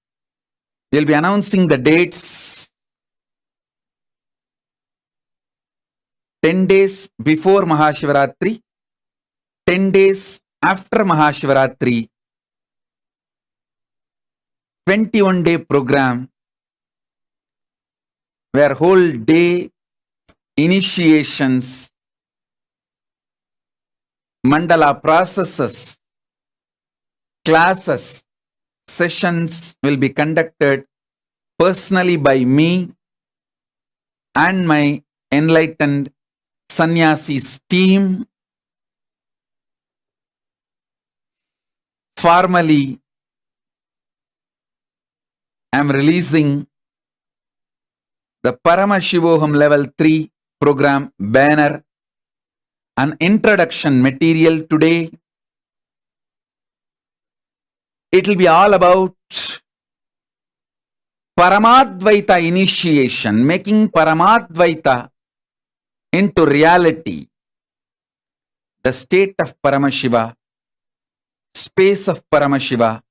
We'll be announcing the dates. 10 days before Mahashivaratri, 10 days after Mahashivaratri, 21-day program where whole day initiations, mandala processes, classes, sessions will be conducted personally by me and my enlightened sannyasis team. Formally, I am releasing the Paramashivoham level 3 program banner and introduction material today. It will be all about Paramadvaita initiation, making Paramadvaita into reality. The state of Paramashiva, space of Paramashiva,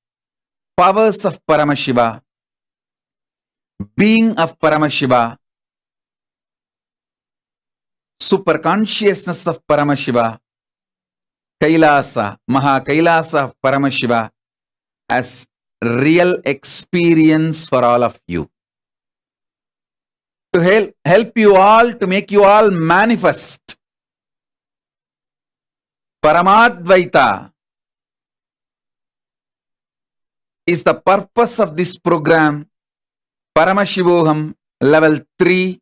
powers of Paramashiva, being of Paramashiva, super consciousness of Paramashiva, Kailasa, Maha Kailasa of Paramashiva as real experience for all of you. to help you all, to make you all manifest Paramadvaita is the purpose of this program, Paramashivoham level 3.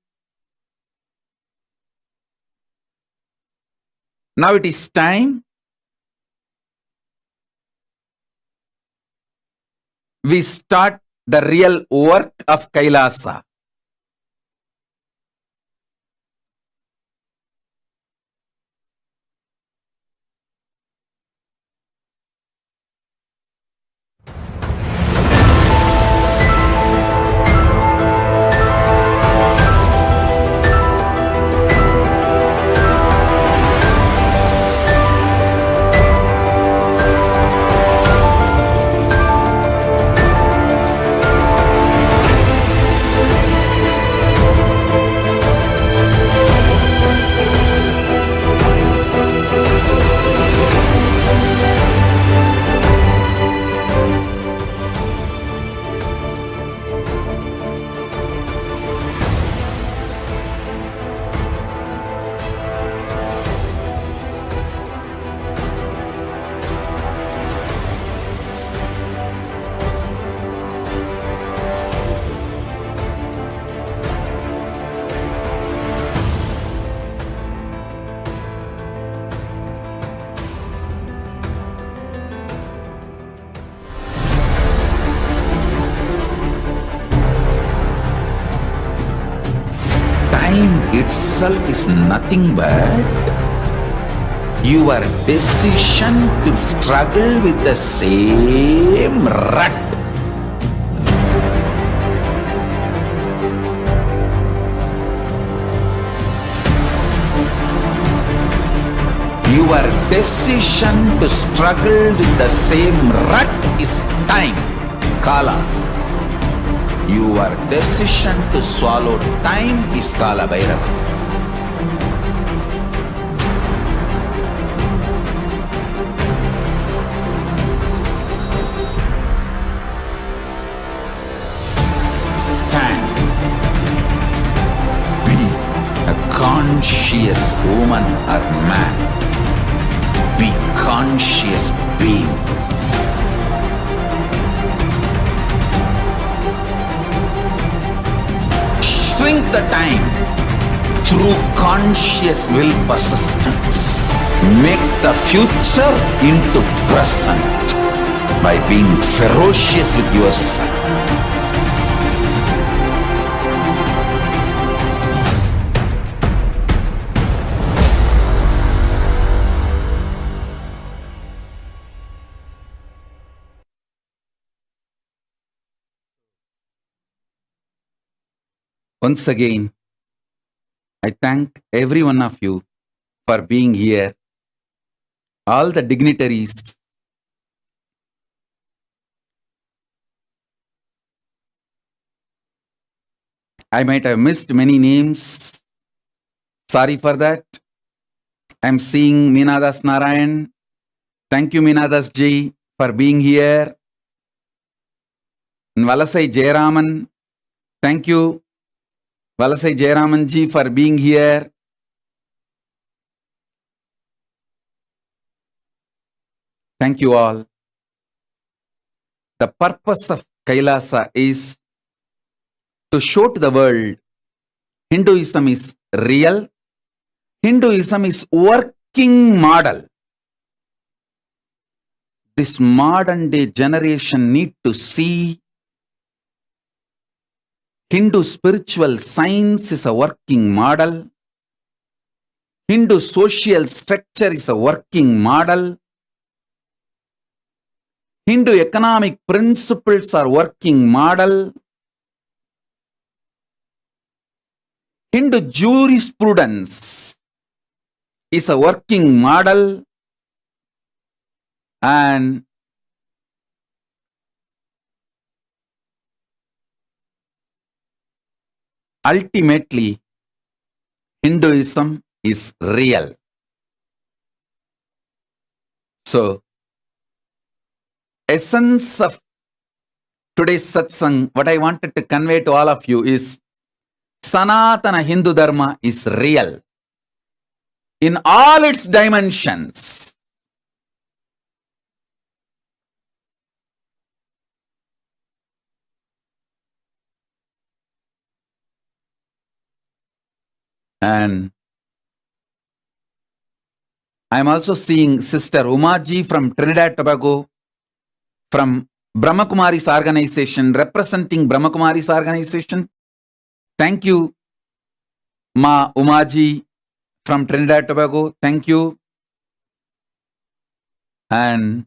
Now it is time we start the real work of Kailasa. Time itself is nothing but your decision to struggle with the same rut. Your decision to struggle with the same rut is time, Kala. Your decision to swallow time is Kala Bhairava. Stand. Be a conscious woman or man. Be conscious being. Shrink the time through conscious will persistence. Make the future into present by being ferocious with yourself. Once again, I thank every one of you for being here, all the dignitaries. I might have missed many names. Sorry for that. I'm seeing Meenadas Narayan. Thank you, Meenadas ji, for being here. Valasai Jayaraman. Thank you, Valasai Jayaraman ji, for being here. Thank you all. The purpose of Kailasa is to show to the world Hinduism is real. Hinduism is working model. This modern day generation need to see Hindu spiritual science is a working model. Hindu social structure is a working model. Hindu economic principles are working model. Hindu jurisprudence is a working model. And ultimately, Hinduism is real. So, essence of today's satsang, what I wanted to convey to all of you is Sanatana Hindu Dharma is real in all its dimensions. And I am also seeing Sister Umaji from Trinidad Tobago, from Brahmakumari's organization, representing Brahmakumari's organization. Thank you, Ma Umaji from Trinidad Tobago. Thank you. And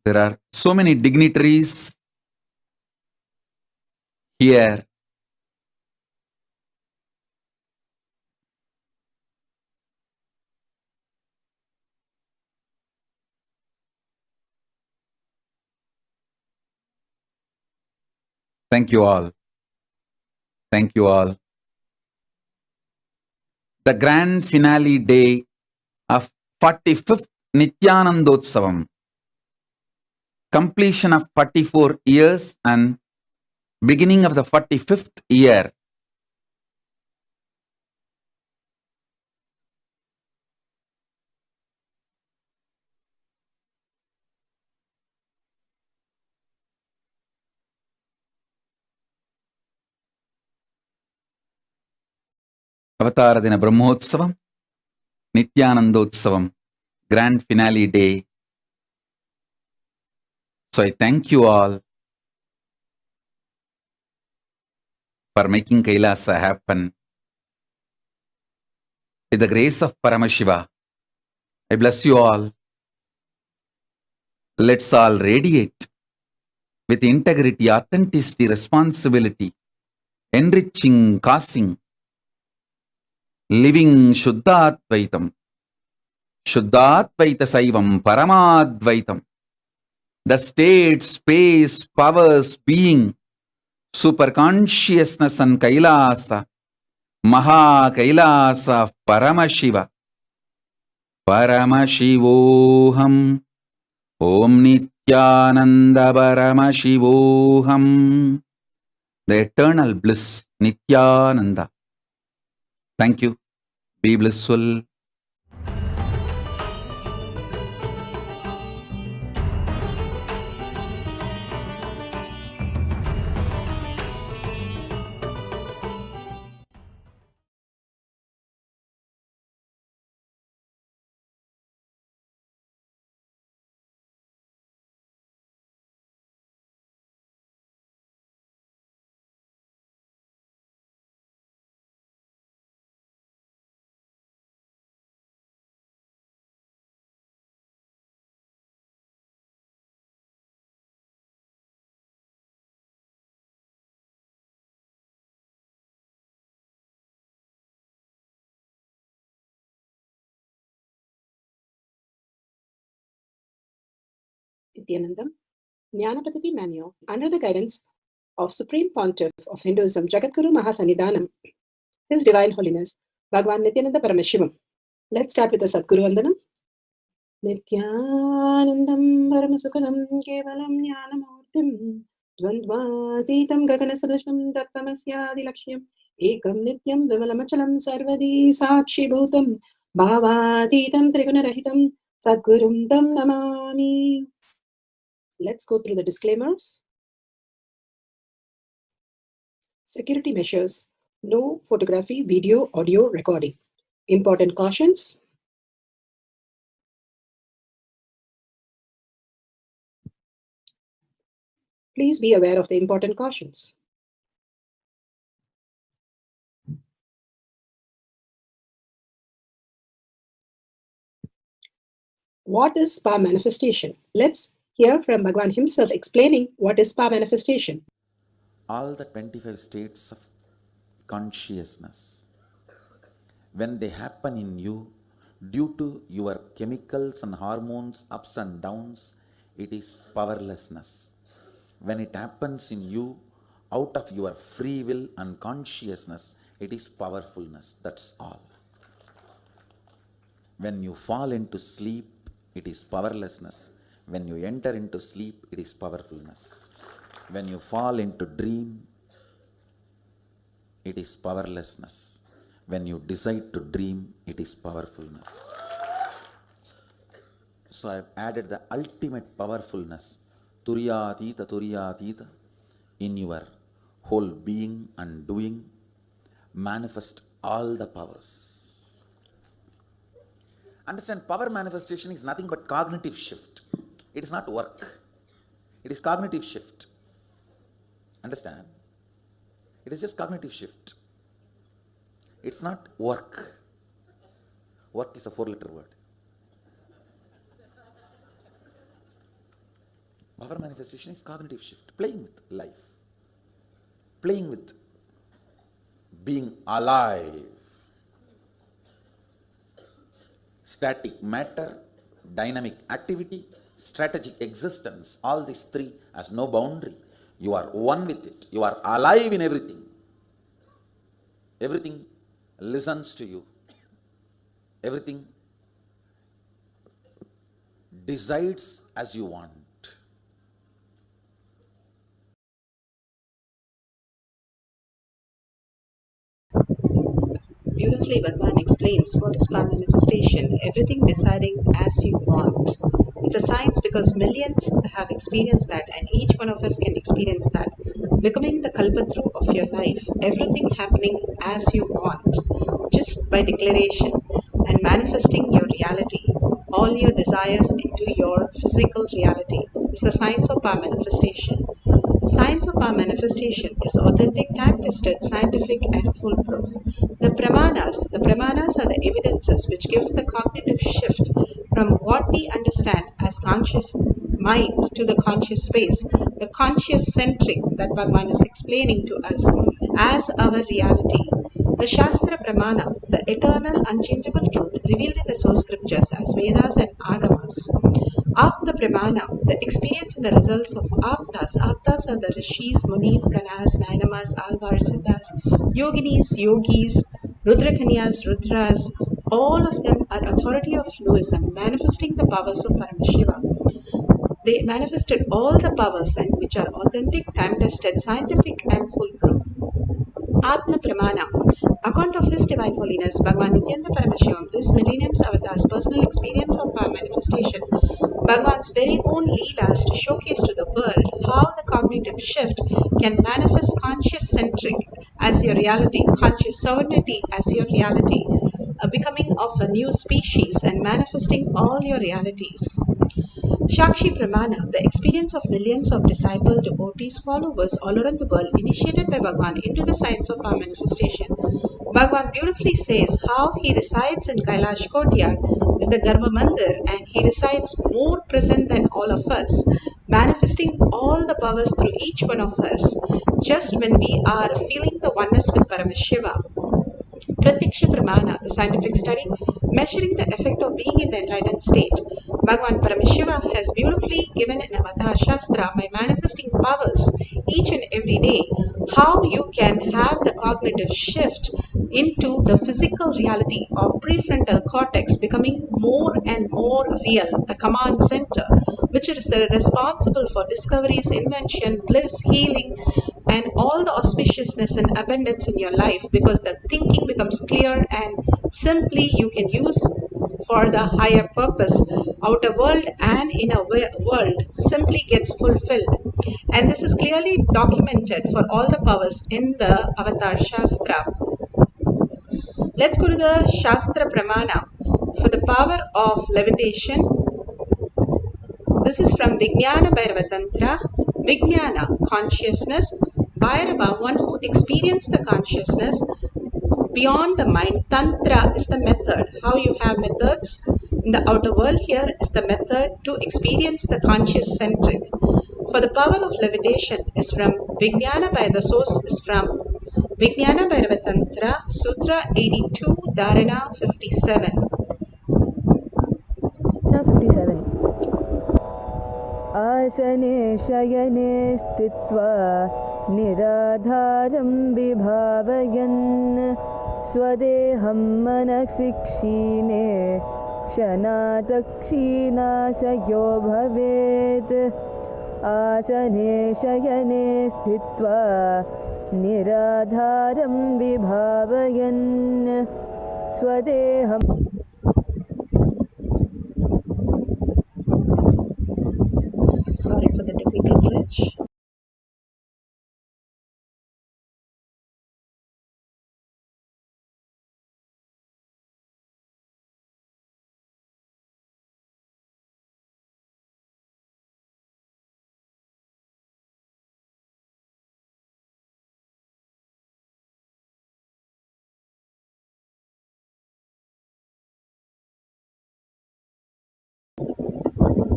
there are so many dignitaries here. Thank you all. Thank you all. The grand finale day of 45th Nithyanandotsavam, completion of 44 years and beginning of the 45th year. Avatara Dina Brahmotsavam, Nithyanandotsavam, grand finale day. So I thank you all for making Kailasa happen. With the grace of Paramashiva, I bless you all. Let's all radiate with integrity, authenticity, responsibility, enriching, causing, living Shuddhadvaitam, Shuddhadvaita Saivam, Paramadvaitam, the state, space, powers, being, super consciousness and Kailasa, Maha Kailasa, Paramashiva, Paramashivoham, Om Nithyananda Paramashivoham, the eternal bliss, Nithyananda. Thank you. Be blissful. Nithyanandam, Jnanapatati Manual, under the guidance of Supreme Pontiff of Hinduism, Jagadguru Mahasannidhanam, His Divine Holiness, Bhagwan Nithyananda Paramashivam. Let's start with the Sadguru Vandanam. Nithyanandam Paramasukhanam Kevalam Jnanamurtim Dvandvatitam Gaganasadushnam Tattvamasyaadilakshya Ekam Nityam Vimalamachalam Sarvadi Sakshi Bhutam Bhavatitam Trigunarahitam Sadgurum Tam Namami. Let's go through the disclaimers. Security measures. No photography, video, audio recording. Important cautions. Please be aware of the important cautions. What is spa manifestation? Let's hear from Bhagwan himself explaining what is spa manifestation. All the 25 states of consciousness, when they happen in you, due to your chemicals and hormones, ups and downs, it is powerlessness. When it happens in you, out of your free will and consciousness, it is powerfulness. That's all. When you fall into sleep, it is powerlessness. When you enter into sleep, it is powerfulness. When you fall into dream, it is powerlessness. When you decide to dream, it is powerfulness. So I have added the ultimate powerfulness, Turiyatita, in your whole being and doing. Manifest all the powers. Understand, power manifestation is nothing but cognitive shift. It is not work. It is cognitive shift. Understand? It is just cognitive shift. It's not work. Work is a 4-letter word. Power manifestation is cognitive shift. Playing with life. Playing with being alive. Static matter, dynamic activity, strategic existence, all these three has no boundary. You are one with it. You are alive in everything. Everything listens to you. Everything decides as you want. Beautifully, Bhagwan explains what is power manifestation, everything deciding as you want. It's a science because millions have experienced that, and each one of us can experience that. Becoming the kalpatru of your life, everything happening as you want, just by declaration, and manifesting your reality, all your desires into your physical reality, is the science of power manifestation. Science of our manifestation is authentic, time-tested, scientific, and foolproof. The pramanas are the evidences which gives the cognitive shift from what we understand as conscious mind to the conscious space, the conscious centric that Bhagavan is explaining to us as our reality. The Shastra Pramana, the eternal, unchangeable truth revealed in the source scriptures as Vedas and Agamas. Apta Pramana, the experience and the results of Aptas. Aptas are the Rishis, Munis, Ganas, Nainamas, Alvars, Siddhas, Yoginis, Yogis, Rudrakanyas, Rudras. All of them are authority of Hinduism, manifesting the powers of Paramashivoham. They manifested all the powers and which are authentic, time-tested, scientific, and foolproof. Atma Pramana, account of His Divine Holiness Bhagavan Nithyananda Paramashivam, this millennium's avatar's personal experience of power manifestation, Bhagavan's very own leelas to showcase to the world how the cognitive shift can manifest conscious centric as your reality, conscious sovereignty as your reality, a becoming of a new species and manifesting all your realities. Shakshi Pramana, the experience of millions of disciple devotees, followers all around the world, initiated by Bhagavan into the science of power manifestation. Bhagavan beautifully says how he resides in Kailash Courtyard is the Garbha Mandir, and he resides more present than all of us, manifesting all the powers through each one of us, just when we are feeling the oneness with Paramashiva. Pratiksha Pramana, the scientific study, measuring the effect of being in the enlightened state. Bhagavan Paramashiva has beautifully given an Avatar Shastra by manifesting powers each and every day, how you can have the cognitive shift into the physical reality of prefrontal cortex becoming more and more real, the command center, which is responsible for discoveries, invention, bliss, healing, and all the auspiciousness and abundance in your life, because the thinking becomes clear and simply you can use for the higher purpose. Outer world and inner world simply gets fulfilled, and this is clearly documented for all the powers in the Avatar Shastra. Let's go to the Shastra Pramana for the power of levitation. This is from Vijnana Bhairava Tantra. Vijnana, consciousness. Bhairava, one who experienced the consciousness beyond the mind. Tantra is the method. How you have methods in the outer world, here is the method to experience the conscious centric. For the power of levitation is from Vijnana Bhairava. The source is from Vijnana Bhairava Tantra, Sutra 82, Dharana 57. 57. आसने शयने स्थित्वा निराधारं विभावयन् स्वदेहं मनसि क्षीणे क्षणात् क्षीणाशयो भवेत् आसने शयने स्थित्वा निराधारं विभावयन् स्वदेहम् Sorry for the technical glitch.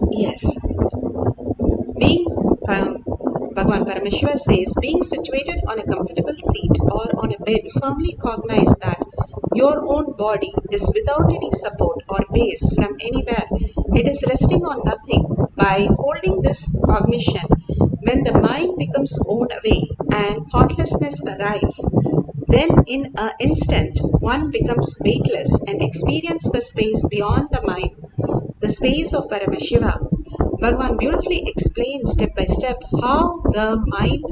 Yes. Being Bhagavan Paramashiva says, being situated on a comfortable seat or on a bed, firmly cognize that your own body is without any support or base from anywhere. It is resting on nothing. By holding this cognition, when the mind becomes worn away and thoughtlessness arises, then in an instant one becomes weightless and experiences the space beyond the mind, the space of Paramashiva. Bhagavan beautifully explains step by step how the mind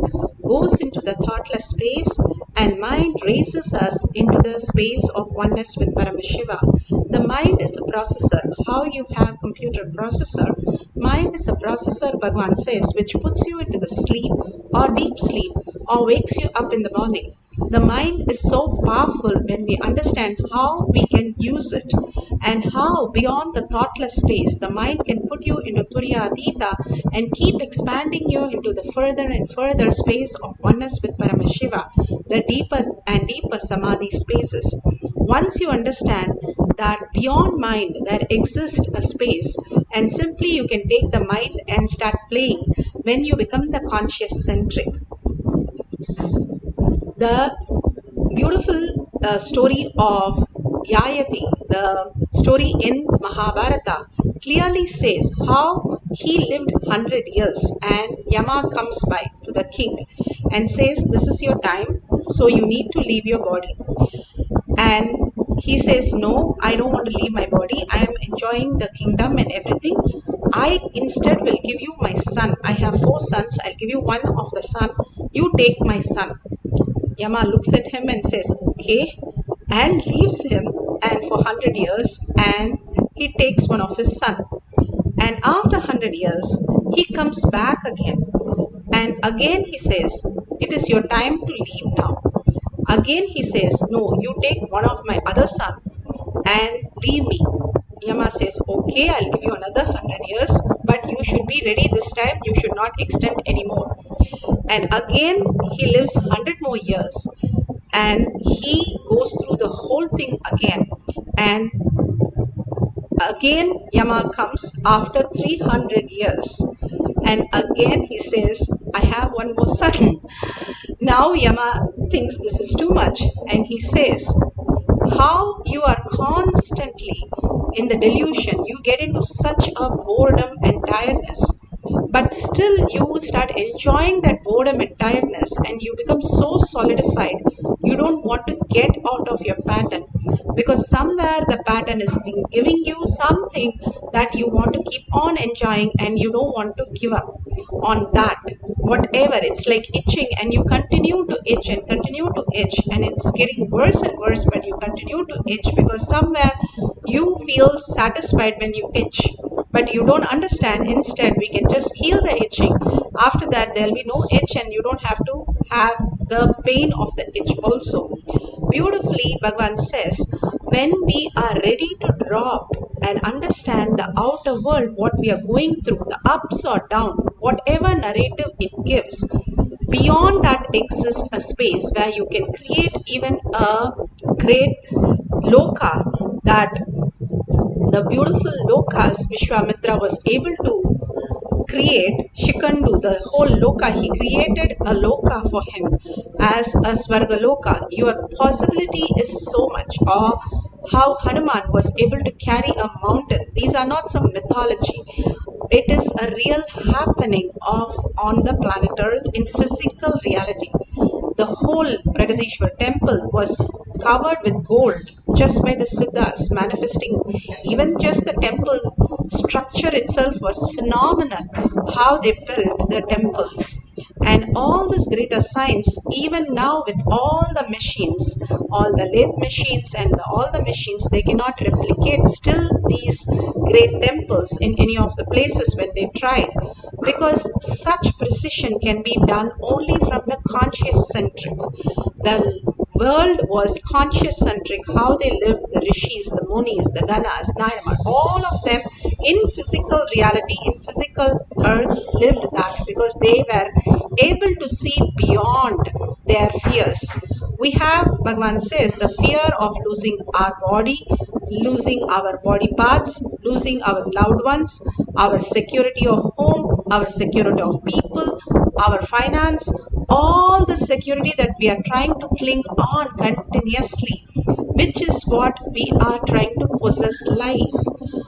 goes into the thoughtless space and mind raises us into the space of oneness with Paramashiva. The mind is a processor. How you have computer processor, mind is a processor, Bhagavan says, which puts you into the sleep or deep sleep or wakes you up in the morning. The mind is so powerful when we understand how we can use it and how beyond the thoughtless space the mind can put you into Turiya Adita and keep expanding you into the further and further space of oneness with Paramashiva, the deeper and deeper Samadhi spaces. Once you understand that beyond mind there exists a space and simply you can take the mind and start playing when you become the conscious centric. The beautiful story of Yayati, the story in Mahabharata, clearly says how he lived 100 years and Yama comes by to the king and says, this is your time, so you need to leave your body. And he says, no, I don't want to leave my body. I am enjoying the kingdom and everything. I instead will give you my son. I have 4 sons. I'll give you one of the son. You take my son. Yama looks at him and says, okay, and leaves him and for 100 years and he takes one of his son. And after 100 years, he comes back again. And again he says, it is your time to leave now. Again he says, no, you take one of my other son and leave me. Yama says, okay, I'll give you another 100 years, but you should be ready this time. You should not extend anymore. And again he lives 100 more years and he goes through the whole thing again. And again Yama comes after 300 years. And again he says, I have one more son. Now Yama thinks this is too much and he says, how you are constantly in the delusion, you get into such a boredom and tiredness, but still you will start enjoying that boredom and tiredness and you become so solidified, you don't want to get out of your pattern because somewhere the pattern is giving you something that you want to keep on enjoying and you don't want to give up on that. Whatever, it's like itching and you continue to itch and continue to itch and it's getting worse and worse, but you continue to itch because somewhere you feel satisfied when you itch, but you don't understand. Instead, we can just heal the itching. After that, there'll be no itch and you don't have to have the pain of the itch also. Beautifully, Bhagavan says, when we are ready to drop and understand the outer world, what we are going through, the ups or downs, whatever narrative it gives, beyond that exists a space where you can create even a great loka, that the beautiful lokas Vishwamitra was able to create. Shikandu, the whole loka, he created a loka for him as a Swarga loka. Your possibility is so much. Or how Hanuman was able to carry a mountain. These are not some mythology. It is a real happening of on the planet Earth in physical reality. the whole Pragadishwar temple was covered with gold just by the Siddhas manifesting. Even just the temple structure itself was phenomenal, how they built the temples. And all this greater science, even now with all the machines, all the lathe machines and all the machines, they cannot replicate still these great temples in any of the places when they tried, because such precision can be done only from the conscious centric. The world was conscious centric, how they lived, the rishis, the munis, the ganas, nayamar, all of them in physical reality, in physical earth lived that, because they were able to see beyond their fears. We have, Bhagavan says, the fear of losing our body, losing our body parts, losing our loved ones, our security of home, our security of people, our finance, all the security that we are trying to cling on continuously, which is what we are trying to possess life.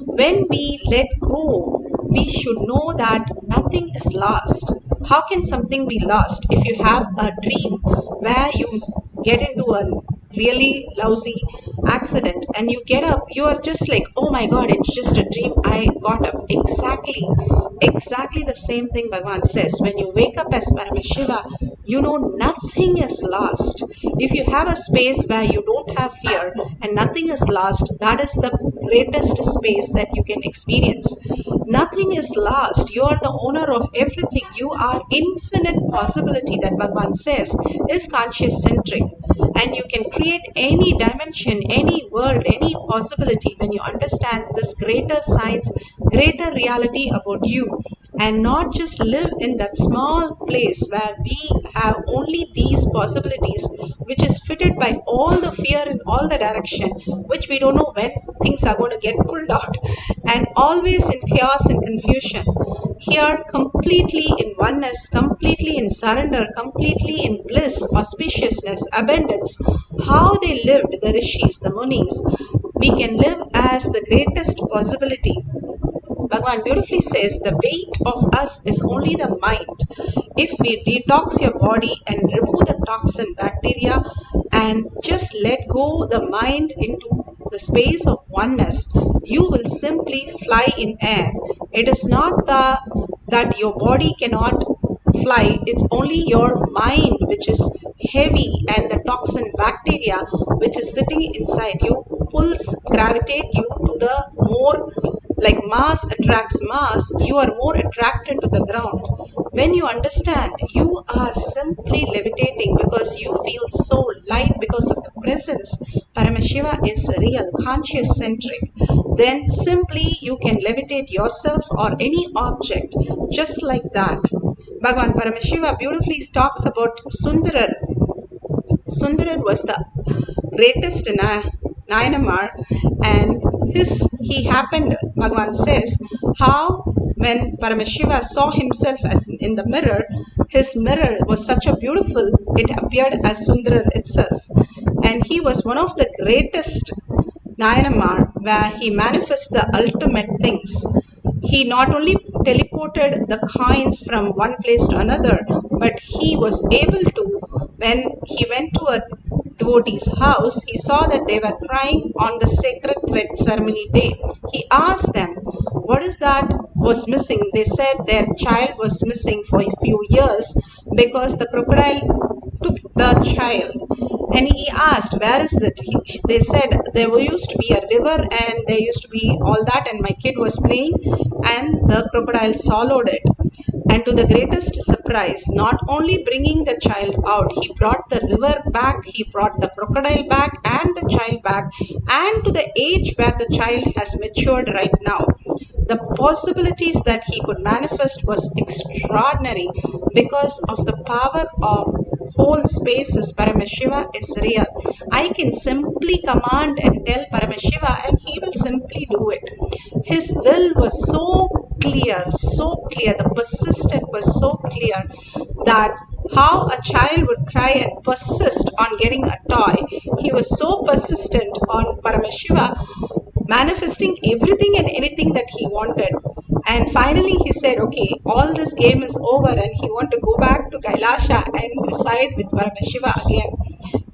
When we let go, we should know that nothing is lost. How can something be lost? If you have a dream where you get into a really lousy accident and you get up, you are just like, oh my god, it's just a dream, I got up. Exactly the same thing Bhagavan says. When you wake up as Paramashiva, you know nothing is lost. If you have a space where you don't have fear and nothing is lost, that is the greatest space that you can experience. Nothing is lost. You are the owner of everything. You are infinite possibility, that Bhagavan says is conscious centric. And you can create any dimension, any world, any possibility when you understand this greater science, greater reality about you, and not just live in that small place where we have only these possibilities, which is fitted by all the fear in all the direction, which we don't know when things are going to get pulled out, and always in chaos and confusion. Here, completely in oneness, completely in surrender, completely in bliss, auspiciousness, abundance, how they lived, the rishis, the munis, we can live as the greatest possibility. Bhagavan beautifully says the weight of us is only the mind. If we detox your body and remove the toxin, bacteria, and just let go the mind into the space of oneness, you will simply fly in air. It is not that your body cannot fly, it's only your mind which is heavy, and the toxin bacteria which is sitting inside you pulls, gravitate you to the more, like mass attracts mass, you are more attracted to the ground. When you understand, you are simply levitating because you feel so light because of the presence. Paramashiva is real, conscious centric. Then simply you can levitate yourself or any object just like that. Bhagavan Paramashiva beautifully talks about Sundarar. Sundarar was the greatest Nayanamar, and he happened, Bhagavan says, how when Paramashiva saw himself as in the mirror, his mirror was such a beautiful, it appeared as Sundarar itself. And he was one of the greatest Nayanamar, where he manifests the ultimate things. He not only teleported the coins from one place to another, but he was able to, when he went to a devotee's house, he saw that they were crying on the sacred thread ceremony day. He asked them, what is that was missing? They said their child was missing for a few years because the crocodile took the child. And he asked, where is it? They said, there used to be a river and there used to be all that, and my kid was playing and the crocodile swallowed it. And to the greatest surprise, not only bringing the child out, he brought the river back, he brought the crocodile back and the child back, and to the age where the child has matured right now. The possibilities that he could manifest was extraordinary because of the power of whole spaces. Paramashiva is real. I can simply command and tell Paramashiva and he will simply do it. His will was so clear, the persistent was so clear that how a child would cry and persist on getting a toy. He was so persistent on Paramashiva manifesting everything and anything that he wanted. And finally he said, okay, all this game is over, and he want to go back to Kailasa and reside with Paramashiva again.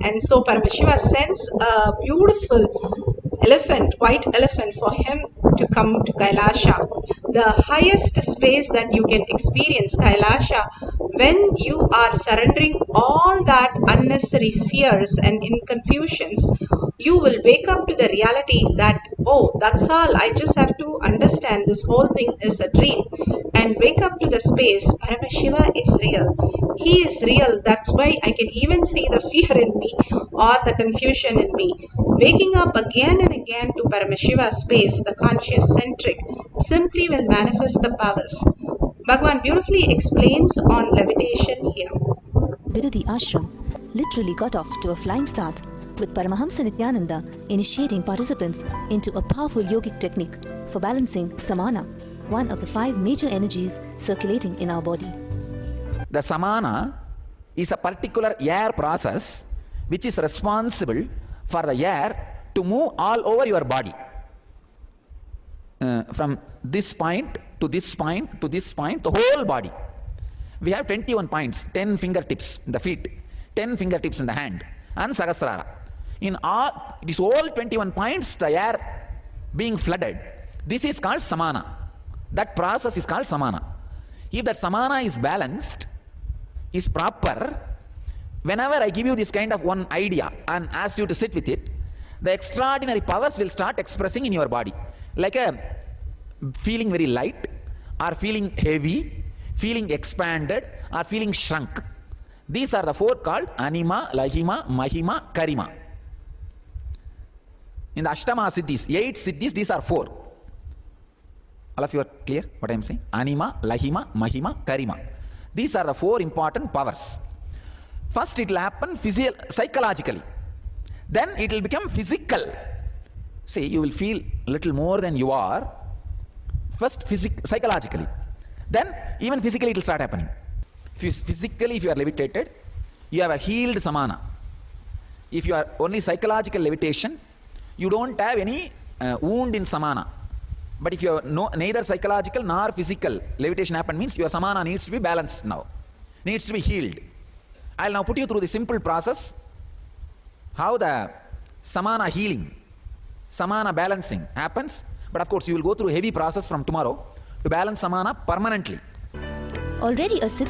And so Paramashiva sends a beautiful elephant, white elephant, for him to come to Kailasa. The highest space that you can experience Kailasa, when you are surrendering all that unnecessary fears and in confusions, you will wake up to the reality that, oh, that's all. I just have to understand this whole thing is a dream, and wake up to the space. Paramashiva is real. He is real. That's why I can even see the fear in me or the confusion in me. Waking up again and again to Paramashiva space, the conscious centric, simply will manifest the powers. Bhagavan beautifully explains on levitation here. Vidadi Ashram literally got off to a flying start, with Paramahamsa Nithyananda initiating participants into a powerful yogic technique for balancing samana, one of the 5 major energies circulating in our body. The samana is a particular air process which is responsible for the air to move all over your body. From this point to this point to this point, the whole body. We have 21 points, 10 fingertips in the feet, 10 fingertips in the hand, and Sahasrara. In all these all 21 points, the air being flooded, this is called samana. That process is called samana. If that samana is balanced, is proper, whenever I give you this kind of one idea and ask you to sit with it, the extraordinary powers will start expressing in your body. Like a feeling very light, or feeling heavy, feeling expanded, or feeling shrunk. These are the 4 called anima, lahima, mahima, karima. In the Ashtama Siddhis, 8 Siddhis, these are 4. All of you are clear what I am saying? Anima, lahima, mahima, karima. These are the 4 important powers. First it will happen psychologically. Then it will become physical. See, you will feel little more than you are. First psychologically. Then even physically it will start happening. Physically, if you are levitated, you have a healed samana. If you are only psychological levitation, you don't have any wound in samana. But if you are neither psychological nor physical levitation happen, means your samana needs to be balanced now, needs to be healed. I will now put you through the simple process, how the samana healing, samana balancing happens. But of course, you will go through a heavy process from tomorrow to balance samana permanently. Already a Siddha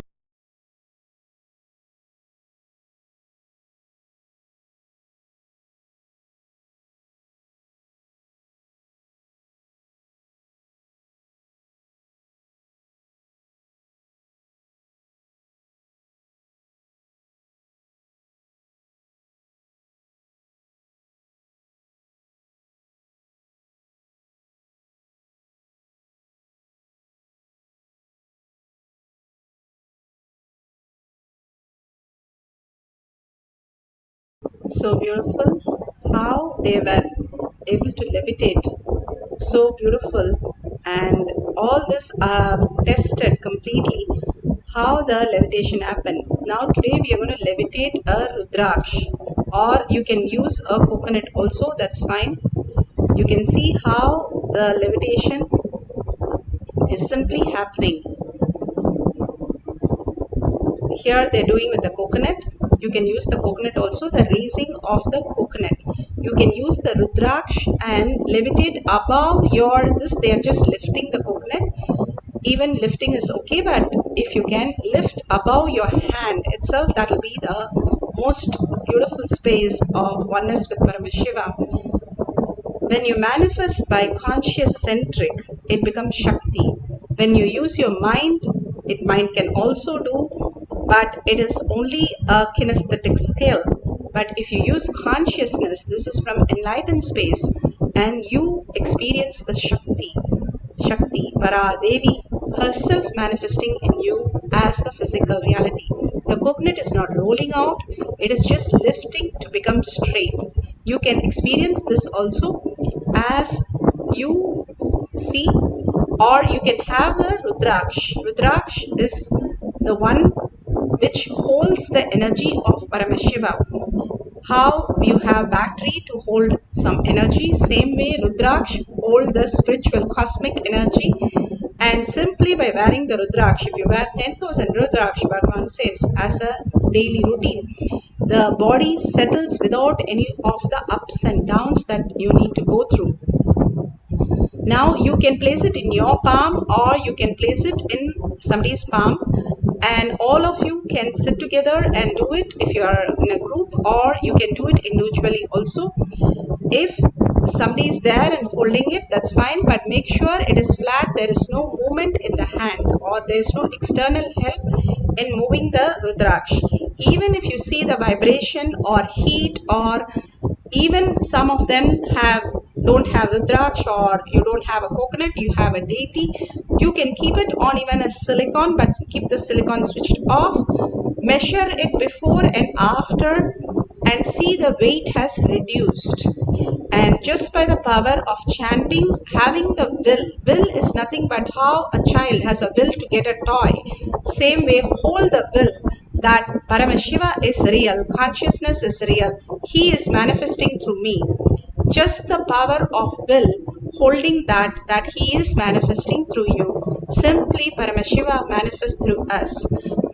So beautiful how they were able to levitate. So beautiful, and all this I've tested completely how the levitation happened. Now today we are going to levitate a Rudraksh, or you can use a coconut also, that's fine. You can see how the levitation is simply happening. Here they're doing with the coconut. You can use the coconut also, the raising of the coconut. You can use the Rudraksh and levitate above your this. They are just lifting the coconut. Even lifting is okay, but if you can lift above your hand itself, that will be the most beautiful space of oneness with Paramashiva. When you manifest by conscious centric, it becomes Shakti. When you use your mind can also do, but it is only a kinesthetic scale. But if you use consciousness, this is from enlightened space, and you experience the Shakti, Para Devi, herself manifesting in you as the physical reality. The coconut is not rolling out, it is just lifting to become straight. You can experience this also as you see, or you can have a Rudraksh. Rudraksh is the one which holds the energy of Paramashiva. How you have battery to hold some energy, same way Rudraksh hold the spiritual cosmic energy, And simply by wearing the Rudraksh, if you wear 10,000 Rudraksh, Bhagavan says, as a daily routine, the body settles without any of the ups and downs that you need to go through. Now you can place it in your palm or you can place it in somebody's palm, and all of you can sit together and do it if you are in a group, or you can do it individually also. If somebody is there and holding it, that's fine, but make sure it is flat, there is no movement in the hand or there is no external help in moving the Rudraksh. Even if you see the vibration or heat, or even some of them don't have Rudraksh, or you don't have a coconut, you have a deity, you can keep it on even a silicon, but keep the silicon switched off. Measure it before and after and see the weight has reduced. And just by the power of chanting, having the will is nothing but how a child has a will to get a toy. Same way, hold the will that Paramashiva is real, consciousness is real, he is manifesting through me. Just the power of will, holding that he is manifesting through you. Simply Paramashiva manifests through us.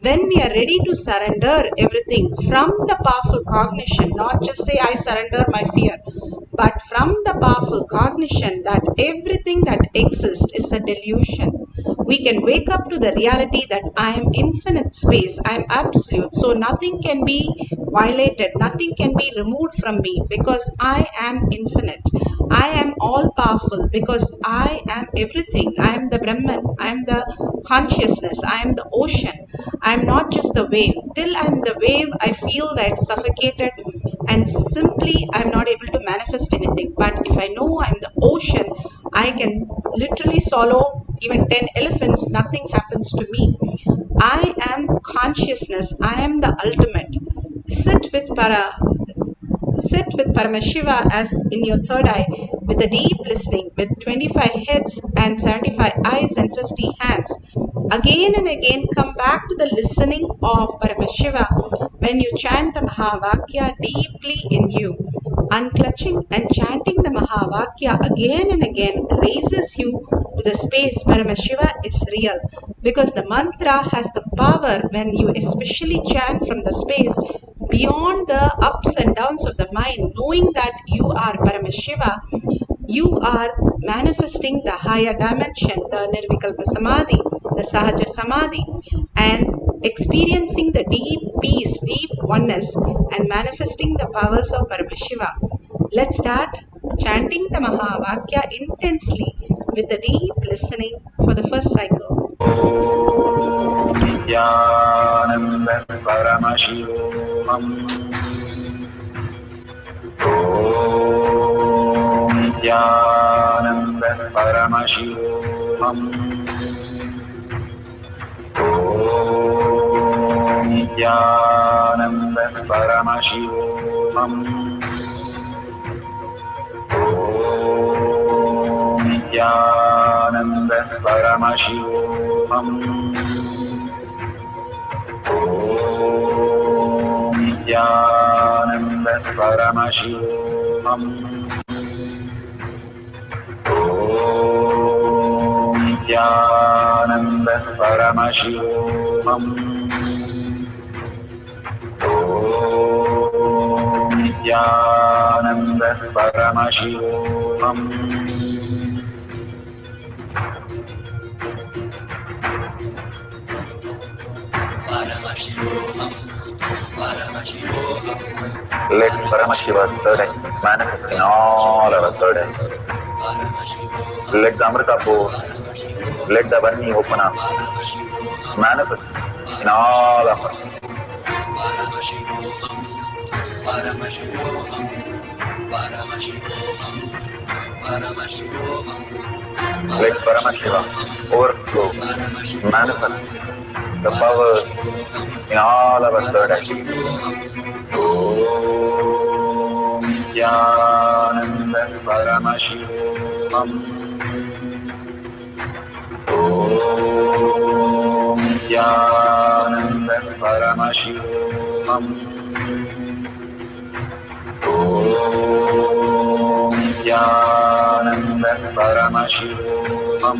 When we are ready to surrender everything from the powerful cognition, not just say I surrender my fear, but from the powerful cognition that everything that exists is a delusion, we can wake up to the reality that I am infinite space, I am absolute, so nothing can be violated, nothing can be removed from me because I am infinite. I am all powerful because I am everything. I am the Brahman, I am the consciousness, I am the ocean. I am not just the wave. Till I am the wave, I feel that I am suffocated and simply I am not able to manifest anything. But if I know I am the ocean, I can literally swallow even 10 elephants, nothing happens to me. I am consciousness, I am the ultimate. Sit with Paramashiva as in your third eye with a deep listening with 25 heads and 75 eyes and 50 hands. Again and again come back to the listening of Paramashiva when you chant the Mahavakya deeply in you. Unclutching and chanting the Mahavakya again and again raises you to the space Paramashiva is real, because the mantra has the power when you especially chant from the space beyond the ups and downs of the mind, knowing that you are Paramashiva, you are manifesting the higher dimension, the Nirvikalpa Samadhi, the Sahaja Samadhi, and experiencing the deep peace, deep oneness, and manifesting the powers of Paramashiva. Let's start chanting the Mahavakya intensely with the deep listening for the first cycle. Nithyananda Paramashivoham. Om Nithyananda Paramashivoham. Om Nithyananda Paramashivoham. Om Nithyananda Paramashivoham. Om Nithyananda Paramashivoham. Om Nithyananda Paramashivoham. Om Nithyananda Paramashivoham. Let Paramashiva's third eye manifest in all our third eyes. Let the Amrita pour, let the Varni open up, manifest in all of us. Let Paramashiva overflow, manifest the powers in all our third eyes. Om Nithyananda Paramashivoham. Om Nithyananda Paramashivoham. Om Nithyananda Paramashivoham.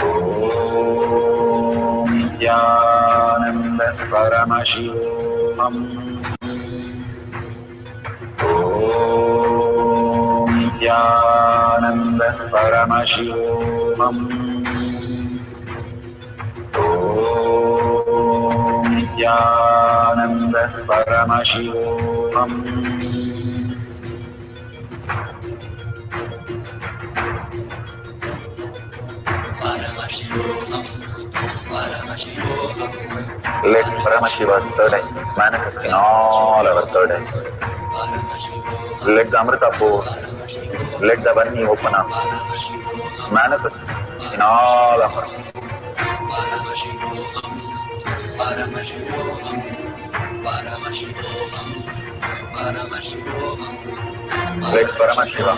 Paramashivoham. Nithyananda Paramashivoham. Nithyananda Paramashivoham. Let Paramashiva's third eye manifest in all our third eyes. Let the Amrita pour, let the Vani open up, manifest in all of us. Let Paramashiva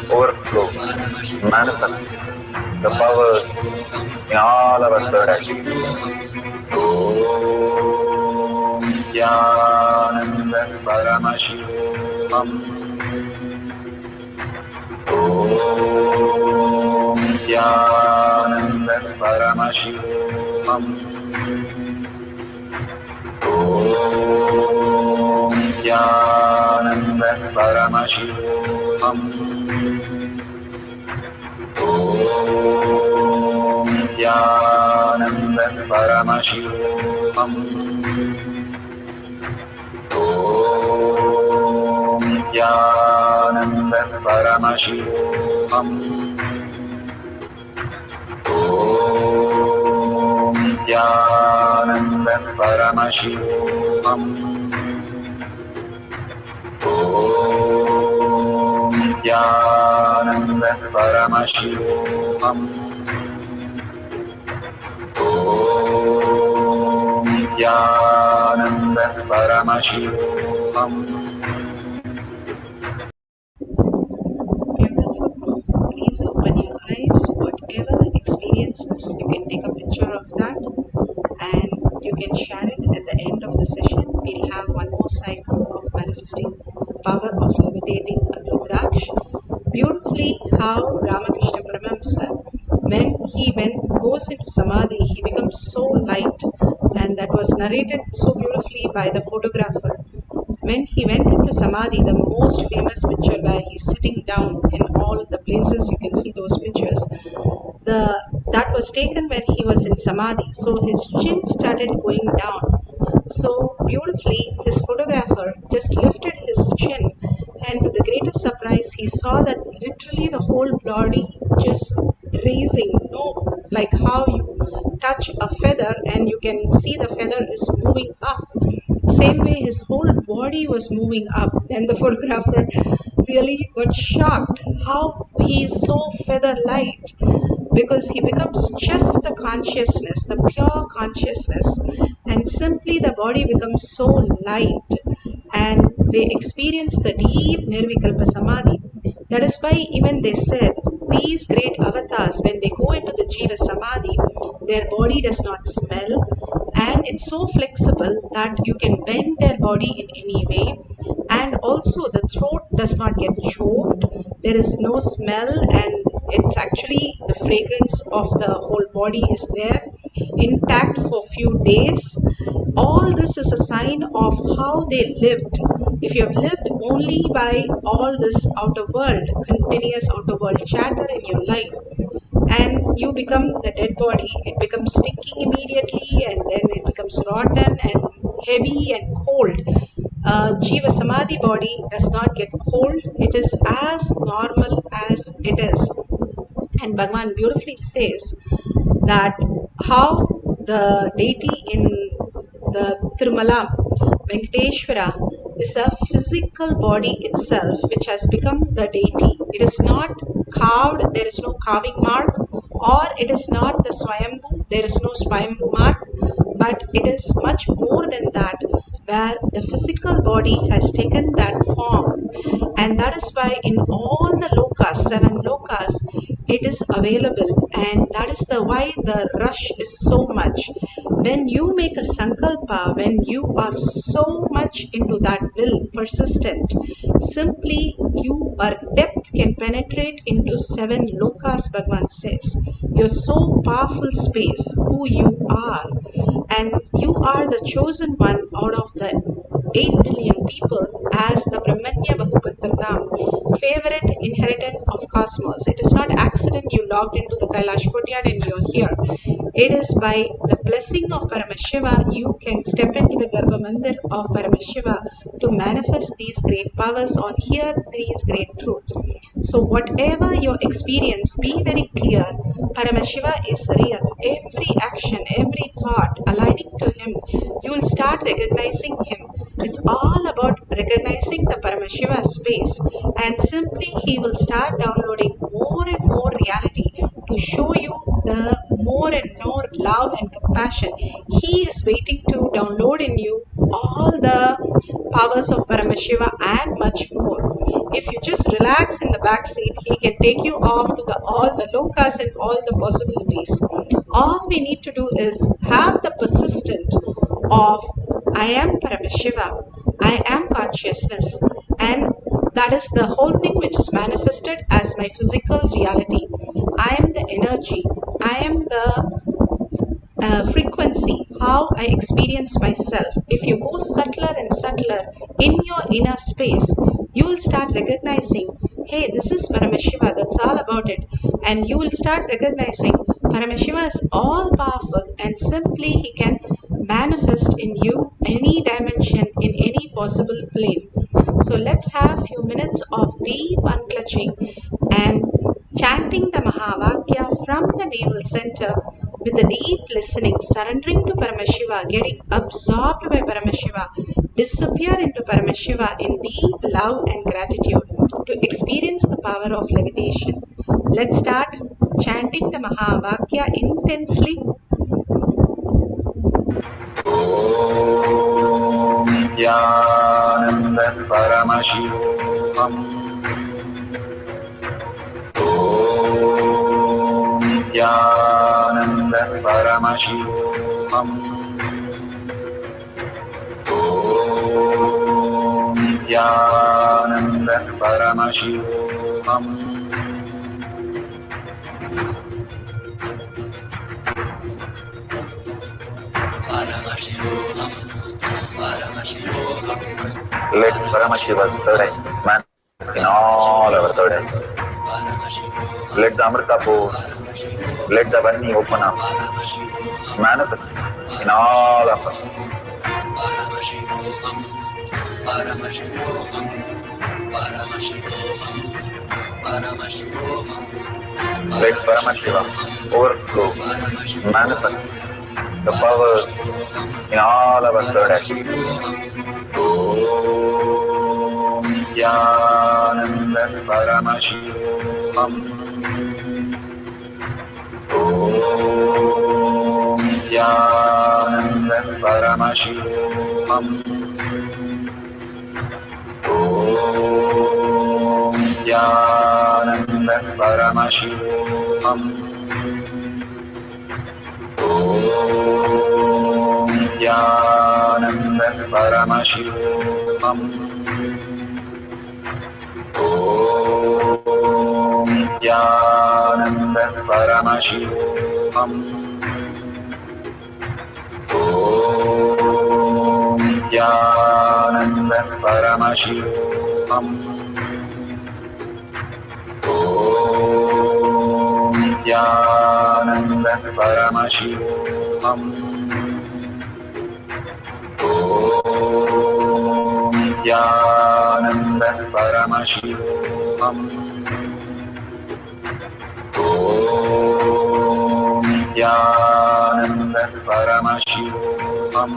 overflow, manifest the powers in all our third eyes. Om Nithyananda Paramashivoham. Om Nithyananda Paramashivoham. Om Nithyananda Paramashivoham. Om Nithyananda Paramashivoham. Om Nithyananda Paramashivoham. Om Nithyananda Paramashivoham. Om Nithyananda Paramashivoham. Om Nithyananda Paramashivoham. Beautiful. Please open your eyes. Whatever experiences, you can take a picture of that and you can share it at the end of the session. We'll have one more cycle of manifesting power of levitating a Rudraksh. Beautifully how Ramakrishna Paramahamsa, when he goes into Samadhi, he becomes so light, and that was narrated so beautifully by the photographer. When he went into Samadhi, the most famous picture where he's sitting down in all the places, you can see those pictures, that was taken when he was in Samadhi. So his chin started going down. So beautifully, his photographer just lifted his chin, and to the greatest surprise, he saw that literally the whole body just raising, like how you touch a feather and you can see the feather is moving up. Same way, his whole body was moving up. Then the photographer really got shocked how he is so feather light, because he becomes just the consciousness, the pure consciousness, and simply the body becomes so light, and they experience the deep Nirvikalpa Samadhi. That is why even they said these great avatars, when they go into the Jiva Samadhi, their body does not smell, and it's so flexible that you can bend their body in any way, and also the throat does not get choked, there is no smell, and it's actually the fragrance of the whole body is there intact for few days. All this is a sign of how they lived. If you have lived only by all this outer world, continuous outer world chatter in your life, and you become the dead body, it becomes stinking immediately, and then it becomes rotten and heavy and cold. Jiva Samadhi body does not get cold, it is as normal as it is. And Bhagavan beautifully says that how the deity in the Tirumala, Venkateshwara, is a physical body itself which has become the deity. It is not carved, there is no carving mark, or it is not the Swayambhu, there is no Swayambhu mark, but it is much more than that, where the physical body has taken that form. And that is why in all the lokas, 7 lokas, it is available, and that is why the rush is so much. When you make a sankalpa, when you are so much into that will, persistent, simply your depth can penetrate into 7 lokas, Bhagavan says. You're so powerful space, who you are, and you are the chosen one out of the 8 billion people as the Brahmanya Bahupatratam, favorite inheritant of cosmos. It is not accident you logged into the Kailash Courtyard and you're here. It is by the blessing of Paramashiva you can step into the Garbha Mandir of Paramashiva to manifest these great powers or hear these great truths. So whatever your experience, be very clear, Paramashiva is real. Every action, every thought aligning to him, you will start recognizing him. It's all about recognizing the Paramashiva space, and simply he will start downloading more and more reality to show you the more and more love and compassion. He is waiting to download in you all the powers of Paramashiva and much more. If you just relax in the back seat, he can take you off to all the lokas and all the possibilities. All we need to do is have the persistent of I am Paramashiva, I am consciousness, and that is the whole thing which is manifested as my physical reality. I am the energy, I am the frequency, how I experience myself. If you go subtler and subtler in your inner space, you will start recognizing, hey, this is Paramashiva, that's all about it. And you will start recognizing Paramashiva is all powerful and simply he can manifest in you any dimension in any possible plane. So let's have few minutes of deep unclutching and chanting the Mahavakya from the navel center with a deep listening, surrendering to Paramashiva, getting absorbed by Paramashiva, disappear into Paramashiva in deep love and gratitude to experience the power of levitation. Let's start chanting the Mahavakya intensely. Om Nithyananda Paramashivoham. Om Nithyananda Paramashivoham. Om Nithyananda Paramashivoham. Let Paramashiva's third eye manifest in all our third eyes. Let the Amrita pour, let the Vani open up, manifest in all of us. Let Paramashiva overflow, manifest the powers in all our third eyes. Om Nithyananda Paramashivoham. Om Nithyananda Paramashivoham. Om Nithyananda Paramashivoham. Om Nithyananda Paramashivoham. Om Nithyananda Paramashivoham. Om Nithyananda Paramashivoham. Om Nithyananda Paramashivoham. Om Nithyananda Paramashivoham. Om Nithyananda Paramashivoham.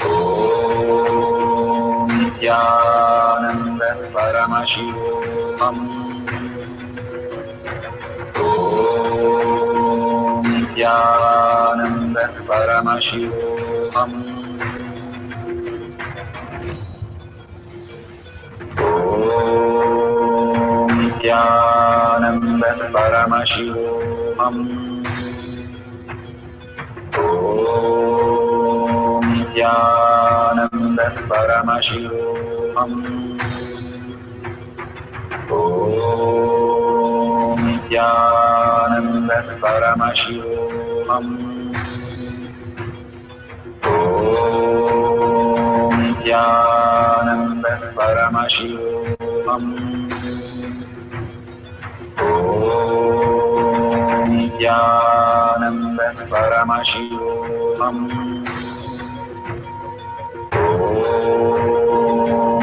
Om Nithyananda Paramashivoham. Om Nithyananda Paramashivoham. Om Nithyananda Paramashivoham. Paramashivoham. Om Nithyananda Paramashivam. Om Nithyananda Paramashivam. Om Nithyananda Paramashivam. Om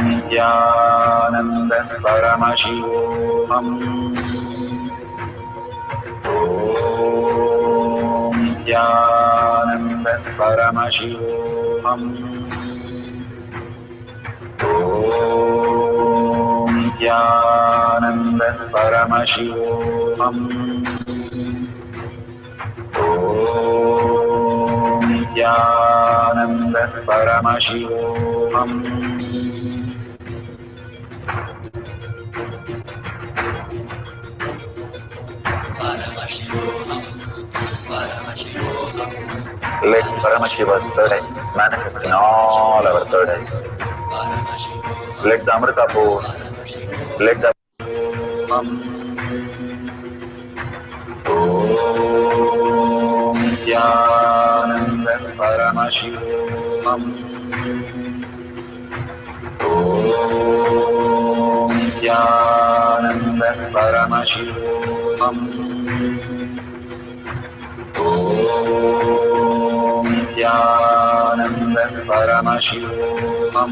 Nithyananda Paramashivoham. Om Nithyananda Paramashivoham. Om Nithyananda Paramashivoham. Om Nithyananda Paramashivoham. Let Paramashiva's third eye manifest in all our third eyes. Let the Amrita pour, let the Om Nithyananda Paramashivam. Om Nithyananda Paramashivam. Om Nithyananda Paramashivam.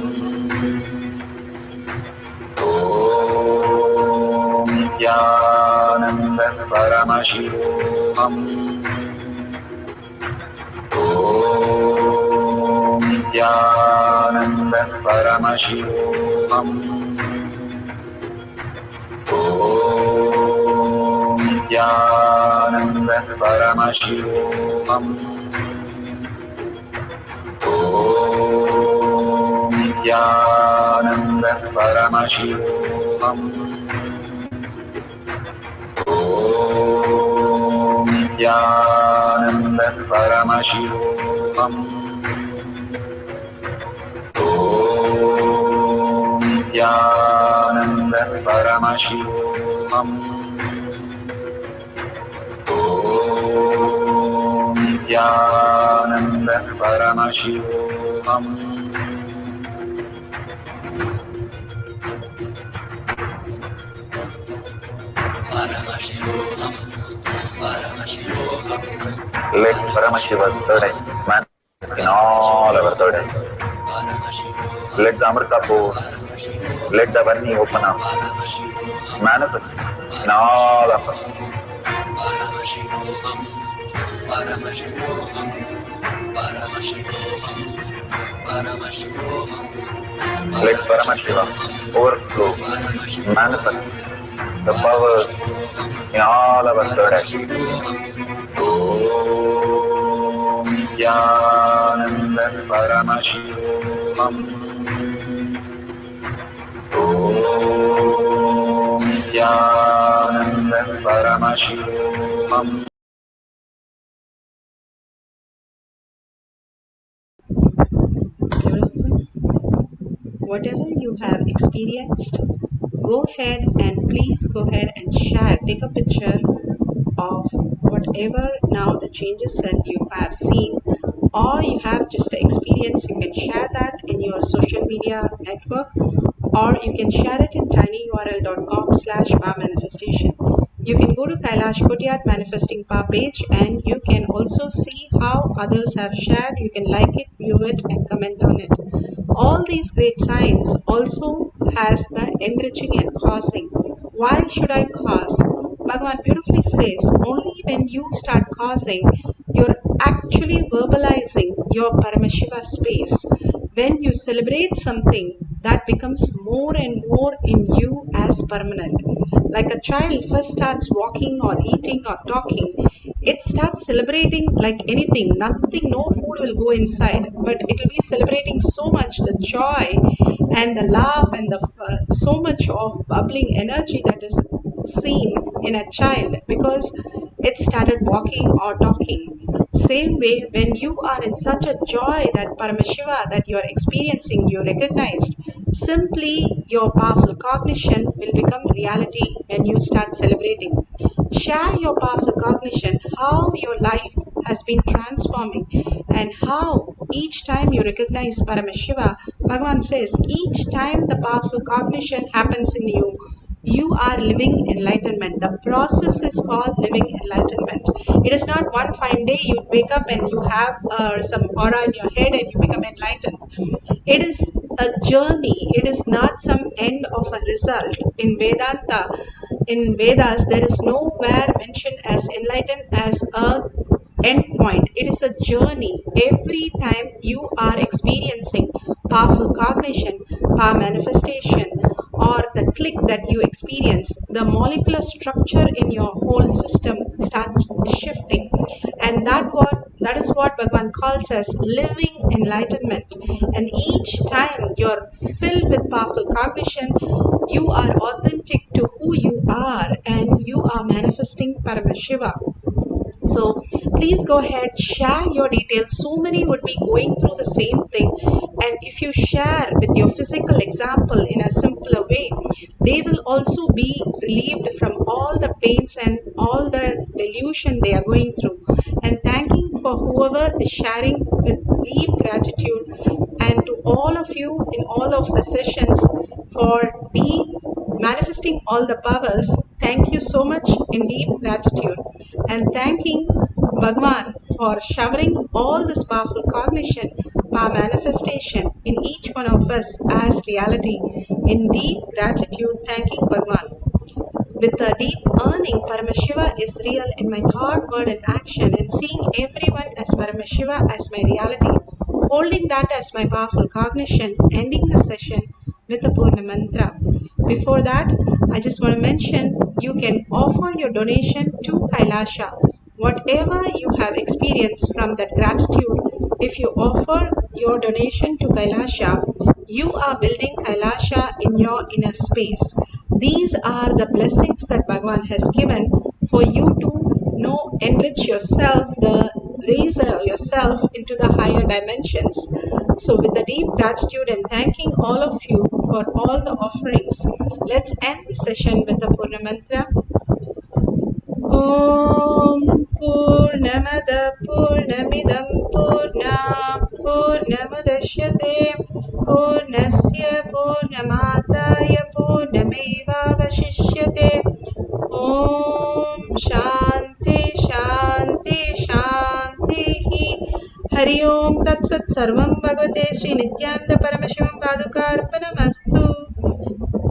Om Nithyananda Paramashivoham. Om Nithyananda Paramashivoham. Om Nithyananda Paramashivoham. Om Nithyananda Paramashivoham. Om Nithyananda Paramashivoham. Om Nithyananda Paramashivoham. Om Nithyananda Paramashivoham. Let Paramashiva's third eye manifest in all our third eyes. Let the Amrita pour, let the Varni open up, manifest in all of us. Let Paramashiva overflow, manifest the powers in all our third eyes. Om Nithyananda Paramashivam. Om Nithyananda Paramashivam. Whatever you have experienced, go ahead and please go ahead and share. Take a picture of whatever now the changes that you have seen or you have just experienced. You can share that in your social media network, or you can share it in tinyurl.com/power manifestation. You can go to Kailash Kodyat Manifesting Power page and you can also see how others have shared. You can like it, view it and comment on it. All these great signs also has the enriching and causing. Why should I cause? Bhagavan beautifully says, only when you start causing, you're actually verbalizing your Paramashiva space. When you celebrate something, that becomes more and more in you as permanent. Like a child first starts walking or eating or talking, it starts celebrating like anything. Nothing, no food will go inside, but it will be celebrating so much the joy and the laugh and the so much of bubbling energy that is seen in a child, because it started walking or talking. Same way, when you are in such a joy that Paramashiva that you are experiencing, you recognized, simply your powerful cognition will become reality when you start celebrating. Share your powerful cognition, how your life has been transforming, and how each time you recognize Paramashiva, Bhagavan says, each time the powerful cognition happens in you, you are living enlightenment. The process is called living enlightenment. It is not one fine day you wake up and you have some aura in your head and you become enlightened. It is a journey. It is not some end of a result. In Vedanta, in Vedas, there is nowhere mentioned as enlightened as a end point. It is a journey. Every time you are experiencing powerful cognition, power manifestation, or the click that you experience, the molecular structure in your whole system starts shifting. And that is what Bhagavan calls as living enlightenment. And each time you're filled with powerful cognition, you are authentic to who you are and you are manifesting Paramashiva. So please go ahead, share your details. So many would be going through the same thing. And if you share with your physical example in a simpler way, they will also be relieved from all the pains and all the delusion they are going through. And thanking for whoever is sharing with deep gratitude, and to all of you in all of the sessions for deep manifesting all the powers. Thank you so much in deep gratitude, and thanking Bhagwan for showering all this powerful cognition, power manifestation in each one of us as reality. In deep gratitude, thanking Bhagwan. With a deep earning, Paramashiva is real in my thought, word, and action, and seeing everyone as Paramashiva as my reality, holding that as my powerful cognition, ending the session with a Purna Mantra. Before that, I just want to mention you can offer your donation to Kailasa. Whatever you have experienced from that gratitude, if you offer your donation to Kailasa, you are building Kailasa in your inner space. These are the blessings that Bhagavan has given for you to enrich yourself, raise yourself into the higher dimensions. So with the deep gratitude and thanking all of you for all the offerings, let's end the session with the Purna Mantra. Om Purnamada Purnamidam Purna Purnamudashyate Purnasya Purnamataya Purnameva Vashishyate. Om Shanti Shanti Shanti. Hari Om Tat Sat Sarvam Bhagavate Sri Nithyananda Paramashivam Padukarpanamastu.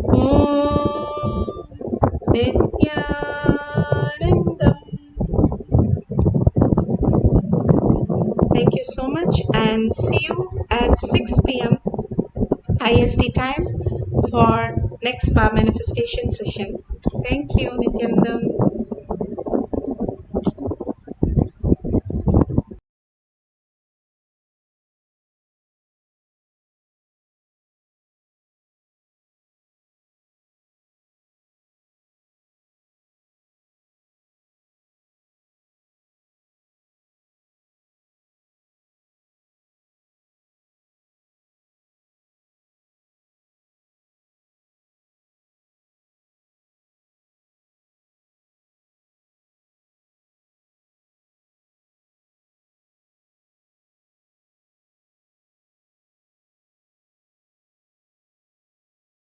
Om Nithyanandam. Thank you so much, and see you at 6 p.m. IST time for next power manifestation session. Thank you, Nityanandam.